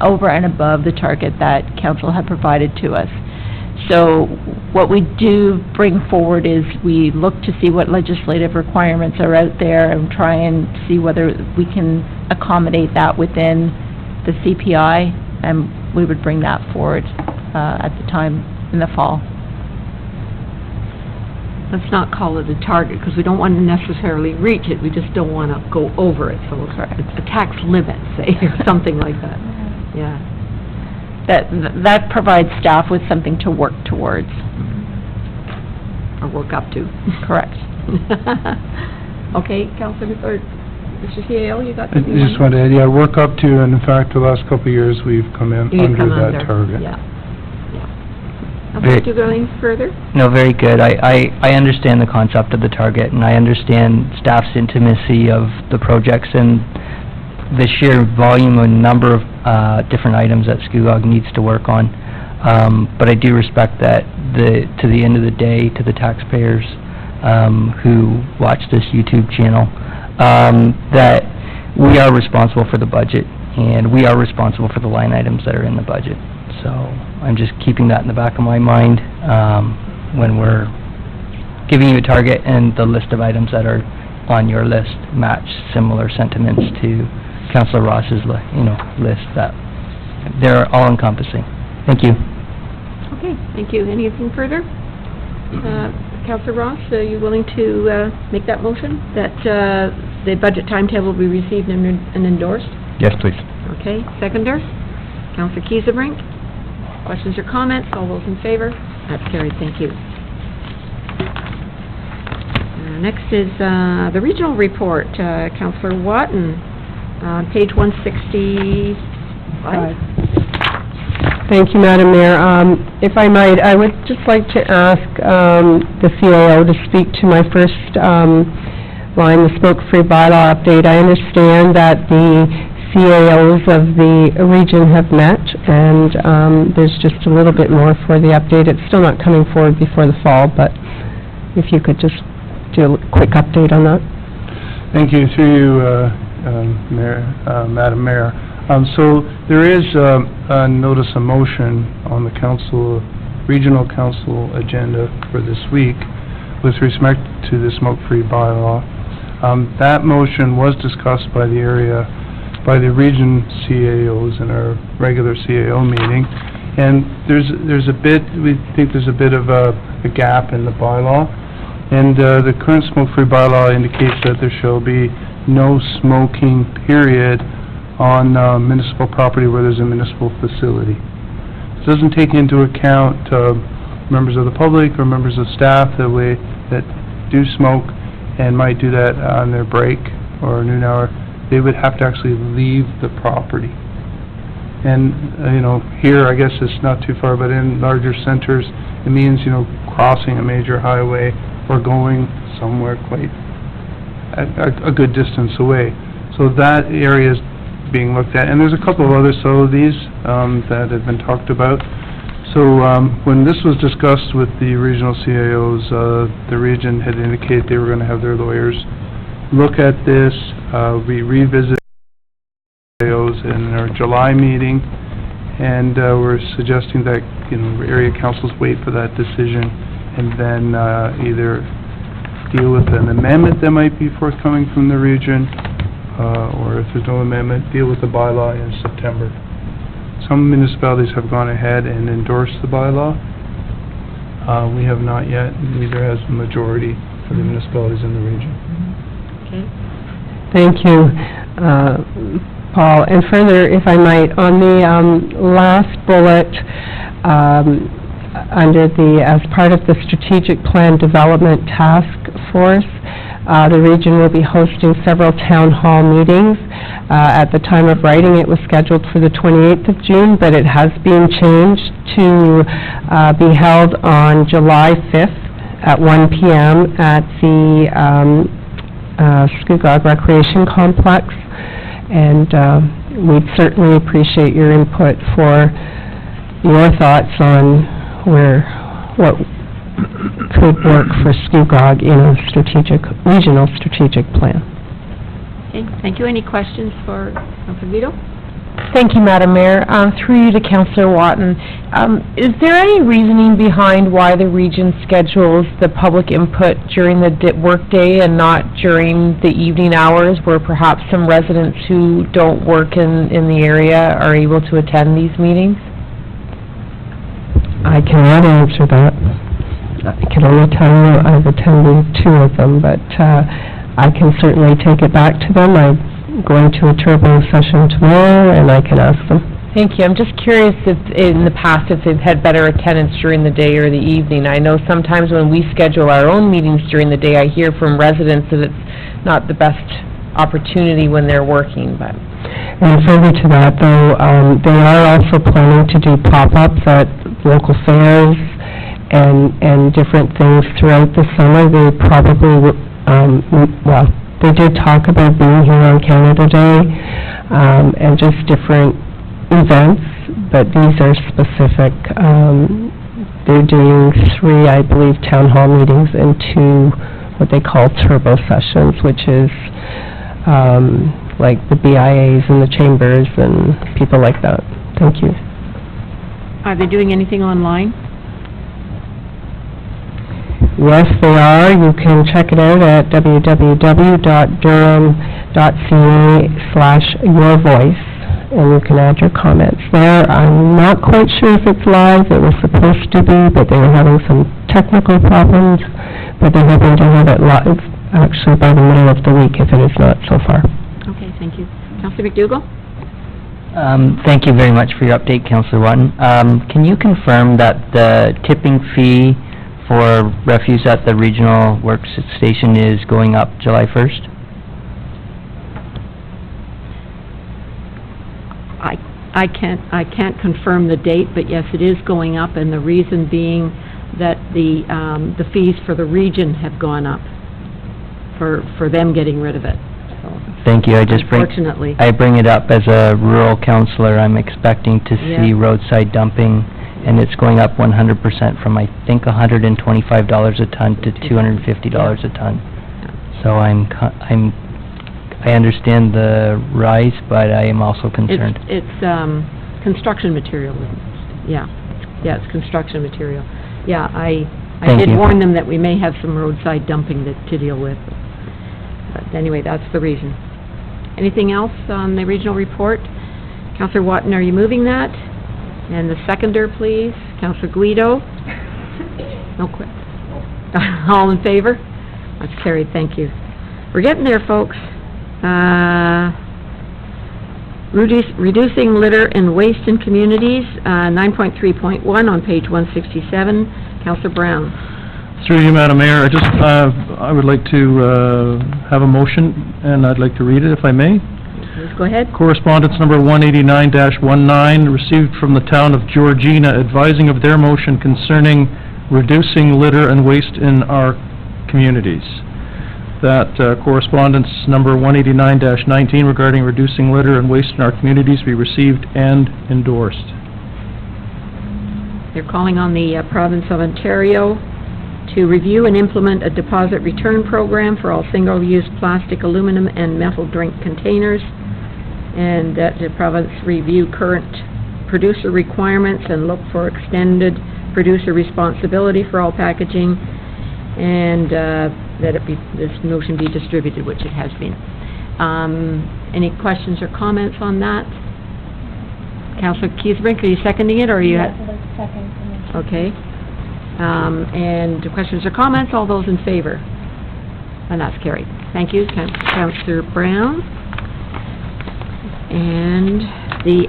over and above the target that council had provided to us. So what we do bring forward is we look to see what legislative requirements are out there and try and see whether we can accommodate that within the CPI, and we would bring that forward at the time in the fall. Let's not call it a target, because we don't want to necessarily reach it, we just don't want to go over it, so it's a tax limit, say, or something like that. Yeah. That provides staff with something to work towards. Or work up to. Correct. Okay, Councilor, or Mr. CAO, you got I something? just wanted to add, yeah, work up to, and in fact, the last couple of years, we've come in under that target. Yeah. Do you go any further? No, very good. I understand the concept of the target, and I understand staff's intimacy of the projects and the sheer volume and number of different items that Scugog needs to work on. But I do respect that to the end of the day, to the taxpayers who watch this YouTube channel, that we are responsible for the budget, and we are responsible for the line items that are in the budget. So I'm just keeping that in the back of my mind when we're giving you a target, and the list of items that are on your list match similar sentiments to Councilor Ross's list, that they're all encompassing. Thank you. Okay, thank you. Anything further? Councilor Ross, are you willing to make that motion, that the budget timetable be received and endorsed? Yes, please. Okay, seconder? Councilor Kiesebrink? Questions or comments? All those in favor? That's carried, thank you. Next is the regional report. Councilor Watton, page 165. Thank you, Madam Mayor. If I might, I would just like to ask the CAO to speak to my first line, the smoke-free bylaw update. I understand that the CAOs of the region have met, and there's just a little bit more for the update. It's still not coming forward before the fall, but if you could just do a quick update on that. Thank you, through you, Madam Mayor. So there is a notice of motion on the council, regional council agenda for this week with respect to the smoke-free bylaw. That motion was discussed by the region CAOs in our regular CAO meeting, and there's a bit, we think there's a bit of a gap in the bylaw, and the current smoke-free bylaw indicates that there shall be no smoking, period, on municipal property where there's a municipal facility. It doesn't take into account members of the public or members of staff that do smoke and might do that on their break or noon hour. They would have to actually leave the property. And, here, I guess it's not too far, but in larger centers, it means, crossing a major highway or going somewhere quite a good distance away. So that area is being looked at, and there's a couple of other facilities that have been talked about. So when this was discussed with the regional CIOs, the region had indicated they were going to have their lawyers look at this. We revisited CIOs in our July meeting, and we're suggesting that, area councils wait for that decision and then either deal with an amendment that might be forthcoming from the region, or if there's no amendment, deal with the bylaw in September. Some municipalities have gone ahead and endorsed the bylaw. We have not yet, neither has the majority of the municipalities in the region. Okay. Thank you, Paul. And further, if I might, on the last bullet, under as part of the Strategic Plan Development Task Force, the region will be hosting several town hall meetings. At the time of writing, it was scheduled for the 28th of June, but it has been changed to be held on July 5th at 1 p.m. at the Scugog Recreation Complex. And we'd certainly appreciate your input for your thoughts on what could work for Scugog in a regional strategic plan. Okay, thank you. Any questions for Councilor Vito? Thank you, Madam Mayor. Through you to Councillor Watton. Is there any reasoning behind why the region schedules the public input during the workday and not during the evening hours, where perhaps some residents who don't work in the area are able to attend these meetings? I cannot answer that. I can only tell you I've attended 2 of them, but I can certainly take it back to them. I'm going to a turbo session tomorrow, and I can ask them. Thank you. I'm just curious if, in the past, if they've had better attendance during the day or the evening. I know sometimes when we schedule our own meetings during the day, I hear from residents that it's not the best opportunity when they're working, but... And further to that, though, they are also planning to do pop-ups at local fairs and different things throughout the summer. They probably, they did talk about being here on Canada Day, and just different events, but these are specific. They're doing 3, I believe, town hall meetings and 2 what they call turbo sessions, which is like the BIAs and the chambers and people like that. Thank you. Are they doing anything online? Yes, they are. You can check it out at www.durham.ca/yourvoice, and you can add your comments there. I'm not quite sure if it's live. It was supposed to be, but they were having some technical problems, but they're hoping to have it live actually by the middle of the week, if it is not so far. Okay, thank you. Councilor McDougall? Thank you very much for your update, Councillor Watton. Can you confirm that the tipping fee for refuse at the regional works station is going up July 1st? I can't confirm the date, but yes, it is going up, and the reason being that the fees for the region have gone up for them getting rid of it. So, thank you. I bring it up as a rural councillor. I'm expecting to see roadside dumping, and it's going up 100% from, I think, $125 a ton to $250 a ton. So I understand the rise, but I am also concerned. It's construction material. Yeah, it's construction material. Yeah, I did warn them that we may have some roadside dumping to deal with. But anyway, that's the reason. Anything else on the regional report? Councillor Watton, are you moving that? And the seconder, please. Councillor Guido? No quit. All in favor? That's carried, thank you. We're getting there, folks. Reducing litter and waste in communities, 9.3.1 on page 167. Councillor Brown. Through you, Madam Mayor, I would like to have a motion, and I'd like to read it, if I may. Please go ahead. Correspondence number 189-19, received from the town of Georgina, advising of their motion concerning reducing litter and waste in our communities. that correspondence number 189-19 regarding reducing litter and waste in our communities be received and endorsed. They're calling on the province of Ontario to review and implement a deposit return program for all single-use plastic, aluminum, and metal drink containers, and that the province review current producer requirements and look for extended producer responsibility for all packaging, and that this motion be distributed, which it has been. Any questions or comments on that? Councillor Keith-Brink, are you seconding it, or are you? Second. Okay. And questions or comments? All those in favor? And that's carried. Thank you, Councillor Brown. And the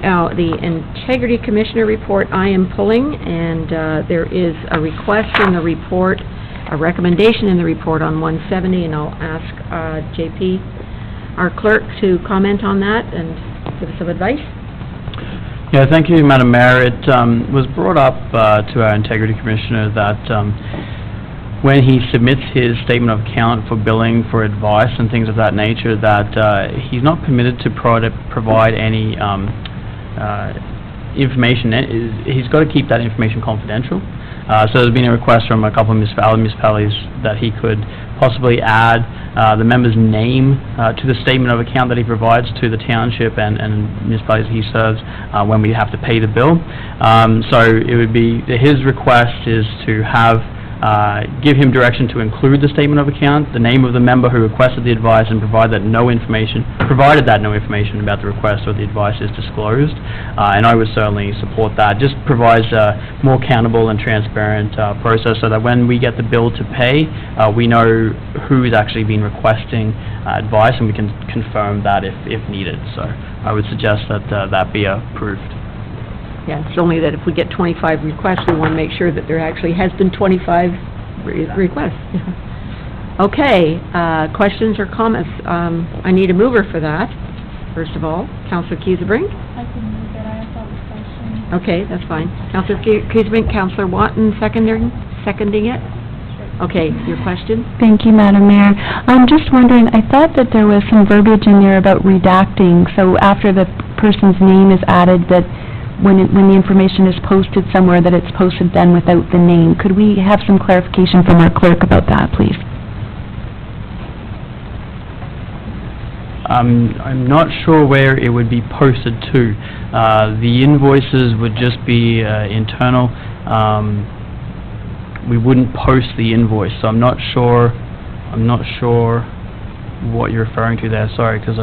Integrity Commissioner report I am pulling, and there is a request in the report, a recommendation in the report on 170, and I'll ask JP, our clerk, to comment on that and give us some advice. Yeah, thank you, Madam Mayor. It was brought up to our Integrity Commissioner that when he submits his statement of account for billing for advice and things of that nature, that he's not permitted to provide any information. He's got to keep that information confidential. So there's been a request from a couple of municipalities that he could possibly add the member's name to the statement of account that he provides to the township and municipalities he serves when we have to pay the bill. So it would be, his request is to have give him direction to include the statement of account, the name of the member who requested the advice, and provided that no information about the request or the advice is disclosed. And I would certainly support that. Just provides a more accountable and transparent process so that when we get the bill to pay, we know who is actually been requesting advice, and we can confirm that if needed. So I would suggest that that be approved. Yeah, it's only that if we get 25 requests, we want to make sure that there actually has been 25 requests. Okay, questions or comments? I need a mover for that, first of all. Councillor Keith-Brink? I can move it, I have all the questions. Okay, that's fine. Councillor Keith-Brink, Councillor Watton seconding it? Okay, your question? Thank you, Madam Mayor. I'm just wondering, I thought that there was some verbiage in there about redacting, so after the person's name is added, that when the information is posted somewhere, that it's posted then without the name. Could we have some clarification from our clerk about that, please? I'm not sure where it would be posted to. The invoices would just be internal. We wouldn't post the invoice, so I'm not sure what you're referring to there. Sorry, because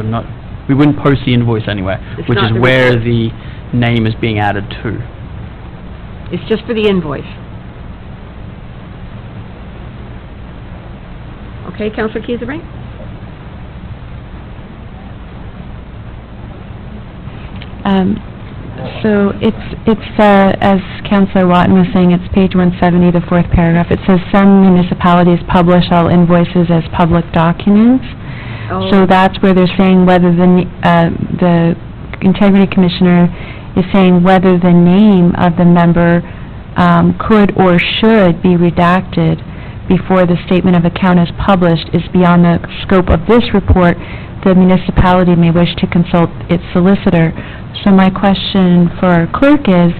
we wouldn't post the invoice anywhere, which is where the name is being added to. It's just for the invoice. Okay, Councillor Keith-Brink? So it's as Councillor Watton was saying, it's page 170, the fourth paragraph. It says some municipalities publish all invoices as public documents. Oh. So that's where they're saying whether the Integrity Commissioner is saying whether the name of the member could or should be redacted before the statement of account is published is beyond the scope of this report. The municipality may wish to consult its solicitor. So my question for our clerk is,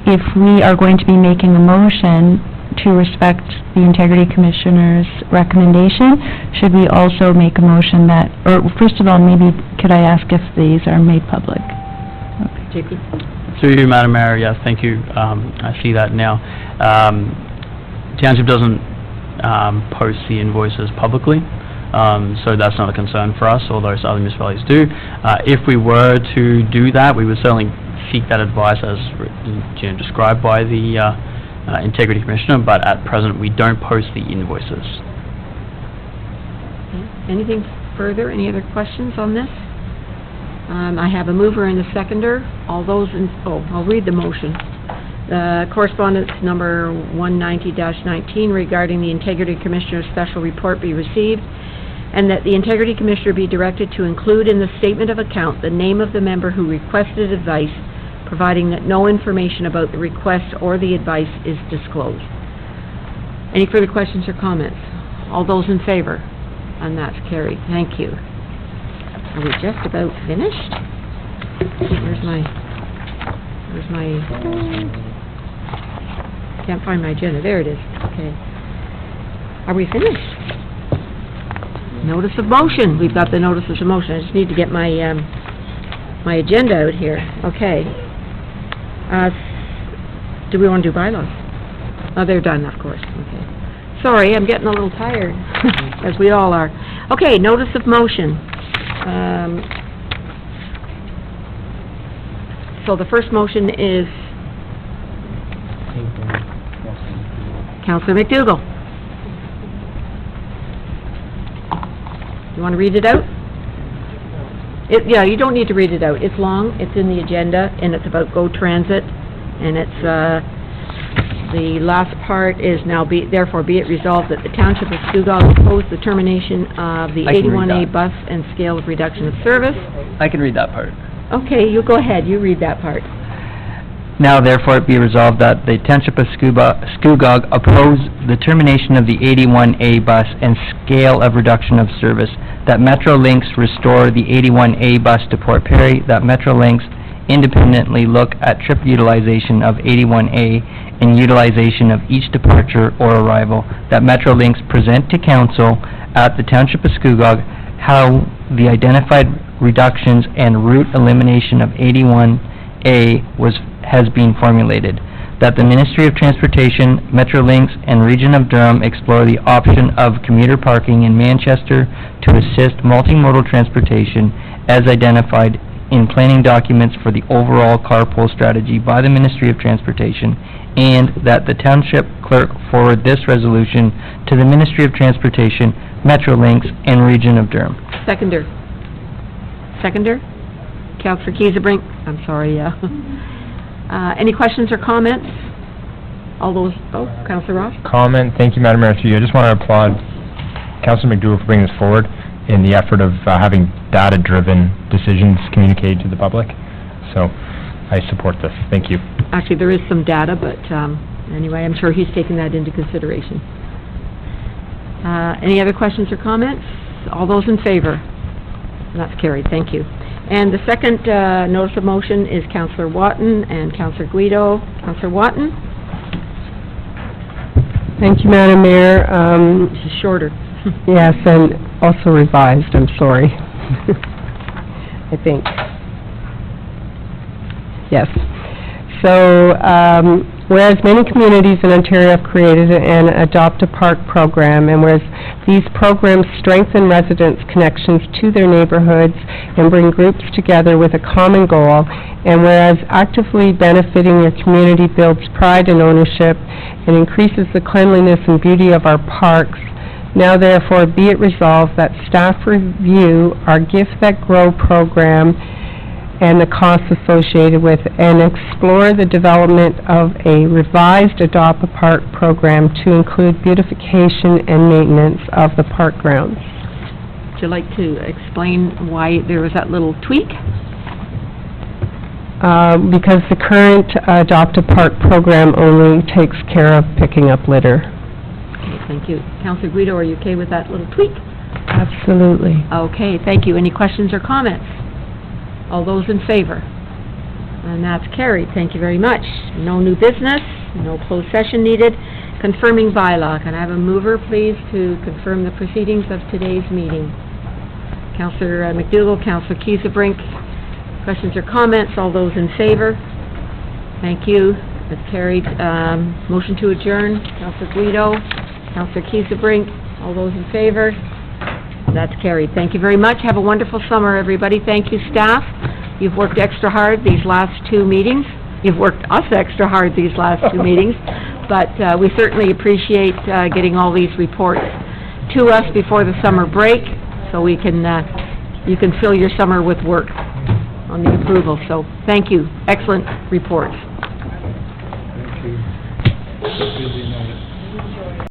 if we are going to be making a motion to respect the Integrity Commissioner's recommendation, should we also make a motion that, or first of all, maybe could I ask if these are made public? JP? Through you, Madam Mayor, yes, thank you. I see that now. Township doesn't post the invoices publicly, so that's not a concern for us, although other municipalities do. If we were to do that, we would certainly seek that advice as described by the Integrity Commissioner, but at present we don't post the invoices. Anything further? Any other questions on this? I have a mover and a seconder. All those I'll read the motion. Correspondence number 190-19 regarding the Integrity Commissioner's special report be received, and that the Integrity Commissioner be directed to include in the statement of account the name of the member who requested advice, providing that no information about the request or the advice is disclosed. Any further questions or comments? All those in favor? And that's carried. Thank you. Are we just about finished? Where's my, can't find my agenda. There it is. Okay. Are we finished? Notice of motion. We've got the notices of motion. I just need to get my, my agenda out here. Okay. Do we want to do bylaws? Oh, they're done, of course. Okay. Sorry, I'm getting a little tired, as we all are. Okay, notice of motion. So the first motion is Councillor McDougall. You want to read it out? Yeah, you don't need to read it out. It's long, it's in the agenda, and it's about GO Transit, and it's, the last part is now therefore be it resolved that the Township of Scugog oppose the termination of the I can read 81A that. bus and scale of reduction of service. I can read that part. Okay, you go ahead, you read that part. Now therefore it be resolved that the Township of Scugog oppose the termination of the 81A bus and scale of reduction of service, that Metrolinx restore the 81A bus to Port Perry, that Metrolinx independently look at trip utilization of 81A and utilization of each departure or arrival, that Metrolinx present to council at the Township of Scugog how the identified reductions and route elimination of 81A has been formulated, that the Ministry of Transportation, Metrolinx, and Region of Durham explore the option of commuter parking in Manchester to assist multimodal transportation as identified in planning documents for the overall carpool strategy by the Ministry of Transportation, and that the Township Clerk forward this resolution to the Ministry of Transportation, Metrolinx, and Region of Durham. Seconder. Councillor Kiesebrink, I'm sorry, any questions or comments? All those, Councillor Ross? Comment. Thank you, Madam Mayor, through you. I just want to applaud Councillor McDougall for bringing this forward in the effort of having data-driven decisions communicated to the public. So I support this. Thank you. Actually, there is some data, but anyway, I'm sure he's taken that into consideration. Any other questions or comments? All those in favor? That's carried. Thank you. And the second notice of motion is Councillor Watton and Councillor Guido. Councillor Watton? Thank you, Madam Mayor. This is shorter. Yes, and also revised, I'm sorry. I think. Yes. So, whereas many communities in Ontario have created an Adopt a Park program, and whereas these programs strengthen residents' connections to their neighborhoods and bring groups together with a common goal, and whereas actively benefiting your community builds pride and ownership and increases the cleanliness and beauty of our parks, now therefore be it resolved that staff review our Gift That Grow program and the costs associated with, and explore the development of a revised Adopt a Park program to include beautification and maintenance of the park grounds. Would you like to explain why there was that little tweak? Because the current Adopt a Park program only takes care of picking up litter. Okay, thank you. Councillor Guido, are you okay with that little tweak? Absolutely. Okay, thank you. Any questions or comments? All those in favor? And that's carried. Thank you very much. No new business, no closed session needed. Confirming bylaw. Can I have a mover, please, to confirm the proceedings of today's meeting? Councillor McDougall, Councillor Kiesebrink. Questions or comments? All those in favor? Thank you. That's carried. Motion to adjourn. Councillor Guido, Councillor Kiesebrink. All those in favor? That's carried. Thank you very much. Have a wonderful summer, everybody. Thank you, staff. You've worked extra hard these last two meetings. You've worked us extra hard these last two meetings, but we certainly appreciate getting all these reports to us before the summer break, so we can you can fill your summer with work on the approval. So thank you. Excellent reports.